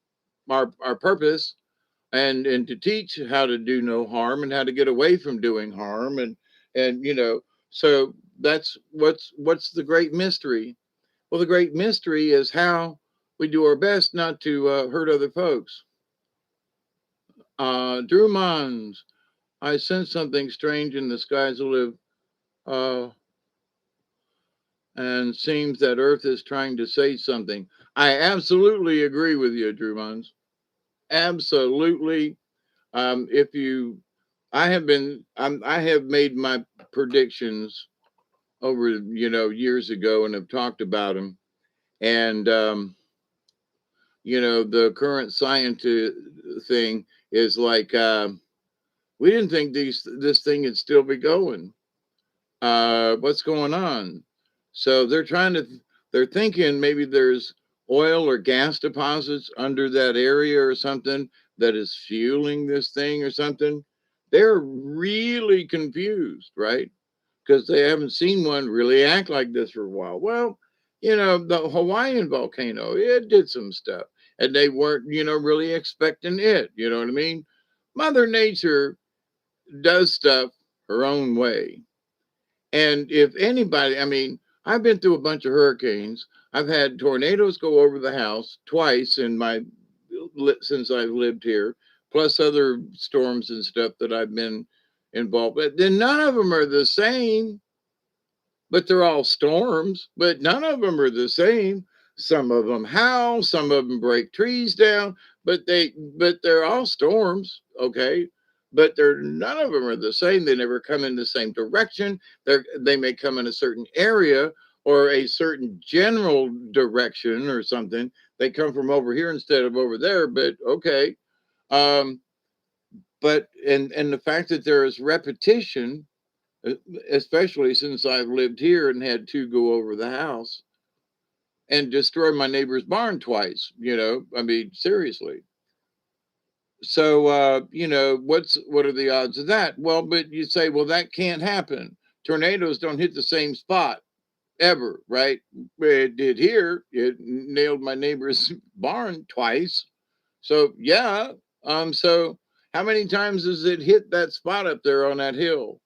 purpose, and to teach how to do no harm and how to get away from doing harm, and so that's what's the great mystery. Well, the great mystery is how we do our best not to hurt other folks. Drew Mons, I sense something strange in the skies of live, uh, and seems that Earth is trying to say something. I absolutely agree with you, Drew Mons. Absolutely. If you, I have made my predictions over, years ago, and have talked about them. And, the current scientist thing is like, we didn't think this thing would still be going. What's going on? So they're thinking maybe there's oil or gas deposits under that area or something that is fueling this thing or something. They're really confused, right? Because they haven't seen one really act like this for a while. Well, the Hawaiian volcano, it did some stuff, and they weren't, really expecting it. You know what I mean? Mother Nature does stuff her own way. And if anybody, I mean, I've been through a bunch of hurricanes. I've had tornadoes go over the house twice since I've lived here, plus other storms and stuff that I've been involved with. Then none of them are the same, but they're all storms, but none of them are the same. Some of them howl, some of them break trees down, but they're all storms, okay? But they're none of them are the same. They never come in the same direction. They may come in a certain area or a certain general direction or something. They come from over here instead of over there, but okay. Um, and the fact that there is repetition, especially since I've lived here and had two go over the house and destroy my neighbor's barn twice. I mean, seriously. So, what are the odds of that? Well, but you say, well, that can't happen. Tornadoes don't hit the same spot ever, right? It did here. It nailed my neighbor's barn twice. So, yeah. So how many times has it hit that spot up there on that hill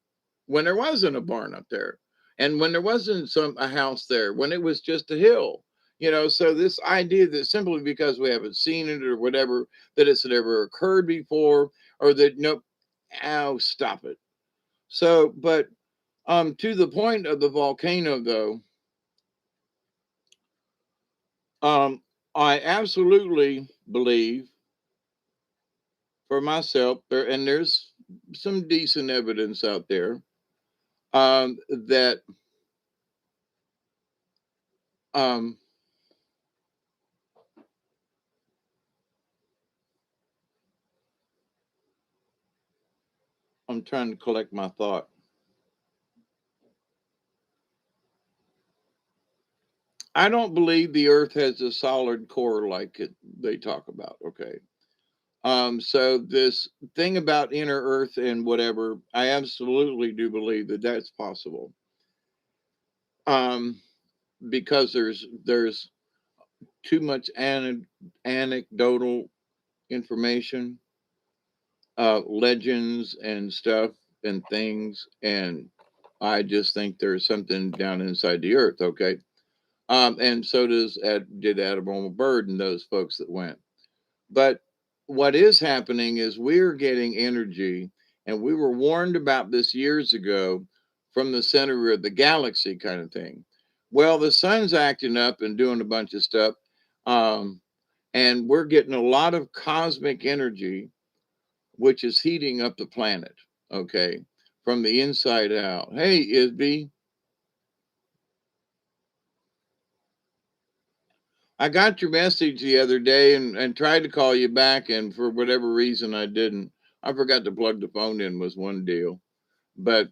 when there wasn't a barn up there, and when there wasn't a house there, when it was just a hill? So this idea that simply because we haven't seen it or whatever, that it's never occurred before, or that nope, ow, stop it. So, but to the point of the volcano, though, I absolutely believe for myself, and there's some decent evidence out there that um, I'm trying to collect my thought. I don't believe the Earth has a solid core like they talk about. Okay. So this thing about inner Earth and whatever, I absolutely do believe that that's possible. Um, because there's too much anecdotal information, legends and stuff and things, and I just think there's something down inside the Earth. Okay. And so did Admiral Byrd and those folks that went. But what is happening is we're getting energy, and we were warned about this years ago from the center of the galaxy kind of thing. Well, the sun's acting up and doing a bunch of stuff, um, and we're getting a lot of cosmic energy, which is heating up the planet, okay, from the inside out. Hey, Isby, I got your message the other day and tried to call you back, and for whatever reason, I didn't. I forgot to plug the phone in was one deal, but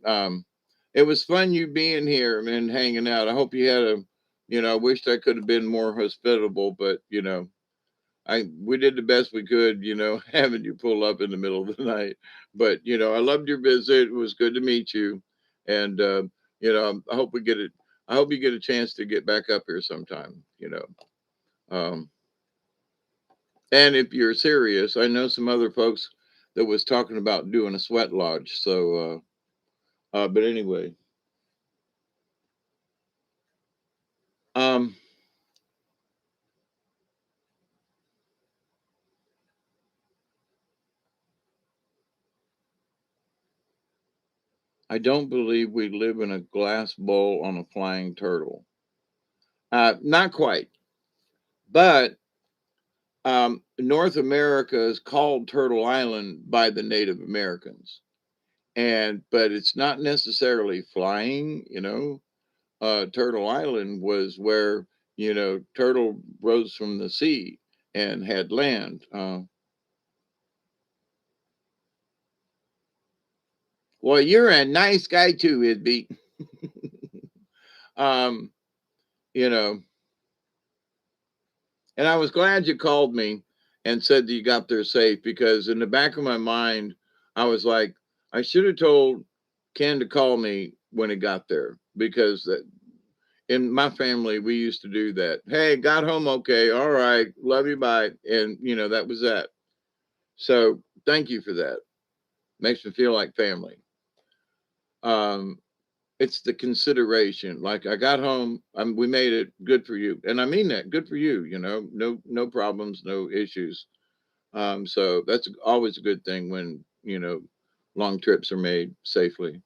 it was fun you being here and hanging out. I hope you had I wished I could have been more hospitable, but we did the best we could, having you pull up in the middle of the night. But I loved your visit. It was good to meet you, and I hope we get it. I hope you get a chance to get back up here sometime. Um, And if you're serious, I know some other folks that was talking about doing a sweat lodge. So, but anyway, um, I don't believe we live in a glass bowl on a flying turtle. Not quite, but North America is called Turtle Island by the Native Americans, but it's not necessarily flying. Turtle Island was where turtle rose from the sea and had land. Well, you're a nice guy too, Idby. um, you know, and I was glad you called me and said that you got there safe, because in the back of my mind, I was like, I should have told Ken to call me when he got there, because in my family we used to do that. Hey, got home okay? All right, love you, bye, and that was that. So thank you for that. Makes me feel like family. Um, it's the consideration. Like, I got home, we made it, good for you, and I mean that, good for you. No problems, no issues. So that's always a good thing when long trips are made safely.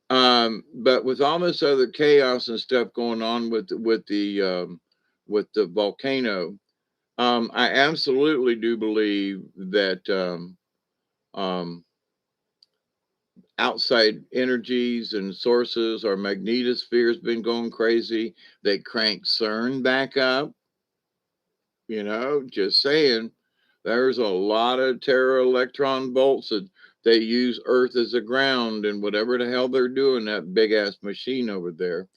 But with all this other chaos and stuff going on with the volcano, I absolutely do believe that um, outside energies and sources, our magnetosphere has been going crazy. They crank CERN back up. Just saying. There's a lot of terra electron bolts that they use Earth as a ground, and whatever the hell they're doing, that big ass machine over there,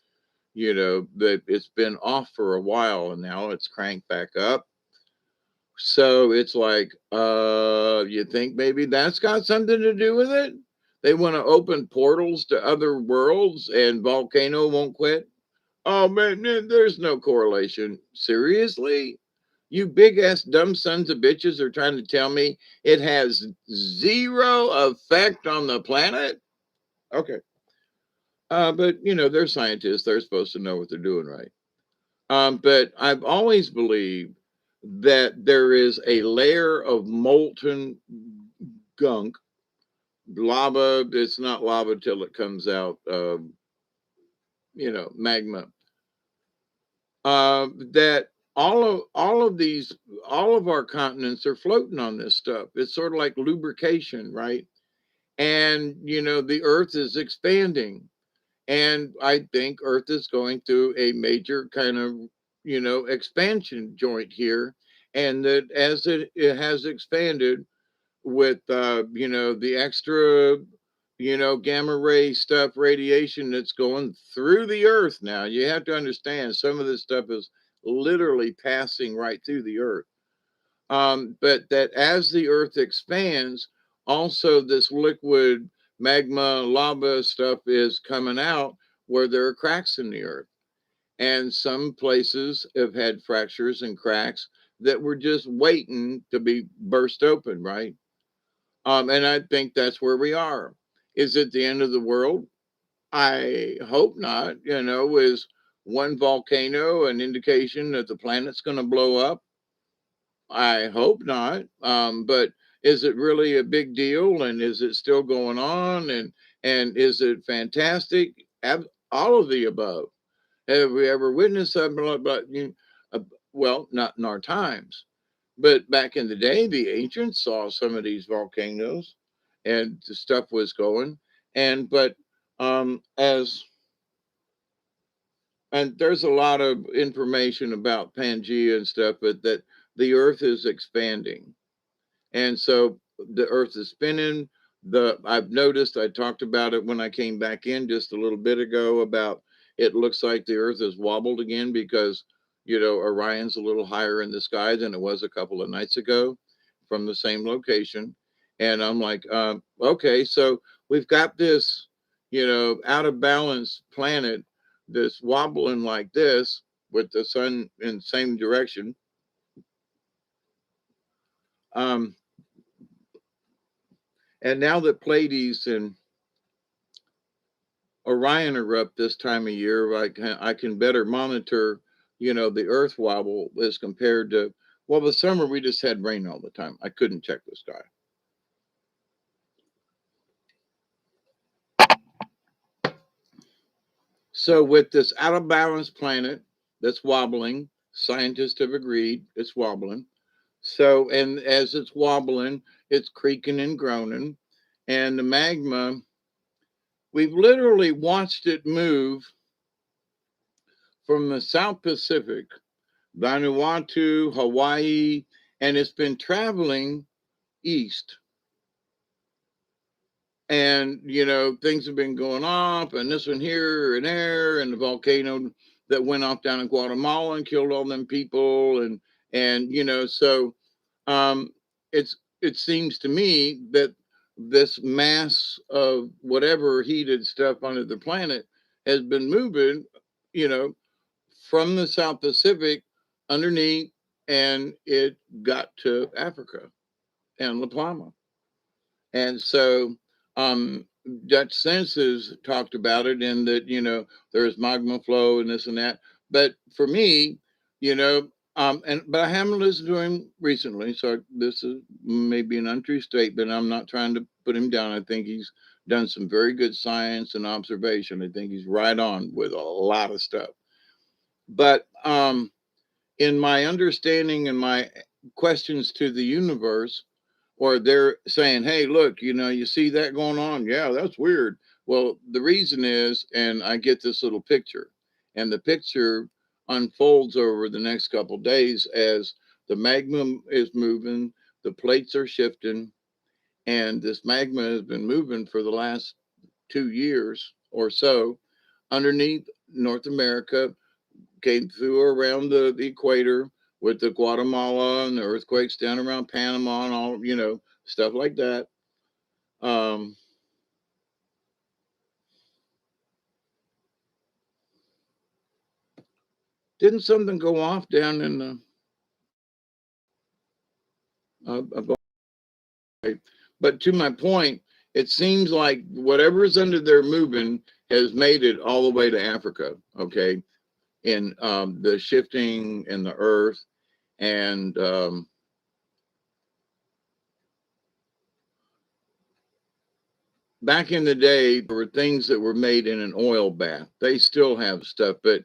that it's been off for a while and now it's cranked back up. So it's like, you think maybe that's got something to do with it? They want to open portals to other worlds and volcano won't quit. Oh man, there's no correlation. Seriously? You big ass dumb sons of bitches are trying to tell me it has zero effect on the planet? Okay. But they're scientists. They're supposed to know what they're doing, right? But I've always believed that there is a layer of molten gunk, lava. It's not lava till it comes out, magma. That all of our continents are floating on this stuff. It's sort of like lubrication, right? And the earth is expanding, and I think earth is going through a major kind of expansion joint here, and that as it has expanded with the extra gamma ray stuff, radiation that's going through the earth. Now you have to understand some of this stuff is literally passing right through the earth, but that as the earth expands, also this liquid magma lava stuff is coming out where there are cracks in the earth, and some places have had fractures and cracks that were just waiting to be burst open, right? And I think that's where we are. Is it the end of the world? I hope not. Is one volcano an indication that the planet's going to blow up? I hope not. But is it really a big deal? And is it still going on? And is it fantastic? All of the above. Have we ever witnessed something like well, not in our times, but back in the day, the ancients saw some of these volcanoes, and the stuff was going. And but as and there's a lot of information about Pangea and stuff, but that the Earth is expanding, and so the Earth is spinning. I've noticed, I talked about it when I came back in just a little bit ago, about it looks like the Earth is wobbled again because Orion's a little higher in the sky than it was a couple of nights ago from the same location. And I'm like, okay, so we've got this out of balance planet that's wobbling like this with the sun in the same direction. um and now that Pleiades and Orion erupt this time of year, I can better monitor, the Earth wobble as compared to, well, the summer we just had rain all the time. I couldn't check the sky. So with this out of balance planet that's wobbling, scientists have agreed it's wobbling. So, and as it's wobbling, it's creaking and groaning, and the magma, we've literally watched it move from the South Pacific, Vanuatu, Hawaii, and it's been traveling east. And, things have been going off, and this one here and there, and the volcano that went off down in Guatemala and killed all them people. So um, it seems to me that this mass of whatever heated stuff under the planet has been moving, you know, from the South Pacific underneath, and it got to Africa and La Palma. And so Dutch census talked about it, in that, there's magma flow and this and that. But for me, but I haven't listened to him recently, so this is maybe an untrue statement. I'm not trying to put him down. I think he's done some very good science and observation. I think he's right on with a lot of stuff. But in my understanding and my questions to the universe, or they're saying, hey, look, you see that going on? Yeah, that's weird. Well, the reason is, and I get this little picture, and the picture unfolds over the next couple of days as the magma is moving, the plates are shifting, and this magma has been moving for the last 2 years or so underneath North America, came through around the equator with the Guatemala and the earthquakes down around Panama and all, stuff like that. Um, didn't something go off down in the but to my point, it seems like whatever is under there moving has made it all the way to Africa. Okay, in the shifting in the earth, and back in the day, there were things that were made in an oil bath. They still have stuff, but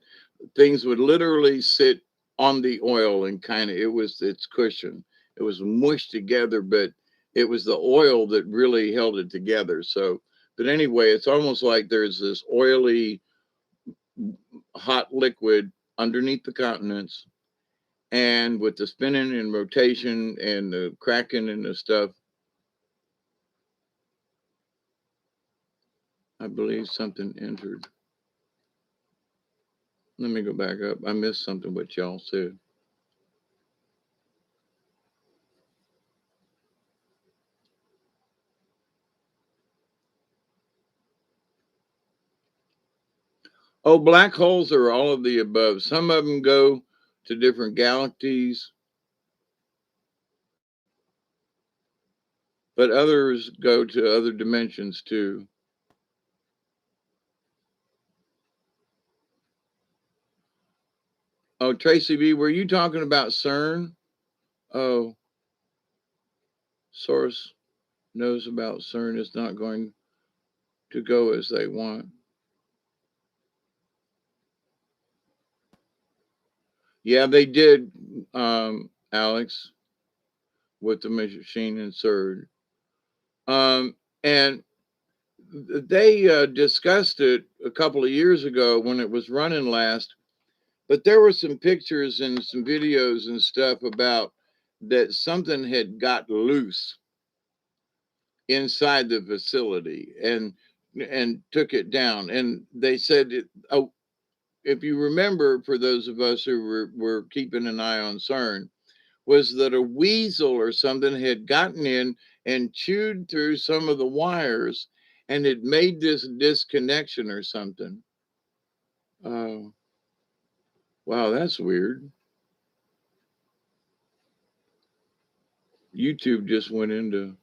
things would literally sit on the oil, and kind of it was its cushion. It was mushed together, but it was the oil that really held it together. So, but anyway, it's almost like there's this oily, hot liquid underneath the continents, and with the spinning and rotation and the cracking and the stuff, I believe something entered. Let me go back up. I missed something what y'all said. Oh, black holes are all of the above. Some of them go to different galaxies, but others go to other dimensions too. Oh, Tracy B, were you talking about CERN? Oh, Source knows about CERN is not going to go as they want. Yeah, they did, Alex, with the machine and CERN. And they discussed it a couple of years ago when it was running last, but there were some pictures and some videos and stuff about that something had got loose inside the facility and took it down. And they said, oh, if you remember, for those of us who were keeping an eye on CERN, was that a weasel or something had gotten in and chewed through some of the wires and it made this disconnection or something. Oh, wow, that's weird. YouTube just went into.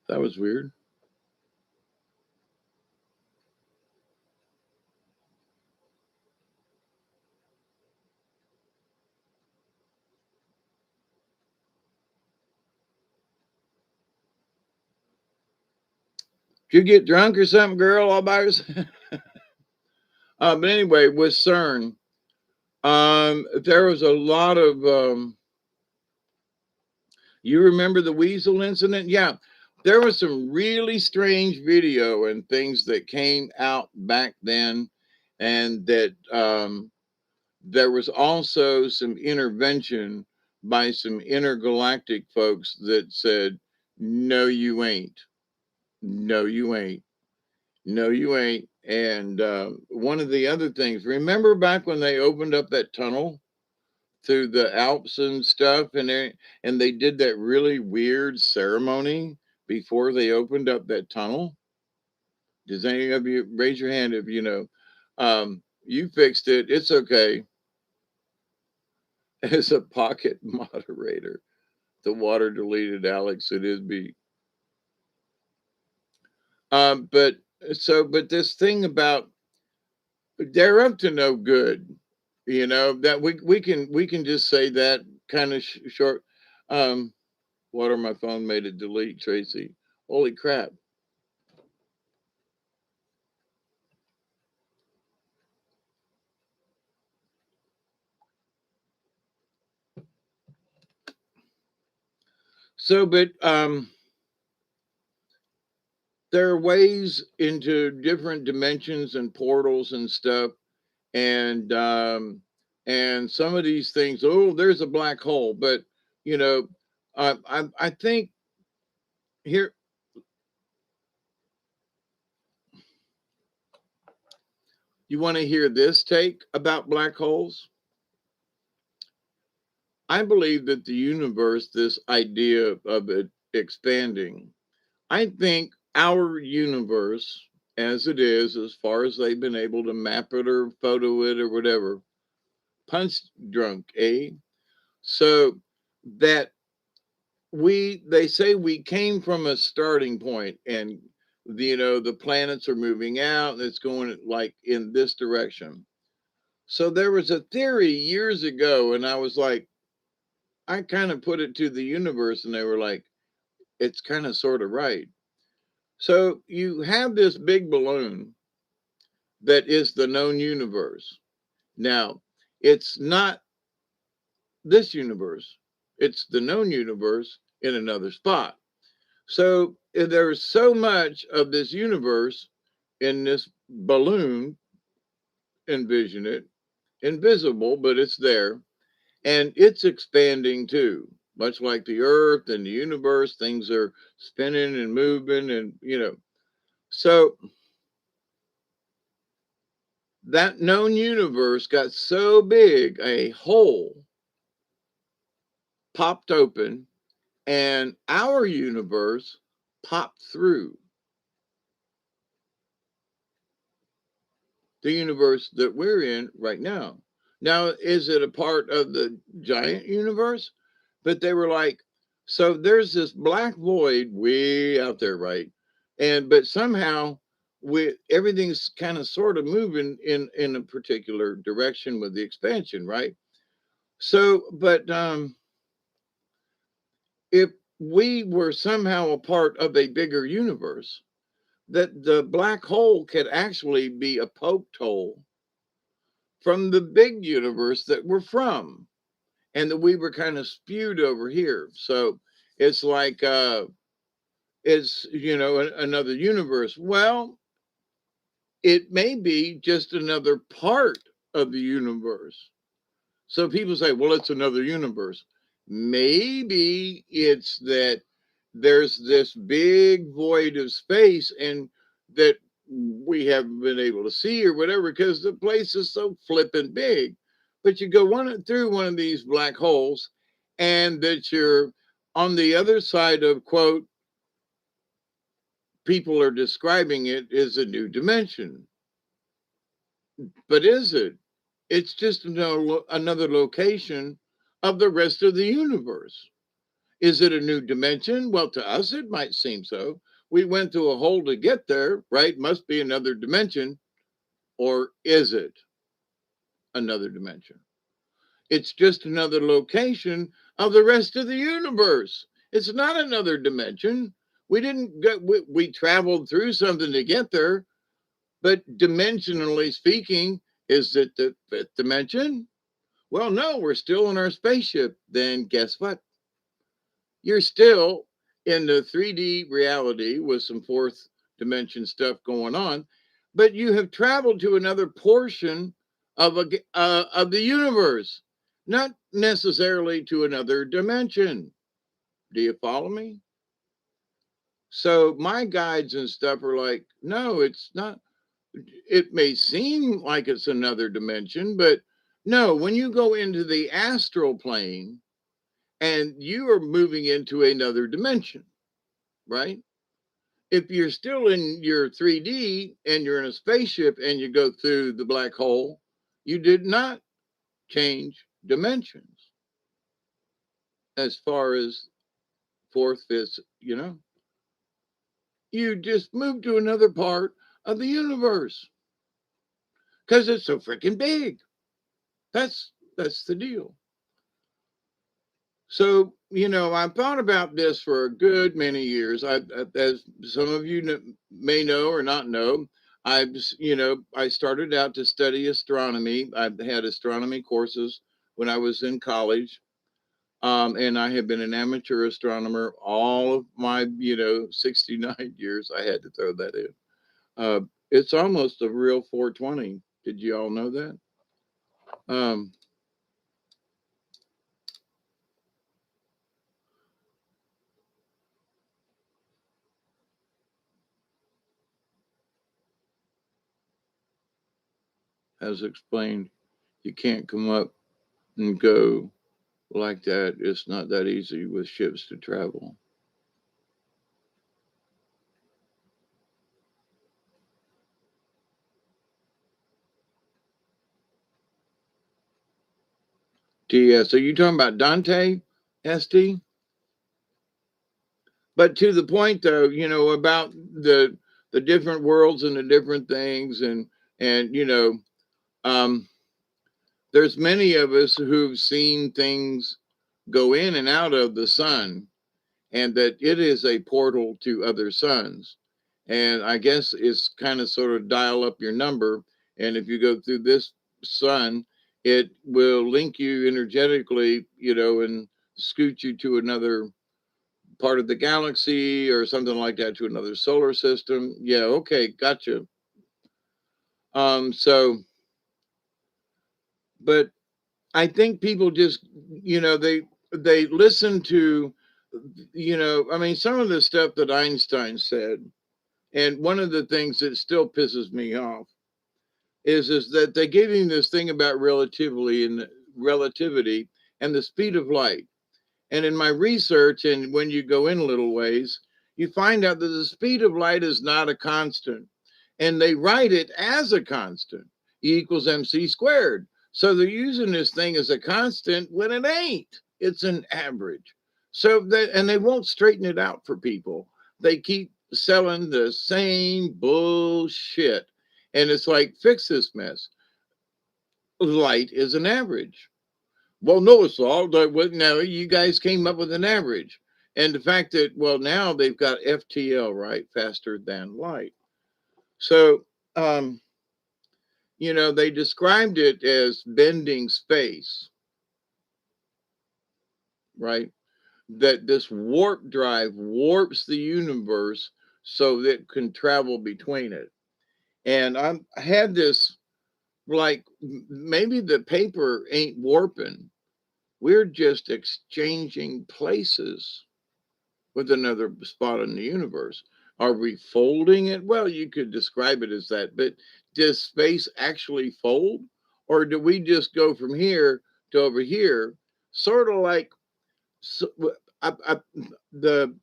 That was weird. Did you get drunk or something, girl, all by yourself? But anyway, with CERN, there was a lot of. You remember the weasel incident? Yeah, there was some really strange video and things that came out back then, and that there was also some intervention by some intergalactic folks that said, "No, you ain't. No, you ain't. No, you ain't." And one of the other things, remember back when they opened up that tunnel through the Alps and stuff, and they did that really weird ceremony before they opened up that tunnel? Does any of you raise your hand if you know? You fixed it. It's okay. As a pocket moderator, the water deleted Alex. It is be. But but this thing about they're up to no good, that we can just say that kind of short. Um, Water my phone made it delete, Tracy. Holy crap. So, but there are ways into different dimensions and portals and stuff, and some of these things. Oh, there's a black hole, but you know, I think here you want to hear this take about black holes. I believe that the universe, this idea of it expanding, I think our universe, as it is, as far as they've been able to map it or photo it or whatever, punch drunk, eh? So that they say we came from a starting point, and the planets are moving out and it's going like in this direction. So there was a theory years ago, and I was like, I kind of put it to the universe, and they were like, it's kind of sort of right. So you have this big balloon that is the known universe. Now, it's not this universe, it's the known universe in another spot. So there's so much of this universe in this balloon, envision it, invisible, but it's there, and it's expanding too. Much like the earth and the universe, things are spinning and moving, and. So that known universe got so big, a hole popped open, and our universe popped through the universe that we're in right now. Now, is it a part of the giant universe? But they were like, so there's this black void way out there, right? But somehow everything's kind of sort of moving in a particular direction with the expansion, right? So, but if we were somehow a part of a bigger universe, that the black hole could actually be a poked hole from the big universe that we're from, and that we were kind of spewed over here. So it's like it's another universe. Well, it may be just another part of the universe. So people say, well, it's another universe. Maybe it's that there's this big void of space and that we haven't been able to see or whatever because the place is so flippin' big. But you go through one of these black holes and that you're on the other side of, quote, people are describing it as a new dimension. But is it? It's just another location of the rest of the universe. Is it a new dimension? Well, to us, it might seem so. We went through a hole to get there, right? Must be another dimension. Or is it another dimension? It's just another location of the rest of the universe. It's not another dimension. We didn't go, we traveled through something to get there, but dimensionally speaking, is it the fifth dimension? Well, no, we're still in our spaceship. Then guess what? You're still in the 3D reality with some fourth dimension stuff going on, but you have traveled to another portion of the universe, not necessarily to another dimension. Do you follow me? So my guides and stuff are like, no, it's not. It may seem like it's another dimension, but no, when you go into the astral plane, and you are moving into another dimension, right? If you're still in your 3D and you're in a spaceship and you go through the black hole, you did not change dimensions as far as fourth, fifth. You just moved to another part of the universe because it's so freaking big. That's the deal. So, I've thought about this for a good many years. As some of you may know or not know, I started out to study astronomy. I've had astronomy courses when I was in college. And I have been an amateur astronomer all of my, 69 years. I had to throw that in. It's almost a real 420. Did you all know that? Um, as explained, you can't come up and go like that. It's not that easy with ships to travel. So you talking about Dante, ST? But to the point though, about the different worlds and the different things, and um, there's many of us who've seen things go in and out of the sun, and that it is a portal to other suns. And I guess it's kind of sort of dial up your number. And if you go through this sun, it will link you energetically, and scoot you to another part of the galaxy or something like that, to another solar system. Yeah, okay, gotcha. So, but I think people just, they listen to, I mean, some of the stuff that Einstein said, and one of the things that still pisses me off is that they gave him this thing about relativity and the speed of light. And in my research, and when you go in a little ways, you find out that the speed of light is not a constant. And they write it as a constant, E equals mc squared. So they're using this thing as a constant when it ain't. It's an average. So that, and they won't straighten it out for people. They keep selling the same bullshit. And it's like, fix this mess. Light is an average. Well, no, it's all. Now you guys came up with an average. And the fact that, well, now they've got FTL, right? Faster than light. So, they described it as bending space, right? That this warp drive warps the universe so that it can travel between it. And I had this, like, maybe the paper ain't warping. We're just exchanging places with another spot in the universe. Are we folding it? Well, you could describe it as that, but does space actually fold? Or do we just go from here to over here? Sort of like, so, I, the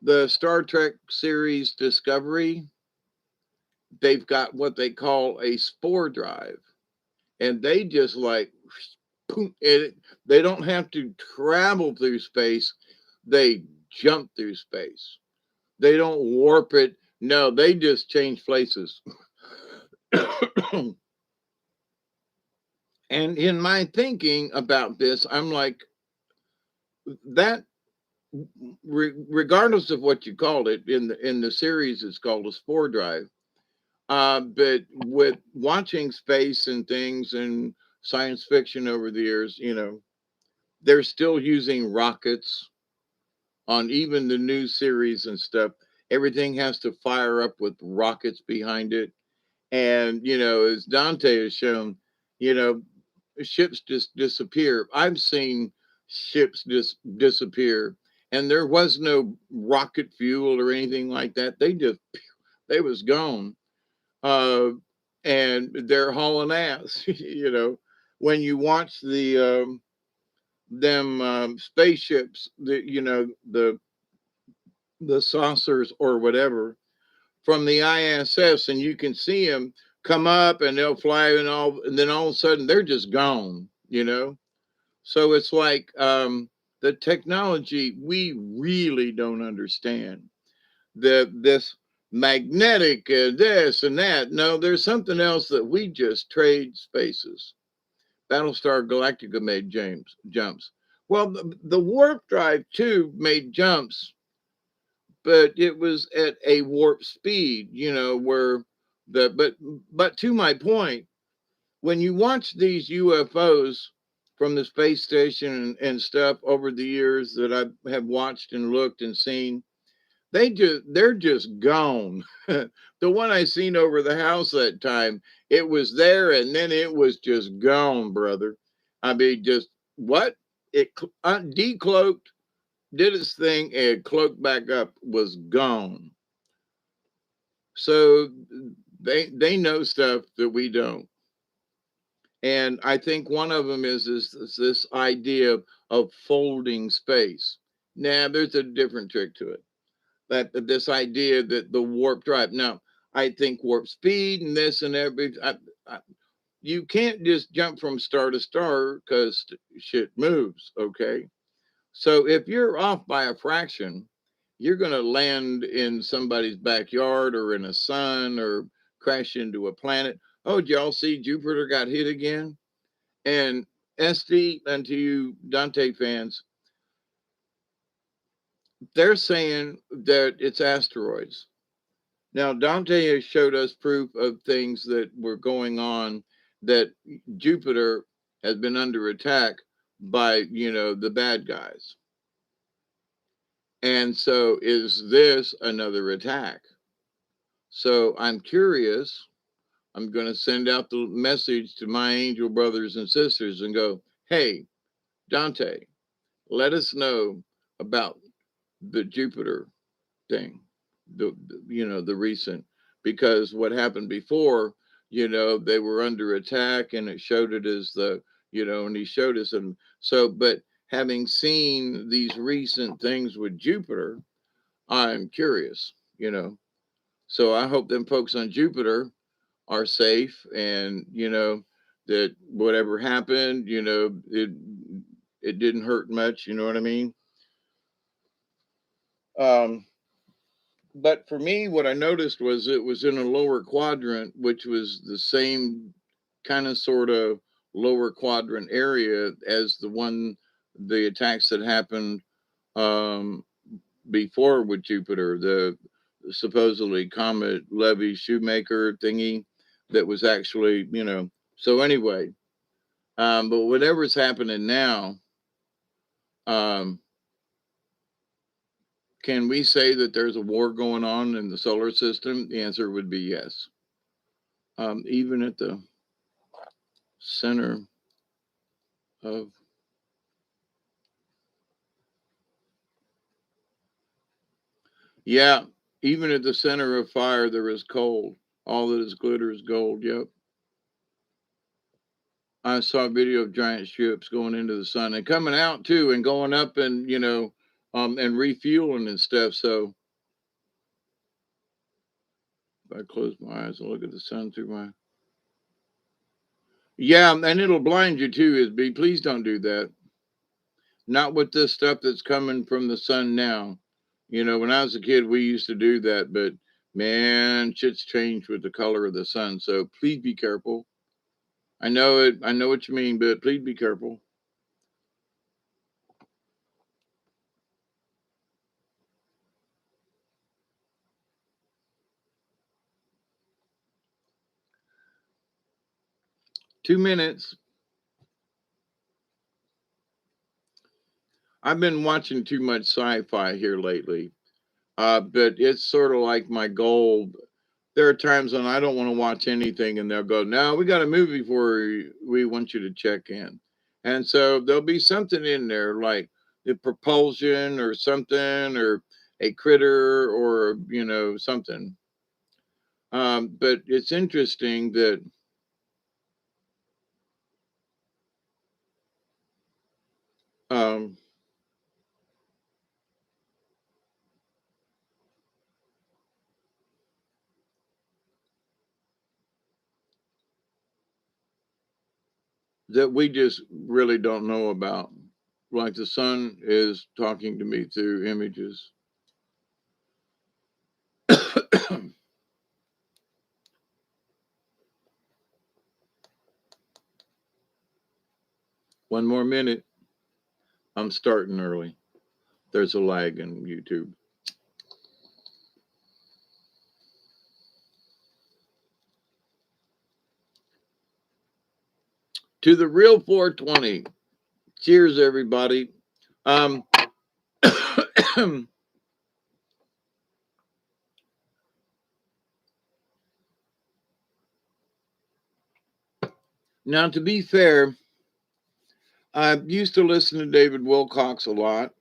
the Star Trek series Discovery, they've got what they call a spore drive, and they just like, they don't have to travel through space, they jump through space. They don't warp it. No, they just change places. And in my thinking about this, I'm like, that, regardless of what you called it, in the series, it's called a spore drive. But with watching space and things and science fiction over the years, they're still using rockets on even the new series and stuff. Everything has to fire up with rockets behind it. And, as Dante has shown, you know, ships just disappear. I've seen ships just disappear, and there was no rocket fuel or anything like that. They was gone. Uh, and they're hauling ass, when you watch them spaceships, the saucers or whatever from the ISS, and you can see them come up and they'll fly, and then all of a sudden they're just gone. So it's like, the technology we really don't understand. This magnetic, this and that. No, there's something else that we just trade spaces. Battlestar Galactica made jumps. Well, the warp drive too made jumps, but it was at a warp speed, where but to my point, when you watch these UFOs from the space station and stuff over the years that I have watched and looked and seen, they're just gone. The one I seen over the house that time, it was there and then it was just gone, brother. I mean, just what? It decloaked, did its thing, and cloaked back up, was gone. So they know stuff that we don't. And I think one of them is this idea of folding space. Now, there's a different trick to it. That this idea that the warp drive. Now, I think warp speed and this and everything. You can't just jump from star to star because shit moves. Okay, so if you're off by a fraction, you're going to land in somebody's backyard or in a sun or crash into a planet. Oh, did y'all see Jupiter got hit again? And SD, and to you Dante fans, they're saying that it's asteroids. Now, Dante has showed us proof of things that were going on, that Jupiter has been under attack by, the bad guys. And so is this another attack? So I'm curious. I'm going to send out the message to my angel brothers and sisters and go, hey, Dante, let us know about the Jupiter thing, the recent, because what happened before, they were under attack and it showed it as and he showed us. And so, but having seen these recent things with Jupiter, I'm curious, so I hope them folks on Jupiter are safe, and that whatever happened, it didn't hurt much, you know what I mean? um but for me, what I noticed was it was in a lower quadrant, which was the same kind of sort of lower quadrant area as the attacks that happened um before with Jupiter, the supposedly comet Levy Shoemaker thingy that was actually, so anyway, but whatever's happening now, um, can we say that there's a war going on in the solar system? The answer would be yes. Even at the center of, yeah, even at the center of fire, there is cold. All that is glitter is gold. Yep. I saw a video of giant ships going into the sun and coming out too, and going up, and and refueling and stuff. So if I close my eyes and look at the sun through my, yeah, and it'll blind you too. Is be please don't do that. Not with this stuff that's coming from the sun now. When I was a kid, we used to do that, but man, shit's changed with the color of the sun. So please be careful. I know it. I know what you mean, but please be careful. Two minutes. I've been watching too much sci-fi here lately, but it's sort of like my goal. There are times when I don't want to watch anything, and they'll go, "No, we got a movie for you. We want you to check in," and so there'll be something in there like the propulsion or something, or a critter, or something. But it's interesting that um, that we just really don't know about. Like the sun is talking to me through images. One more minute. I'm starting early. There's a lag in YouTube. To the real 420. Cheers, everybody. Um, Now, to be fair, I used to listen to David Wilcox a lot,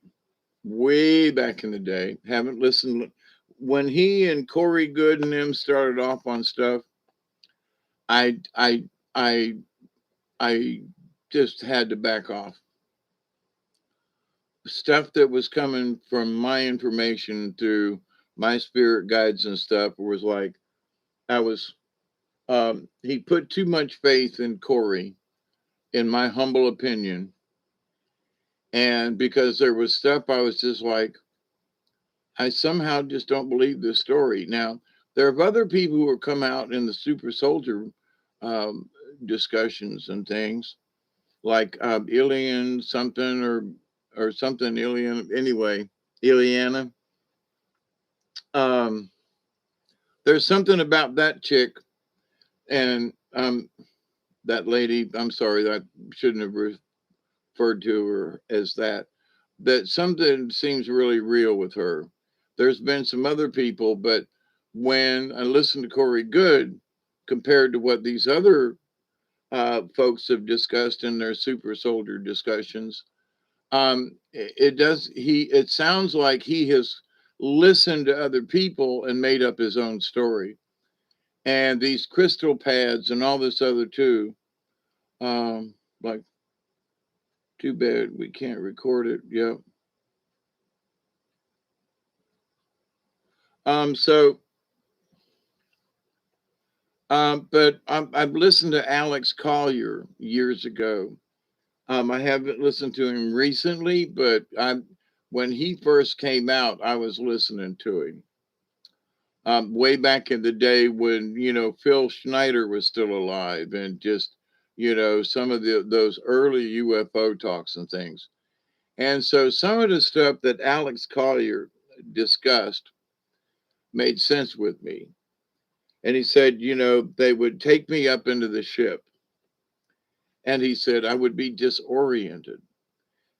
way back in the day. Haven't listened when he and Corey Good and them started off on stuff. I I I I just had to back off. Stuff that was coming from my information through my spirit guides and stuff was like I was. He put too much faith in Corey, in my humble opinion, and because there was stuff I was just like, I somehow just don't believe this story. Now, there are other people who have come out in the super soldier um, discussions and things like Ilian something or something Ilian anyway, Iliana. Um, there's something about that chick and that lady. I'm sorry, I shouldn't have referred to her as that. That something seems really real with her. There's been some other people, but when I listen to Corey Good compared to what these other folks have discussed in their super soldier discussions, it does it sounds like he has listened to other people and made up his own story. And these crystal pads and all this other too, like too bad we can't record it. Yeah. So but I've listened to Alex Collier years ago. I haven't listened to him recently, but when he first came out, I was listening to him. Way back in the day when Phil Schneider was still alive, and just some of those early UFO talks and things. And so some of the stuff that Alex Collier discussed made sense with me. And he said, they would take me up into the ship. And he said, I would be disoriented.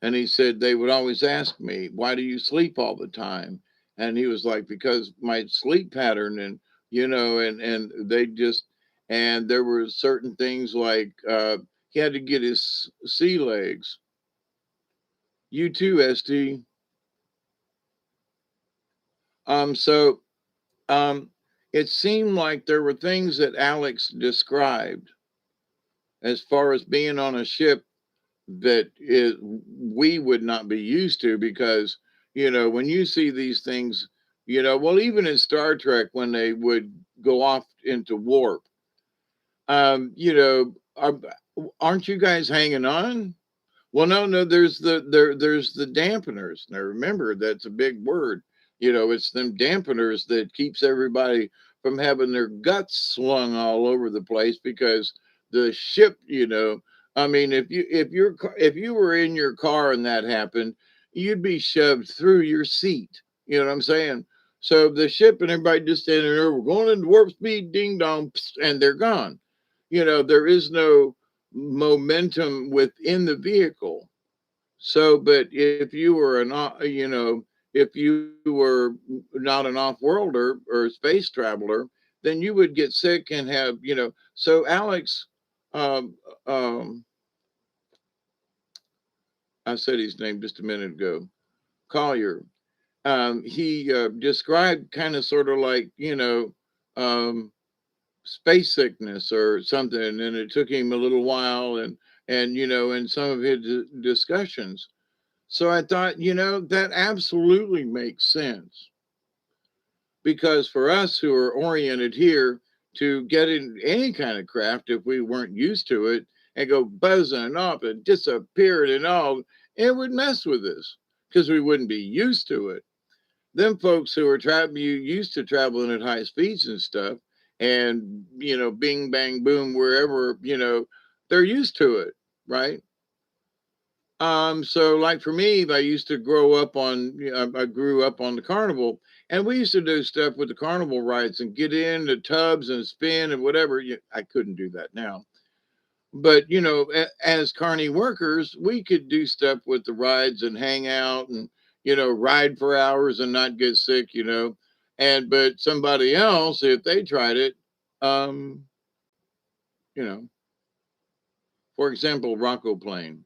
And he said, they would always ask me, why do you sleep all the time? And he was like, because my sleep pattern and they just, and there were certain things like he had to get his sea legs. You too, SD. So um, it seemed like there were things that Alex described as far as being on a ship that we would not be used to because when you see these things, well, even in Star Trek when they would go off into warp, aren't you guys hanging on? Well, no, there's the dampeners. Now remember, that's a big word. It's them dampeners that keeps everybody from having their guts slung all over the place because the ship, I mean, if you were in your car and that happened, you'd be shoved through your seat. You know what I'm saying? So the ship and everybody just standing there, we're going into warp speed, ding dong, and they're gone. There is no momentum within the vehicle. So, but if you were if you were not an off-worlder or a space traveler, then you would get sick and have, so Alex, um, um, I said his name just a minute ago, Collier, he described kind of sort of like, um, space sickness or something. And it took him a little while and, in some of his discussions. So I thought, that absolutely makes sense because for us who are oriented here to get in any kind of craft, if we weren't used to it and go buzzing off and disappeared and all, it would mess with us because we wouldn't be used to it. Them folks who are traveling, you used to traveling at high speeds and stuff, and bing bang boom wherever, they're used to it, right? So like for me, I used to grow up on, I grew up on the carnival, and we used to do stuff with the carnival rides and get in the tubs and spin and whatever. I couldn't do that now, but as carny workers, we could do stuff with the rides and hang out and ride for hours and not get sick, and but somebody else, if they tried it, um, you know, for example, Rocco plane,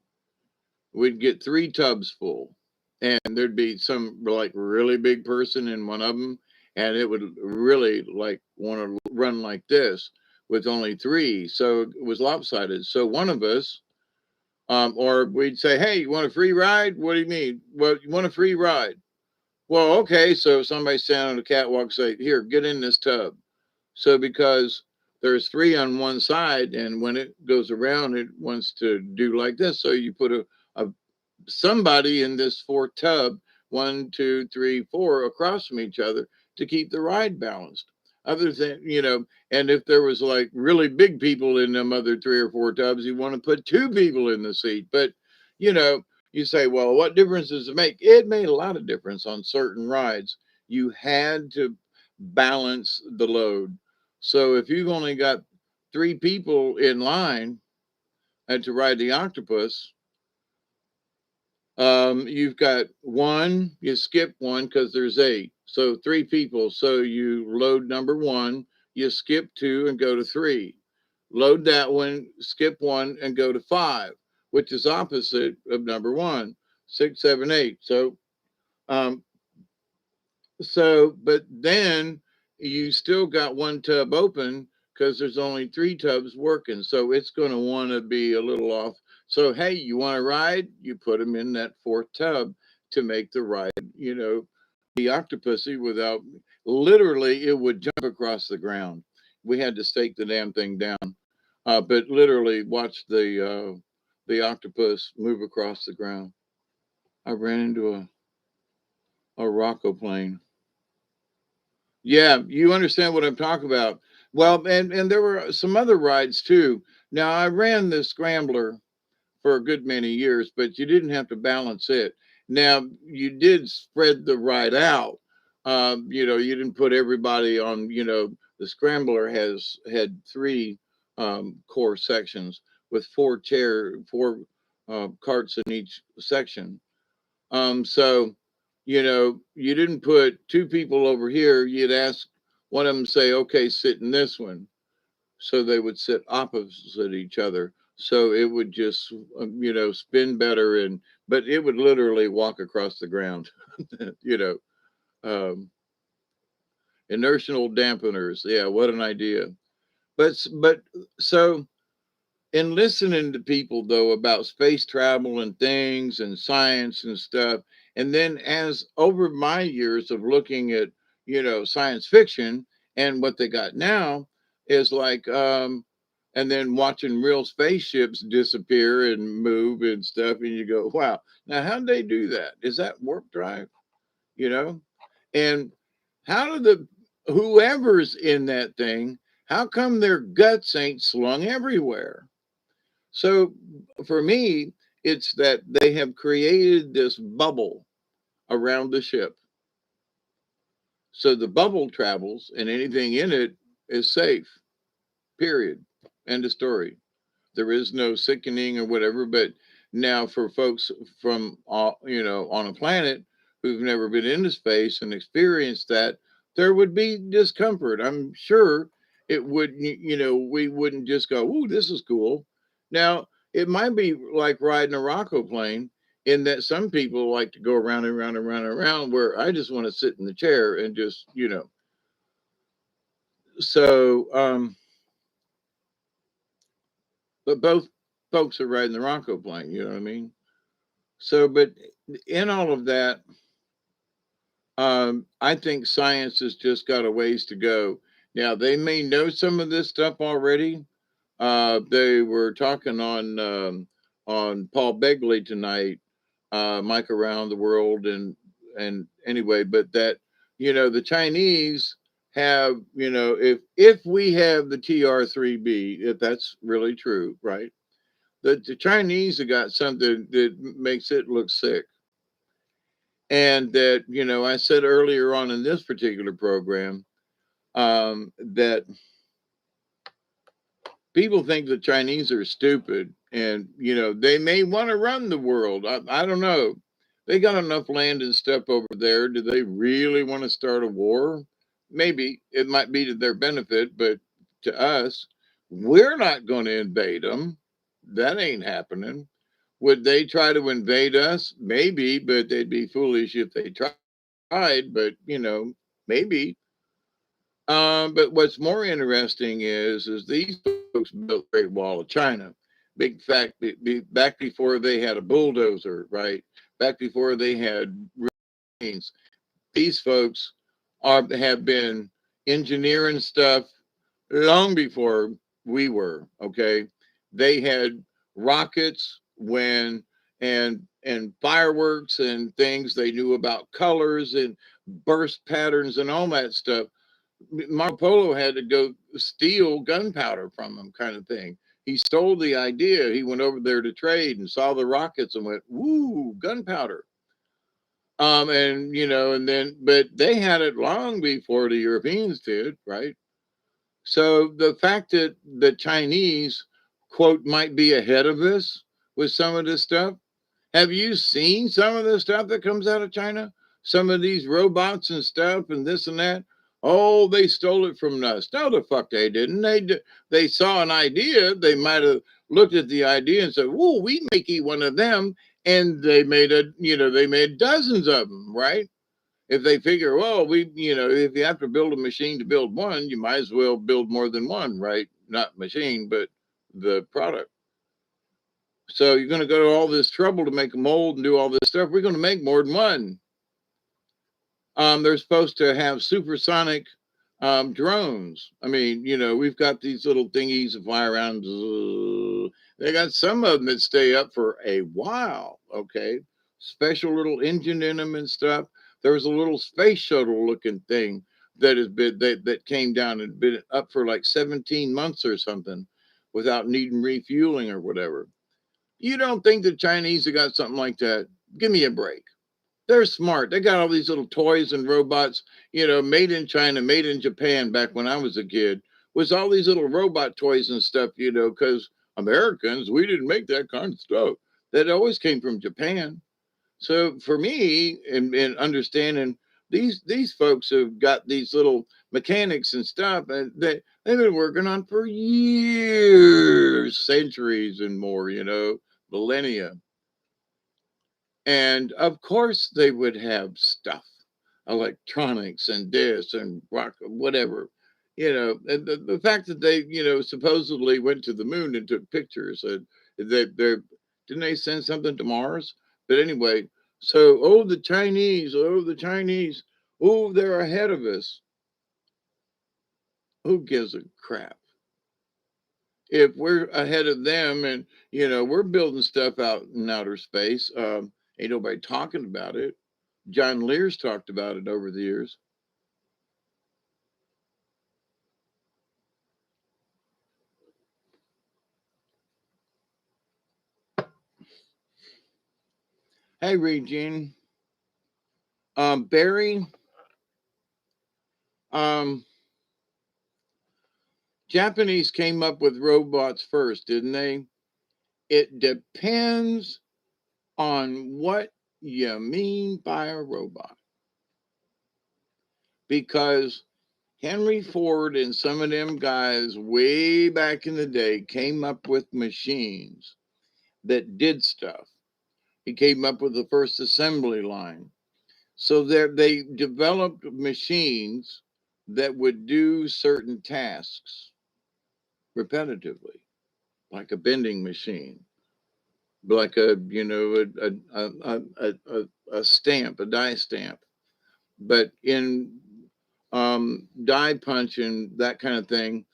we'd get 3 tubs full, and there'd be some like really big person in one of them, and it would really like want to run like this with only 3, so it was lopsided. So one of us, or we'd say, hey, you want a free ride? What do you mean? Well, you want a free ride? Well, okay. So if somebody standing on the catwalk say, here, get in this tub. So because there's 3 on one side, and when it goes around, it wants to do like this. So you put a somebody in this 4th tub 1, 2, 3, 4 across from each other to keep the ride balanced. Other than, and if there was like really big people in them other 3 or 4 tubs, you want to put 2 people in the seat. But, you know, you say, well, what difference does it make? It made a lot of difference on certain rides. You had to balance the load. So if you've only got 3 people in line and to ride the octopus, you've got one, you skip one because there's 8. So 3 people. So you load number 1, you skip 2 and go to 3. Load that one, skip 1 and go to 5, which is opposite of number 1, 6, 7, 8. Um, but then you still got one tub open because there's only 3 tubs working. So it's going to want to be a little off. So, hey, you want to ride? You put them in that 4th tub to make the ride, the octopusy without literally it would jump across the ground. We had to stake the damn thing down. But literally watch the octopus move across the ground. I ran into a Rocco plane. Yeah, you understand what I'm talking about. Well, and there were some other rides too. Now I ran the Scrambler for a good many years, but you didn't have to balance it. Now you did spread the ride out. You didn't put everybody on. The Scrambler had 3 core sections with 4 carts in each section. So, you didn't put 2 people over here. You'd ask one of them, say, okay, sit in this one. So they would sit opposite each other. So it would just, spin better. But it would literally walk across the ground, you know, um, inertial dampeners. Yeah. What an idea. But so, in listening to people though about space travel and things and science and stuff, and then as over my years of looking at science fiction and what they got now is like and then watching real spaceships disappear and move and stuff, and you go, wow, now how'd they do that? Is that warp drive? you know and how do the whoever's in that thing, how come their guts ain't slung everywhere? So for me, it's that they have created this bubble around the ship. So the bubble travels and anything in it is safe, period. End of story. There is no sickening or whatever. But now for folks from on a planet who've never been into space and experienced that, there would be discomfort. I'm sure it would. We wouldn't just go, "Ooh, this is cool." Now it might be like riding a Rocco plane in that some people like to go around and around and around and around. Where I just want to sit in the chair and just. So but both folks are riding the Rocco plane. You know what I mean? So, but in all of that, I think science has just got a ways to go. Now, they may know some of this stuff already. They were talking on Paul Begley tonight, Mike Around the World, and anyway, but that the Chinese have if we have the TR-3B, if that's really true, right? The Chinese have got something that makes it look sick. And that, I said earlier on in this particular program that people think the Chinese are stupid and, they may want to run the world. I don't know. They got enough land and stuff over there. Do they really want to start a war? Maybe it might be to their benefit, but to us, we're not going to invade them. That ain't happening. Would they try to invade us? Maybe, but they'd be foolish if they tried. But maybe. But what's more interesting is these folks built Great Wall of China. Big fact, back before they had a bulldozer, right? Back before they had trains. These folks have been engineering stuff long before we were. Okay, they had rockets and fireworks and things. They knew about colors and burst patterns and all that stuff. Marco Polo had to go steal gunpowder from him, kind of thing. He stole the idea. He went over there to trade and saw the rockets and went, "Woo, gunpowder!" And and then, but they had it long before the Europeans did, right? So the fact that the Chinese, quote, might be ahead of us with some of this stuff. Have you seen some of the stuff that comes out of China? Some of these robots and stuff and this and that. Oh, they stole it from us. No, the fuck they didn't. They saw an idea. They might have looked at the idea and said, "Whoa, we make one of them," and they made dozens of them, right? If they figure, well, if you have to build a machine to build one, you might as well build more than one, right? Not machine, but the product. So you're going to go to all this trouble to make a mold and do all this stuff. We're going to make more than one. They're supposed to have supersonic drones. I mean, we've got these little thingies that fly around. They got some of them that stay up for a while. Okay, special little engine in them and stuff. There was a little space shuttle looking thing that came down and been up for like 17 months or something without needing refueling or whatever. You don't think the Chinese have got something like that? Give me a break. They're smart. They got all these little toys and robots, made in China, made in Japan back when I was a kid, was all these little robot toys and stuff, because Americans, we didn't make that kind of stuff. That always came from Japan. So for me, in understanding these folks have got these little mechanics and stuff, and they've been working on for years, centuries and more, millennia. And of course they would have stuff, electronics and this and rock, whatever. And the fact that they, supposedly went to the moon and took pictures, and they didn't they send something to Mars? But anyway, so the Chinese, the Chinese, they're ahead of us. Who gives a crap? If we're ahead of them and we're building stuff out in outer space, ain't nobody talking about it. John Lear's talked about it over the years. Hey, Regine. Barry, um, Japanese came up with robots first, didn't they? It depends on what you mean by a robot. Because Henry Ford and some of them guys way back in the day came up with machines that did stuff. He came up with the first assembly line. So they developed machines that would do certain tasks repetitively, like a bending machine, like a stamp, a die stamp. But in die punch and that kind of thing,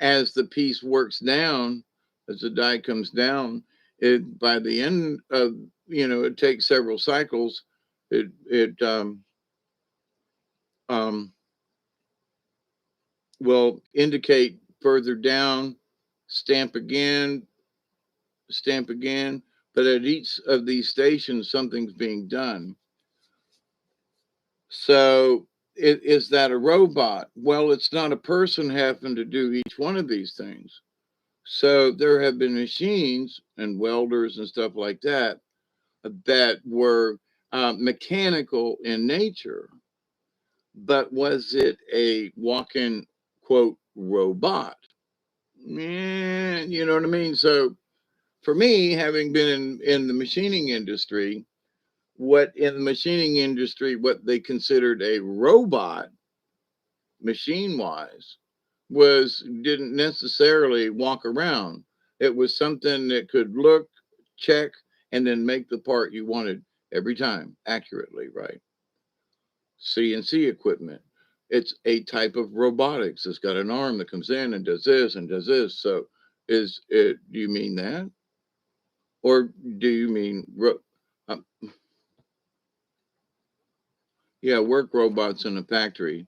as the piece works down, as the die comes down, it by the end of it takes several cycles. It um, will indicate further down, stamp again, stamp again. But at each of these stations, something's being done. So is that a robot? Well, it's not a person having to do each one of these things. So there have been machines and welders and stuff like that that were mechanical in nature. But was it a walk-in, quote, robot? You know what I mean? So for me, having been in the machining industry, what they considered a robot, machine wise, didn't necessarily walk around. It was something that could look, check, and then make the part you wanted every time accurately, right? CNC equipment. It's a type of robotics. It's got an arm that comes in and does this and does this. So do you mean that? Or do you mean, um, yeah, work robots in a factory?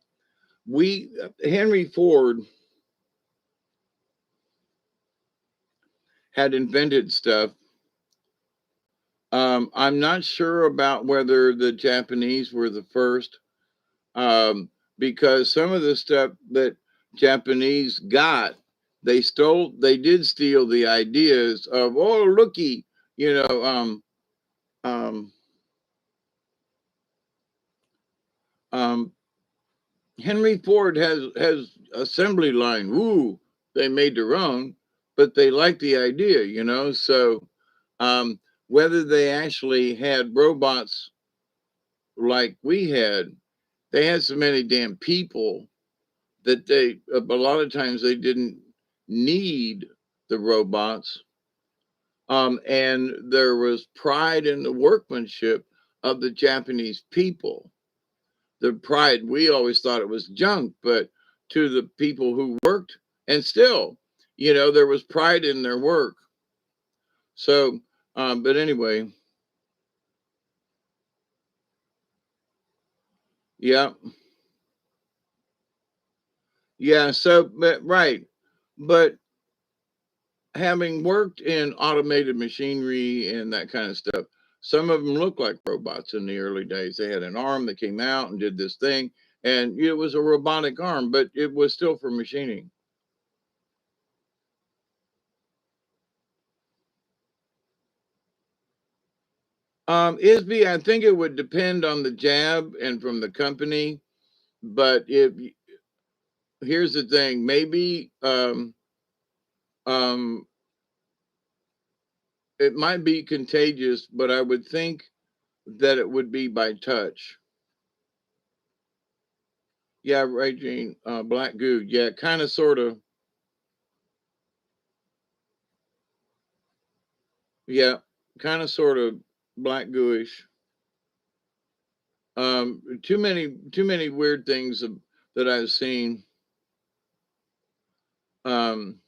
Henry Ford had invented stuff. I'm not sure about whether the Japanese were the first, um, because some of the stuff that Japanese got, they did steal the ideas of, oh, looky, you know, um, um, Henry Ford has assembly line. Ooh, they made their own, but they like the idea, you know. So um, whether they actually had robots like we had, they had so many damn people that a lot of times they didn't need the robots. And there was pride in the workmanship of the Japanese people. The pride, we always thought it was junk, but to the people who worked, and still, there was pride in their work. So, but anyway, yeah, yeah. So, but right, but having worked in automated machinery and that kind of stuff, some of them looked like robots in the early days. They had an arm that came out and did this thing, and it was a robotic arm, but it was still for machining. ISB, I think it would depend on the jab and from the company, but if here's the thing, maybe um, it might be contagious, but I would think that it would be by touch. Yeah, right, Gene. Black goo. Yeah, kind of, sort of. Yeah, kind of, sort of black gooish. Too many weird things that I've seen. Um,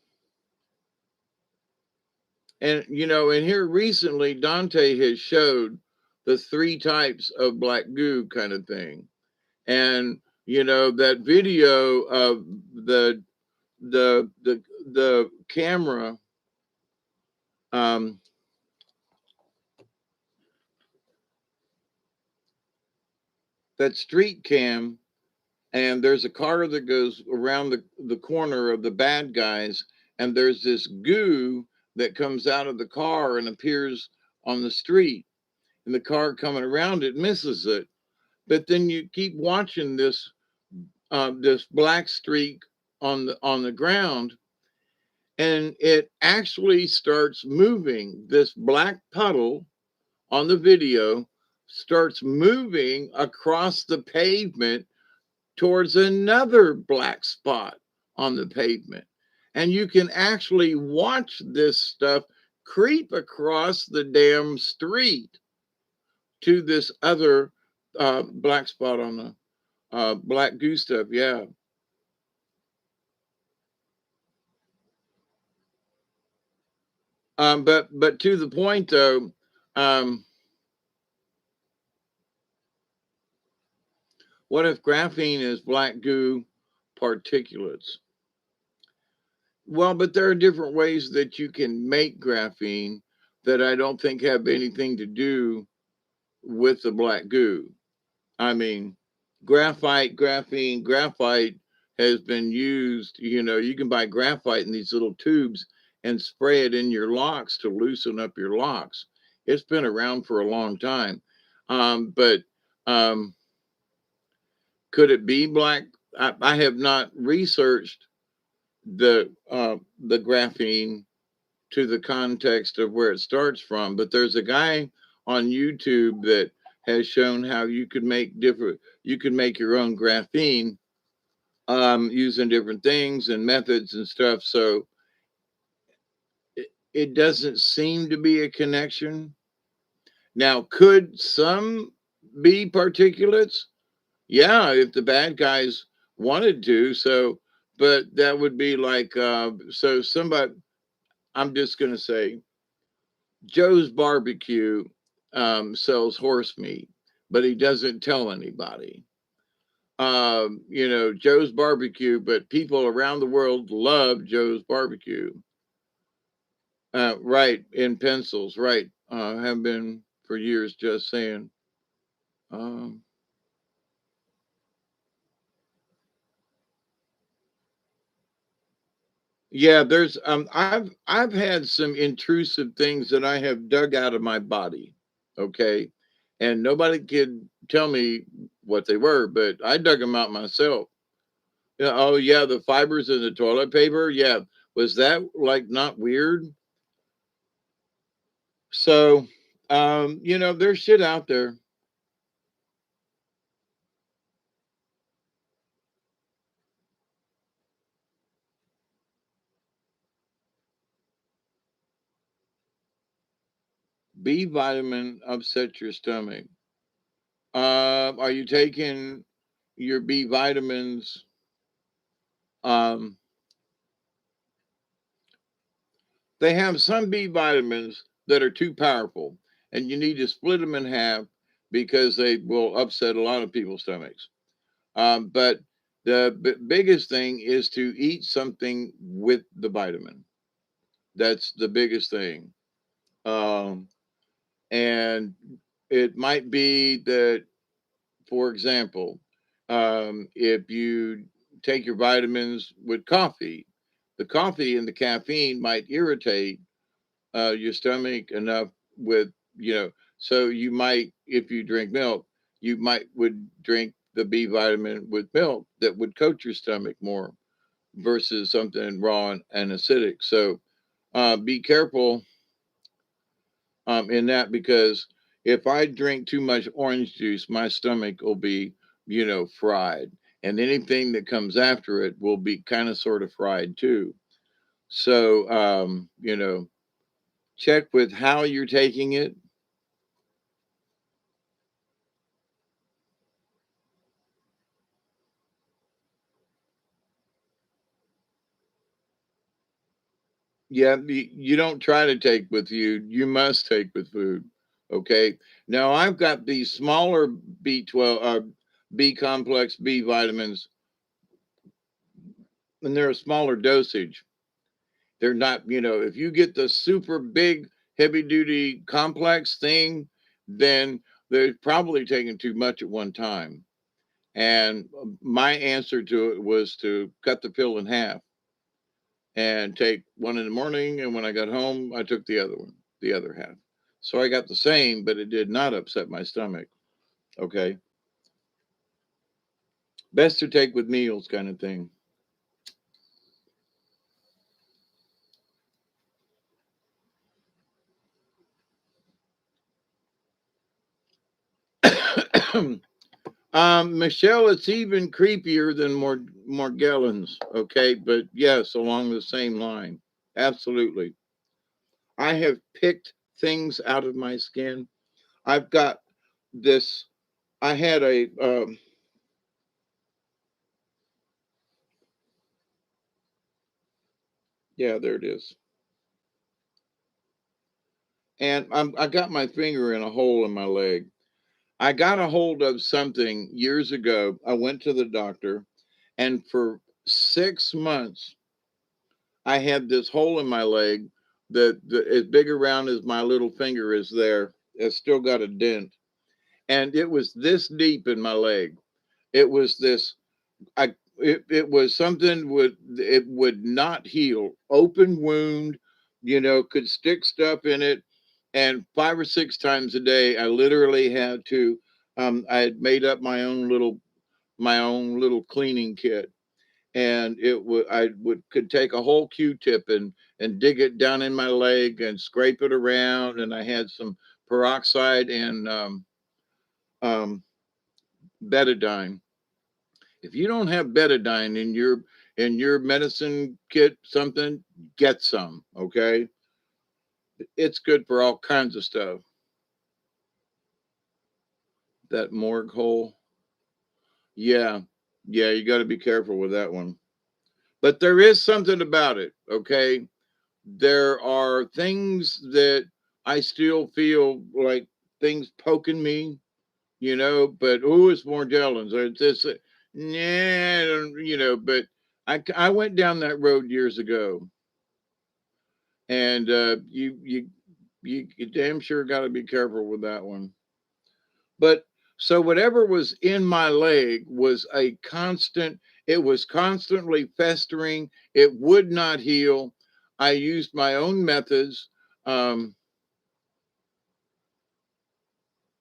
and and here recently, Dante has showed the three types of black goo kind of thing, and that video of the camera, um, that street cam, and there's a car that goes around the corner of the bad guys, and there's this goo that comes out of the car and appears on the street, and the car coming around it misses it, but then you keep watching this black streak on the ground, and it actually starts moving. This black puddle on the video starts moving across the pavement towards another black spot on the pavement. And you can actually watch this stuff creep across the damn street to this other black spot on the black goo stuff. Yeah. But to the point though, um, what if graphene is black goo particulates? Well, but there are different ways that you can make graphene that I don't think have anything to do with the black goo. I mean, graphite has been used. You can buy graphite in these little tubes and spray it in your locks to loosen up your locks. It's been around for a long time. But um, could it be black? I have not researched the graphene to the context of where it starts from, but there's a guy on YouTube that has shown how you could make your own graphene using different things and methods and stuff. So it doesn't seem to be a connection. Now, could some be particulates? Yeah, if the bad guys wanted to. So, but that would be like, so somebody, I'm just going to say, Joe's Barbecue sells horse meat, but he doesn't tell anybody. Joe's Barbecue, but people around the world love Joe's Barbecue. Right, in pencils, right. Have been for years, just saying. Um, yeah, I've had some intrusive things that I have dug out of my body, okay? And nobody could tell me what they were, but I dug them out myself. Yeah, oh yeah, the fibers in the toilet paper. Yeah, was that like not weird? So, there's shit out there. B vitamin upset your stomach. Are you taking your B vitamins? Um, they have some B vitamins that are too powerful, and you need to split them in half because they will upset a lot of people's stomachs. But the biggest thing is to eat something with the vitamin. That's the biggest thing. Um, and it might be that, for example, if you take your vitamins with coffee, the coffee and the caffeine might irritate your stomach enough with, so you might, if you drink milk, you might would drink the B vitamin with milk that would coat your stomach more versus something raw and acidic. So be careful in that because if I drink too much orange juice, my stomach will be, fried. And anything that comes after it will be kind of sort of fried too. So, check with how you're taking it. Yeah, you don't try to take with food. You must take with food. Okay. Now I've got these smaller B12, B complex B vitamins, and they're a smaller dosage. They're not, if you get the super big, heavy duty complex thing, then they're probably taking too much at one time. And my answer to it was to cut the pill in half and take one in the morning. And when I got home, I took the other one, the other half. So I got the same, but it did not upset my stomach. Okay. Best to take with meals, kind of thing. Michelle, it's even creepier than Morgellons. Okay. But yes, along the same line. Absolutely. I have picked things out of my skin. I've got this. I had yeah, there it is. And I got my finger in a hole in my leg. I got a hold of something years ago. I went to the doctor, and for 6 months, I had this hole in my leg that as big around as my little finger is there. It's still got a dent, and it was this deep in my leg. It was this. It was something would it would not heal. Open wound, could stick stuff in it, and 5 or 6 times a day, I literally had to. I had made up my own little cleaning kit, and I would could take a whole Q-tip and dig it down in my leg and scrape it around, and I had some peroxide and um, betadine. If you don't have betadine in your medicine kit, something, get some. Okay, it's good for all kinds of stuff. That morgue hole, yeah, yeah, you got to be careful with that one. But there is something about it. Okay, there are things that I still feel like things poking me, but who is more jealous? Or it's just, but I went down that road years ago, and you damn sure got to be careful with that one. But so whatever was in my leg was a constant, it was constantly festering. It would not heal. I used my own methods. Um,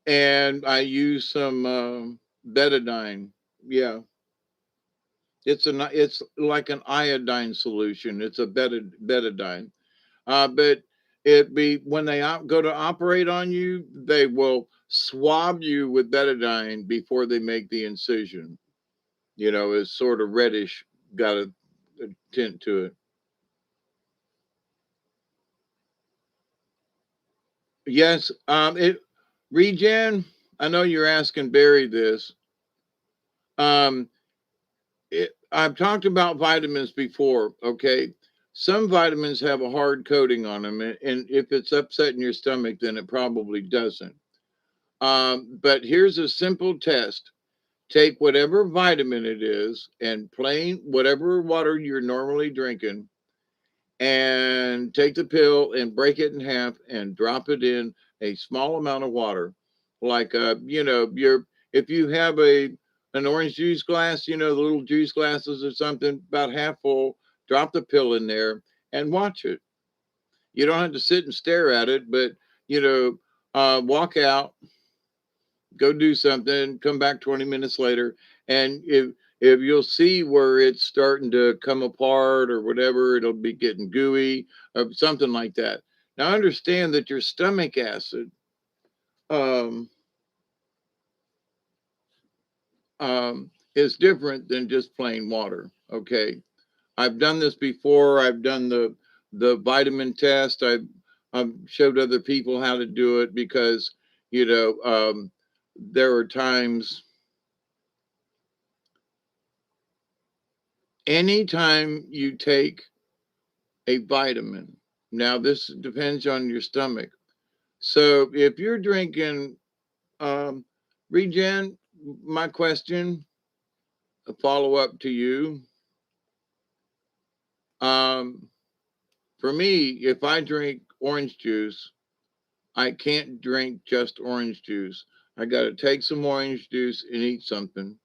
and I used some betadine. Yeah, it's like an iodine solution. It's a betadine. But it be when they go to operate on you, they will swab you with betadine before they make the incision. It's sort of reddish, got a tint to it. Yes, it regen. I know you're asking Barry this. Um, I've talked about vitamins before. Okay, some vitamins have a hard coating on them, and if it's upsetting your stomach, then it probably doesn't. But here's a simple test. Take whatever vitamin it is and plain whatever water you're normally drinking, and take the pill and break it in half and drop it in a small amount of water. Like your if you have an orange juice glass, the little juice glasses or something, about half full, drop the pill in there and watch it. You don't have to sit and stare at it, but walk out, go do something, come back 20 minutes later, and if you'll see where it's starting to come apart or whatever, it'll be getting gooey or something like that. Now understand that your stomach acid um, is different than just plain water. Okay, I've done this before. I've done the vitamin test. I've showed other people how to do it because there are times. Anytime you take a vitamin, now this depends on your stomach. So if you're drinking um, Regen, my question, a follow up to you. Um, for me, if I drink orange juice, I can't drink just orange juice. I got to take some orange juice and eat something.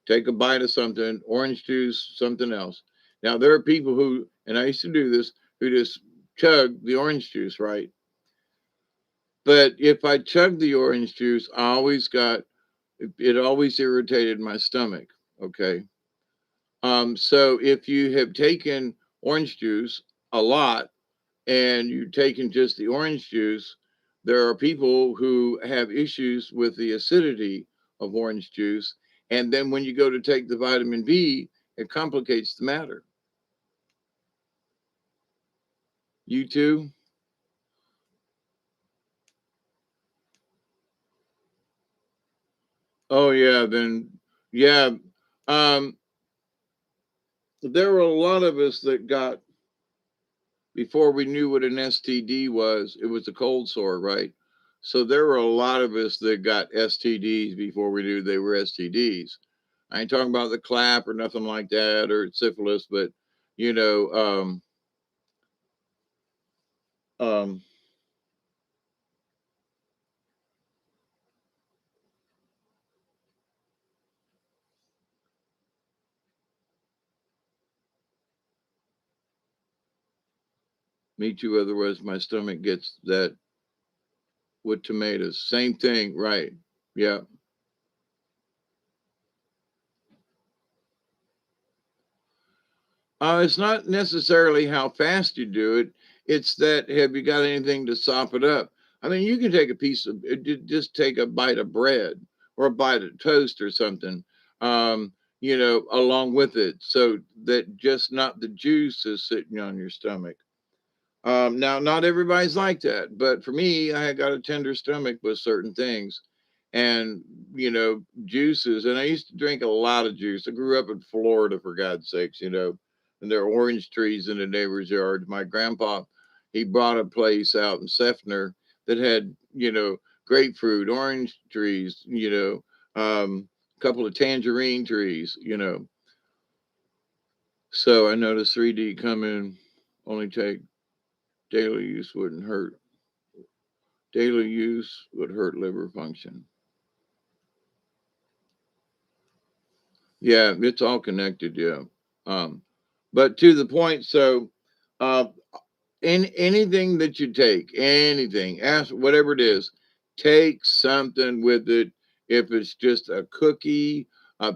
Take a bite of something, orange juice, something else. Now, there are people who, and I used to do this, who just chug the orange juice, right? But if I chug the orange juice, it always irritated my stomach. Okay. So if you have taken orange juice a lot and you've taken just the orange juice, there are people who have issues with the acidity of orange juice. And then when you go to take the vitamin B, it complicates the matter. You too? Oh, yeah. Then, yeah. Um, there were a lot of us that got, before we knew what an STD was, it was a cold sore, right? So there were a lot of us that got STDs before we knew they were STDs. I ain't talking about the clap or nothing like that or syphilis, but you know, um, um, me too. Otherwise, my stomach gets that with tomatoes. Same thing, right? Yeah. It's not necessarily how fast you do it. It's that have you got anything to sop it up? I mean, you can take a piece of just take a bite of bread or a bite of toast or something, along with it, so that just not the juice is sitting on your stomach. Now, not everybody's like that, but for me, I got a tender stomach with certain things, and juices. And I used to drink a lot of juice. I grew up in Florida, for God's sakes, and there are orange trees in the neighbor's yard. My grandpa, he bought a place out in Sefner that had, grapefruit, orange trees, a couple of tangerine trees, So I noticed 3D come in, only take daily use wouldn't hurt. Daily use would hurt liver function. Yeah, it's all connected. Yeah. Um, but to the point, so uh, in anything that you take, anything, ask whatever it is, take something with it. If it's just a cookie, a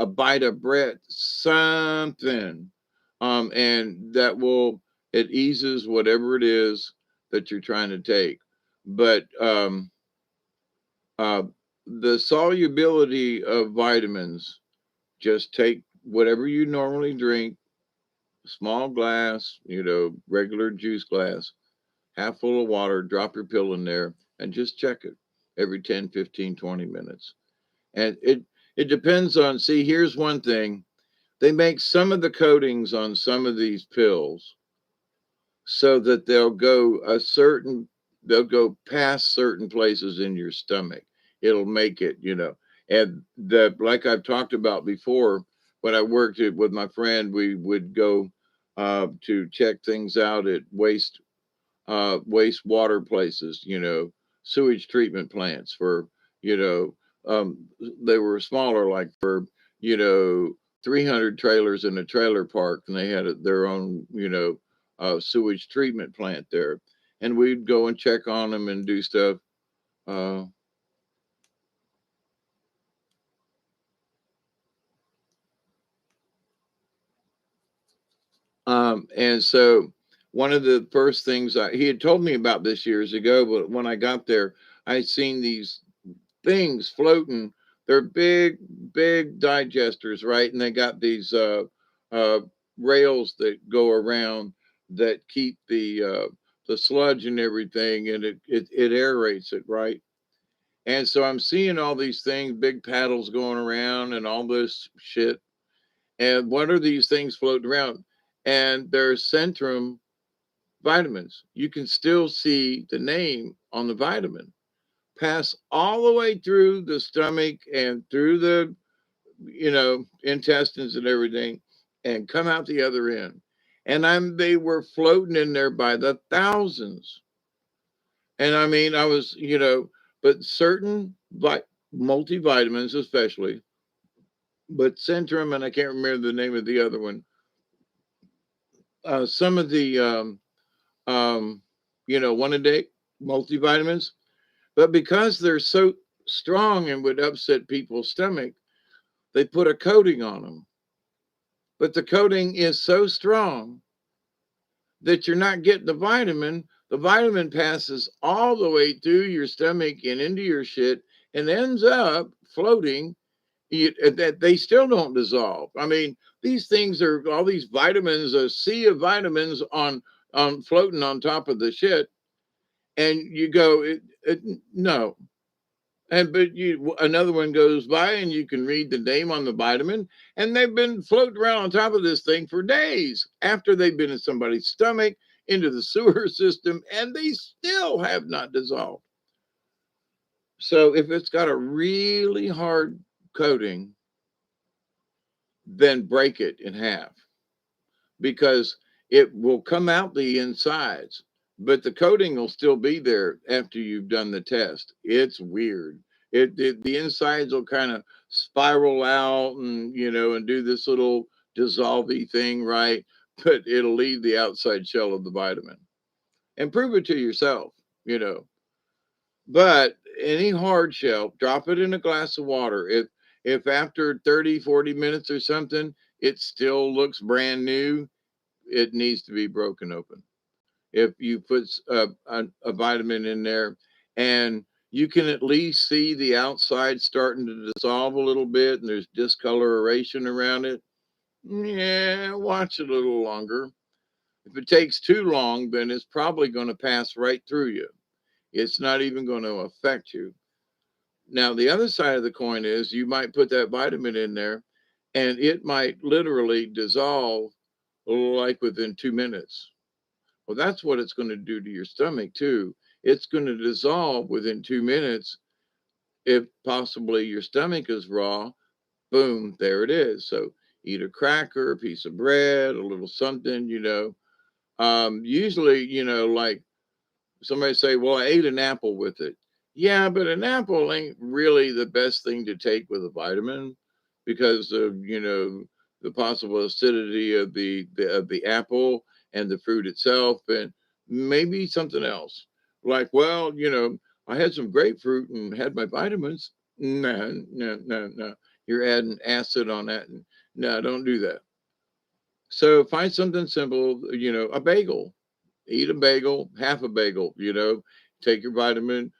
bite of bread, something, and that will it eases whatever it is that you're trying to take. But uh, the solubility of vitamins, just take whatever you normally drink, small glass, regular juice glass, half full of water, drop your pill in there, and just check it every 10, 15, 20 minutes. And it depends on, see, here's one thing. They make some of the coatings on some of these pills so that they'll go past certain places in your stomach. It'll make it, and like I've talked about before, when I worked it with my friend, we would go to check things out at wastewater places, sewage treatment plants for, you know, they were smaller, like for, you know, 300 trailers in a trailer park, and they had their own, sewage treatment plant there. And we'd go and check on them and do stuff. Uh, and so one of the first things he had told me about this years ago, but when I got there, I seen these things floating. They're big, big digesters, right? And they got these uh, rails that go around that keep the sludge and everything, and it aerates it, right? And so I'm seeing all these things, big paddles going around, and all this shit. And what are these things floating around? And they're Centrum vitamins. You can still see the name on the vitamin pass all the way through the stomach and through the intestines and everything, and come out the other end. And they were floating in there by the thousands. And I mean, I was, but certain multivitamins especially, but Centrum, and I can't remember the name of the other one, some of the um one a day multivitamins, but because they're so strong and would upset people's stomach, they put a coating on them. But the coating is so strong that you're not getting the vitamin. The vitamin passes all the way through your stomach and into your shit and ends up floating. That they still don't dissolve. I mean, these things are all these vitamins, a sea of vitamins on floating on top of the shit, and you go, no, and but another one goes by and you can read the name on the vitamin, and they've been floating around on top of this thing for days after they've been in somebody's stomach, into the sewer system, and they still have not dissolved. So if it's got a really hard coating, then break it in half, because it will come out the insides, but the coating will still be there after you've done the test. It's weird. The insides will kind of spiral out and and do this little dissolvey thing, right? But it'll leave the outside shell of the vitamin. And prove it to yourself, you know. But any hard shell, drop it in a glass of water. If after 30, 40 minutes or something, it still looks brand new, it needs to be broken open. If you put a vitamin in there and you can at least see the outside starting to dissolve a little bit and there's discoloration around it, yeah, watch it a little longer. If it takes too long, then it's probably going to pass right through you. It's not even going to affect you. Now, the other side of the coin is you might put that vitamin in there and it might literally dissolve like within 2 minutes. Well, that's what it's going to do to your stomach too. it's going to dissolve within 2 minutes. If possibly your stomach is raw, boom, there it is. So eat a cracker, a piece of bread, a little something, usually, like somebody say, well, I ate an apple with it. Yeah, but an apple ain't really the best thing to take with a vitamin because of, the possible acidity of the apple and the fruit itself, and maybe something else. Like, well, I had some grapefruit and had my vitamins. No, no, no, no. You're adding acid on that. No, don't do that. So find something simple, a bagel. Eat a bagel, half a bagel, take your vitamin,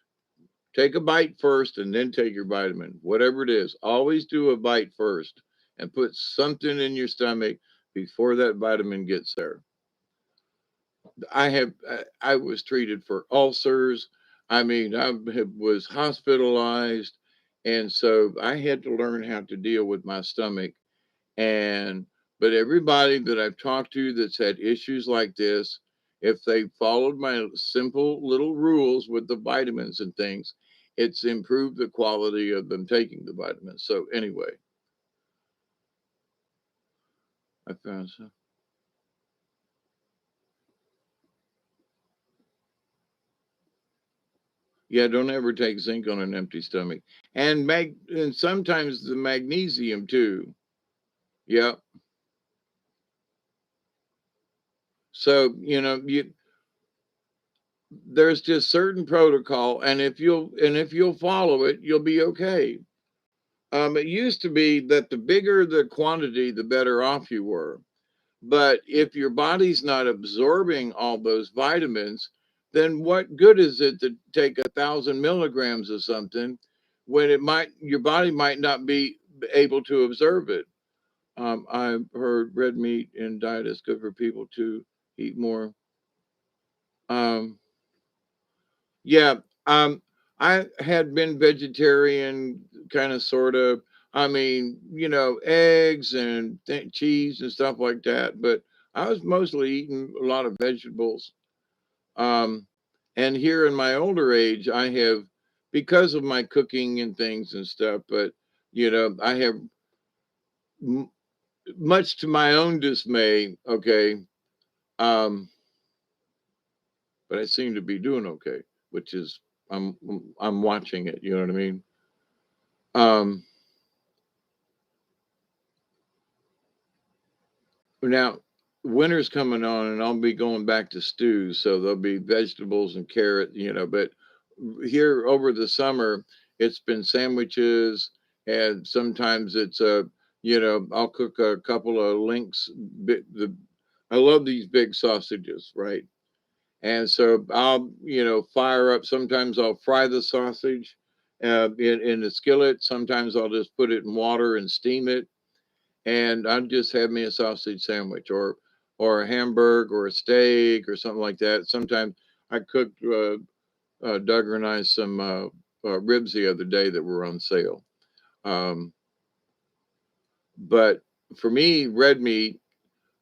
take a bite first and then take your vitamin, whatever it is. Always do a bite first and put something in your stomach before that vitamin gets there. I was treated for ulcers. I mean, was hospitalized. And so I had to learn how to deal with my stomach. And but everybody that I've talked to that's had issues like this, if they followed my simple little rules with the vitamins and things, it's improved the quality of them taking the vitamins. So anyway, I found some. Yeah, don't ever take zinc on an empty stomach. And sometimes the magnesium too. Yeah. So, there's just certain protocol, and if you'll follow it, you'll be okay. It used to be that the bigger the quantity, the better off you were. But if your body's not absorbing all those vitamins, then what good is it to take 1,000 milligrams of something when your body might not be able to absorb it? I've heard red meat and diet is good for people to eat more. Um, Yeah, I had been vegetarian, kind of, sort of. I mean, eggs and cheese and stuff like that, but I was mostly eating a lot of vegetables. Um, and here in my older age, I have, because of my cooking and things and stuff, but, I have, m- much to my own dismay, okay, um, but I seem to be doing okay, which is, I'm, I'm watching it, you know what I mean? Um, Now, winter's coming on, and I'll be going back to stews, so there'll be vegetables and carrot, But here over the summer, it's been sandwiches, and sometimes it's I'll cook a couple of links. I love these big sausages, right? And so I'll fire up. Sometimes I'll fry the sausage in the skillet. Sometimes I'll just put it in water and steam it, and I'd just have me a sausage sandwich or a hamburger or a steak or something like that. Sometimes I cooked Doug and I some ribs the other day that were on sale. Um, but for me, red meat,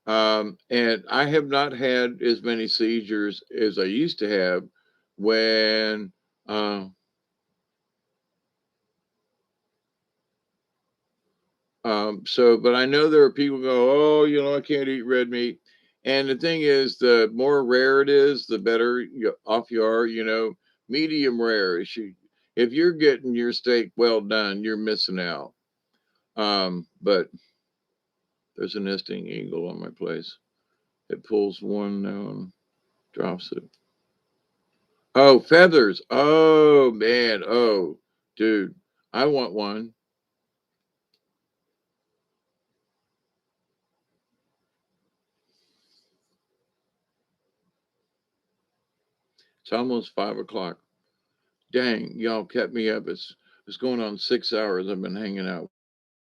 and I have not had as many seizures as I used to have when uh, but I know there are people go, oh, I can't eat red meat. And the thing is, the more rare it is, the better off you are. Medium rare. If you're getting your steak well done, you're missing out. But there's a nesting eagle on my place. It pulls one now and drops it. Oh, feathers. Oh, man. Oh, dude. I want one. It's almost 5 o'clock. Dang, y'all kept me up. It's going on 6 hours I've been hanging out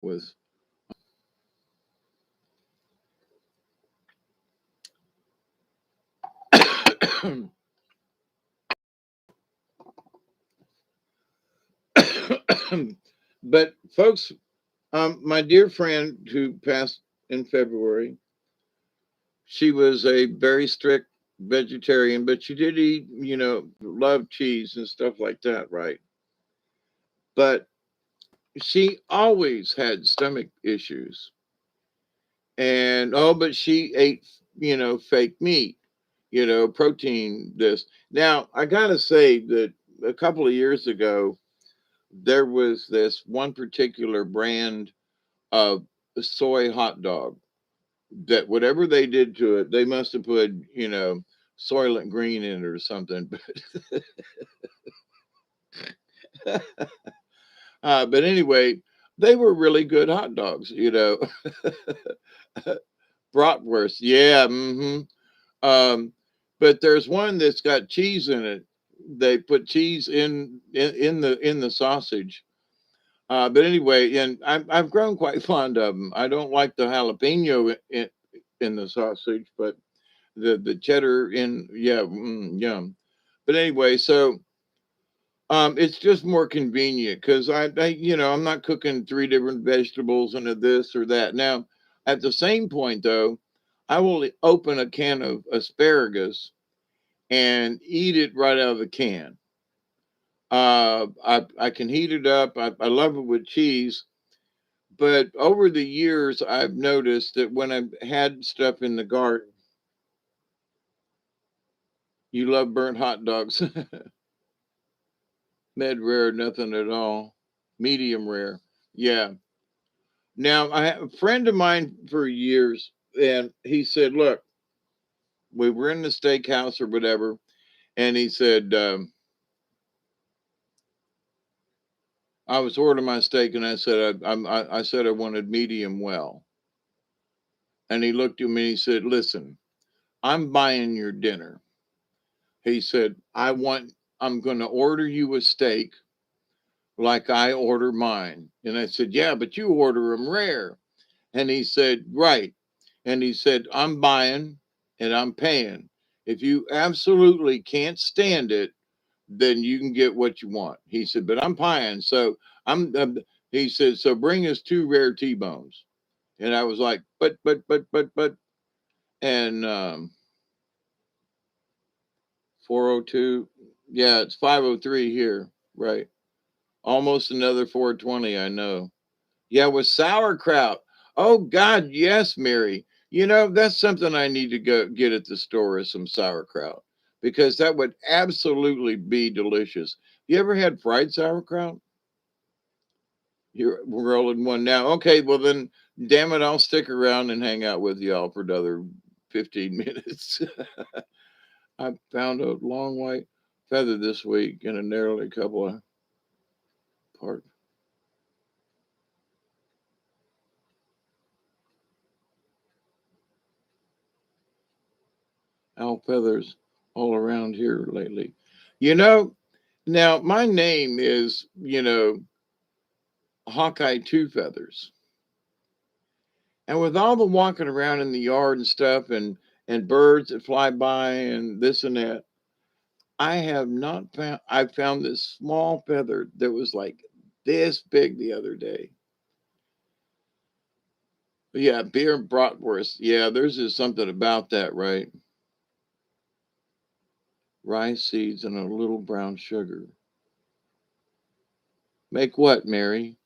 with. But folks, my dear friend who passed in February, she was a very strict vegetarian, but she did eat, love cheese and stuff like that, right? But she always had stomach issues. And oh, but she ate, fake meat, protein this. Now, I got to say that a couple of years ago, there was this one particular brand of soy hot dog that whatever they did to it, they must have put, Soylent Green in it or something. But anyway, they were really good hot dogs, Bratwurst. Yeah. But there's one that's got cheese in it. They put cheese in the sausage. But anyway, and I've grown quite fond of them. I don't like the jalapeno in the sausage, but the cheddar in, yeah, yum. But anyway, so it's just more convenient because I'm not cooking three different vegetables into this or that. Now, at the same point though, I will open a can of asparagus and eat it right out of the can. I can heat it up. I love it with cheese. But over the years, I've noticed that when I've had stuff in the garden, you love burnt hot dogs, med rare, nothing at all, medium rare. Yeah. Now, I have a friend of mine for years, and he said, look, we were in the steakhouse or whatever, and he said, I was ordering my steak, and I said, I said I wanted medium well. And he looked at me and he said, listen, I'm buying your dinner. He said, I'm going to order you a steak like I order mine. And I said, yeah, but you order them rare. And he said, right. And he said, I'm buying and I'm paying. If you absolutely can't stand it, then you can get what you want. He said, but I'm paying. So he said, so bring us two rare T-bones. And I was like, but, and 402. Yeah, it's 503 here. Right. Almost another 420, I know. Yeah, with sauerkraut. Oh God, yes, Mary. That's something I need to go get at the store is some sauerkraut because that would absolutely be delicious. You ever had fried sauerkraut? You're rolling one now. Okay, well then, damn it, I'll stick around and hang out with y'all for another 15 minutes. I found a long white feather this week in a nearly couple of parts. Owl feathers all around here lately. You know, Now my name is, Hawkeye Two Feathers. And with all the walking around in the yard and stuff and birds that fly by and this and that, I have not found I found this small feather that was like this big the other day. Yeah, beer and bratwurst. Yeah, there's just something about that, right? Rice seeds and a little brown sugar. Make what, Mary?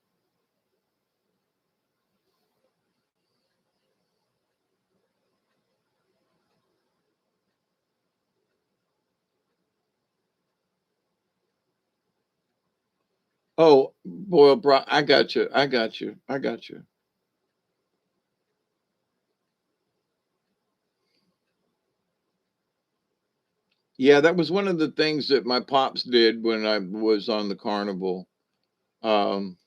Oh, boiled brat. I got you. I got you. I got you. Yeah, that was one of the things that my pops did when I was on the carnival. Um,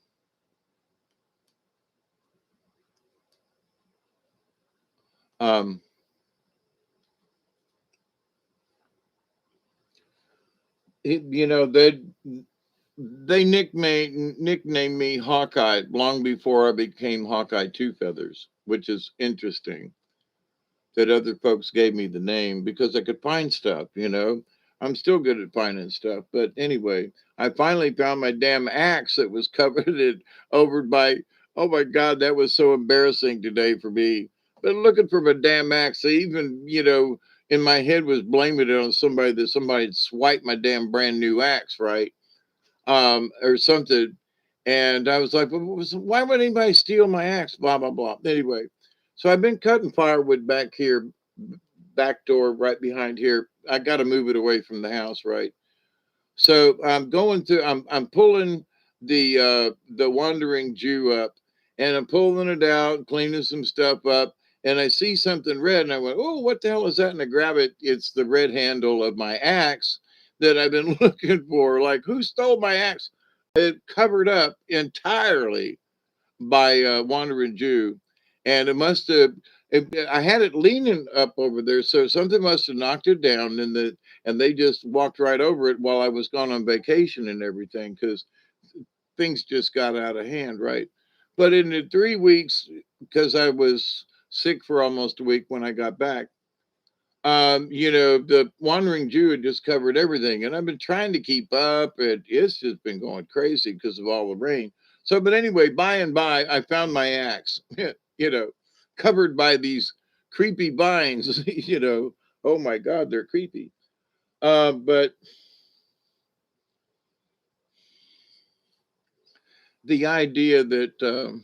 um, they nicknamed me Hawkeye long before I became Hawkeye Two Feathers, which is interesting that other folks gave me the name because I could find stuff. I'm still good at finding stuff. But anyway, I finally found my damn axe that was covered it over by, oh my God, that was so embarrassing today for me. But looking for my damn axe, they even, in my head was blaming it on somebody, that somebody had swiped my damn brand new axe, right? Or something. And I was like, well, why would anybody steal my axe? Blah, blah, blah. Anyway, so I've been cutting firewood back here, back door right behind here. I got to move it away from the house, right? So I'm going through, I'm pulling the Wandering Jew up, and I'm pulling it out, cleaning some stuff up, and I see something red, and I went, oh, what the hell is that? And I grab it. It's the red handle of my axe that I've been looking for. Like, who stole my axe? It covered up entirely by Wandering Jew, and it must have. I had it leaning up over there, so something must have knocked it down, and they just walked right over it while I was gone on vacation and everything, because things just got out of hand, right? But in the 3 weeks, because I was sick for almost a week when I got back, the Wandering Jew had just covered everything, and I've been trying to keep up, and it's just been going crazy because of all the rain. So, but anyway, by and by, I found my axe, covered by these creepy vines. Oh my God, they're creepy. But the idea that,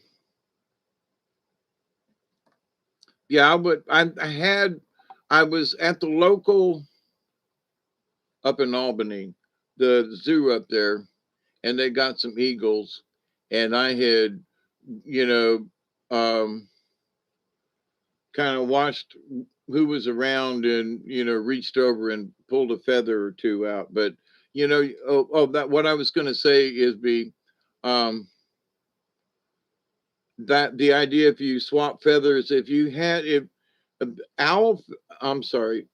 yeah, I was at the local up in Albany, the zoo up there, and they got some eagles, and I had, you know, kind of watched who was around, and reached over and pulled a feather or two out. But that what I was going to say is that the idea, if you swap feathers, if owl, I'm sorry,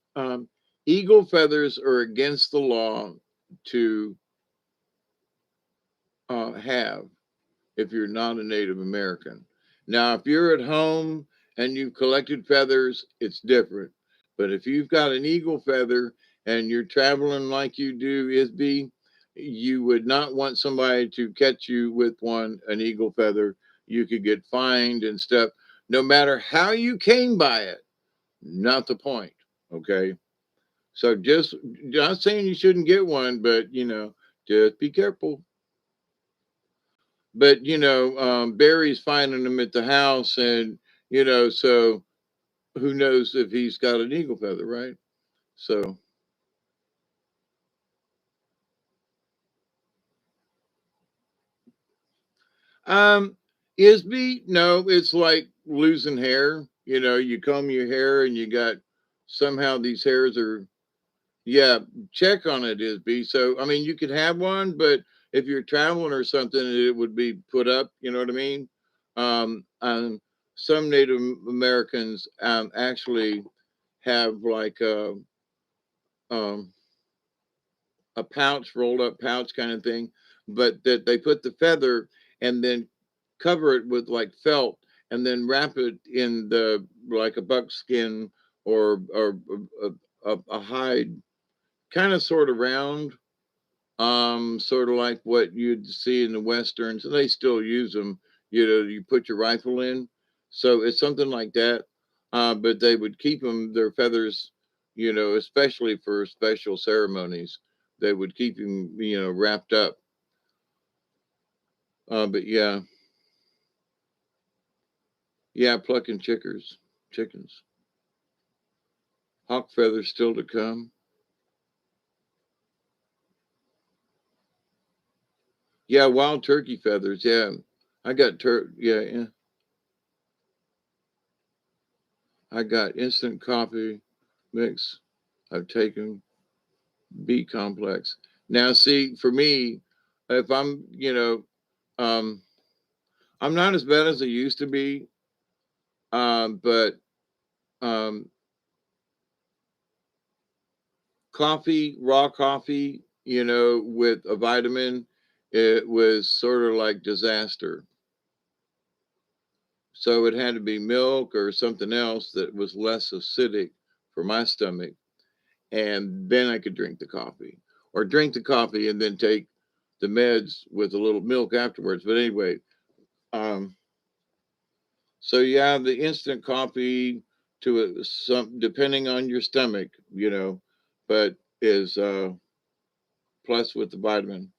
eagle feathers are against the law to have, if you're not a Native American. Now, if you're at home and you've collected feathers, it's different. But if you've got an eagle feather and you're traveling like you do, Isby, you would not want somebody to catch you with an eagle feather. You could get fined and stuff, no matter how you came by it. Not the point. Okay. So just not saying you shouldn't get one, but just be careful. But Barry's finding them at the house, and so who knows if he's got an eagle feather, right? So um Isby, no, it's like losing hair. You comb your hair and you got, somehow these hairs are, yeah, check on it, Isby. So I mean, you could have one, but if you're traveling or something, it would be put up, you know what I mean? And some Native Americans actually have like um, a pouch, rolled up pouch kind of thing, but that they put the feather and then cover it with like felt, and then wrap it in the, like a buckskin, or a hide, kind of sort of round, sort of like what you'd see in the westerns. They still use them. You put your rifle in, so it's something like that. But they would keep their feathers, especially for special ceremonies. They would keep them, wrapped up. But yeah, yeah, plucking chickens, hawk feathers still to come. Yeah, wild turkey feathers. Yeah, I got Yeah, yeah, I got instant coffee mix. I've taken B complex. Now, see, for me, if um, I'm not as bad as I used to be, but um, coffee, raw coffee, with a vitamin, it was sort of like disaster. So it had to be milk or something else that was less acidic for my stomach, and then I could drink the coffee, or drink the coffee and then take the meds with a little milk afterwards. But anyway, so yeah, the instant coffee to some, depending on your stomach, but is plus with the vitamin.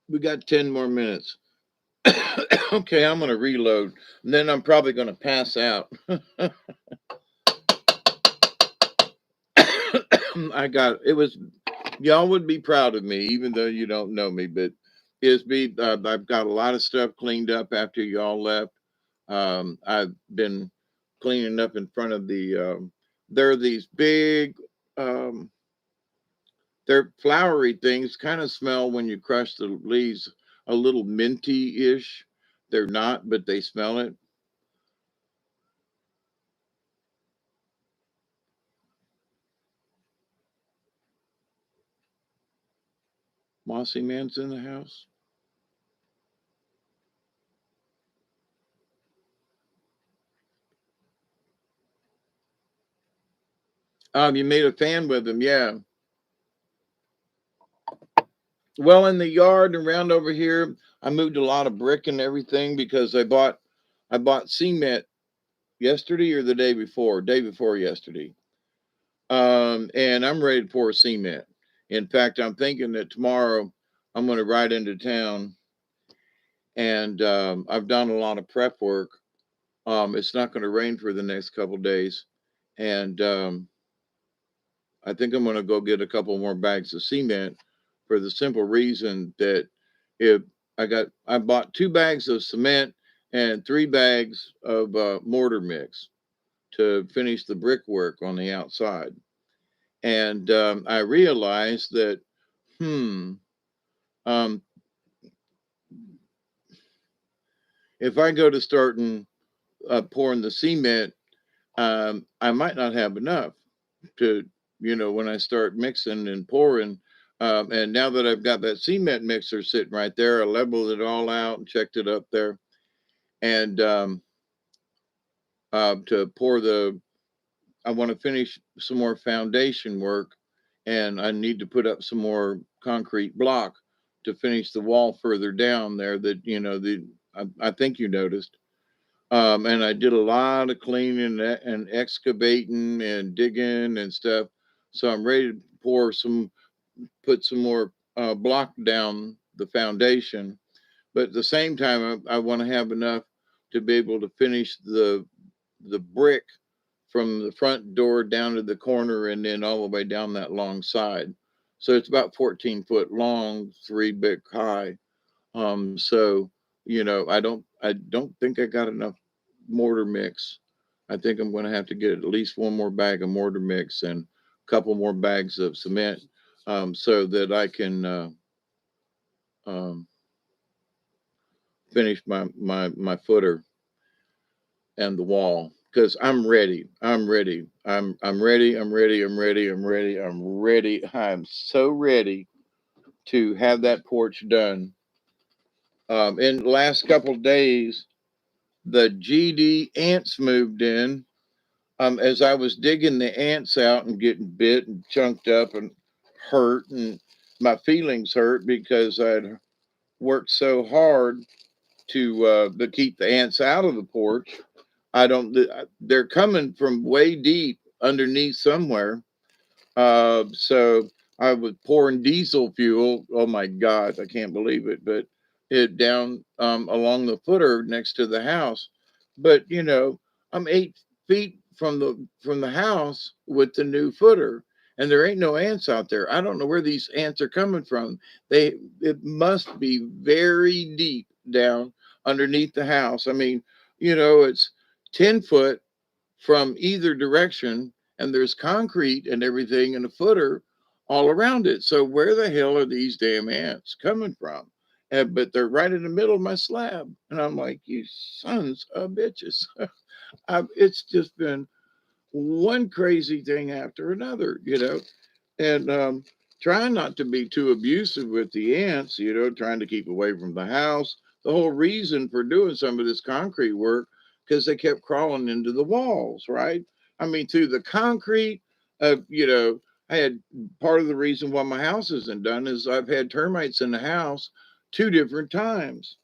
We got 10 more minutes. Okay, I'm going to reload. And then I'm probably going to pass out. It was, y'all would be proud of me, even though you don't know me, but I've got a lot of stuff cleaned up after y'all left. I've been cleaning up in front of there are these big, um, they're flowery things, kind of smell when you crush the leaves a little minty-ish. They're not, but they smell it. Mossy Man's in the house. You made a fan with him, yeah. Well, in the yard around over here, I moved a lot of brick and everything because I bought cement yesterday or the day before yesterday. And I'm ready to pour cement. In fact, I'm thinking that tomorrow I'm going to ride into town, and I've done a lot of prep work. It's not going to rain for the next couple days, and I think I'm going to go get a couple more bags of cement for the simple reason that if I bought 2 bags of cement and 3 bags of mortar mix to finish the brickwork on the outside. And I realized that, um, if I go to starting pouring the cement, I might not have enough to, when I start mixing and pouring. And now that I've got that cement mixer sitting right there, I leveled it all out and checked it up there. And to pour I want to finish some more foundation work, and I need to put up some more concrete block to finish the wall further down there that, I think you noticed. And I did a lot of cleaning and excavating and digging and stuff. So I'm ready to put some more block down the foundation. But at the same time, I want to have enough to be able to finish the brick from the front door down to the corner and then all the way down that long side. So it's about 14 foot long, 3 brick high. So I don't think I got enough mortar mix. I think I'm going to have to get at least one more bag of mortar mix and a couple more bags of cement, so that I can um, finish my footer and the wall, because I'm ready. I'm ready. I'm ready. I'm ready. I'm ready. I'm ready. I'm ready. I'm so ready to have that porch done. In the last couple of days, the GD ants moved in. As I was digging the ants out and getting bit and chunked up and hurt, and my feelings hurt because I'd worked so hard to keep the ants out of the porch. I don't. They're coming from way deep underneath somewhere. So I was pouring diesel fuel. Oh my God, I can't believe it. But it down along the footer next to the house. But I'm 8 feet from the house with the new footer, and there ain't no ants out there. I don't know where these ants are coming from. It must be very deep down underneath the house. I mean, it's 10 foot from either direction, and there's concrete and everything in a footer all around it. So where the hell are these damn ants coming from? But they're right in the middle of my slab, and I'm like, you sons of bitches. It's just been one crazy thing after another, and trying not to be too abusive with the ants, trying to keep away from the house. The whole reason for doing some of this concrete work, because they kept crawling into the walls, right? I mean, through the concrete, uh, you know, I had part of the reason why my house isn't done is I've had termites in the house 2 different times.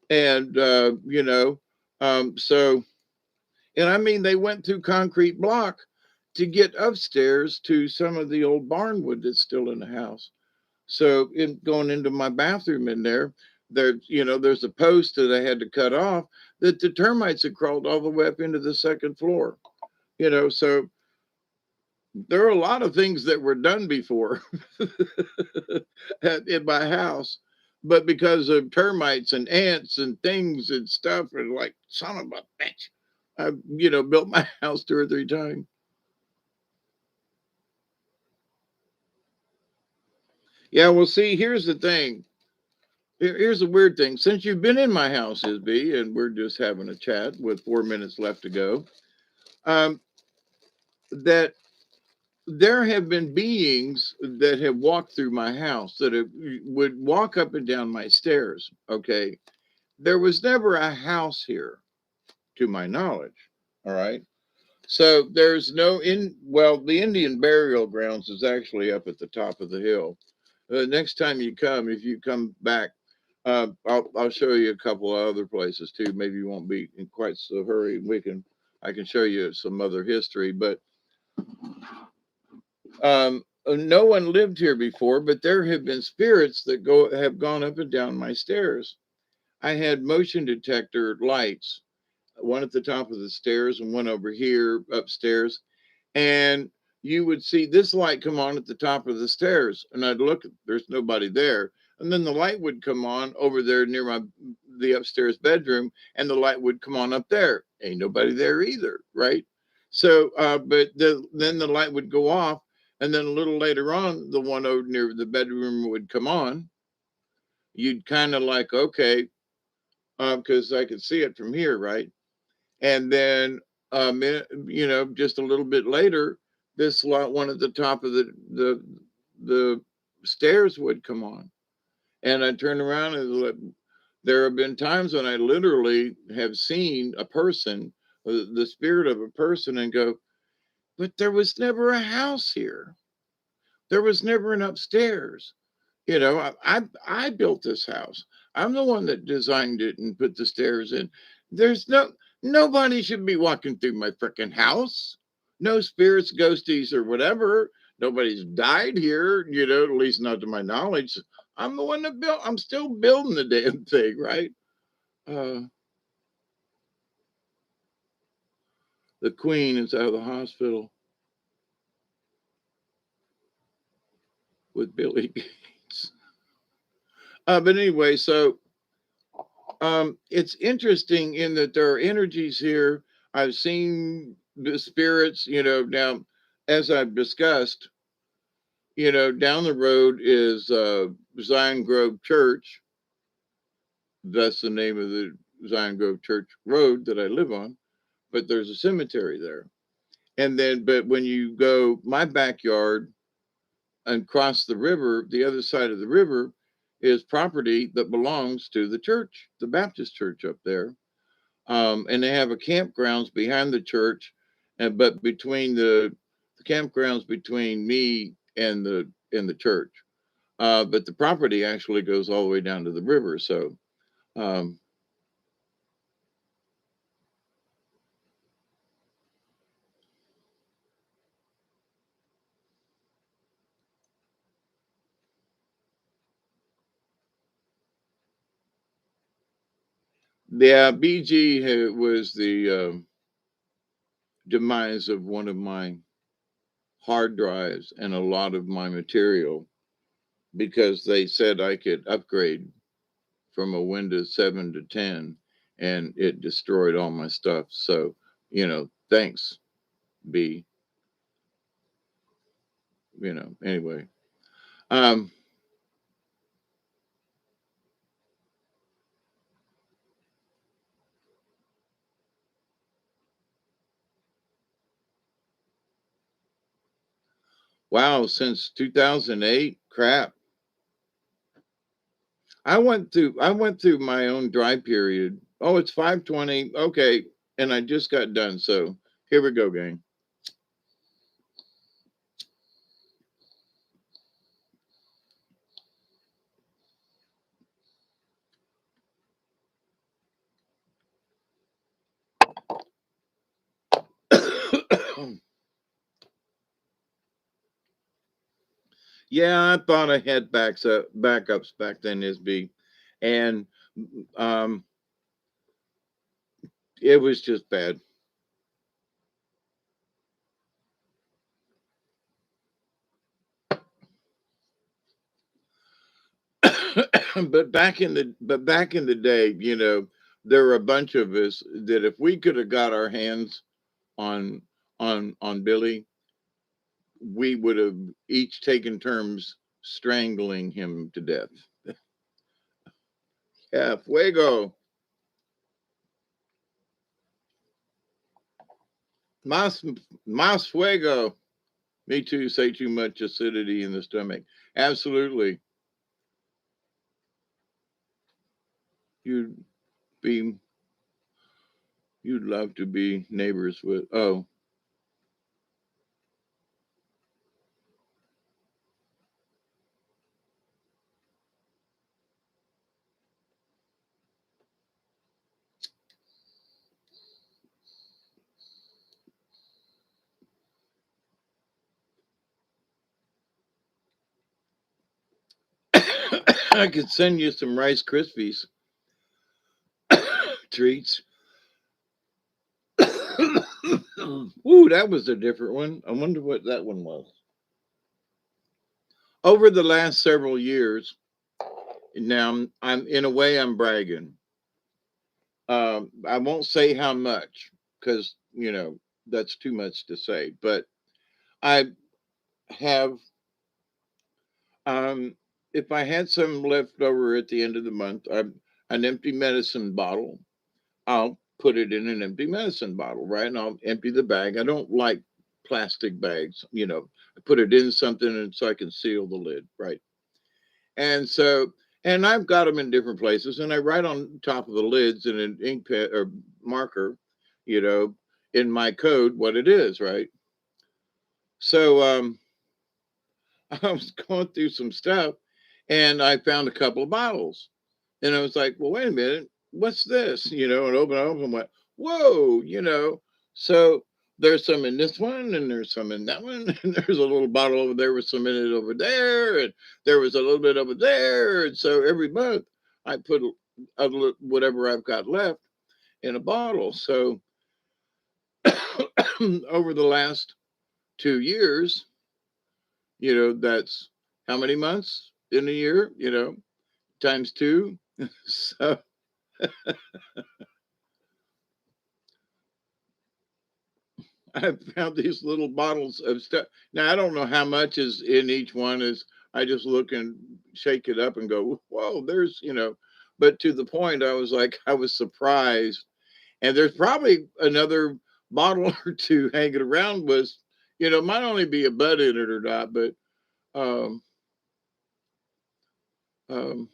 And, so, and I mean, they went through concrete block to get upstairs to some of the old barnwood that's still in the house. So in going into my bathroom in there's a post that I had to cut off that the termites had crawled all the way up into the second floor. So there are a lot of things that were done before in my house, but because of termites and ants and things and stuff, and like son of a bitch, I built my house 2 or 3 times. Yeah, well, see, here's the thing. Here's the weird thing. Since you've been in my house, Isby, and we're just having a chat with 4 minutes left to go, um, that there have been beings that have walked through my house would walk up and down my stairs. Okay. There was never a house here, to my knowledge. All right. So there's the Indian burial grounds is actually up at the top of the hill. Next time you come, if you come back, I'll show you a couple of other places too. Maybe you won't be in quite so hurry. I can show you some other history, but no one lived here before. But there have been spirits that have gone up and down my stairs. I had motion detector lights, one at the top of the stairs and one over here upstairs. And you would see this light come on at the top of the stairs, and I'd look, there's nobody there. And then the light would come on over there near the upstairs bedroom, and the light would come on up there. Ain't nobody there either, right? So, then the light would go off, and then a little later on, the one over near the bedroom would come on. You'd kind of like, okay, because I could see it from here, right? And then just a little bit later, this one at the top of the stairs would come on, and I turn around and there have been times when I literally have seen a person, the spirit of a person, and go, but there was never a house here. There was never an upstairs. I built this house. I'm the one that designed it and put the stairs in. There's nobody should be walking through my freaking house. No spirits, ghosties, or whatever. Nobody's died here, at least not to my knowledge. I'm the one that built. I'm still building the damn thing, right? Uh, the Queen is out of the hospital with Billy Gates. But anyway, so it's interesting in that there are energies here. I've seen the spirits, now, as I've discussed, down the road is Zion Grove Church. That's the name of the Zion Grove Church road that I live on, but there's a cemetery there. And then, but when you go my backyard and cross the river, the other side of the river is property that belongs to the church, the Baptist church up there. And they have a campgrounds behind the church, but between the campgrounds between me and the church. But the property actually goes all the way down to the river. So, um, yeah, BG was the demise of one of my hard drives and a lot of my material because they said I could upgrade from a Windows 7 to 10, and it destroyed all my stuff. So, thanks, B. Anyway. Um, wow, since 2008, crap. I went through my own dry period. Oh, it's 5:20. Okay, and I just got done. So here we go, gang. Yeah, I thought I had backups back then, SB, and um, it was just bad. But back in the day, there were a bunch of us that if we could have got our hands on on Billy, we would have each taken turns strangling him to death. Yeah, fuego, más más fuego. Me too. Say too much acidity in the stomach. Absolutely, you'd be you'd love to be neighbors with. Oh, I could send you some Rice Krispies treats. Ooh, that was a different one. I wonder what that one was. Over the last several years, now I'm in a way I'm bragging. I won't say how much because that's too much to say. But I have, um, if I had some left over at the end of the month, an empty medicine bottle. I'll put it in an empty medicine bottle, right? And I'll empty the bag. I don't like plastic bags. I put it in something and so I can seal the lid, right? And so, and I've got them in different places, and I write on top of the lids in an ink pen or marker, you know, in my code what it is, right? So I was going through some stuff, and I found a couple of bottles, and I was like, well, wait a minute, what's this? And open it up and went, whoa, So there's some in this one, and there's some in that one, and there's a little bottle over there with some in it over there, and there was a little bit over there. And so every month I put whatever I've got left in a bottle. So over the last 2 years, that's how many months in a year, times two. So I found these little bottles of stuff. Now I don't know how much is in each one. Is I just look and shake it up and go, "Whoa, there's." But to the point, I was like, I was surprised, and there's probably another bottle or two hanging around. Might only be a bud in it or not, but um, um,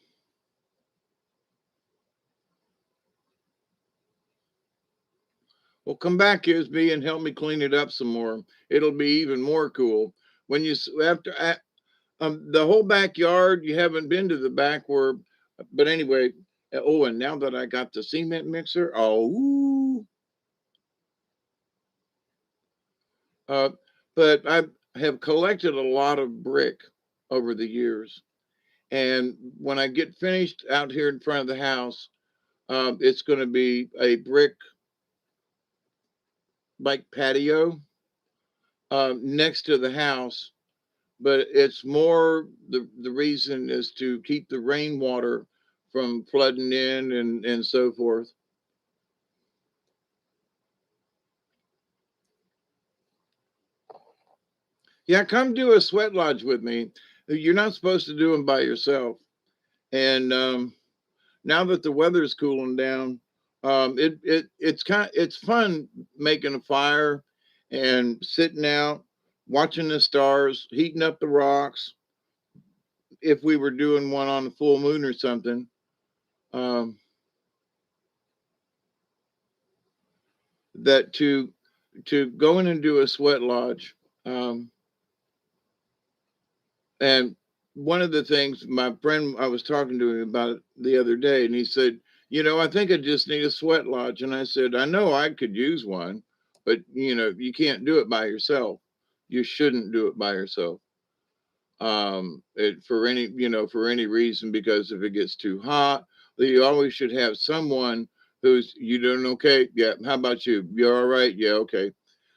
well, come back, Isby, and help me clean it up some more. It'll be even more cool when after the whole backyard. You haven't been to the back where, but anyway. Oh, and now that I got the cement mixer, oh, uh, but I have collected a lot of brick over the years, and when I get finished out here in front of the house, it's going to be a brick like patio next to the house, but it's more the reason is to keep the rainwater from flooding in and so forth. Yeah, come do a sweat lodge with me. You're not supposed to do them by yourself. And now that the weather's cooling down, it's fun making a fire and sitting out, watching the stars, heating up the rocks. If we were doing one on a full moon or something, um, that to go in and do a sweat lodge. And one of the things my friend, I was talking to him about it the other day, and he said, I think I just need a sweat lodge. And I said, I know I could use one, but you can't do it by yourself. You shouldn't do it by yourself. For any, for any reason, because if it gets too hot, you always should have someone who's, you doing okay? Yeah. How about you? You're all right? Yeah. Okay.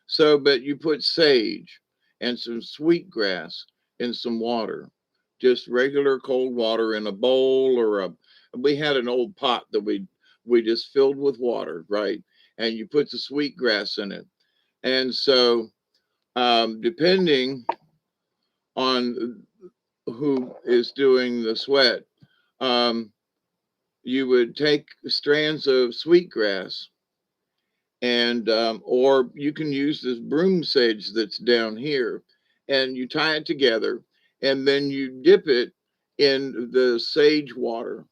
So, but you put sage and some sweet grass in some water, just regular cold water in a bowl or we had an old pot that we just filled with water, right? And you put the sweet grass in it. And so, depending on who is doing the sweat, um, you would take strands of sweetgrass and or you can use this broom sage that's down here, and you tie it together, and then you dip it in the sage water.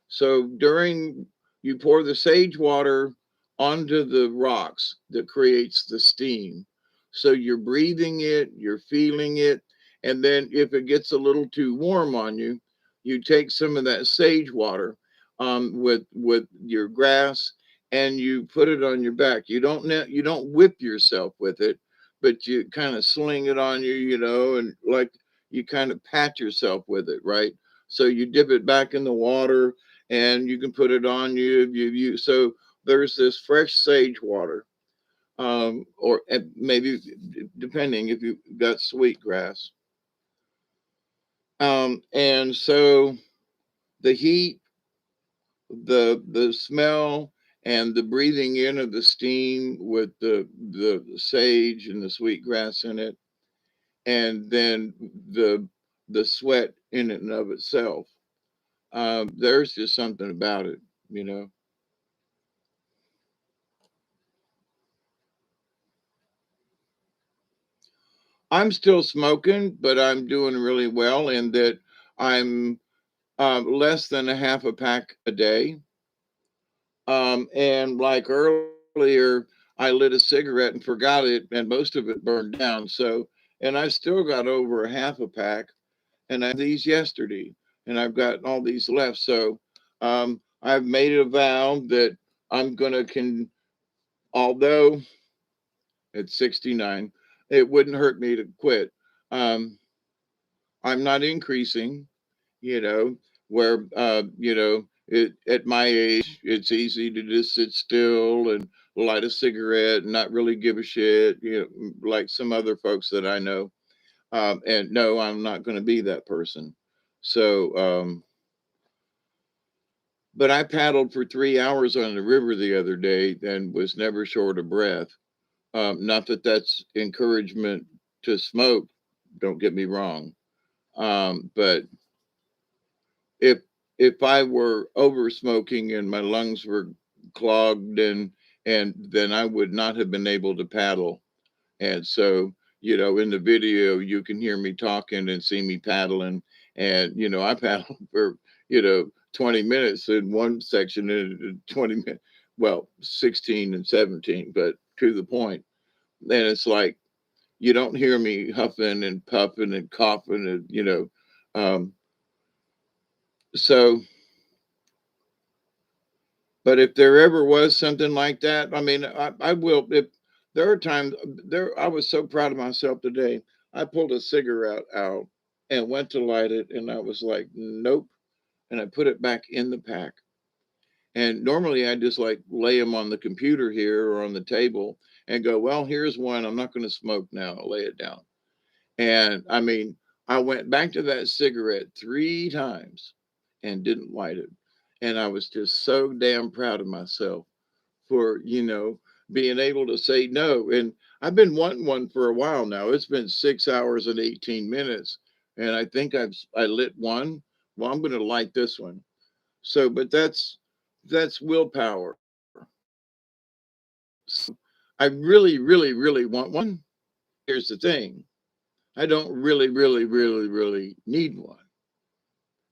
So during you pour the sage water onto the rocks that creates the steam. So you're breathing it, you're feeling it, and then if it gets a little too warm on you, you take some of that sage water with your grass and you put it on your back. You don't whip yourself with it, but you kind of sling it on you, and like you kind of pat yourself with it, right? So you dip it back in the water and you can put it on you. So there's this fresh sage water, or maybe depending if you've got sweet grass. And so the heat, the smell, and the breathing in of the steam with the sage and the sweet grass in it, and then the sweat in it and of itself. There's just something about it, you know. I'm still smoking, but I'm doing really well in that I'm less than a half a pack a day. And like earlier, I lit a cigarette and forgot it, and most of it burned down. So, and I still got over a half a pack, and I these yesterday, and I've got all these left. So, I've made a vow that I'm gonna although at 69, it wouldn't hurt me to quit. Um, I'm not increasing, you know, where, at my age, it's easy to just sit still and light a cigarette and not really give a shit, like some other folks that I know. And no, I'm not going to be that person. So, but I paddled for 3 hours on the river the other day and was never short of breath. Not that that's encouragement to smoke, don't get me wrong. But if I were over smoking and my lungs were clogged and then I would not have been able to paddle. And so, in the video you can hear me talking and see me paddling, and I paddled for 20 minutes in one section and 20 minutes, well, 16 and 17, but to the point. And it's like you don't hear me huffing and puffing and coughing and um so. But if there ever was something like that, I mean, I will. If there are times I was so proud of myself today. I pulled a cigarette out and went to light it, and I was like, nope. And I put it back in the pack. And normally I just like lay them on the computer here or on the table and go, well, here's one. I'm not going to smoke now. I'll lay it down. And I mean, I went back to that cigarette 3 times and didn't light it. And I was just so damn proud of myself for, being able to say no. And I've been wanting one for a while now. It's been 6 hours and 18 minutes. And I think I lit one. Well, I'm going to light this one. So, but that's willpower. So I really, really, really want one. Here's the thing. I don't really, really, really, really need one.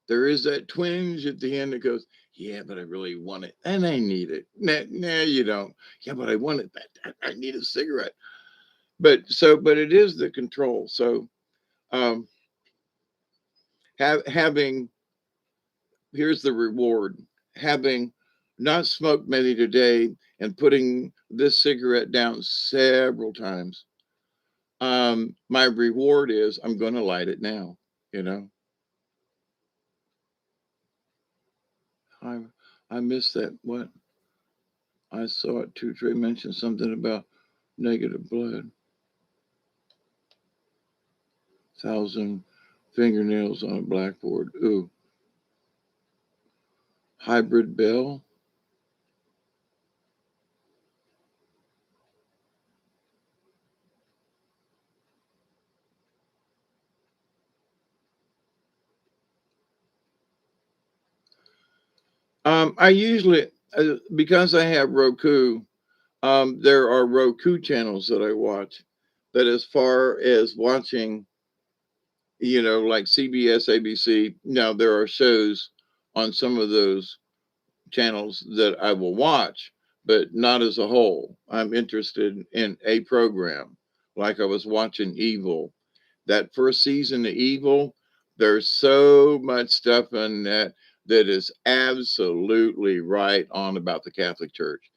There is that twinge at the end that goes, yeah, but I really want it. And I need it. Nah, you don't. Yeah, but I want it. I need a cigarette. But it is the control. So um, having, here's the reward, having not smoked many today and putting this cigarette down several times. My reward is I'm going to light it now. you know. I I missed that. What? I saw it too. Trey mentioned something about negative blood. 1,000 fingernails on a blackboard. Ooh. Hybrid bell. I usually, because I have Roku, there are Roku channels that I watch. But as far as watching, like CBS, ABC, now there are shows on some of those channels that I will watch, but not as a whole. I'm interested in a program. Like I was watching Evil. That first season of Evil, there's so much stuff in that that is absolutely right on about the Catholic Church.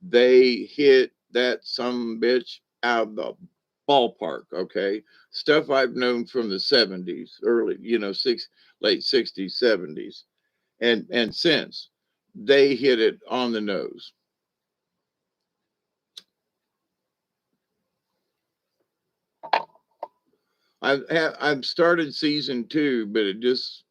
They hit that some bitch out of the ballpark, okay? Stuff I've known from the 70s, early, late 60s, 70s, and since they hit it on the nose. I've started season 2, but it just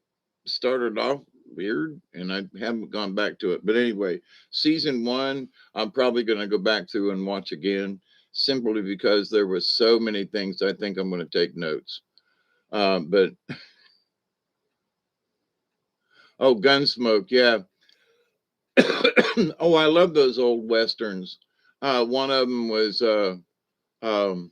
started off weird and I haven't gone back to it. But anyway, season 1, I'm probably going to go back through and watch again simply because there was so many things I think I'm going to take notes. But oh, Gunsmoke, yeah. Oh, I love those old westerns. One of them was um,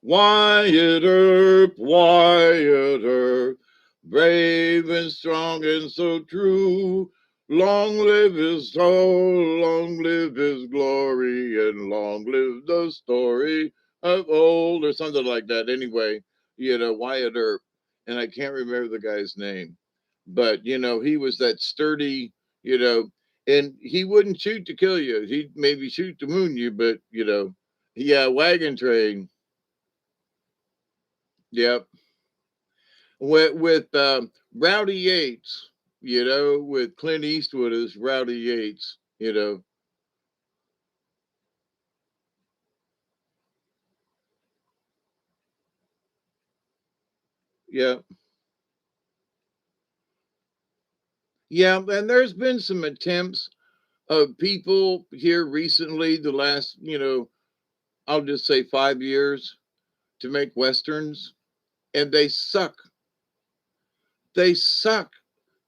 Wyatt Earp, Wyatt Earp, brave and strong and so true. Long live his soul, long live his glory, and long live the story of old, or something like that. Anyway, Wyatt Earp, and I can't remember the guy's name, but he was that sturdy, you know, and he wouldn't shoot to kill you. He'd maybe shoot to wound you, but yeah, Wagon Train. Yep. With Rowdy Yates, with Clint Eastwood as Rowdy Yates. Yeah. Yeah, and there's been some attempts of people here recently, the last, I'll just say 5 years, to make westerns, and they suck. They suck.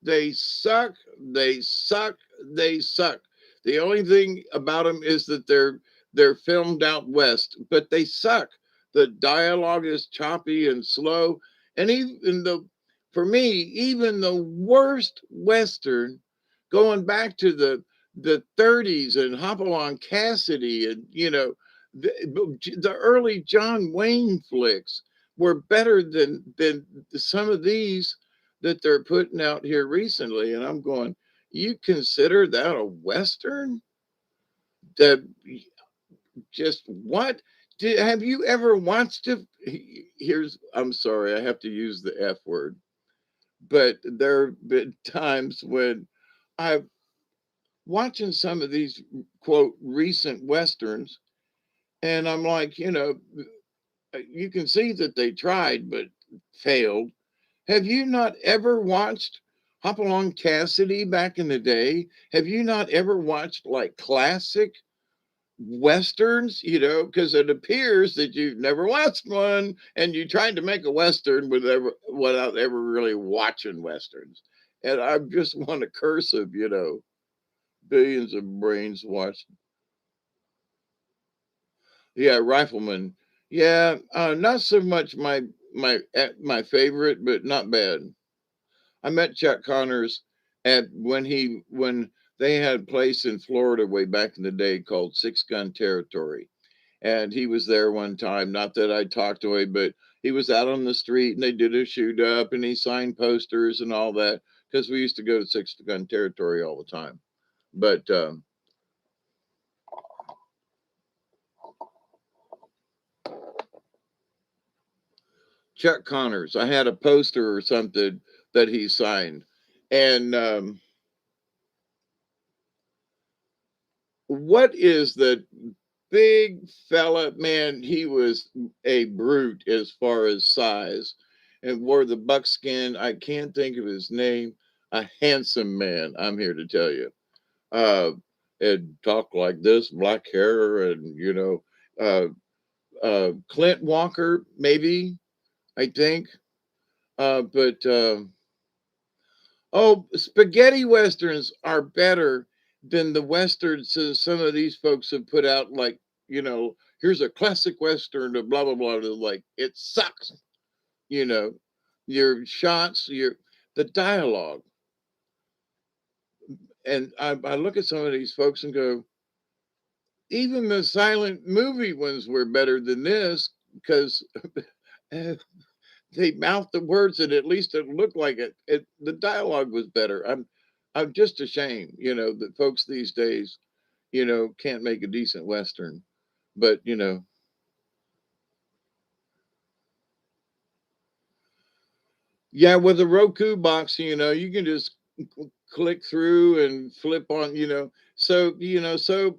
They suck. They suck. They suck. The only thing about them is that they're filmed out west, but they suck. The dialogue is choppy and slow, and even the for me, even the worst western, going back to the 30s and Hopalong Cassidy and the early John Wayne flicks were better than some of these that they're putting out here recently, and I'm going, you consider that a western? That just what? Have you ever watched it? I'm sorry, I have to use the F word, but there have been times when I'm watching some of these quote recent westerns, and I'm like, you can see that they tried but failed. Have you not ever watched Hopalong Cassidy back in the day? Have you not ever watched like classic westerns? Because it appears that you've never watched one and you tried to make a western without ever really watching westerns. And I just want to curse them, billions of brains watched. Yeah, Rifleman. Yeah, not so much my favorite, but not bad. I met Chuck Connors at when they had a place in Florida way back in the day called Six Gun Territory. And he was there one time. Not that I talked to him, but he was out on the street and they did a shoot up and he signed posters and all that because we used to go to Six Gun Territory all the time. But Chuck Connors. I had a poster or something that he signed. And what is the big fella? Man, he was a brute as far as size and wore the buckskin. I can't think of his name. A handsome man, I'm here to tell you. Uh, and talk like this, black hair, and uh, Clint Walker, maybe, I think. But oh, spaghetti westerns are better than the westerns that some of these folks have put out. Like, here's a classic western, to blah blah blah. Like, it sucks. You know, your shots, the dialogue, and I look at some of these folks and go, even the silent movie ones were better than this because they mouthed the words and at least it looked like it. The dialogue was better. I'm just ashamed, that folks these days, can't make a decent western. But yeah, with a Roku box, you can just click through and flip on, so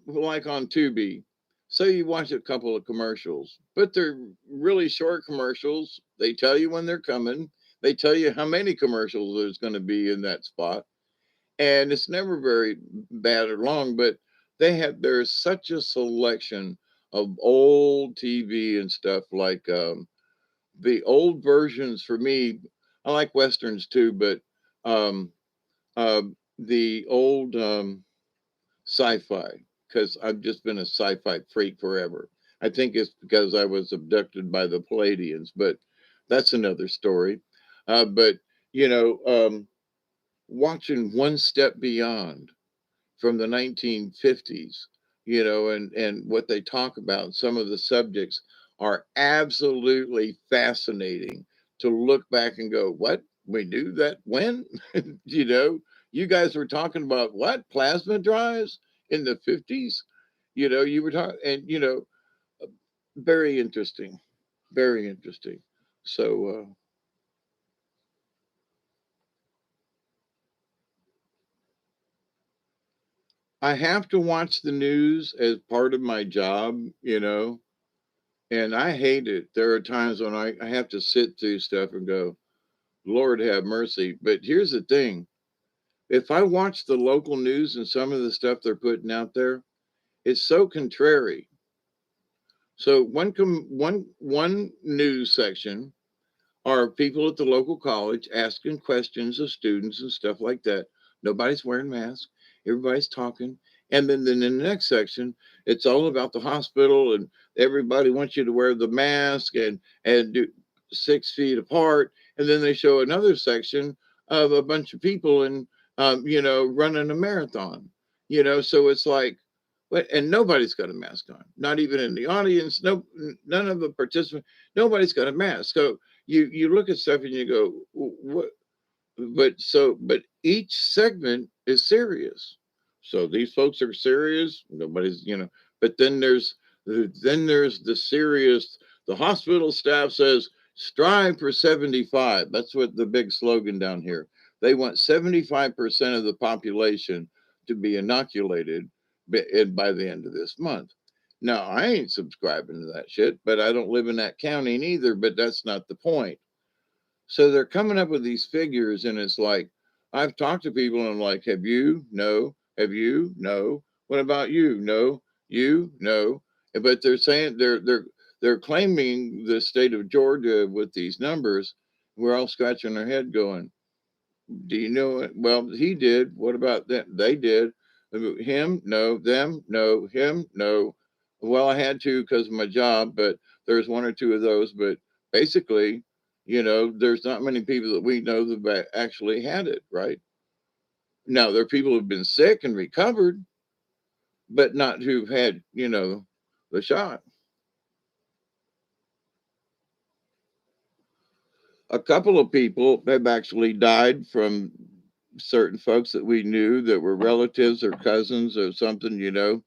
like on Tubi. So you watch a couple of commercials, but they're really short commercials. They tell you when they're coming. They tell you how many commercials there's going to be in that spot. And it's never very bad or long, but there's such a selection of old TV and stuff like the old versions for me. I like westerns too, but um, uh, the old sci-fi, because I've just been a sci-fi freak forever. I think it's because I was abducted by the Palladians, but that's another story. But you know, um, watching One Step Beyond from the 1950s, and what they talk about, some of the subjects are absolutely fascinating to look back and go, what? We knew that when? you know, you guys were talking about what? Plasma drives in the 50s? You were talking, and, very interesting, very interesting. So, I have to watch the news as part of my job, and I hate it. There are times when I have to sit through stuff and go, Lord have mercy. But here's the thing, if I watch the local news and some of the stuff they're putting out there, it's so contrary. So one news section are people at the local college asking questions of students and stuff like that. Nobody's wearing masks. Everybody's talking. And then in the next section, it's all about the hospital and everybody wants you to wear the mask and do 6 feet apart. And then they show another section of a bunch of people and running a marathon. So it's like, and nobody's got a mask on, not even in the audience. No, none of the participants. Nobody's got a mask. So you look at stuff and you go, what? But each segment is serious. So these folks are serious. Nobody's, but then there's the serious. The hospital staff says strive for 75. That's what the big slogan down here. They want 75% of the population to be inoculated by the end of this month. Now, I ain't subscribing to that shit, but I don't live in that county neither, but that's not the point. So they're coming up with these figures, and it's like, I've talked to people, and I'm like, have you? No. Have you? No. What about you? No. You? No. But they're saying they're claiming the state of Georgia with these numbers. We're all scratching our head going, do you know it? Well, he did. What about them? They did. Him? No. Them? No. Him? No. Well, I had to because of my job, but there's one or two of those. But basically, there's not many people that we know that actually had it, right? Now, there are people who've been sick and recovered, but not who've had, the shot. A couple of people have actually died from certain folks that we knew that were relatives or cousins or something,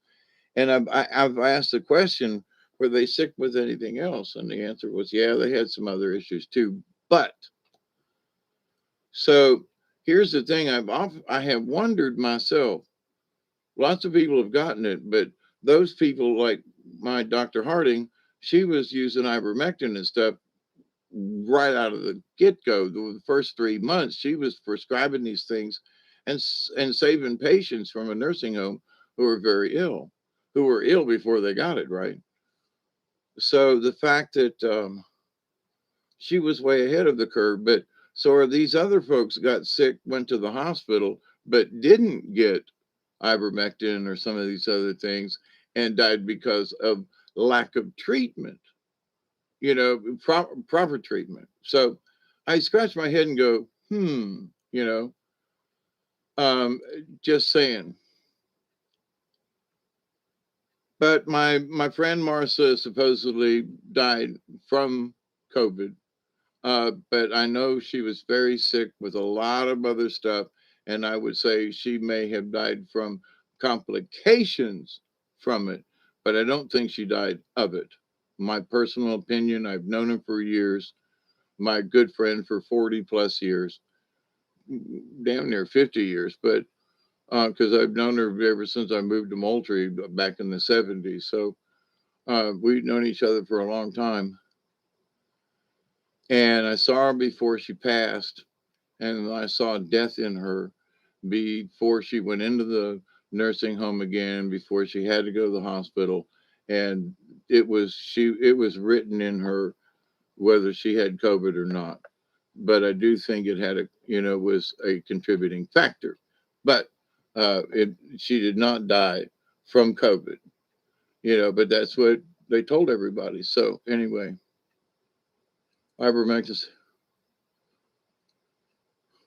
And I've asked the question were they sick with anything else? And the answer was, yeah, they had some other issues too. But so here's the thing: I have wondered myself. Lots of people have gotten it, but those people like my Dr. Harding, she was using ivermectin and stuff right out of the get go. The first 3 months, she was prescribing these things and saving patients from a nursing home who were very ill, who were ill before they got it, right? So the fact that she was way ahead of the curve, but so are these other folks got sick, went to the hospital, but didn't get ivermectin or some of these other things and died because of lack of treatment, proper treatment. So I scratch my head and go, you know, just saying. But my friend Marcia supposedly died from COVID. But I know she was very sick with a lot of other stuff, and I would say she may have died from complications from it, but I don't think she died of it. My personal opinion, I've known him for years, my good friend for 40 plus years, damn near 50 years, but because I've known her ever since I moved to Moultrie back in the 70s. So we've known each other for a long time. And I saw her before she passed, and I saw death in her before she went into the nursing home again, before she had to go to the hospital. And it was written in her whether she had COVID or not. But I do think it had was a contributing factor. But she did not die from COVID, but that's what they told everybody. So anyway, ivermectin.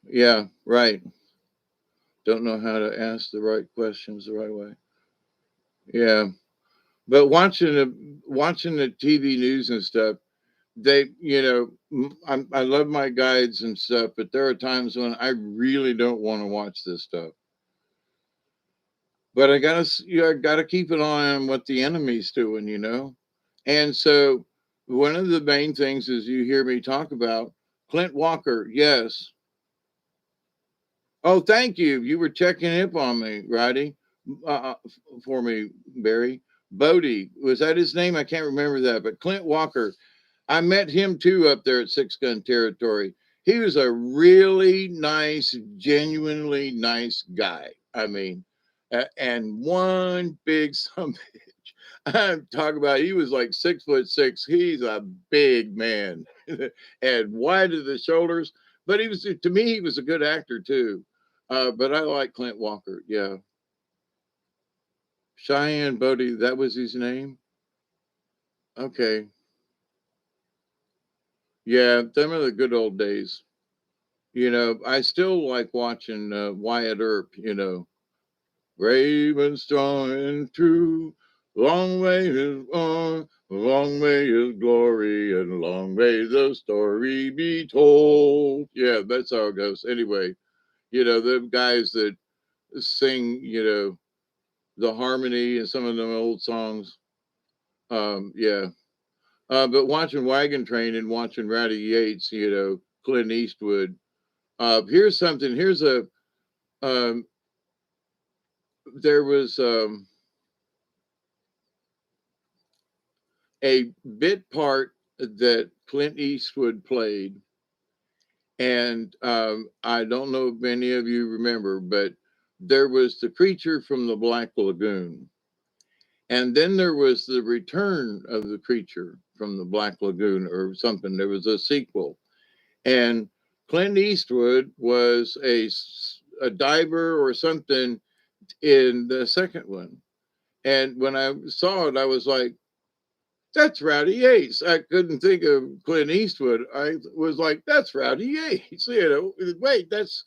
Yeah, right. Don't know how to ask the right questions the right way. Yeah, but watching the TV news and stuff, I love my guides and stuff, but there are times when I really don't want to watch this stuff. But I gotta keep an eye on what the enemy's doing. And so one of the main things is you hear me talk about Clint Walker. Yes. Oh, thank you. You were checking up on me, Roddy, for me, Barry. Bodie, was that his name? I can't remember that, but Clint Walker, I met him too up there at Six Gun Territory. He was a really nice, genuinely nice guy. I mean, and one big son I'm talking about, he was like 6'6". He's a big man and wide of the shoulders. But to me, he was a good actor too. But I like Clint Walker. Yeah. Cheyenne Bodie, that was his name. Okay. Yeah. Them are the good old days. I still like watching Wyatt Earp. Brave and strong and true. Long may his honor, long may his glory, and long may the story be told. Yeah, that's how it goes. Anyway, the guys that sing, the harmony and some of them old songs. Yeah. But watching Wagon Train and watching Ratty Yates, Clint Eastwood. Here's something. Um, there was a bit part that Clint Eastwood played, and I don't know if many of you remember, but there was the creature from the Black Lagoon, and then there was the return of the creature from the Black Lagoon or something. There was a sequel, and Clint Eastwood was a diver or something in the second one. And when I saw it, I was like, that's Rowdy Yates. I couldn't think of Clint Eastwood. I was like, that's Rowdy Yates. Wait, that's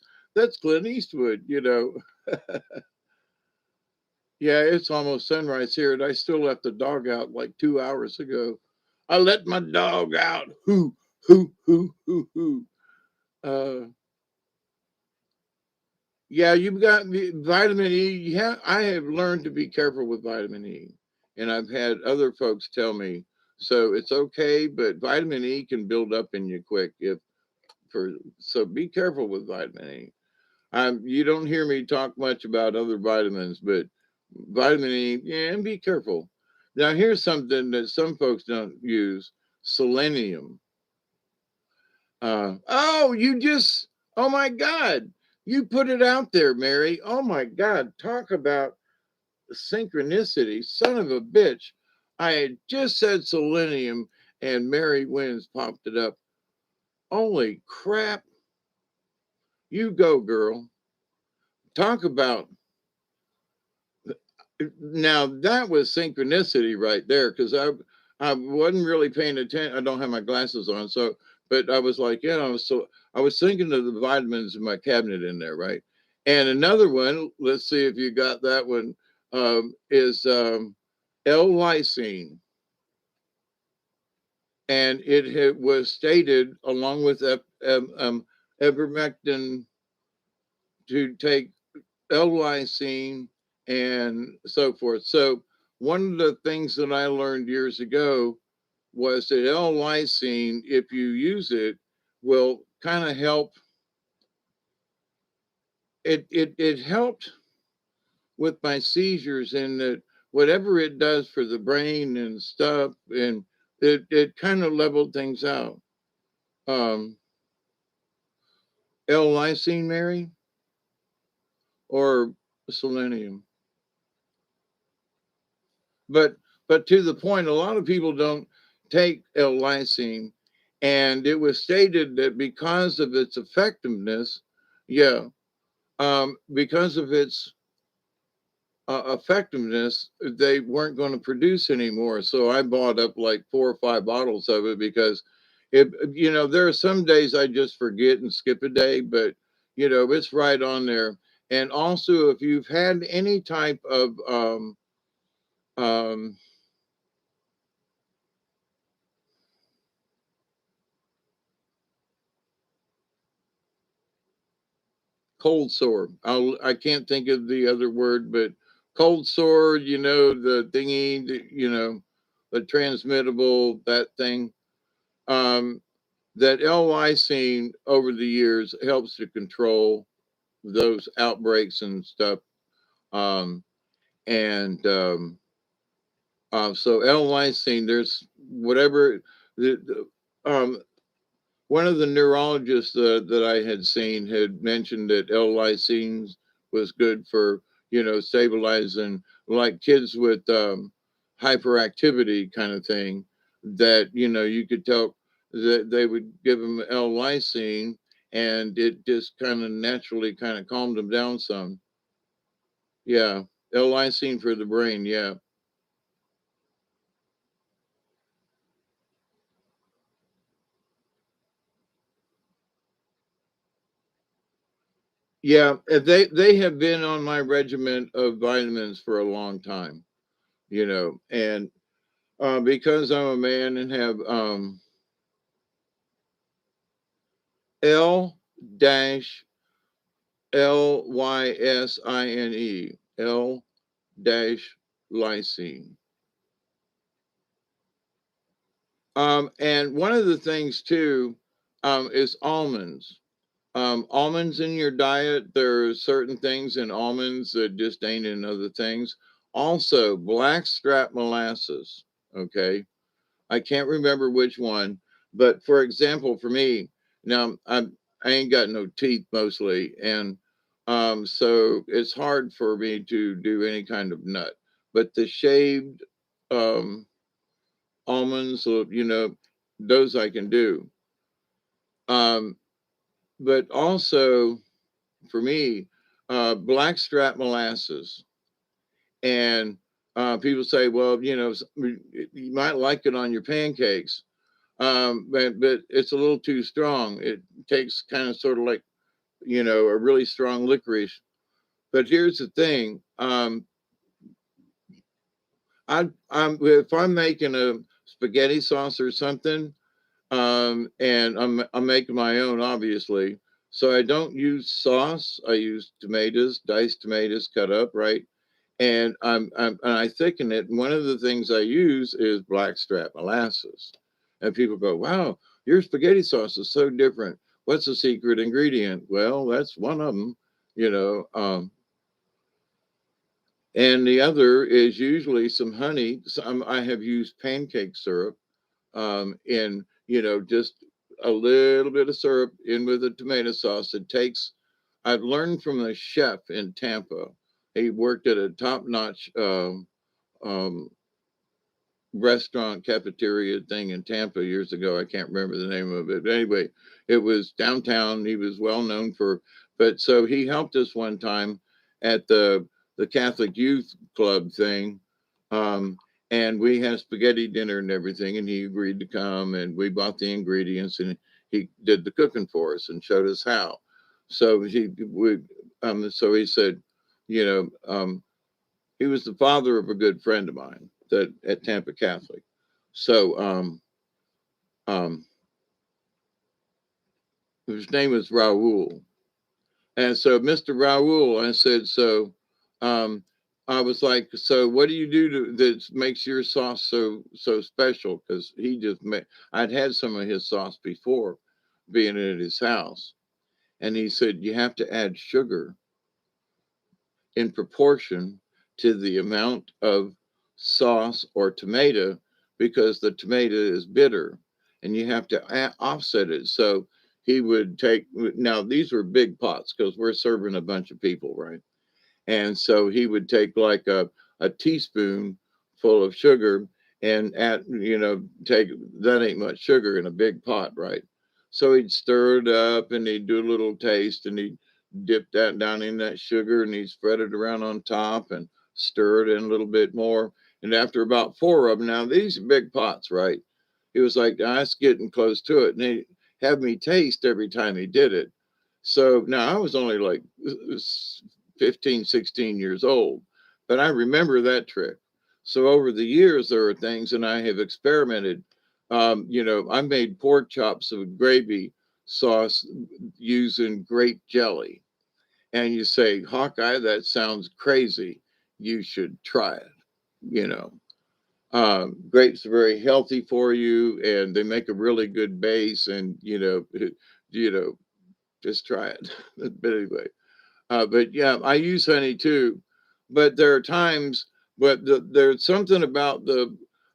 Clint Eastwood. Yeah, it's almost sunrise here, and I still let the dog out like 2 hours ago. I let my dog out. Hoo, hoo, hoo, hoo, hoo. Uh, yeah, you've got vitamin E. I have learned to be careful with vitamin E. and I've had other folks tell me, so it's okay, but vitamin E can build up in you quick if for so be careful with vitamin E. You don't hear me talk much about other vitamins, but vitamin E, yeah, and be careful. Now, here's something that some folks don't use: selenium. You just, oh my God, you put it out there, Mary. Oh my God, talk about synchronicity, son of a bitch. I had just said selenium, and Mary Wins popped it up. Holy crap! You go, girl. Talk about now that was synchronicity right there because I wasn't really paying attention. I don't have my glasses on, so but I was like, so I was thinking of the vitamins in my cabinet in there, right? And another one, let's see if you got that one, is L-lysine, and was stated along with ivermectin to take L-lysine and so forth. So one of the things that I learned years ago was that L-lysine, if you use it, will kind of help. It helped with my seizures in that whatever it does for the brain and stuff, and it kind of leveled things out. Um, L-lysine, Mary, or selenium? But to the point, a lot of people don't take L-lysine, and it was stated that because of its effectiveness, yeah, because of its effectiveness, they weren't going to produce anymore. So I bought up like 4 or 5 bottles of it because there are some days I just forget and skip a day, but it's right on there. And also, if you've had any type of um, cold sore. I can't think of the other word, but cold sore, the thingy, the transmittable, that thing. Um, that L-lysine over the years helps to control those outbreaks and stuff. Um, and so L-lysine, there's whatever the one of the neurologists that I had seen had mentioned that L-lysine was good for, stabilizing like kids with hyperactivity kind of thing. That you could tell that they would give them L-lysine, and it just kind of naturally kind of calmed them down some. Yeah, L-lysine for the brain. Yeah, yeah. They have been on my regimen of vitamins for a long time. And because I'm a man and have L dash Lysine, L dash lysine. And one of the things too is almonds. Almonds in your diet, there are certain things in almonds that just ain't in other things. Also, blackstrap molasses. Okay, I can't remember which one, but for example, for me, now I ain't got no teeth mostly, and so it's hard for me to do any kind of nut. But the shaved um, almonds, so, those I can do. Um, but also for me, blackstrap molasses, and people say, well, you might like it on your pancakes. But it's a little too strong. It takes kind of sort of like a really strong licorice. But here's the thing: I'm if I'm making a spaghetti sauce or something, and I'm making my own, obviously. So I don't use sauce. I use tomatoes, diced tomatoes cut up, right? and I thicken it. And one of the things I use is blackstrap molasses. And people go, "Wow, your spaghetti sauce is so different. What's the secret ingredient?" Well, that's one of them, you know. And the other is usually some honey. Some I have used pancake syrup, in just a little bit of syrup in with the tomato sauce. It takes. I've learned from a chef in Tampa. He worked at a top-notch um, restaurant cafeteria thing in Tampa years ago. I can't remember the name of it. But anyway, it was downtown. He was well known for, but so he helped us one time at the Catholic Youth Club thing. Um, and we had spaghetti dinner and everything, and he agreed to come, and we bought the ingredients, and he did the cooking for us and showed us how. So so he said, you know, he was the father of a good friend of mine that at Tampa Catholic. So um, his name was Raul. And so Mr. Raul, I said, um, I was like, so what do you do that makes your sauce so special? Because he just made, I'd had some of his sauce before being at his house. And he said, you have to add sugar in proportion to the amount of sauce or tomato because the tomato is bitter and you have to offset it. So he would take, now these were big pots because we're serving a bunch of people, right? And so he would take like a teaspoon full of sugar and take that ain't much sugar in a big pot, right? So he'd stir it up and he'd do a little taste and he'd dip that down in that sugar and he'd spread it around on top and stir it in a little bit more. And after about four of them, now these are big pots, right? He was like, that's getting close to it. And he had me taste every time he did it. So now I was only like 15, 16 years old, but I remember that trick. So over the years, there are things, and I have experimented. I made pork chops with gravy sauce using grape jelly. And you say, Hawkeye, that sounds crazy. You should try it. You know, grapes are very healthy for you, and they make a really good base. And you know, just try it. But anyway, but yeah, I use honey too. But there are times, but there's something about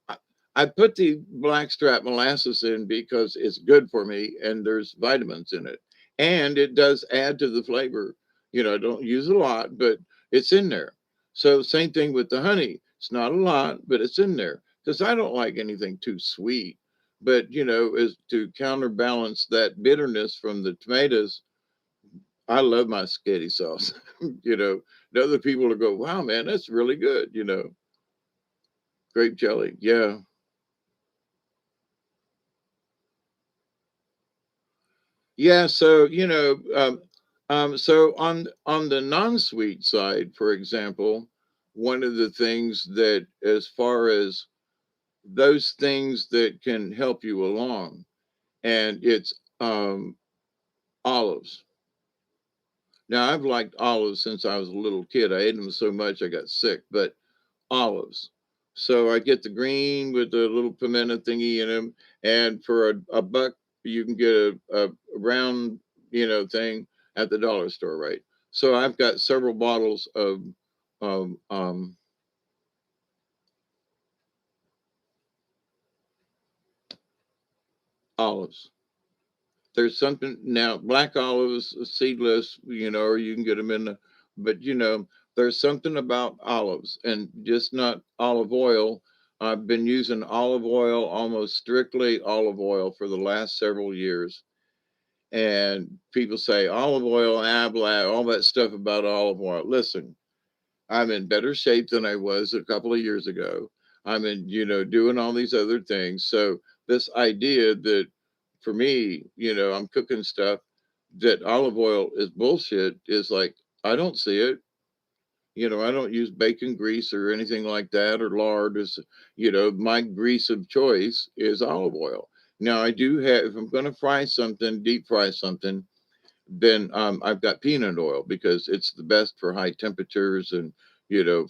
I, I put the blackstrap molasses in because it's good for me and there's vitamins in it. And it does add to the flavor. I don't use a lot, but it's in there. So, same thing with the honey. It's not a lot, but it's in there because I don't like anything too sweet. But, is to counterbalance that bitterness from the tomatoes. I love my spaghetti sauce. And other people will go, wow, man, that's really good. Grape jelly. Yeah. Yeah. So, so on the non-sweet side, for example, one of the things that as far as those things that can help you along, and it's olives. Now I've liked olives since I was a little kid. I ate them so much I got sick, but olives. So I get the green with the little pimento thingy in them, and for a buck, you can get a round, thing at the dollar store, right? So I've got several bottles of olives. There's something now, black olives, seedless, or you can get them in the, but there's something about olives and just not olive oil. I've been using olive oil, almost strictly olive oil for the last several years. And people say olive oil, blah, all that stuff about olive oil. Listen, I'm in better shape than I was a couple of years ago. I'm in, doing all these other things. So this idea that for me, I'm cooking stuff that olive oil is bullshit is like, I don't see it. I don't use bacon grease or anything like that or lard is, my grease of choice is olive oil. Now I do have, if I'm going to fry something, deep fry something, then I've got peanut oil because it's the best for high temperatures and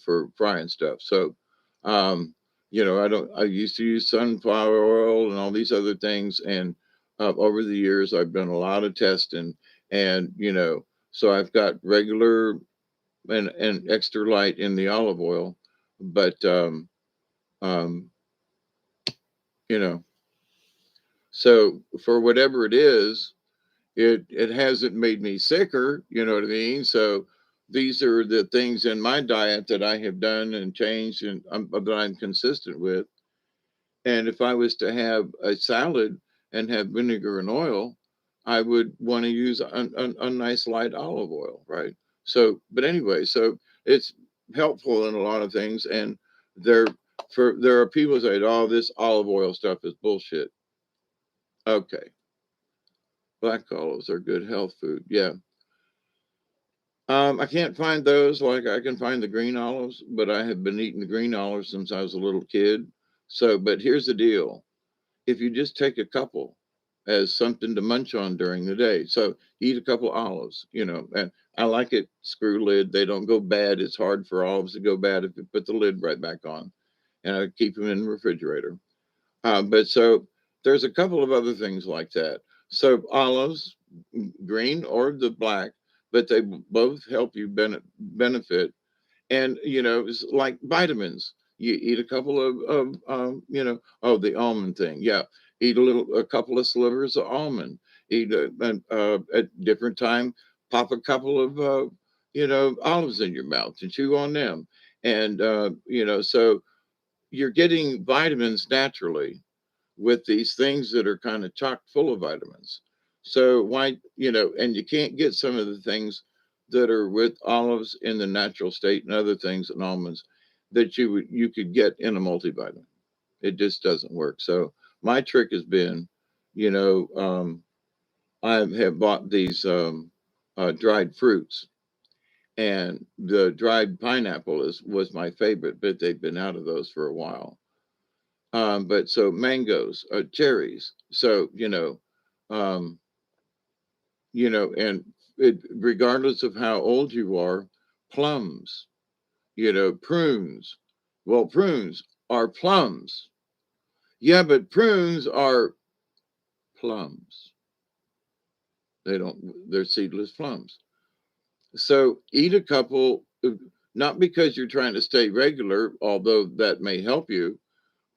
for frying stuff. So, um, I used to use sunflower oil and all these other things. And over the years, I've done a lot of testing. And, so I've got regular and extra light in the olive oil. But, um, you know, so for whatever it is, it hasn't made me sicker, you know what I mean? So these are the things in my diet that I have done and changed and that I'm consistent with. And if I was to have a salad and have vinegar and oil, I would want to use a nice light olive oil, right? So, but anyway, so it's helpful in a lot of things. And there, there are people who say, "Oh, this olive oil stuff is bullshit." Okay, black olives are good health food. Yeah. I can't find those like I can find the green olives, but I have been eating the green olives since I was a little kid. So, but here's the deal. If you just take a couple as something to munch on during the day, so eat a couple olives, and I like it screw lid. They don't go bad. It's hard for olives to go bad if you put the lid right back on, and I keep them in the refrigerator. But so there's a couple of other things like that. So olives, green or the black, but they both help you benefit. And it's like vitamins. You eat a couple of the almond thing. Yeah, eat a couple of slivers of almond. Eat at different time. Pop a couple of olives in your mouth and chew on them. And so you're getting vitamins naturally with these things that are kind of chock full of vitamins. So why, and you can't get some of the things that are with olives in the natural state and other things and almonds that you could get in a multivitamin. It just doesn't work. So my trick has been, you know, um, I have bought these dried fruits, and the dried pineapple was my favorite, but they've been out of those for a while. But so mangoes, cherries. So um, and regardless of how old you are, plums. Prunes. Well, prunes are plums. Yeah, but prunes are plums. They don't. They're seedless plums. So eat a couple. Not because you're trying to stay regular, although that may help you,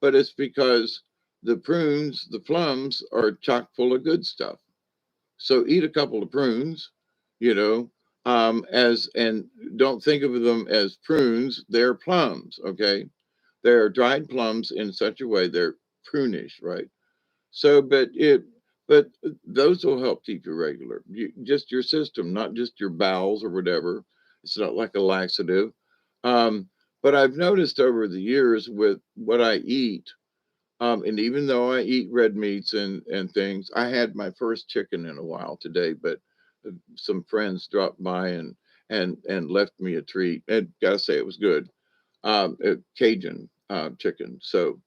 but it's because the prunes, the plums are chock full of good stuff. So eat a couple of prunes, you know, as and don't think of them as prunes. They're plums, okay? They're dried plums in such a way they're prunish, right? So, but those will help keep you regular. Just your system, not just your bowels or whatever. It's not like a laxative. Um, but I've noticed over the years with what I eat, and even though I eat red meats and things, I had my first chicken in a while today, but some friends dropped by and left me a treat. And gotta say it was good. Cajun chicken. So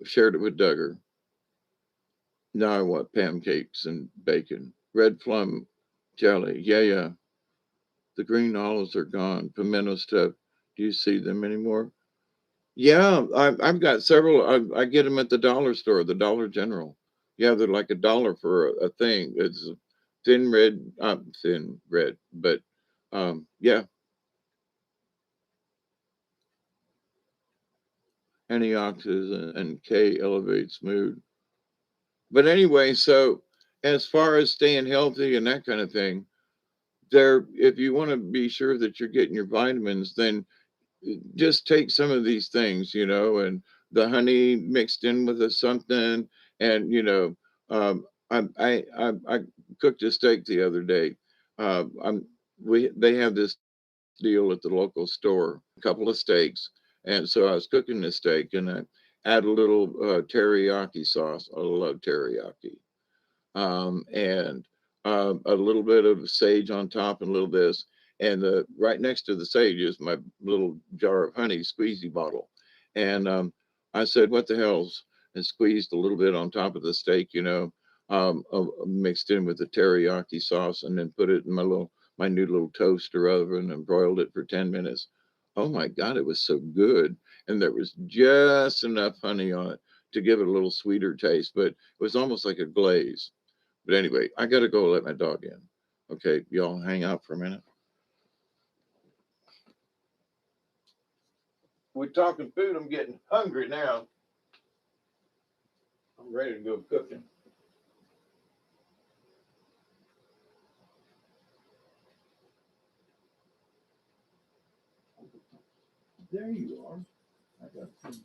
shared it with Duggar. Now I want pancakes and bacon. Red plum jelly. Yeah, yeah. The green olives are gone. Pimento stuff. Do you see them anymore? Yeah, I've got several. I get them at the dollar store, the Dollar General. Yeah, they're like $1 for a thing. It's thin red, but yeah, antioxidants and K elevates mood. But anyway, so as far as staying healthy and that kind of thing, if you want to be sure that you're getting your vitamins, then just take some of these things, and the honey mixed in with something, and I cooked a steak the other day. They have this deal at the local store, a couple of steaks, and so I was cooking the steak, and I add a little teriyaki sauce. I love teriyaki, and a little bit of sage on top and a little this. And right next to the sage is my little jar of honey squeezy bottle. And I said, "What the hell's?" And squeezed a little bit on top of the steak, mixed in with the teriyaki sauce, and then put it in my new little toaster oven and broiled it for 10 minutes. Oh my God, it was so good. And there was just enough honey on it to give it a little sweeter taste, but it was almost like a glaze. But anyway, I got to go let my dog in. Okay, y'all hang out for a minute. We're talking food. I'm getting hungry now. I'm ready to go cooking. There you are. I got some.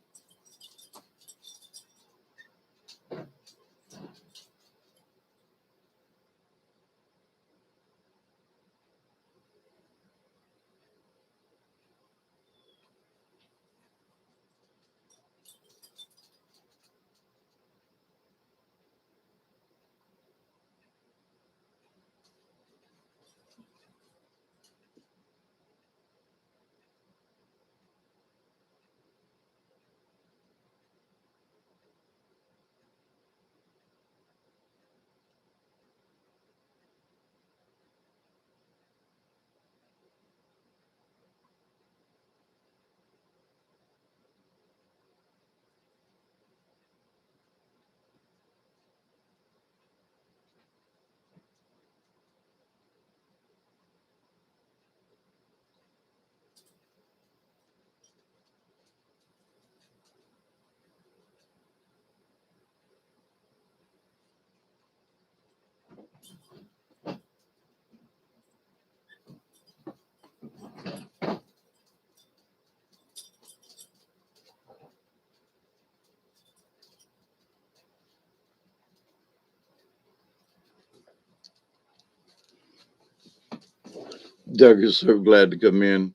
Doug is so glad to come in.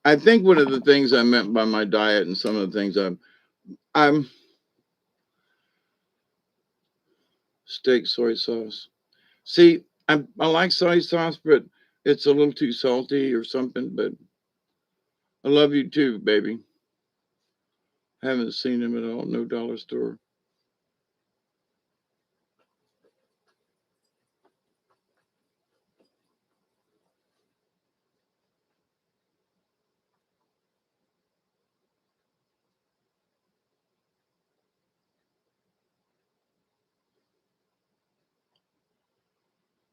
I think one of the things I meant by my diet and some of the things I'm steak soy sauce. See, I like soy sauce, but it's a little too salty or something. But I love you too, baby. Haven't seen him at all. No dollar store.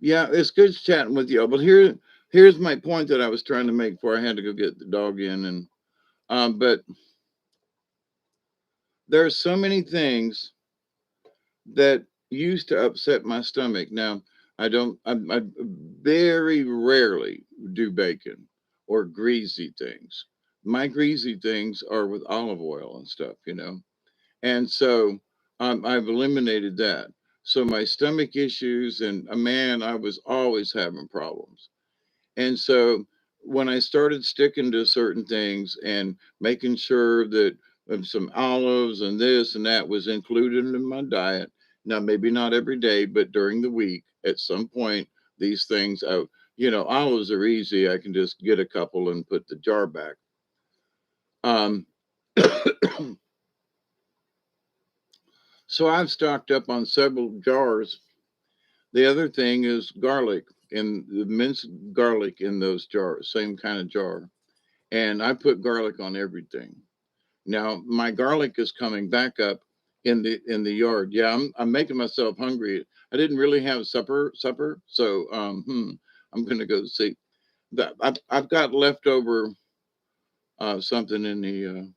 Yeah, it's good chatting with you. But here's my point that I was trying to make before I had to go get the dog in. And but there are so many things that used to upset my stomach. Now I don't. I very rarely do bacon or greasy things. My greasy things are with olive oil and stuff, and so I've eliminated that. So my stomach issues and man, I was always having problems. And so when I started sticking to certain things and making sure that some olives and this and that was included in my diet, now maybe not every day, but during the week, at some point, these things, olives are easy. I can just get a couple and put the jar back. Um, so I've stocked up on several jars. The other thing is garlic and the minced garlic in those jars, same kind of jar. And I put garlic on everything. Now my garlic is coming back up in the yard. Yeah, I'm making myself hungry. I didn't really have supper, so I'm gonna go see. That I've got leftover something in the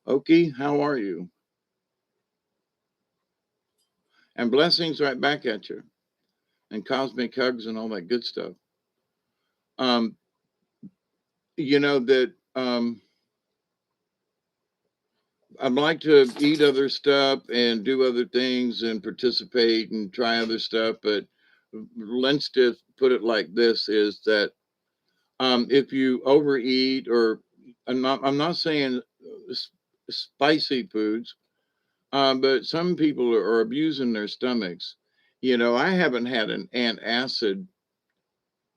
Okie. How are you? And blessings right back at you, and cosmic hugs and all that good stuff. Um, you know that I'd like to eat other stuff and do other things and participate and try other stuff, but let's just put it like this: is that if you overeat, or I'm not saying spicy foods, but some people are abusing their stomachs. I haven't had an antacid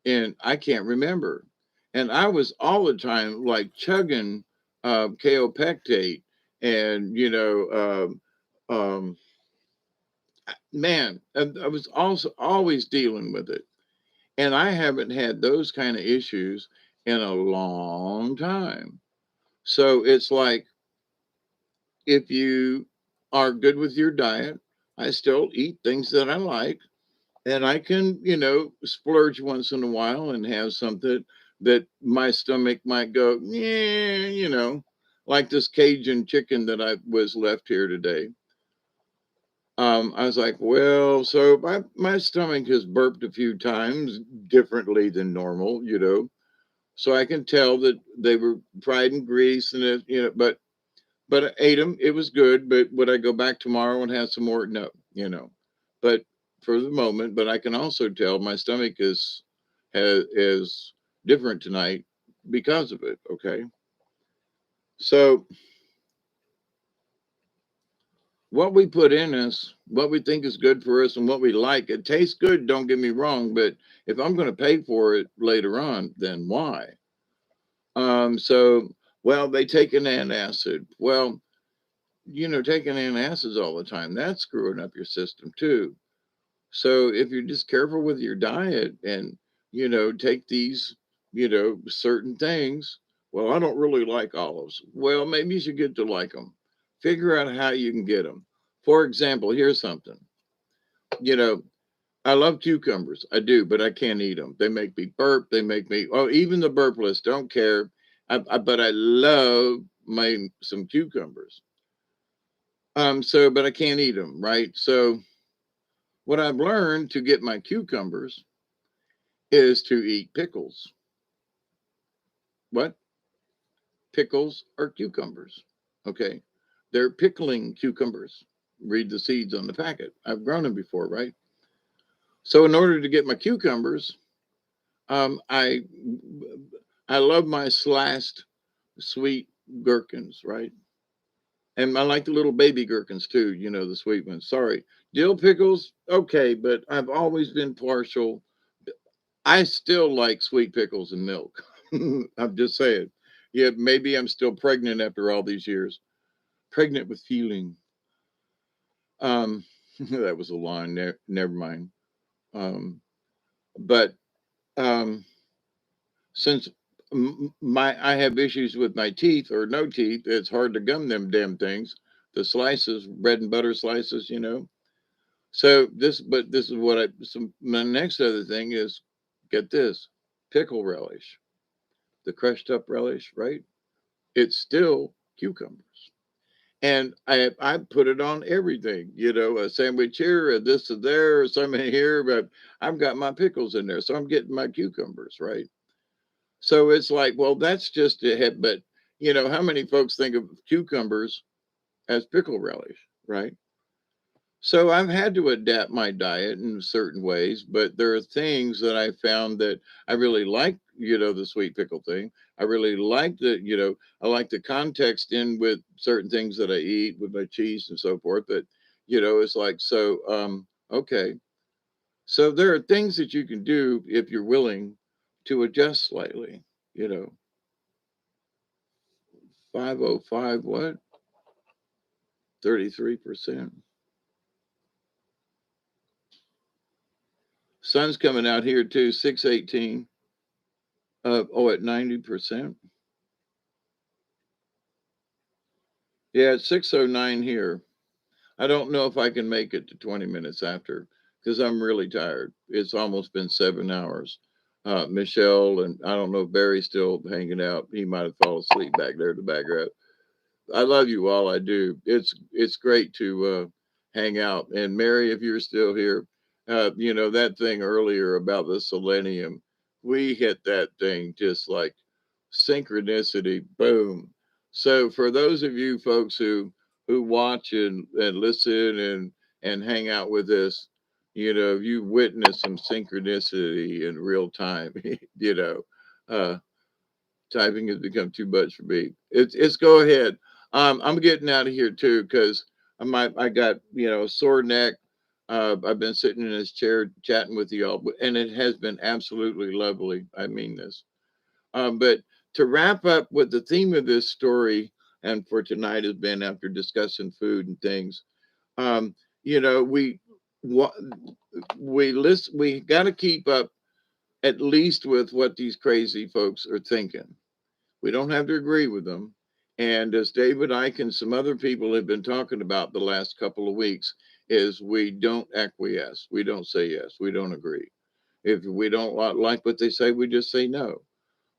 and I can't remember. And I was all the time like chugging kaopectate and man, I was also always dealing with it. And I haven't had those kind of issues. in a long time. So it's like, if you are good with your diet, I still eat things that I like, and I can, splurge once in a while and have something that my stomach might go, yeah, like this Cajun chicken that I was left here today. I was like, well, so my stomach has burped a few times differently than normal, so I can tell that they were fried in grease and it, but I ate them. It was good. But would I go back tomorrow and have some more? No, but for the moment, but I can also tell my stomach is different tonight because of it. Okay. So what we put in us, what we think is good for us and what we like, it tastes good. Don't get me wrong. But if I'm going to pay for it later on, then why? So, well, they take an antacid. Well, taking antacids all the time, that's screwing up your system too. So if you're just careful with your diet and, take these, certain things, well, I don't really like olives. Well, maybe you should get to like them. Figure out how you can get them. For example, here's something, you know, I love cucumbers. I do, but I can't eat them. They make me burp. They make me, oh, even the burpless, don't care. But I love some cucumbers. But I can't eat them, right? So what I've learned to get my cucumbers is to eat pickles. What? Pickles are cucumbers. Okay. They're pickling cucumbers. Read the seeds on the packet. I've grown them before, right? So in order to get my cucumbers, um, I I love my sliced sweet gherkins, right? And I like the little baby gherkins too, the sweet ones. Sorry. Dill pickles, okay, but I've always been partial. I still like sweet pickles and milk. I'm just saying. Yeah, maybe I'm still pregnant after all these years. Pregnant with feeling. Um, that was a line. Never mind. Um, but um, since I have issues with my teeth or no teeth, it's hard to gum them damn things. The slices, bread and butter slices, but this is what my next other thing is, get this, pickle relish, the crushed up relish, right? It's still cucumbers. And I put it on everything, a sandwich here, a this or there, or some here, but I've got my pickles in there. So I'm getting my cucumbers, right? So it's like, well, that's just a hit, but how many folks think of cucumbers as pickle relish, right? So I've had to adapt my diet in certain ways, but there are things that I found that I really like, the sweet pickle thing. I really like I like the context in with certain things that I eat with my cheese and so forth. But, it's like, so, okay. So there are things that you can do if you're willing to adjust slightly, you know, 505, what? 33%. Sun's coming out here too, 618. At 90%. Yeah, it's 609 here. I don't know if I can make it to 20 minutes after because I'm really tired. It's almost been 7 hours. Michelle and I don't know if Barry's still hanging out. He might have fallen asleep back there in the background. I love you all. I do. It's great to hang out. And Mary, if you're still here, that thing earlier about the selenium, we hit that thing just like synchronicity. Boom. So for those of you folks who watch and listen and hang out with us, you witness some synchronicity in real time. you know, uh, Typing has become too much for me. It's go ahead. I'm getting out of here too because I got a sore neck. I've been sitting in this chair chatting with you all, and it has been absolutely lovely. I mean this. But to wrap up with the theme of this story, and for tonight has been after discussing food and things. Um, you know, we wa- we got to keep up at least with what these crazy folks are thinking. We don't have to agree with them. And as David Icke and some other people have been talking about the last couple of weeks, is we don't acquiesce. We don't say yes. We don't agree. If we don't like what they say, we just say no.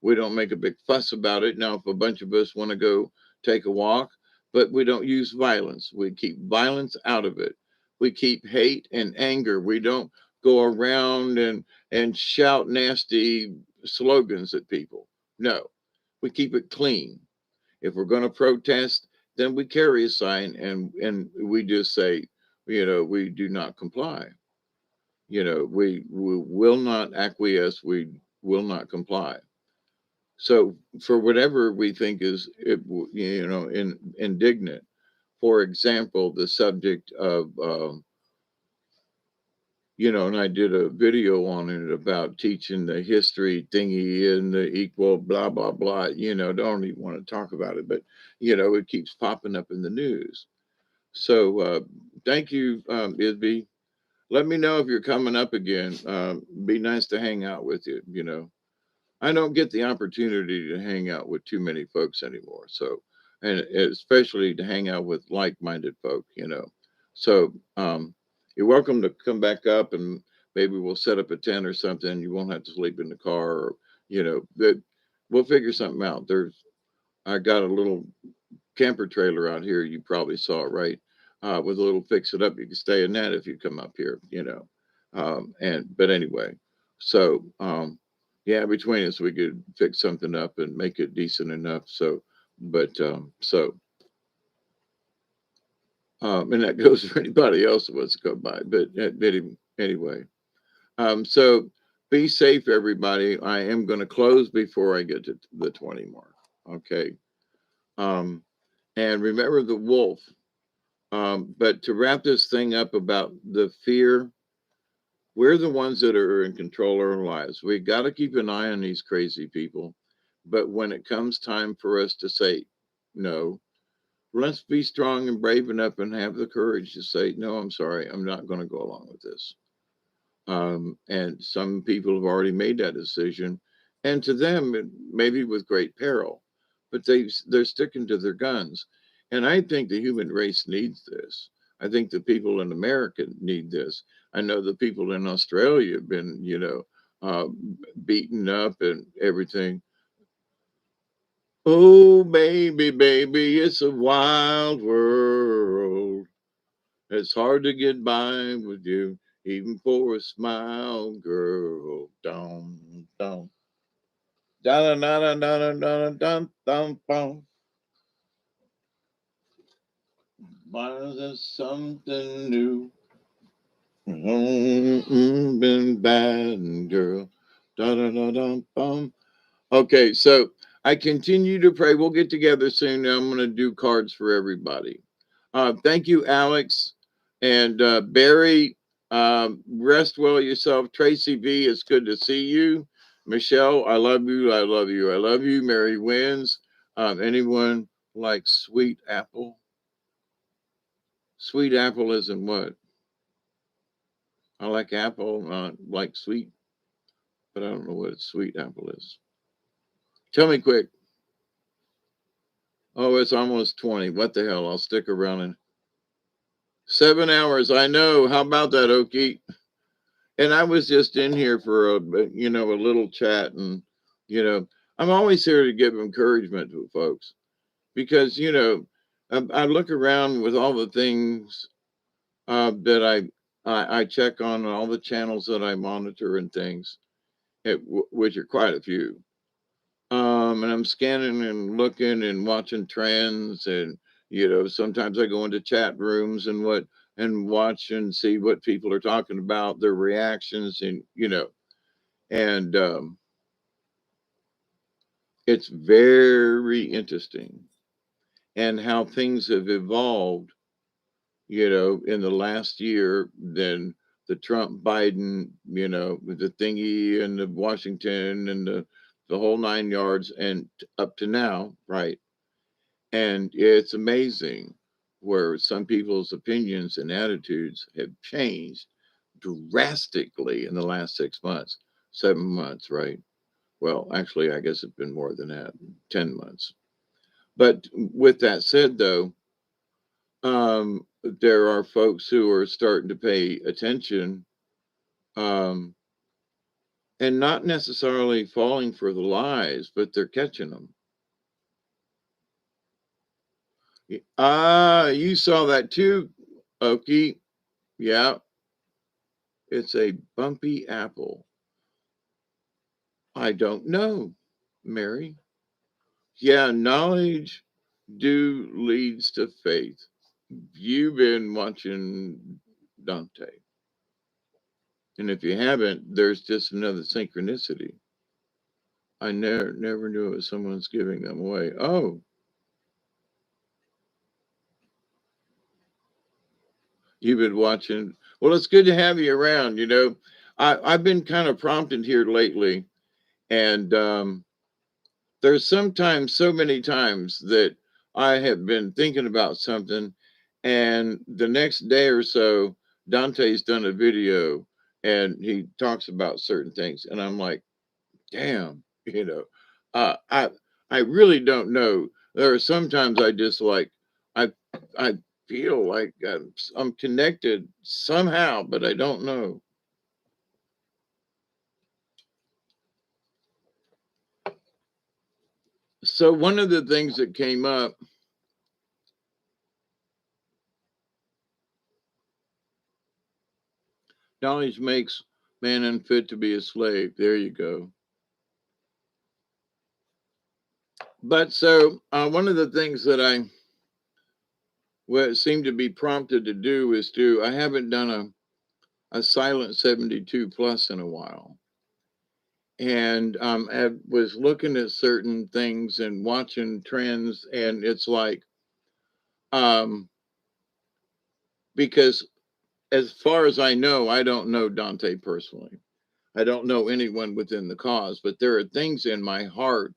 We don't make a big fuss about it. Now, if a bunch of us want to go take a walk, but we don't use violence. We keep violence out of it. We keep hate and anger. We don't go around and shout nasty slogans at people. No, we keep it clean. If we're going to protest, then we carry a sign and we just say, we do not comply. We will not acquiesce. We will not comply. So for whatever we think is, indignant, for example, the subject of, and I did a video on it about teaching the history thingy and the equal blah, blah, blah, don't even want to talk about it, but, it keeps popping up in the news. So thank you, Isby. Let me know if you're coming up again. Be nice to hang out with you. I don't get the opportunity to hang out with too many folks anymore. So, and especially to hang out with like-minded folk. So, you're welcome to come back up and maybe we'll set up a tent or something. You won't have to sleep in the car or, that we'll figure something out. I got a little camper trailer out here. You probably saw it, right? With a little fix it up. You can stay in that if you come up here. But anyway, so, yeah, between us, we could fix something up and make it decent enough. So, and that goes for anybody else who wants to go by. But anyway, so be safe, everybody. I am going to close before I get to the 20 mark. Okay. And remember the wolf. But to wrap this thing up about the fear, we're the ones that are in control of our lives. We got to keep an eye on these crazy people. But when it comes time for us to say no, let's be strong and brave enough and have the courage to say, no, I'm sorry, I'm not going to go along with this. And some people have already made that decision. And to them, maybe with great peril, but they're sticking to their guns. And I think the human race needs this. I think the people in America need this. I know the people in Australia have been, uh, beaten up and everything. Oh, baby, baby, it's a wild world. It's hard to get by with you, even for a smile, girl. Dum, dum. Da da da da da da da dum dum. Why there something new? Been bad, girl. Da da da da bum. Okay, so I continue to pray. We'll get together soon. I'm going to do cards for everybody. Thank you, Alex and Barry. Rest well yourself. Tracy V, it's good to see you. Michelle, I love you. I love you. I love you. Mary Wins. Anyone like sweet apple? Sweet apple isn't what? I like apple, like sweet, but I don't know what sweet apple is. Tell me quick. Oh, it's almost 20. What the hell? I'll stick around in 7 hours. I know. How about that, Okie? And I was just in here for a little chat, and you know, I'm always here to give encouragement to folks because I look around with all the things that I check on, all the channels that I monitor and things, which are quite a few. And I'm scanning and looking and watching trends, and sometimes I go into chat rooms and watch and see what people are talking about, their reactions, and it's very interesting and how things have evolved, in the last year than the Trump Biden, with the thingy and the Washington and the whole 9 yards and up to now, right? And it's amazing where some people's opinions and attitudes have changed drastically in the last 6 months. 7 months, right? Well, actually, I guess it's been more than that, 10 months. But with that said, though, there are folks who are starting to pay attention, um, and not necessarily falling for the lies, but they're catching them. Ah, you saw that too, Okie. Yeah, it's a bumpy apple. I don't know, Mary. Yeah, knowledge do leads to faith. You've been watching Dante. And if you haven't, there's just another synchronicity. I never knew it was someone's giving them away. Oh, you've been watching. Well, it's good to have you around. I've been kind of prompted here lately, and there's sometimes so many times that I have been thinking about something, and the next day or so, Dante's done a video and he talks about certain things, and I'm like, damn, I really don't know. There are sometimes I just like I I feel like I'm connected somehow, but I don't know. So one of the things that came up, knowledge makes man unfit to be a slave. There you go. But so one of the things that I seem to be prompted to do is I haven't done a silent 72 plus in a while. And I was looking at certain things and watching trends, and it's like, um, because as far as I know, I don't know Dante personally. I don't know anyone within the cause, but there are things in my heart,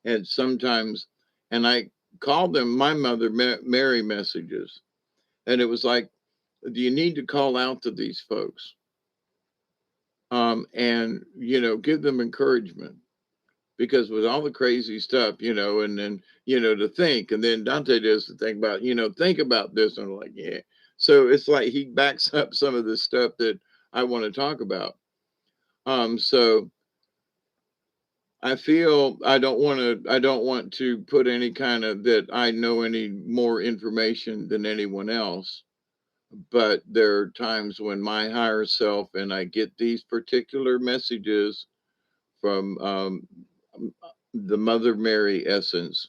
and sometimes, and I call them my Mother Mary messages. And it was like, do you need to call out to these folks? And, give them encouragement, because with all the crazy stuff, and then, to think, and then Dante does the thing about, think about this. And I'm like, yeah. So it's like he backs up some of the stuff that I want to talk about. So I feel I don't want to put any kind of that I know any more information than anyone else. But there are times when my higher self and I get these particular messages from the Mother Mary essence.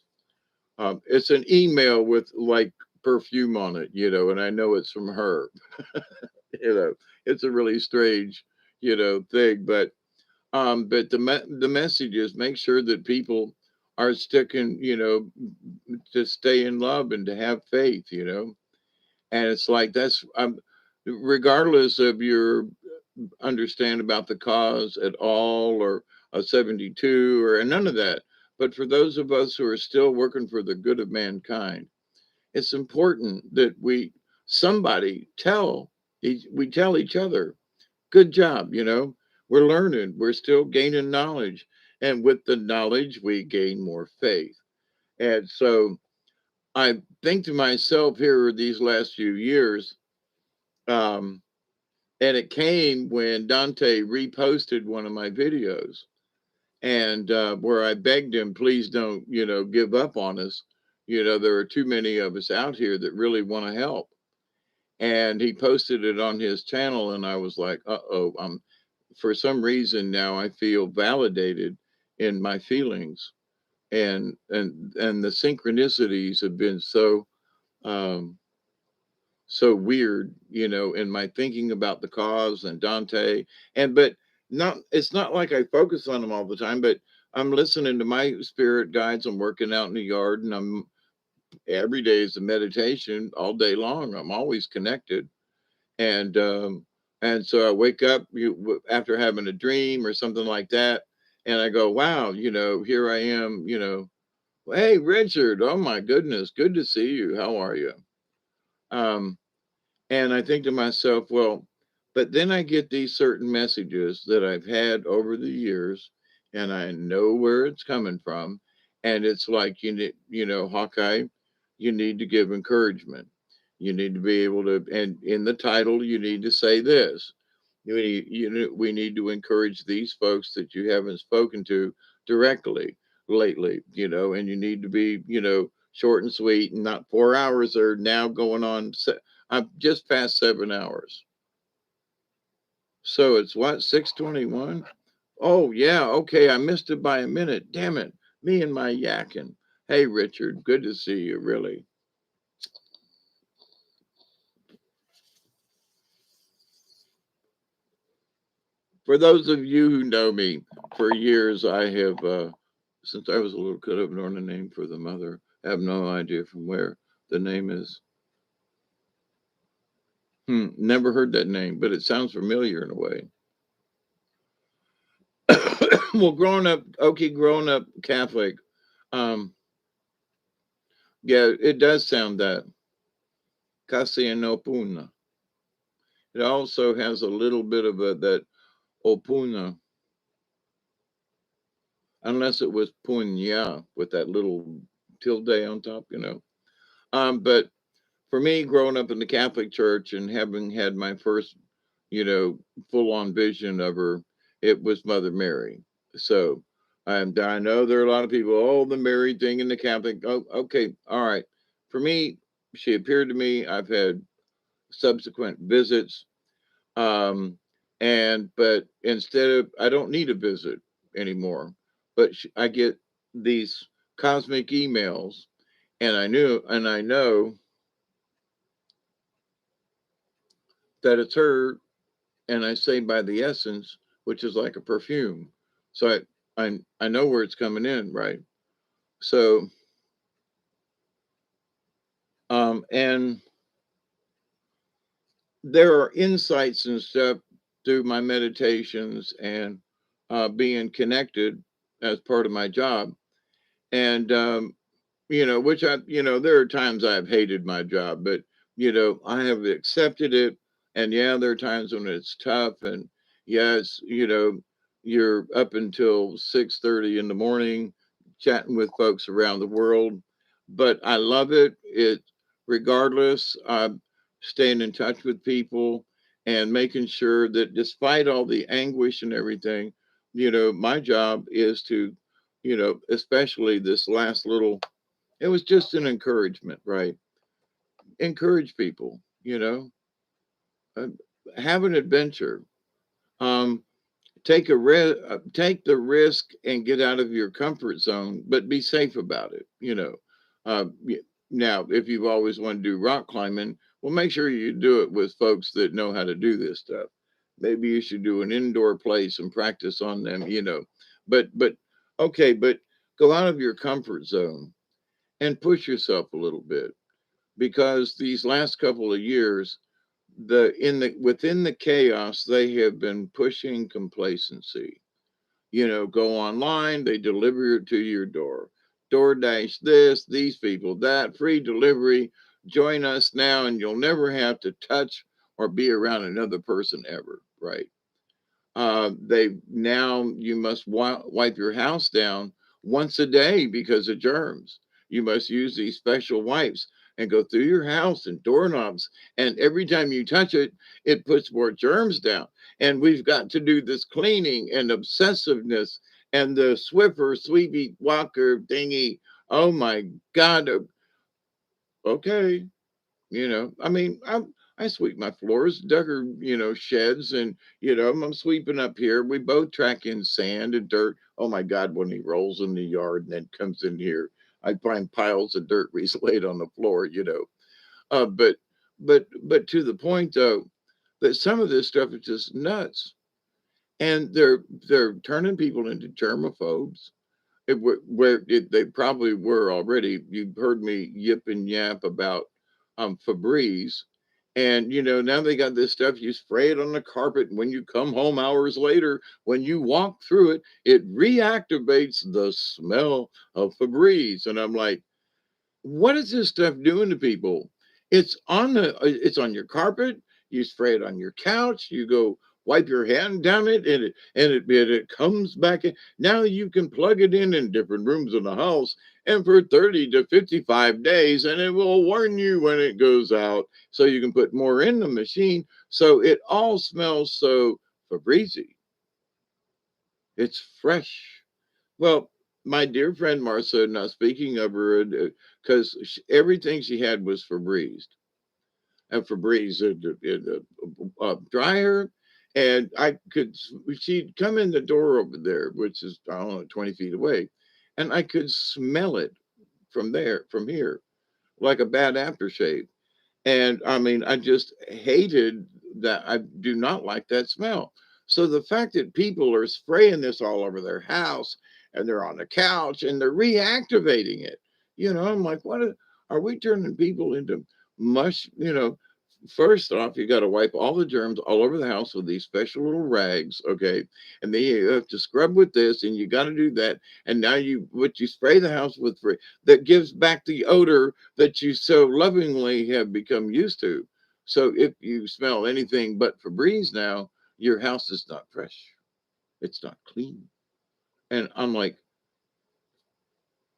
It's an email with like perfume on it, and I know it's from her. It's a really strange, thing. But the message is make sure that people are sticking, to stay in love and to have faith, and it's like that's regardless of your understand about the cause at all, or a 72 or none of that. But for those of us who are still working for the good of mankind, it's important that somebody we tell each other, good job, we're learning, we're still gaining knowledge. And with the knowledge, we gain more faith. And so I think to myself here these last few years, um, and it came when Dante reposted one of my videos, and where I begged him, please don't, give up on us. There are too many of us out here that really want to help. And he posted it on his channel, and I was like, uh-oh, for some reason now I feel validated in my feelings. And the synchronicities have been um, so weird, in my thinking about the cause and Dante. But it's not like I focus on them all the time, but I'm listening to my spirit guides. I'm working out in the yard, and every day is a meditation all day long. I'm always connected. And so I wake up after having a dream or something like that, and I go, wow, here I am, hey, Richard, oh my goodness, good to see you. How are you? Um, and I think to myself, well, But then I get these certain messages that I've had over the years, and I know where it's coming from. And it's like, Hawkeye, you need to give encouragement. You need to be able to, and in the title, you need to say this. We need to encourage these folks that you haven't spoken to directly lately, and you need to be, short and sweet, and not 4 hours are now going on. I'm just past 7 hours. So it's what, 6:21? Oh yeah, okay. I missed it by a minute. Damn it. Me and my yakking. Hey Richard, good to see you, really. For those of you who know me, for years I have since I was a little kid, I've known a name for the mother. I have no idea from where the name is. Never heard that name, but it sounds familiar in a way. Well, growing up Catholic, um, yeah, it does sound that. Kasianopuna. It also has a little bit of that opuna, unless it was punya with that little tilde on top. But for me, growing up in the Catholic Church and having had my first, you know, full on vision of her, it was Mother Mary. So I know there are a lot of people, oh, the Mary thing in the Catholic. Oh, okay, all right. For me, she appeared to me. I've had subsequent visits. Um, but instead of, I don't need a visit anymore, but I get these cosmic emails, and I know that it's her, and I say by the essence, which is like a perfume. So I know where it's coming in, right? So, and there are insights and stuff through my meditations and being connected as part of my job. And which there are times I've hated my job, but I have accepted it. And yeah, there are times when it's tough, and yes, you're up until 6:30 in the morning chatting with folks around the world, but I love it. Regardless, I'm staying in touch with people and making sure that despite all the anguish and everything, my job is to, especially this last little, it was just an encouragement, right? Encourage people, uh, have an adventure. Um, take the risk and get out of your comfort zone, but be safe about it. Now, if you've always wanted to do rock climbing, well, make sure you do it with folks that know how to do this stuff. Maybe you should do an indoor place and practice on them. But okay, but go out of your comfort zone and push yourself a little bit, because these last couple of years, within the chaos, they have been pushing complacency. Go online, they deliver it to your door. DoorDash this, these people that, free delivery. Join us now, and you'll never have to touch or be around another person ever. Right? They now you must wipe your house down once a day because of germs. You must use these special wipes and go through your house and doorknobs. And every time you touch it, it puts more germs down. And we've got to do this cleaning and obsessiveness and the Swiffer, Sweepy, Walker, thingy. Oh my God. Okay. I mean, I sweep my floors, dug her, sheds, and I'm sweeping up here. We both track in sand and dirt. Oh my God, when he rolls in the yard and then comes in here, I find piles of dirt laid on the floor. But but to the point though, that some of this stuff is just nuts, and they're turning people into germaphobes. They probably were already. You've heard me yip and yap about Febreze, and now they got this stuff. You spray it on the carpet, and when you come home hours later, when you walk through it, it reactivates the smell of Febreze. And I'm like, what is this stuff doing to people? It's on your carpet. You spray it on your couch. You go wipe your hand down it, and it comes back in. Now you can plug it in different rooms in the house, and for 30 to 55 days, and it will warn you when it goes out, so you can put more in the machine. So it all smells so Febreze. It's fresh. Well, my dear friend Marcia, now speaking of her, because everything she had was Febreze, and Febreze dryer, and she'd come in the door over there, which is, I don't know, 20 feet away, and I could smell it from here, like a bad aftershave. And I mean, I just hated that. I do not like that smell. So the fact that people are spraying this all over their house, and they're on the couch and they're reactivating it, I'm like, are we turning people into mush? First off, you got to wipe all the germs all over the house with these special little rags, okay? And then you have to scrub with this, and you got to do that. And now you spray the house with that gives back the odor that you so lovingly have become used to. So if you smell anything but Febreze now, your house is not fresh. It's not clean. And I'm like,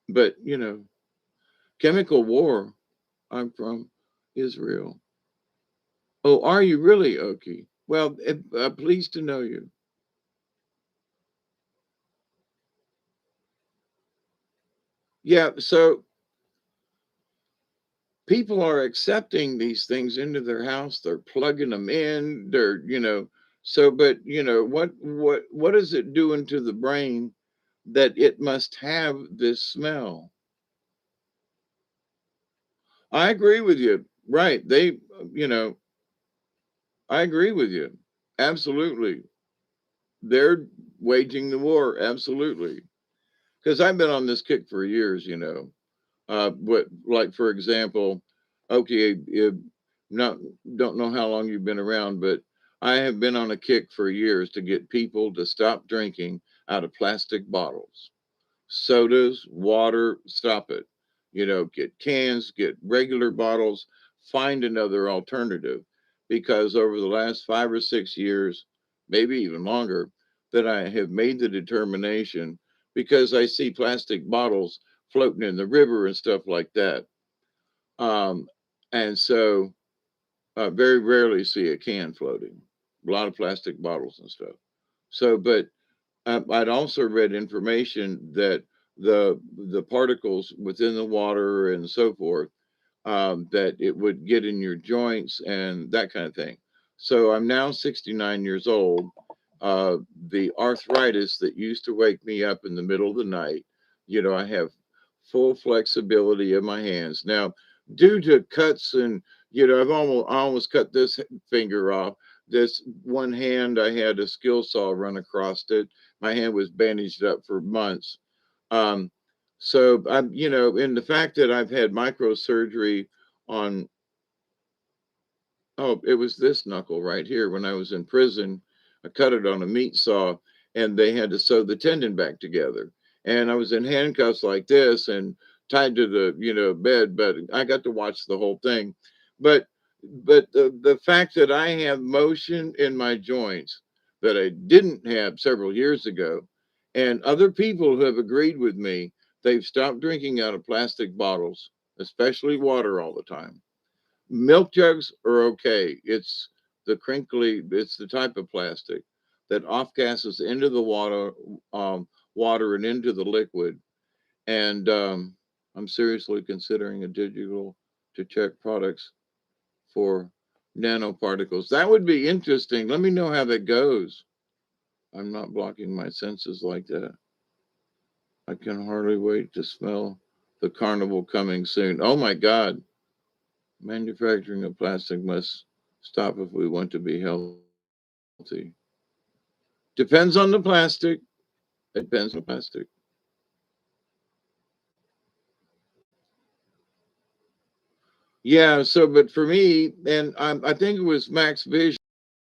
but chemical war. I'm from Israel. Oh, are you really, Okie? Well, pleased to know you. Yeah, so people are accepting these things into their house. They're plugging them in. But what is it doing to the brain that it must have this smell? I agree with you. Right. I agree with you. Absolutely. They're waging the war. Absolutely. Because I've been on this kick for years. But like for example, okay, not don't know how long you've been around, but I have been on a kick for years to get people to stop drinking out of plastic bottles, sodas, water. Stop it. Get cans, get regular bottles, find another alternative, because over the last 5 or 6 years, maybe even longer, that I have made the determination, because I see plastic bottles floating in the river and stuff like that. Um, and so very rarely see a can floating, a lot of plastic bottles and stuff. So, but I'd also read information that the particles within the water and so forth, that it would get in your joints and that kind of thing. So I'm now 69 years old. The arthritis that used to wake me up in the middle of the night, I have full flexibility of my hands. Now, due to cuts and, I almost cut this finger off. This one hand, I had a skill saw run across it. My hand was bandaged up for months. Um, so in the fact that I've had microsurgery on, oh, it was this knuckle right here when I was in prison. I cut it on a meat saw, and they had to sew the tendon back together. And I was in handcuffs like this and tied to the, bed, but I got to watch the whole thing. But the fact that I have motion in my joints that I didn't have several years ago, and other people who have agreed with me, they've stopped drinking out of plastic bottles, especially water, all the time. Milk jugs are okay. It's the type of plastic that off gases into the water and into the liquid. And I'm seriously considering a digital to check products for nanoparticles. That would be interesting. Let me know how that goes. I'm not blocking my senses like that. I can hardly wait to smell the carnival coming soon. Oh my God. Manufacturing of plastic must stop if we want to be healthy. Depends on the plastic. It depends on the plastic. Yeah. So, but for me, and I think it was Max Vision,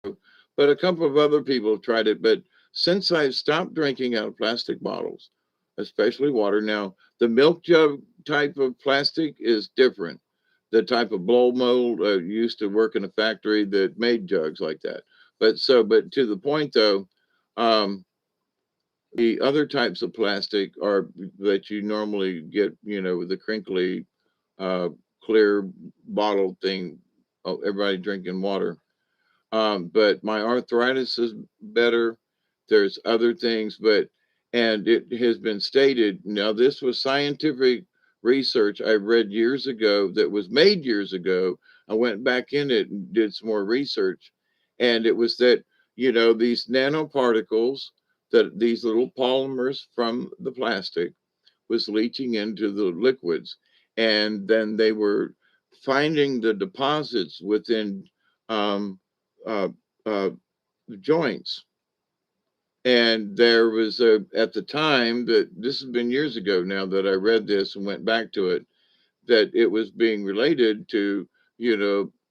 but a couple of other people have tried it. But since I've stopped drinking out of plastic bottles, especially water now, the milk jug type of plastic is different. the type of blow mold. Used to work in a factory that made jugs like that. But to the point though, um, the other types of plastic are that you normally get, with the crinkly, uh, clear bottle thing. Oh, everybody drinking water. But my arthritis is better. There's other things, and it has been stated. Now, this was scientific research I read years ago that was made years ago. I went back in it and did some more research, and it was that, these nanoparticles, that these little polymers from the plastic was leaching into the liquids. And then they were finding the deposits within um, uh, uh, joints. And there was at the time, that this has been years ago now that I read this and went back to it, that it was being related to,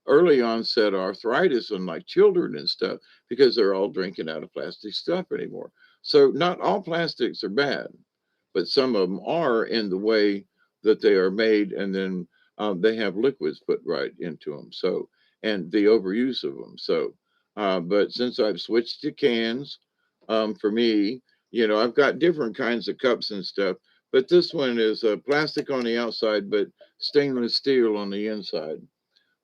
early onset arthritis in like children and stuff, because they're all drinking out of plastic stuff anymore. So not all plastics are bad, but some of them are in the way that they are made, and then they have liquids put right into them. So, and the overuse of them. So, but since I've switched to cans, for me, I've got different kinds of cups and stuff, but this one is plastic on the outside, but stainless steel on the inside.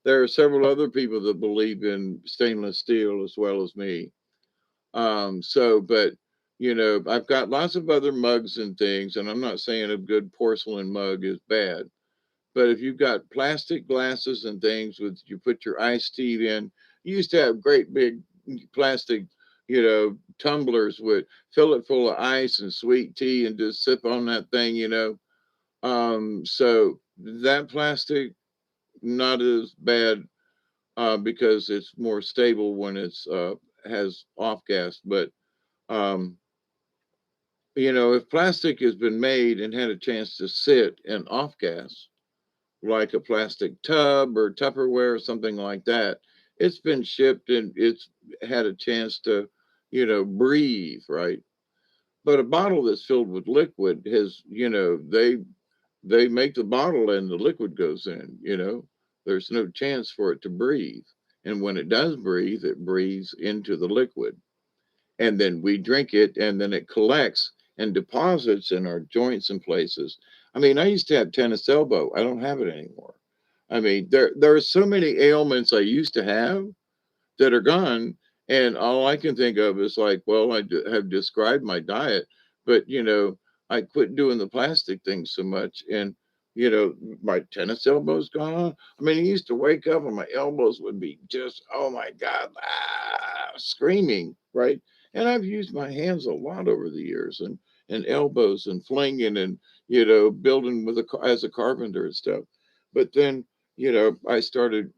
There are several other people that believe in stainless steel as well as me. But I've got lots of other mugs and things, and I'm not saying a good porcelain mug is bad, but if you've got plastic glasses and things with you put your iced tea in, you used to have great big plastic, tumblers with fill it full of ice and sweet tea and just sip on that thing. So that plastic not as bad because it's more stable when it's has off gas, but um, if plastic has been made and had a chance to sit in off gas, like a plastic tub or Tupperware or something like that, it's been shipped and it's had a chance to, breathe, right? But a bottle that's filled with liquid has, they make the bottle and the liquid goes in. There's no chance for it to breathe. And when it does breathe, it breathes into the liquid, and then we drink it, and then it collects and deposits in our joints and places. I mean, I used to have tennis elbow. I don't have it anymore. I mean, there are so many ailments I used to have that are gone. And all I can think of is like, well, have described my diet, but I quit doing the plastic thing so much. And, my tennis elbow's gone. I mean, I used to wake up and my elbows would be just, oh my God, screaming, right? And I've used my hands a lot over the years, and elbows and flinging and, building as a carpenter and stuff. But then, I started,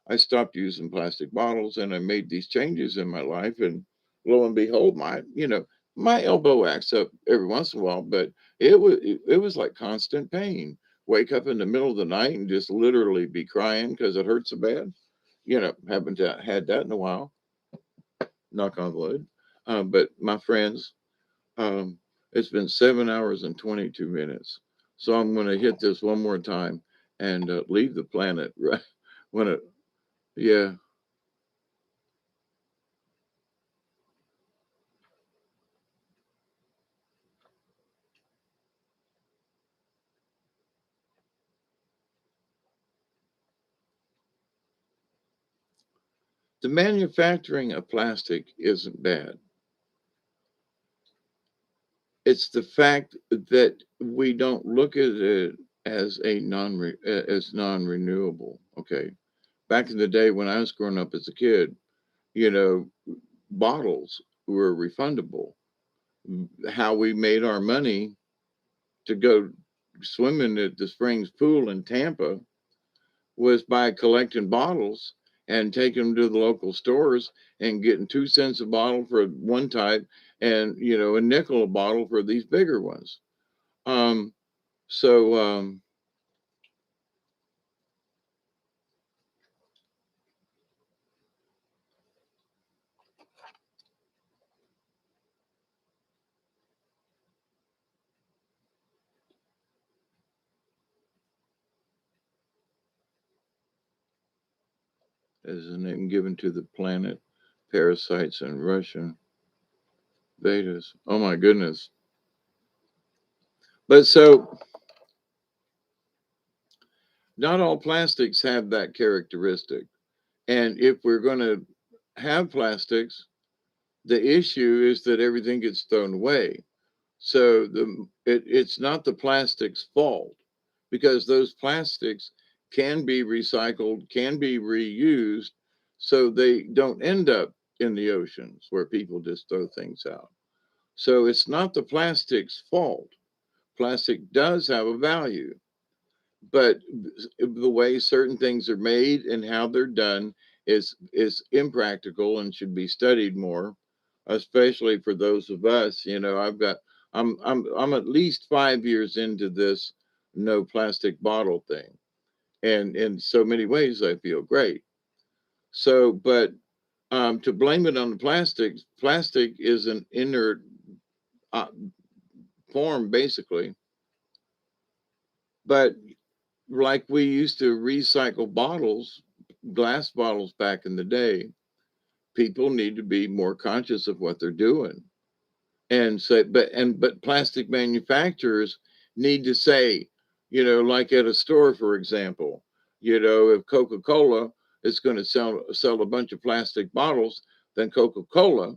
I stopped using plastic bottles and I made these changes in my life. And lo and behold, my elbow acts up every once in a while, but it was like constant pain. Wake up in the middle of the night and just literally be crying because it hurts so bad. Haven't had that in a while, knock on wood. But my friends, um, it's been 7 hours and 22 minutes. So I'm going to hit this one more time and leave the planet. Right when it, yeah. The manufacturing of plastic isn't bad. It's the fact that we don't look at it as non-renewable. Okay, back in the day when I was growing up as a kid, you know, bottles were refundable. How we made our money to go swimming at the Springs pool in Tampa was by collecting bottles and taking them to the local stores and getting 2 cents a bottle for one type, and a nickel a bottle for these bigger ones. Um, so as a name given to the planet, parasites and Russian betas. Oh my goodness. But so not all plastics have that characteristic. And if we're going to have plastics, the issue is that everything gets thrown away. So it's not the plastic's fault because those plastics can be recycled, can be reused, so they don't end up in the oceans where people just throw things out. So it's not the plastic's fault. Plastic does have a value, but the way certain things are made and how they're done is impractical and should be studied more, especially for those of us. I'm at least 5 years into this no plastic bottle thing, and in so many ways I feel great. So, but to blame it on the plastic is an inert uh, form basically, but like we used to recycle bottles, glass bottles back in the day, people need to be more conscious of what they're doing. And so, but plastic manufacturers need to say, like at a store, for example, if Coca-Cola is going to sell a bunch of plastic bottles, then Coca-Cola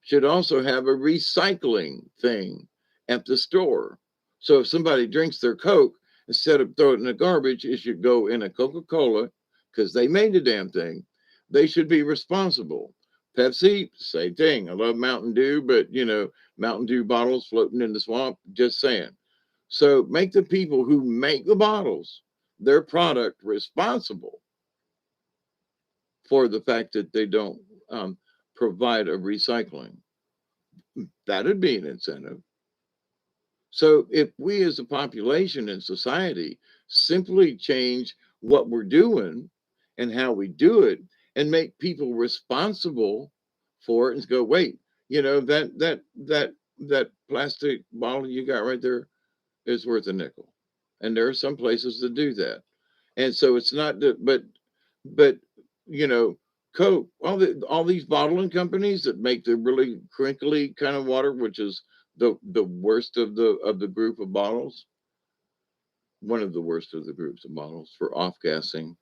should also have a recycling thing at the store. So if somebody drinks their Coke, instead of throwing it in the garbage, it should go in a Coca-Cola because they made the damn thing. They should be responsible. Pepsi, same thing. I love Mountain Dew, but Mountain Dew bottles floating in the swamp, just saying. So make the people who make the bottles, their product, responsible for the fact that they don't provide a recycling. That'd be an incentive. So if we as a population and society simply change what we're doing and how we do it and make people responsible for it and go, wait, that plastic bottle you got right there is worth a nickel. And there are some places that do that. And so it's not that, but you know, Coke, all these bottling companies that make the really crinkly kind of water, which is the worst of the group of bottles, one of the worst of the groups of bottles for off gassing.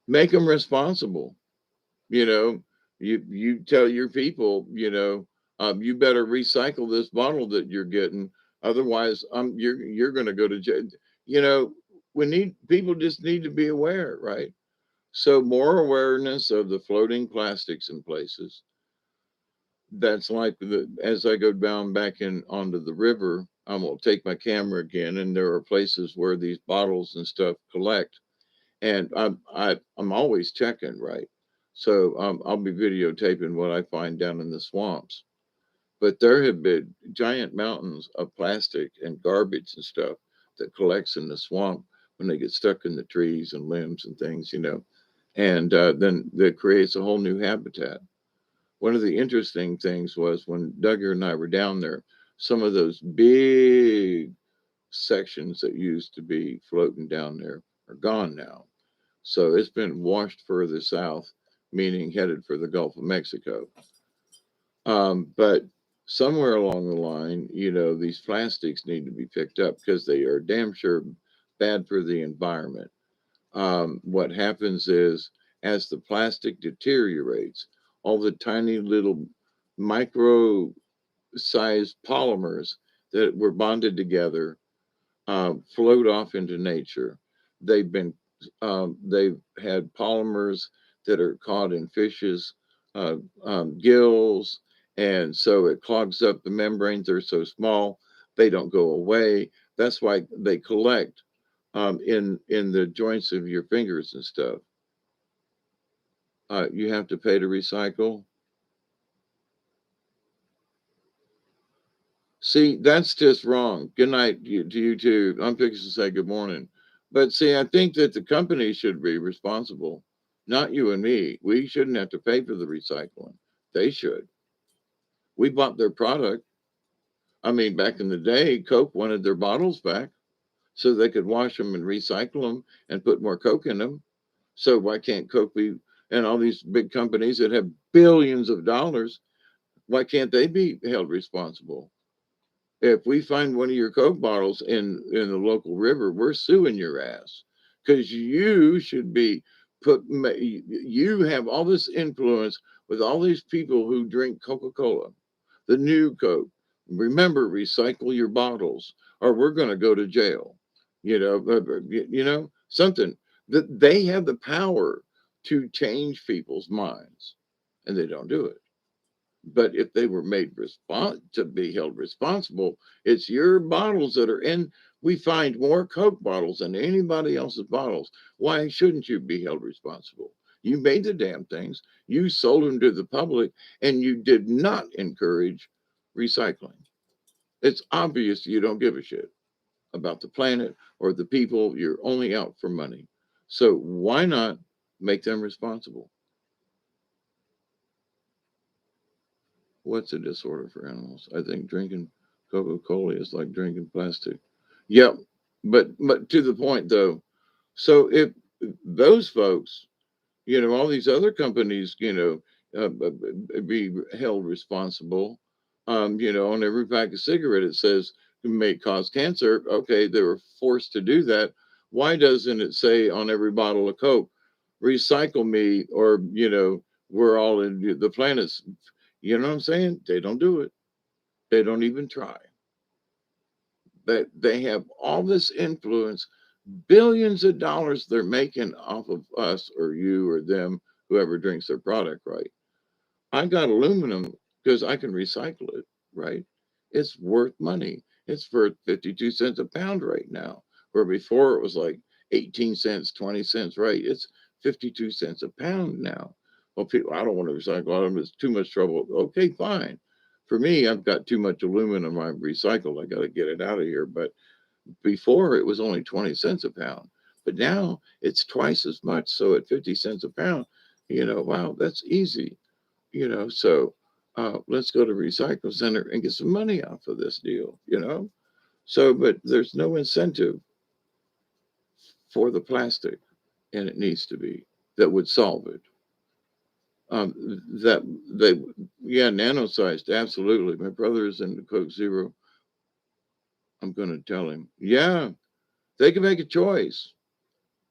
Make them responsible. You know, you tell your people, you better recycle this bottle that you're getting, otherwise, you're going to go to jail. You know, we need people just need to be aware, right? So more awareness of the floating plastics in places. That's like as I go down back in onto the river, I will take my camera again, and there are places where these bottles and stuff collect, and I'm always checking, right? So I'll be videotaping what I find down in the swamps. But there have been giant mountains of plastic and garbage and stuff that collects in the swamp when they get stuck in the trees and limbs and things, and then that creates a whole new habitat. One of the interesting things was when Duggar and I were down there, some of those big sections that used to be floating down there are gone now. So it's been washed further south, meaning headed for the Gulf of Mexico. But somewhere along the line, these plastics need to be picked up because they are damn sure bad for the environment. What happens is, as the plastic deteriorates, all the tiny little micro sized polymers that were bonded together float off into nature. They've had polymers that are caught in fishes' gills, and so it clogs up the membranes. They're so small they don't go away. That's why they collect in the joints of your fingers and stuff. You have to pay to recycle. See, that's just wrong. Good night to you too. I'm fixing to say good morning. But see, I think that the company should be responsible, not you and me. We shouldn't have to pay for the recycling. They should. We bought their product. I mean, back in the day, Coke wanted their bottles back so they could wash them and recycle them and put more Coke in them. So why can't Coke be, and all these big companies that have billions of dollars, why can't they be held responsible? If we find one of your Coke bottles in the local river, we're suing your ass because you should be you have all this influence with all these people who drink Coca-Cola, the new Coke. Remember, recycle your bottles, or we're going to go to jail. Something that they have the power to change people's minds, and they don't do it. But if they were made to be held responsible, it's your bottles that are in. We find more Coke bottles than anybody else's bottles. Why shouldn't you be held responsible? You made the damn things. You sold them to the public, and you did not encourage recycling. It's obvious you don't give a shit about the planet or the people. You're only out for money. So why not make them responsible? What's a disorder for animals? I think drinking Coca-Cola is like drinking plastic. Yep. But to the point though. So if those folks, all these other companies, be held responsible, on every pack of cigarette it says may cause cancer. Okay, they were forced to do that. Why doesn't it say on every bottle of Coke, recycle me, or we're all in the planet's, you know what I'm saying? They don't do it. They don't even try. That they have all this influence, billions of dollars they're making off of us or you or them, whoever drinks their product, right? I got aluminum because I can recycle it, right? It's worth money. It's worth 52 cents a pound right now, where before it was like 18 cents, 20 cents, right? It's 52 cents a pound now. Well, people, I don't want to recycle aluminum. It's too much trouble. Okay, fine. For me, I've got too much aluminum I've recycled. I got to get it out of here. But before it was only 20 cents a pound. But now it's twice as much. So at 50 cents a pound, wow, that's easy. So let's go to recycle center and get some money off of this deal. So but there's no incentive for the plastic, and it needs to be, that would solve it. That they Yeah, nano-sized, absolutely. My brother is in the Coke Zero. I'm going to tell him, yeah, they can make a choice.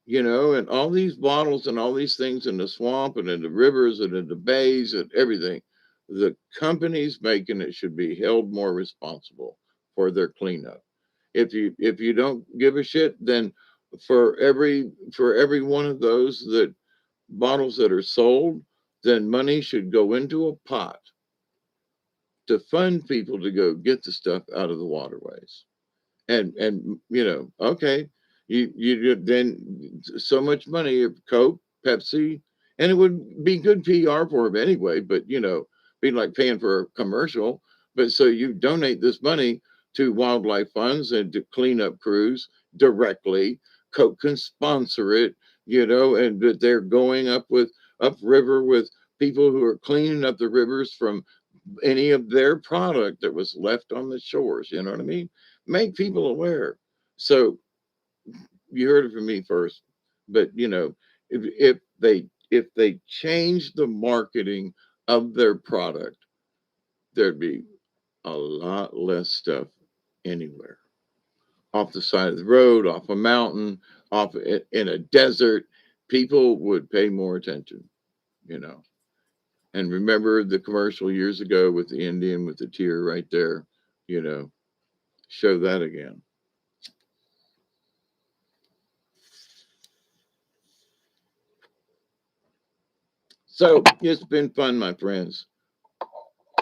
And all these bottles and all these things in the swamp and in the rivers and in the bays and everything, the companies making it should be held more responsible for their cleanup. If you don't give a shit, then for every one of those that bottles that are sold, then money should go into a pot to fund people to go get the stuff out of the waterways. And okay, you then so much money of Coke, Pepsi, and it would be good PR for them anyway, but be like paying for a commercial. But so you donate this money to wildlife funds and to cleanup crews directly. Coke can sponsor it, and that they're going upriver with people who are cleaning up the rivers from any of their product that was left on the shores. You know what I mean? Make people aware. So you heard it from me first, but if they change the marketing of their product, there'd be a lot less stuff anywhere. Off the side of the road, off a mountain, off in a desert, people would pay more attention, you know. And remember the commercial years ago with the Indian with the tear right there, you know, show that again. So it's been fun, my friends.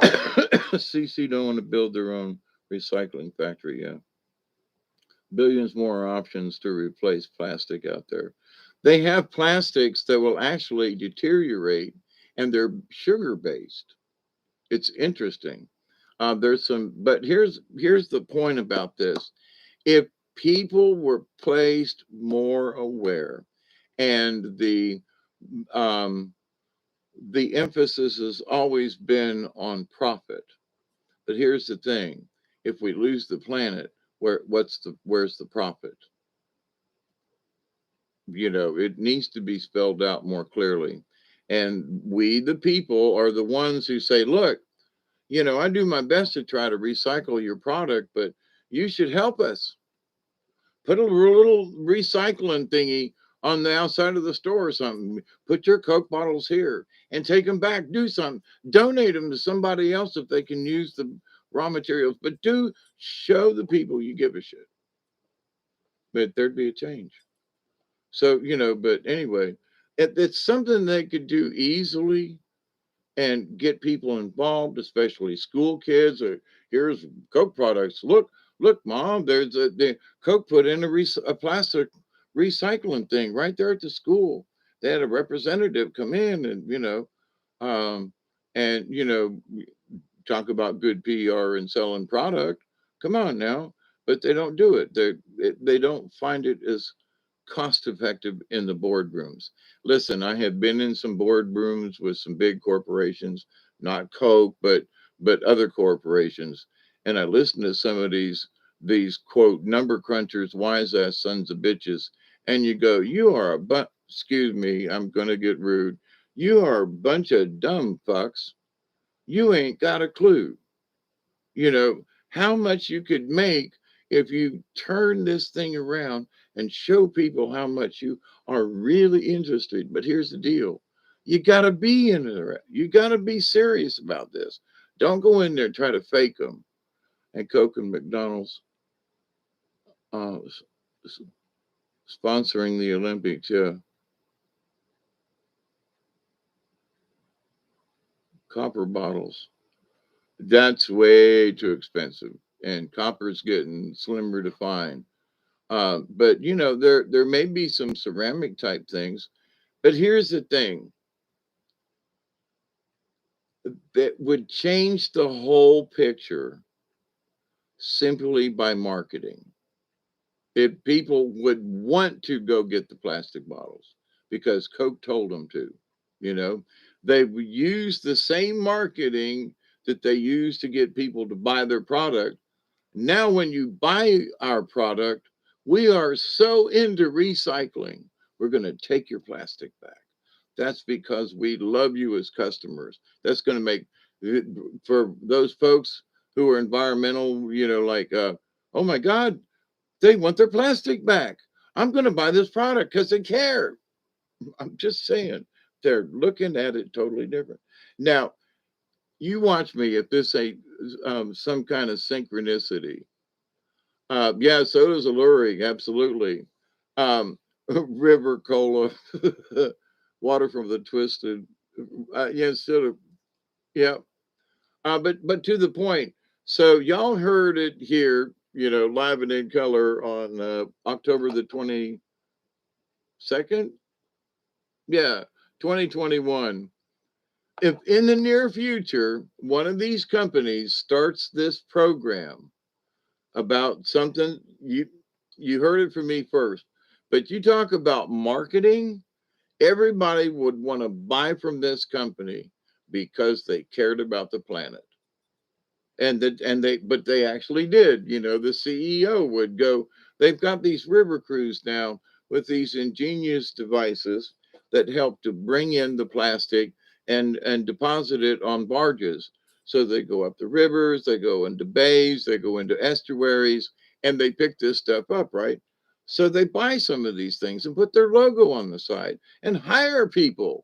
CC don't want to build their own recycling factory yet. Billions more options to replace plastic out there. They have plastics that will actually deteriorate, and they're sugar based. It's interesting. But here's the point about this. If people were placed more aware, and um, the emphasis has always been on profit. But here's the thing: if we lose the planet, where's the profit? It needs to be spelled out more clearly. And we, the people, are the ones who say, look, I do my best to try to recycle your product, but you should help us. Put a little recycling thingy on the outside of the store or something. Put your Coke bottles here and take them back. Do something. Donate them to somebody else if they can use the raw materials. But do show the people you give a shit. But there'd be a change. So, but anyway, it's something they could do easily and get people involved, especially school kids. Or here's Coke products. Look, Mom, there's the Coke put in a plastic recycling thing right there at the school. They had a representative come in um, and talk about good PR and selling product. Come on now, but they don't do it. They don't find it as cost effective in the boardrooms. Listen, I have been in some boardrooms with some big corporations, not Coke, but other corporations, and I listen to some of these quote number crunchers, wise ass sons of bitches, and you go, you are excuse me, I'm gonna get rude. You are a bunch of dumb fucks. You ain't got a clue. How much you could make if you turn this thing around and show people how much you are really interested. But here's the deal. You got to be in it. You got to be serious about this. Don't go in there and try to fake them. And Coke and McDonald's uh, sponsoring the Olympics. Yeah. Copper bottles. That's way too expensive. And copper's getting slimmer to find. But there may be some ceramic type things. But here's the thing that would change the whole picture simply by marketing. If people would want to go get the plastic bottles because Coke told them to, you know, they would use the same marketing that they use to get people to buy their product. Now, when you buy our product, we are so into recycling, we're going to take your plastic back. That's because we love you as customers. That's going to make, for those folks who are environmental, oh my God, they want their plastic back. I'm going to buy this product because they care. I'm just saying, they're looking at it totally different. Now, you watch me if this ain't some kind of synchronicity. Yeah, soda's alluring, absolutely. River cola, water from the twisted. Yeah, instead of yeah. But to the point. So y'all heard it here, live and in color on October the 22nd. Yeah, 2021. If in the near future one of these companies starts this program about something, you heard it from me first, but you talk about marketing, everybody would want to buy from this company because they cared about the planet. But they actually did. The CEO would go, they've got these river crews now with these ingenious devices that help to bring in the plastic and deposit it on barges. So they go up the rivers, they go into bays, they go into estuaries, and they pick this stuff up, right? So they buy some of these things and put their logo on the side and hire people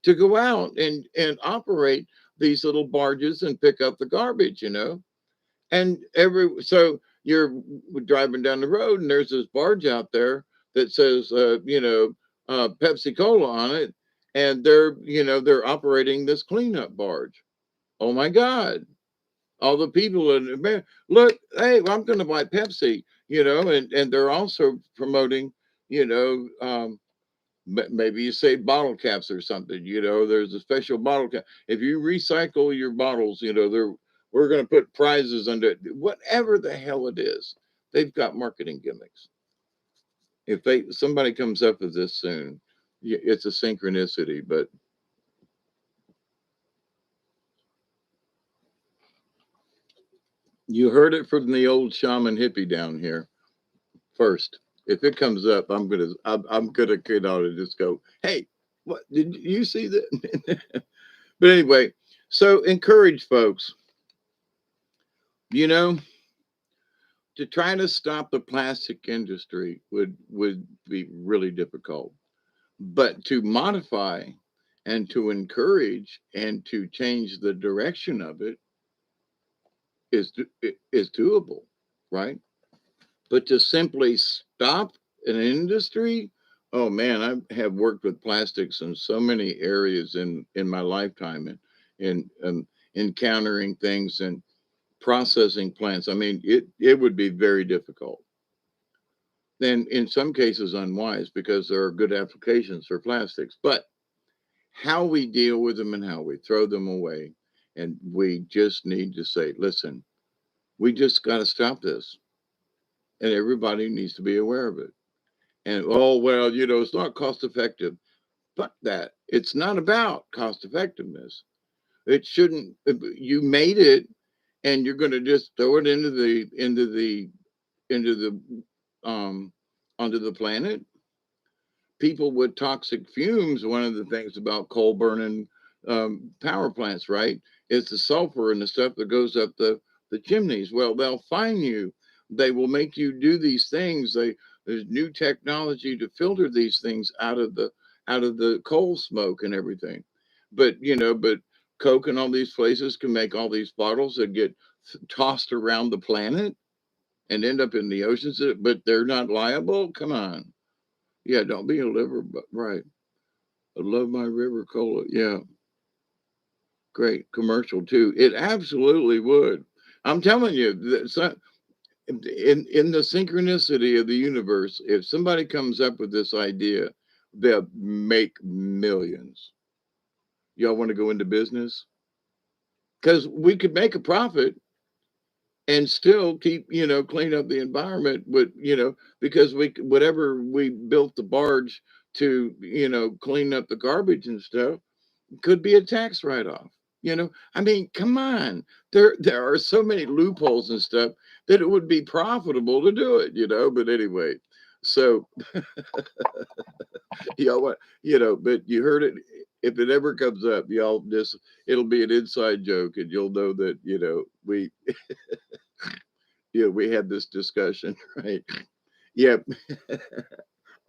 to go out and operate these little barges and pick up the garbage. And so you're driving down the road and there's this barge out there that says Pepsi Cola on it, and they're operating this cleanup barge. Oh my God. All the people in man, look, hey, I'm going to buy Pepsi, and they're also promoting, you know, um, maybe you say bottle caps or something. There's a special bottle cap. If you recycle your bottles, we're going to put prizes under it. Whatever the hell it is, they've got marketing gimmicks. If somebody comes up with this soon, it's a synchronicity. But you heard it from the old shaman hippie down here first. if it comes up, I'm gonna get on and just go, hey, what did you see that? But anyway, so encourage folks, you know, to try to stop the plastic industry would be really difficult. But to modify and to encourage and to change the direction of it is doable, right? But to simply stop an industry, oh man, I have worked with plastics in so many areas in my lifetime, and encountering things and processing plants. I mean, it would be very difficult, and in some cases unwise, because there are good applications for plastics. But how we deal with them and how we throw them away, and we just need to say, listen, we just got to stop this, and everybody needs to be aware of it. And oh well, it's not cost effective. Fuck that. It's not about cost effectiveness. It shouldn't. You made it, and you're going to just throw it into the onto the planet. People with toxic fumes. One of the things about coal burning power plants, right, is the sulfur and the stuff that goes up the chimneys. Well, they'll fine you. They will make you do these things. There's new technology to filter these things out of the coal smoke and everything. But Coke and all these places can make all these bottles that get tossed around the planet and end up in the oceans, but they're not liable. Come on. Yeah, don't be a liver, but right. I love my river cola. Yeah, great commercial too. It absolutely would. I'm telling you, in the synchronicity of the universe, if somebody comes up with this idea, they'll make millions. Y'all want to go into business? Because we could make a profit and still keep, clean up the environment, but because we whatever we built the barge to, clean up the garbage and stuff, could be a tax write-off. I mean, come on. There are so many loopholes and stuff that it would be profitable to do it. But anyway, so y'all what, but you heard it. If it ever comes up, y'all just, it'll be an inside joke, and you'll know that we had this discussion. Right? Yep.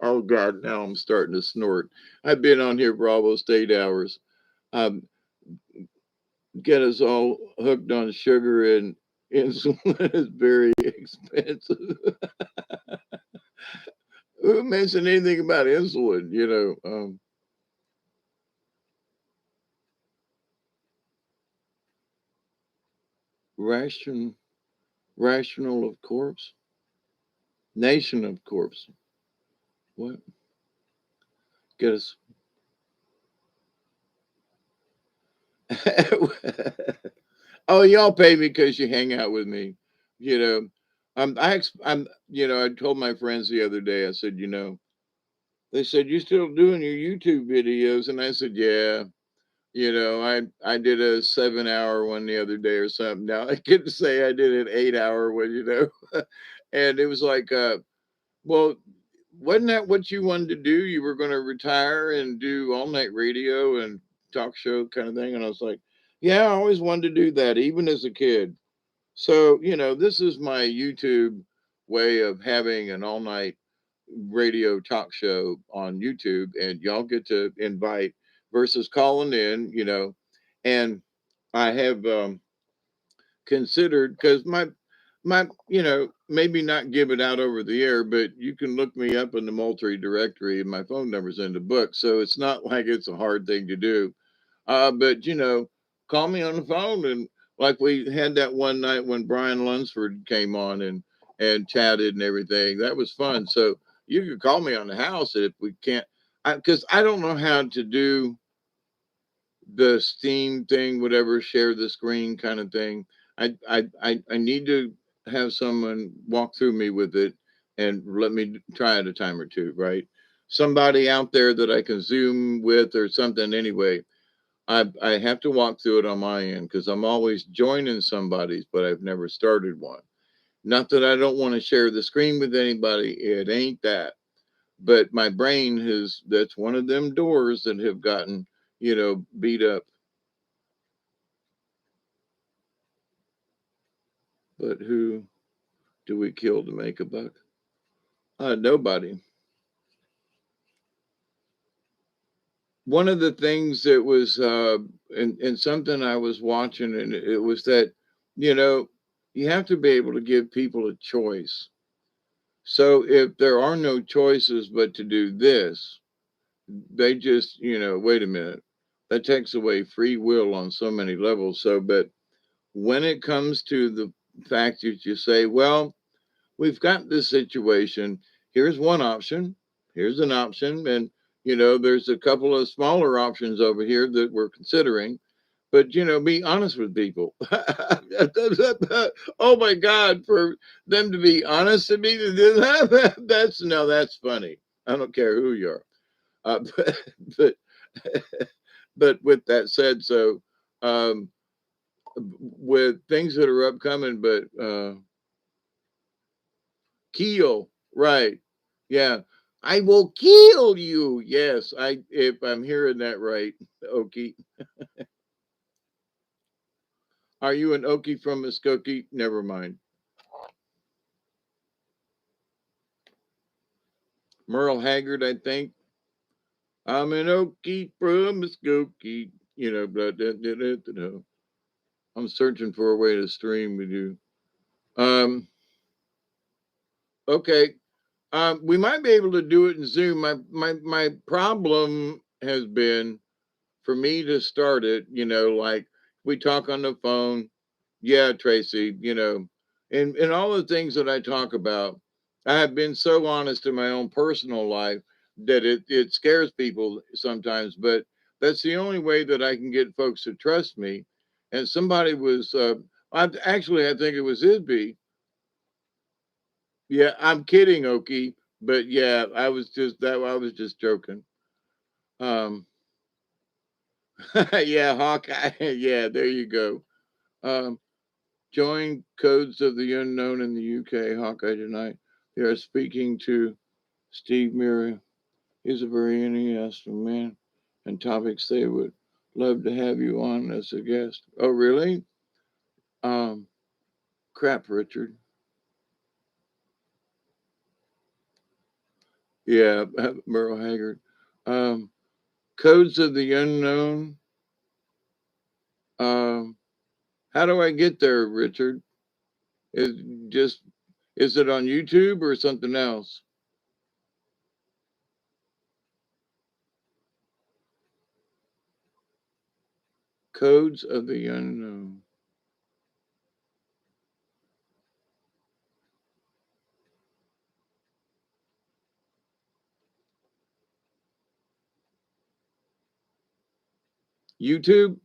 Oh God, now I'm starting to snort. I've been on here for almost 8 hours. Um, get us all hooked on sugar, and insulin is very expensive. Who mentioned anything about insulin? Ration, rational of corpse, nation of corpse. What? Get us. Oh, y'all pay me because you hang out with me. You know, I'm. I told my friends the other day. I said, they said, you still doing your YouTube videos, and I said, yeah. I did a 7 hour one the other day or something. Now I get to say I did an 8 hour one, and it was like, well, wasn't that what you wanted to do? You were going to retire and do all night radio and talk show kind of thing. And I was like, yeah, I always wanted to do that, even as a kid. So, this is my YouTube way of having an all night radio talk show on YouTube, and y'all get to invite versus calling in, and I have considered, because my maybe not give it out over the air, but you can look me up in the multi directory, and my phone number's in the book, so it's not like it's a hard thing to do. But call me on the phone, and like we had that one night when Brian Lunsford came on and chatted and everything. That was fun. So you could call me on the house if we can't, because I don't know how to do the Steam thing, whatever, share the screen kind of thing. I need to have someone walk through me with it and let me try it a time or two, right? Somebody out there that I can Zoom with or something. Anyway, I have to walk through it on my end, because I'm always joining somebody's, but I've never started one. Not that I don't want to share the screen with anybody. It ain't that. But my brain has, that's one of them doors that have gotten, beat up. But who do we kill to make a buck? Nobody. One of the things that was, and something I was watching, and it was that, you know, you have to be able to give people a choice. So if there are no choices but to do this, they just, wait a minute, that takes away free will on so many levels. So, but when it comes to the fact that you say, well, we've got this situation, here's one option, here's an option, and, there's a couple of smaller options over here that we're considering. But, be honest with people. Oh my God, for them to be honest to me, that's funny. I don't care who you are. But, but but with that said, so um, with things that are upcoming, but kill, right? Yeah, I will kill you. Yes, if I'm hearing that right, Okie. Are you an Okie from Muskogee? Never mind. Merle Haggard, I think. I'm an Okie from Muskogee. Blah, blah, blah, blah, blah. I'm searching for a way to stream with you. Um, okay. We might be able to do it in Zoom. My problem has been for me to start it, like we talk on the phone. Yeah, Tracy, and all the things that I talk about, I have been so honest in my own personal life that it scares people sometimes, but that's the only way that I can get folks to trust me. And somebody was, I think it was Isby. Yeah, I'm kidding, Okie, but yeah, I was just joking. Um, yeah, Hawkeye. Yeah, there you go. Um, Join Codes of the Unknown in the UK, Hawkeye tonight. They are speaking to Steve Murray. He's a very interesting man, and topics they would love to have you on as a guest. Oh, really? Um, Crap, Richard. Yeah, Merle Haggard. Um, Codes of the Unknown. Um, how do I get there, Richard? Is just is it on YouTube or something else? Codes of the Unknown. YouTube?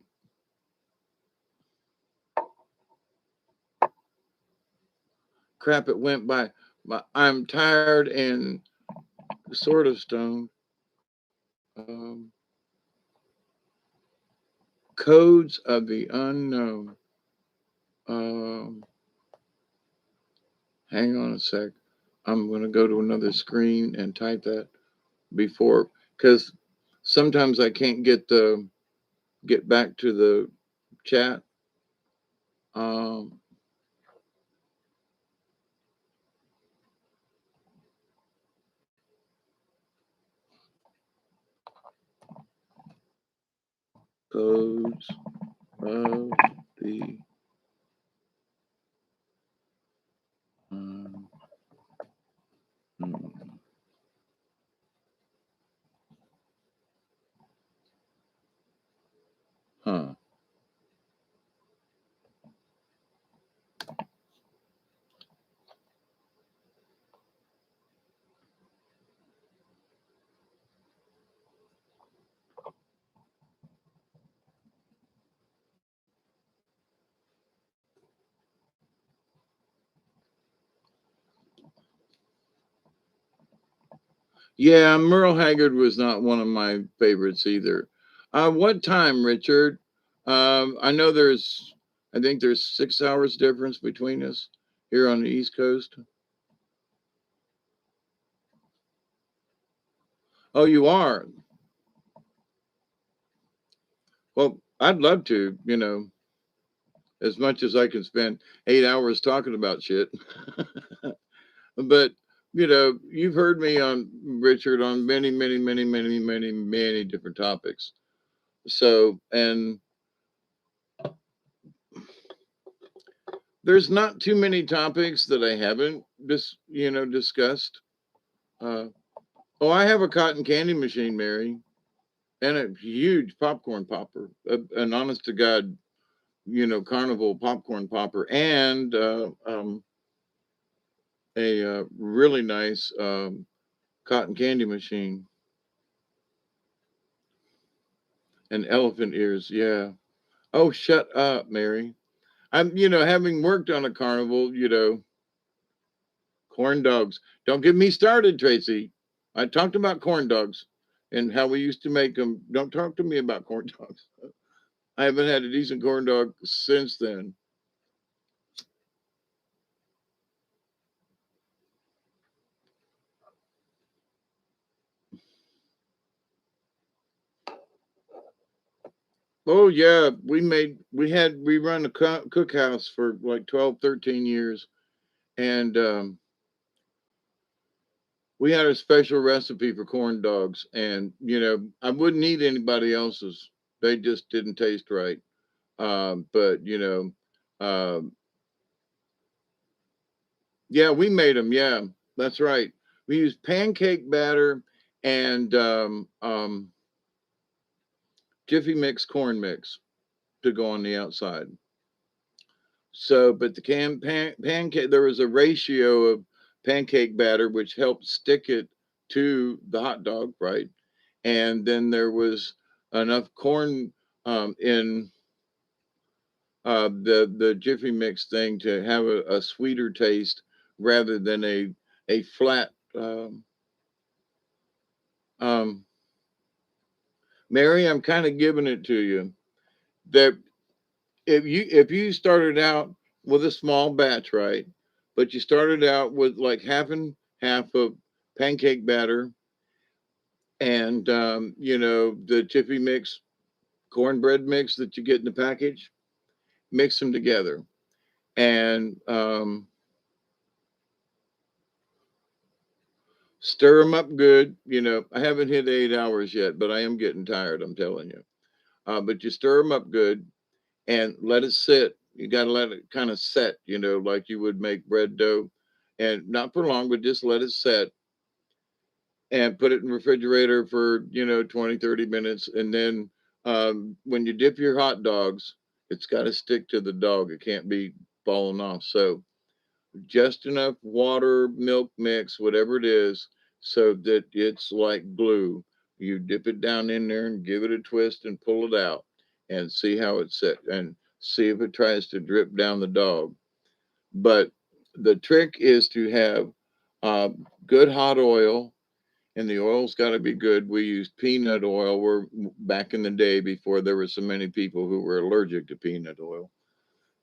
Crap, it went by. I'm tired and sort of stoned. Um, Codes of the Unknown. Um, Hang on a sec. I'm going to go to another screen and type that before, because sometimes I can't get back to the chat. Um, Codes of the Unknown. Huh. Yeah, Merle Haggard was not one of my favorites either. What time, Richard? I know I think there's 6 hours difference between us. here on the East Coast? Oh, you are. Well, I'd love to, as much as I can spend 8 hours talking about shit. But, you've heard me on Richard on many, many, many, many, many, many different topics. So, and there's not too many topics that I haven't discussed. Uh, oh, I have a cotton candy machine, Mary, and a huge popcorn popper, an honest to God, carnival popcorn popper, and a really nice cotton candy machine and elephant ears. Yeah. Oh, shut up, Mary. I'm, having worked on a carnival, corn dogs. Don't get me started, Tracy. I talked about corn dogs and how we used to make them. Don't talk to me about corn dogs. I haven't had a decent corn dog since then. Oh yeah, we run a cookhouse for like 12, 13 years, and we had a special recipe for corn dogs, and I wouldn't eat anybody else's. They just didn't taste right. But um, yeah, we made them. Yeah, that's right. We used pancake batter and Jiffy Mix corn mix to go on the outside. So, but the pancake, there was a ratio of pancake batter which helped stick it to the hot dog, right? And then there was enough corn in the Jiffy Mix thing to have a sweeter taste rather than a flat. Um, Mary, I'm kind of giving it to you that if you started out with a small batch, right? But you started out with like half and half of pancake batter and the Jiffy Mix cornbread mix that you get in the package, mix them together and stir them up good. I haven't hit 8 hours yet, but I am getting tired. I'm telling you. But you stir them up good and let it sit. You got to let it kind of set, like you would make bread dough, and not for long, but just let it set and put it in the refrigerator for 20, 30 minutes, and then when you dip your hot dogs, it's got to stick to the dog. It can't be falling off. So just enough water, milk mix, whatever it is, so that it's like glue. You dip it down in there and give it a twist and pull it out and see how it's set and see if it tries to drip down the dog. But the trick is to have uh, good hot oil, and the oil's got to be good. We used peanut oil. We're back in the day before there were so many people who were allergic to peanut oil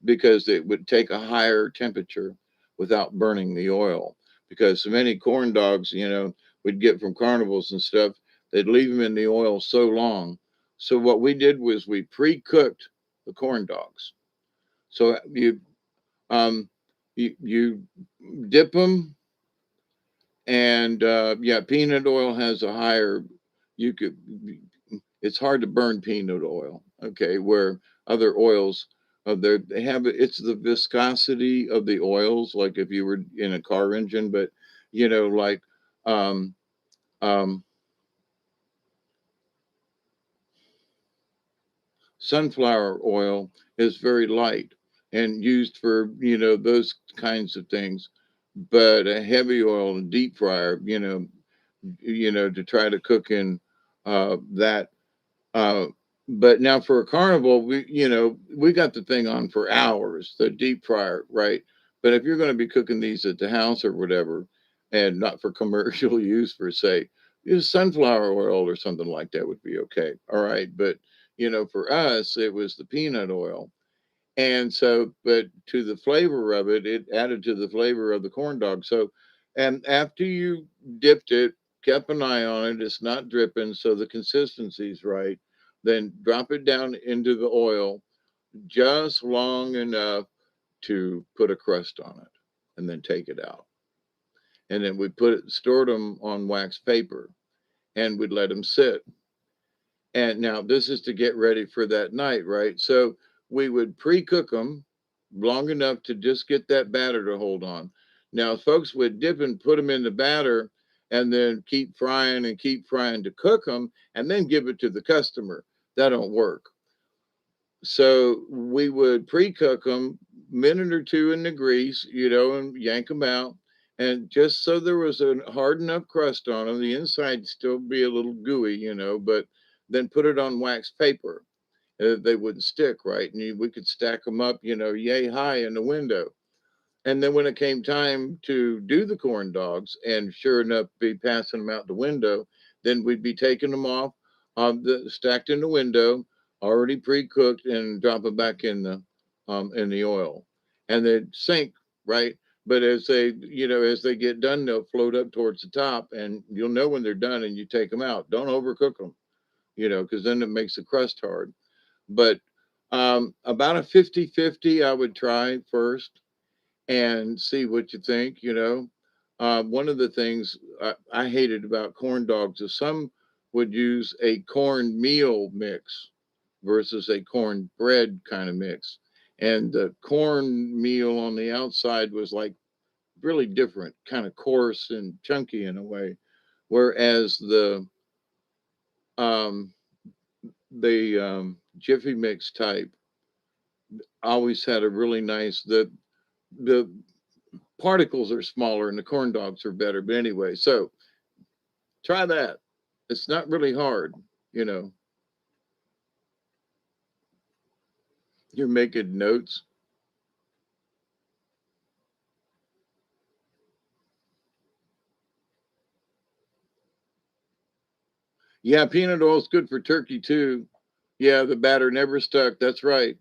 because it would take a higher temperature without burning the oil. Because so many corn dogs, we'd get from carnivals and stuff, they'd leave them in the oil so long. So what we did was we pre-cooked the corn dogs. So you dip them, and yeah, peanut oil has a higher. You could. It's hard to burn peanut oil. Okay, where other oils, they have it's the viscosity of the oils, like if you were in a car engine, but like um, um, sunflower oil is very light and used for those kinds of things, but a heavy oil and deep fryer, to try to cook in that. Uh, but now for a carnival, we got the thing on for hours, the deep fryer, right? But if you're going to be cooking these at the house or whatever, and not for commercial use per se, use sunflower oil or something like that would be okay. All right. But, for us, it was the peanut oil. And so, but to the flavor of it, it added to the flavor of the corn dog. So, and after you dipped it, kept an eye on it, it's not dripping, so the consistency's right. Then drop it down into the oil just long enough to put a crust on it, and then take it out. And then we stored them on wax paper, and we'd let them sit. And now this is to get ready for that night, right? So we would pre-cook them long enough to just get that batter to hold on. Now, folks would dip and put them in the batter and then keep frying to cook them and then give it to the customer. That don't work. So we would pre-cook them minute or two in the grease, and yank them out. And just so there was a hard enough crust on them, the inside still be a little gooey, but then put it on wax paper. They wouldn't stick, right? And we could stack them up, yay high in the window. And then when it came time to do the corn dogs, and sure enough, be passing them out the window, then we'd be taking them off, stacked in the window, already pre-cooked, and drop them back in the oil, and they'd sink, right? But as they get done, they'll float up towards the top, and you'll know when they're done, and you take them out. Don't overcook them, because then it makes the crust hard. But about a 50-50, I would try first and see what you think. One of the things I hated about corn dogs is some would use a corn meal mix versus a corn bread kind of mix. And the corn meal on the outside was like really different, kind of coarse and chunky in a way. Whereas um, the Jiffy Mix type always had a really nice, the particles are smaller and the corn dogs are better. But anyway, so try that. It's not really hard, you know. You're making notes. Yeah, peanut oil is good for turkey too. Yeah, the batter never stuck. That's right.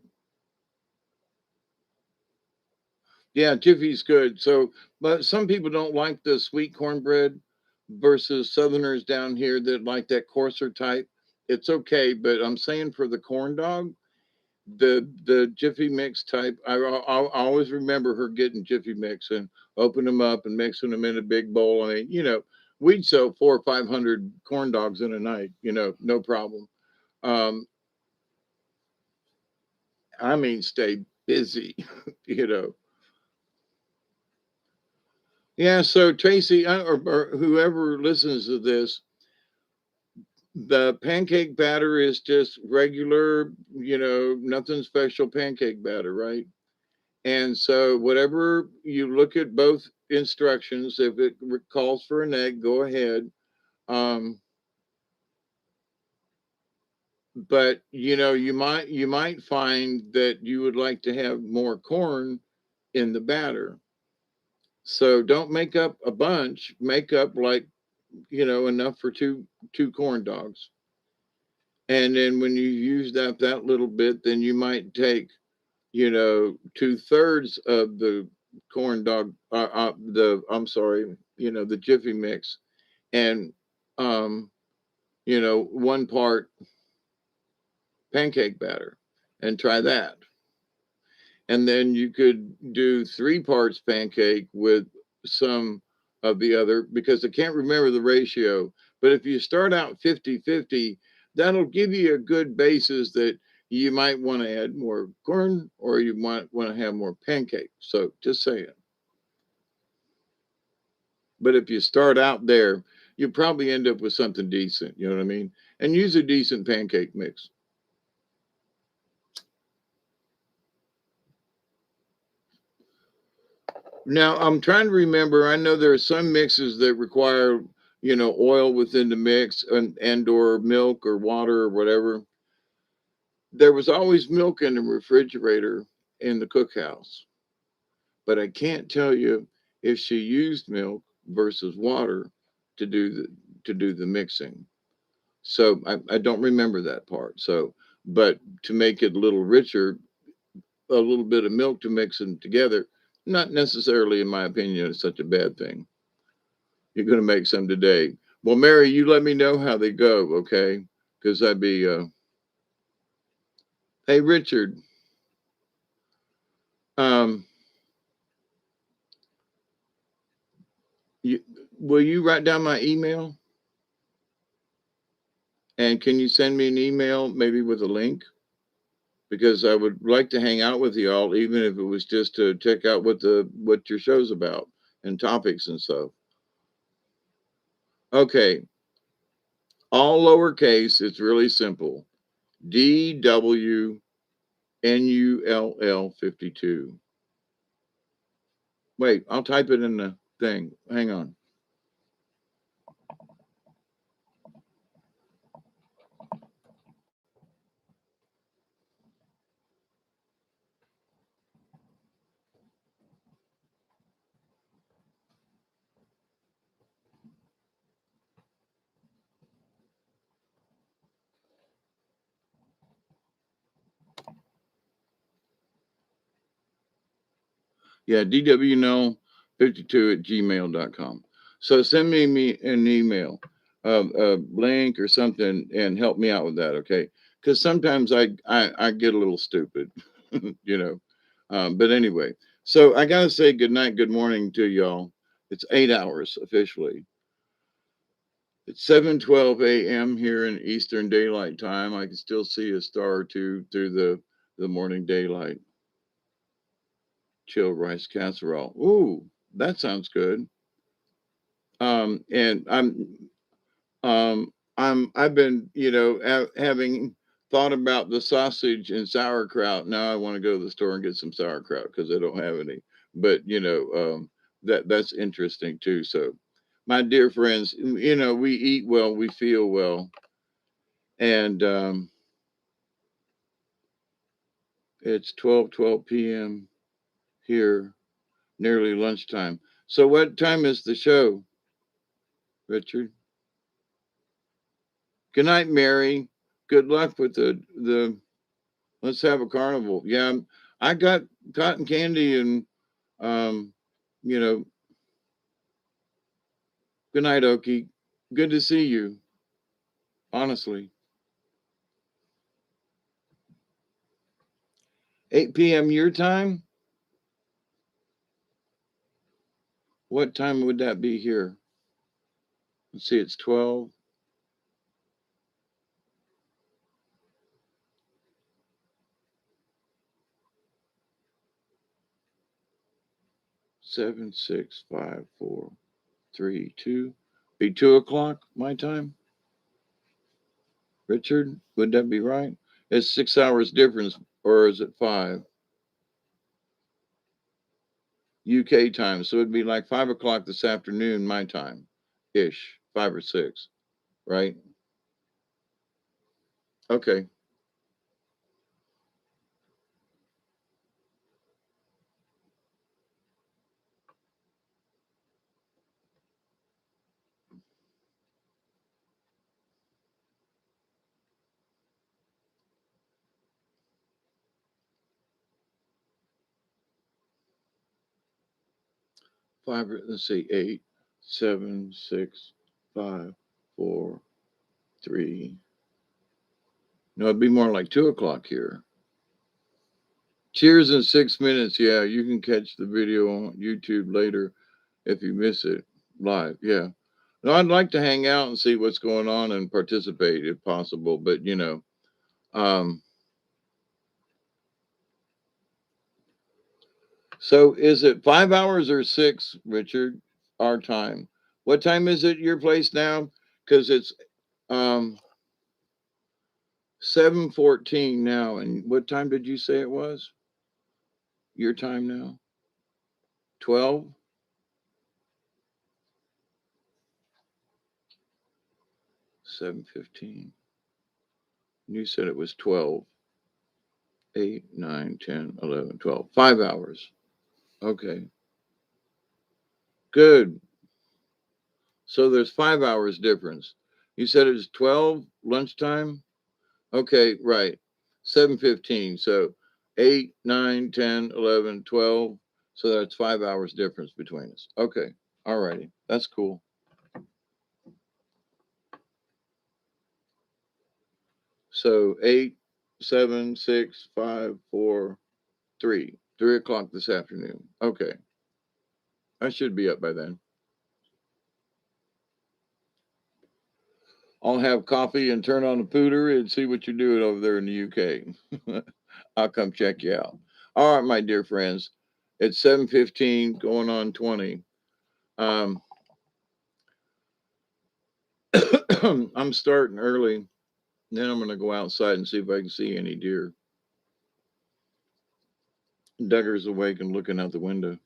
Yeah, Jiffy's good. So, but some people don't like the sweet cornbread versus Southerners down here that like that coarser type. It's okay, but I'm saying for the corn dog, the Jiffy Mix type. I always remember her getting Jiffy Mix and opening them up and mixing them in a big bowl. I mean, we'd sell 400 or 500 corn dogs in a night. No problem. Um, I mean, stay busy. you know. Yeah. So Tracy, or whoever listens to this, the pancake batter is just regular. Nothing special pancake batter, right? And so, whatever you look at both instructions, if it calls for an egg, go ahead. Um, but you might find that you would like to have more corn in the batter. So don't make up a bunch. Make up like enough for two corn dogs. And then when you use that little bit, then you might take 2/3 of the corn dog, I'm sorry, the Jiffy Mix, and 1 part pancake batter, and try that. And then you could do 3 parts pancake with some of the other, because I can't remember the ratio. But if you start out 50-50, that'll give you a good basis that you might want to add more corn or you might want to have more pancake. So just saying. But if you start out there, you probably end up with something decent. You know what I mean? And use a decent pancake mix. Now I'm trying to remember. I know there are some mixes that require, oil within the mix and or milk or water or whatever. There was always milk in the refrigerator in the cookhouse, but I can't tell you if she used milk versus water to do the mixing. So I don't remember that part. So, but to make it a little richer, a little bit of milk to mix them together. Not necessarily, in my opinion, is such a bad thing. You're going to make some today. Well, Mary, you let me know how they go, okay? Because I'd be, hey, Richard, um, you, will you write down my email? And can you send me an email, maybe with a link? Because I would like to hang out with you all, even if it was just to check out what your show's about and topics and stuff. Okay, all lowercase. It's really simple. DWNULL52. Wait, I'll type it in the thing. Hang on. Yeah, DWNULL52@gmail.com. So send me an email, a link or something, and help me out with that, okay? Because sometimes I get a little stupid, you know. But anyway, so I gotta say good night, good morning to y'all. It's 8 hours officially. It's 7:12 a.m. here in Eastern Daylight Time. I can still see a star or two through the morning daylight. Chill rice casserole. Ooh, that sounds good. And I've been, having thought about the sausage and sauerkraut. Now I want to go to the store and get some sauerkraut because I don't have any. But that's interesting too. So, my dear friends, we eat well, we feel well, and it's 12:12 p.m. here, nearly lunchtime. So, what time is the show, Richard? Good night, Mary. Good luck with the. Let's have a carnival. Yeah, I got cotton candy and um, you know. Good night, Okie. Good to see you. Honestly, 8 p.m. your time. What time would that be here? Let's see. It's 12. 7, 6, 5, 4, 3, 2. Be 2 o'clock my time. Richard, would that be right? It's 6 hours difference, or is it 5? UK time. So it'd be like 5 o'clock this afternoon, my time ish, 5 or 6, right? Okay. Let's see, 8, 7, 6, 5, 4, 3. No, it'd be more like 2 o'clock here. Cheers in 6 minutes. Yeah, you can catch the video on YouTube later if you miss it live. Yeah. No, I'd like to hang out and see what's going on and participate if possible. But um, so is it 5 hours or 6, Richard? Our time. What time is it your place now? Because it's um 7:14 now. And what time did you say it was? Your time now? 12? 7:15. You said it was 12. 8, 9, 10, 11, 12. 5 hours. Okay. Good. So there's 5 hours difference. You said it was 12 lunchtime? Okay, right. 7:15. So 8, 9, 10, 11, 12. So that's 5 hours difference between us. Okay. All righty. That's cool. So 8, 7, 6, 5, 4, 3. 3 o'clock this afternoon. Okay. I should be up by then. I'll have coffee and turn on the pooter and see what you're doing over there in the UK. I'll come check you out. All right, my dear friends. It's 7:15 going on 20. Um, I'm starting early. Then I'm going to go outside and see if I can see any deer. Duggar's awake and looking out the window.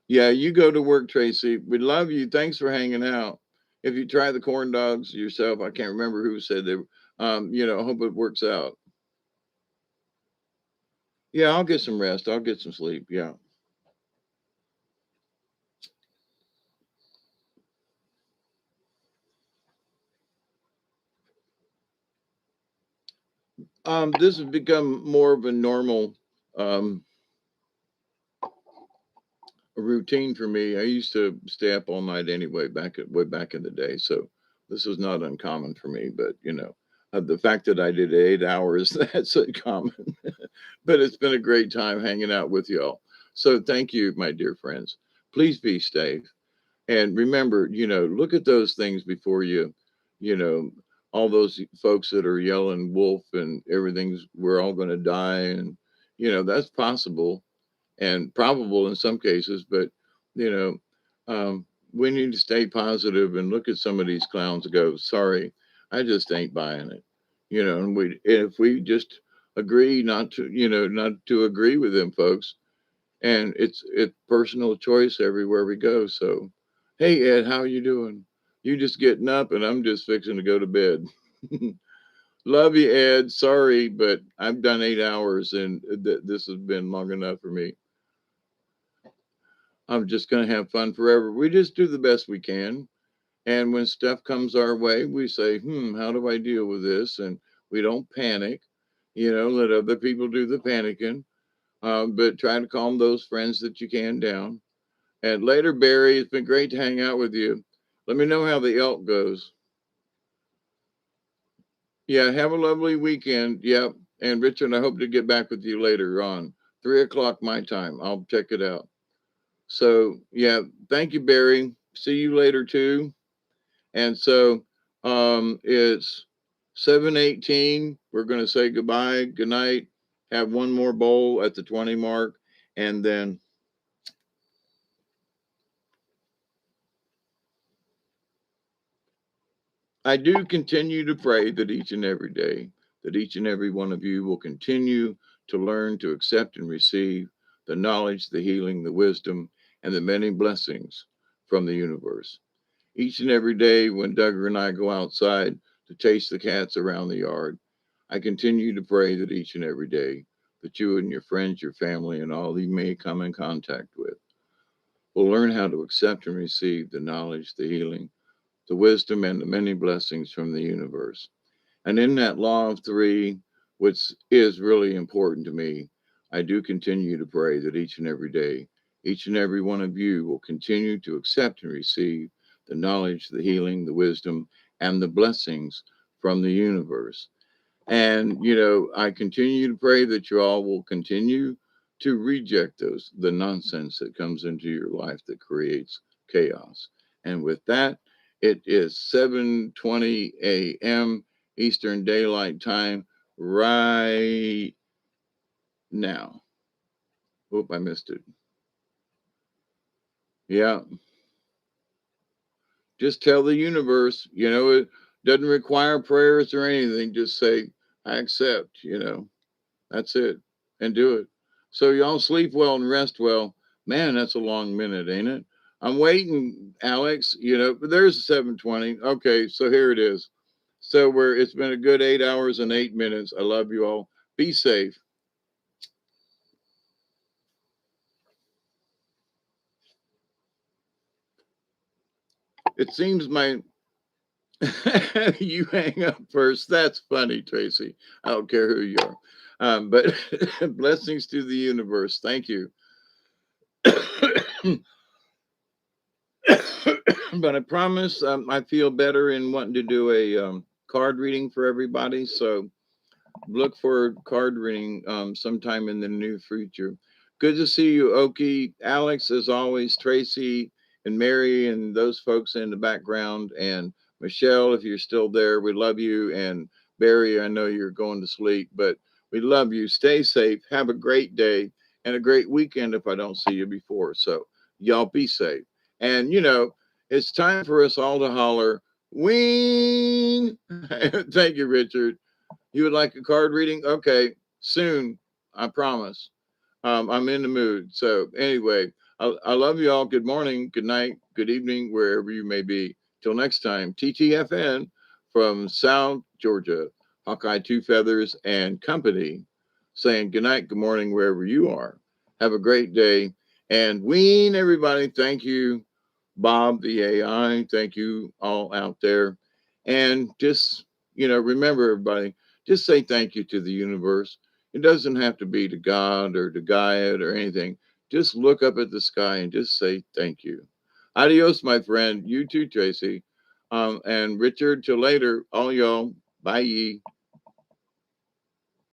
Yeah, you go to work, Tracy. We love you. Thanks for hanging out. If you try the corn dogs yourself, I can't remember who said they. I hope it works out. Yeah, I'll get some rest. I'll get some sleep. Yeah. This has become more of a normal um, routine for me. I used to stay up all night anyway, way back in the day. So this was not uncommon for me. But the fact that I did 8 hours, that's uncommon. But it's been a great time hanging out with y'all. So thank you, my dear friends. Please be safe. And remember, look at those things before you know, all those folks that are yelling wolf and we're all going to die. And, that's possible and probable in some cases, but, you know, we need to stay positive and look at some of these clowns and go, sorry, I just ain't buying it. And if we just agree not to agree with them folks, and it's personal choice everywhere we go. So, hey Ed, how you doing? You just getting up, and I'm just fixing to go to bed. Love you, Ed. Sorry, but I've done 8 hours, and this has been long enough for me. I'm just gonna have fun forever. We just do the best we can, and when stuff comes our way, we say, how do I deal with this? And we don't panic. Let other people do the panicking, but try to calm those friends that you can down. And later, Barry, it's been great to hang out with you. Let me know how the elk goes. Yeah, have a lovely weekend. Yep. And Richard, I hope to get back with you later on. 3 o'clock my time. I'll check it out. So, yeah, thank you, Barry. See you later, too. And so it's 7:18. We're going to say goodbye, good night. Have one more bowl at the 20 mark. And then I do continue to pray that each and every day, that each and every one of you will continue to learn to accept and receive the knowledge, the healing, the wisdom, and the many blessings from the universe. Each and every day when Duggar and I go outside to chase the cats around the yard, I continue to pray that each and every day that you and your friends, your family, and all you may come in contact with will learn how to accept and receive the knowledge, the healing, the wisdom, and the many blessings from the universe. And in that law of three, which is really important to me, I do continue to pray that each and every day, each and every one of you will continue to accept and receive the knowledge, the healing, the wisdom, and the blessings from the universe. And, I continue to pray that you all will continue to reject the nonsense that comes into your life that creates chaos. And with that, it is 7:20 a.m. Eastern Daylight Time right now. Hope I missed it. Yeah. Just tell the universe, it doesn't require prayers or anything. Just say, I accept. That's it. And do it. So y'all sleep well and rest well. Man, that's a long minute, ain't it? I'm waiting, Alex. But there's 7:20. Okay, so here it is. So it's been a good 8 hours and 8 minutes. I love you all. Be safe. It seems You hang up first. That's funny, Tracy. I don't care who you are. But blessings to the universe. Thank you. But I promise I feel better in wanting to do a card reading for everybody. So look for card reading sometime in the near future. Good to see you, Oki. Alex, as always, Tracy and Mary and those folks in the background. And Michelle, if you're still there, we love you. And Barry, I know you're going to sleep, but we love you. Stay safe. Have a great day and a great weekend if I don't see you before. So, y'all be safe. And, it's time for us all to holler, Ween! Thank you, Richard. You would like a card reading? Okay, soon. I promise. I'm in the mood. So anyway, I love you all. Good morning, good night, good evening, wherever you may be. Till next time, TTFN from South Georgia, Hawkeye Two Feathers and Company, saying good night, good morning, wherever you are. Have a great day. And Ween, everybody, thank you. Bob, the AI, thank you all out there. And just, remember, everybody, just say thank you to the universe. It doesn't have to be to God or to Gaia or anything. Just look up at the sky and just say thank you. Adios, my friend. You too, Tracy. And Richard, till later. All y'all. Bye.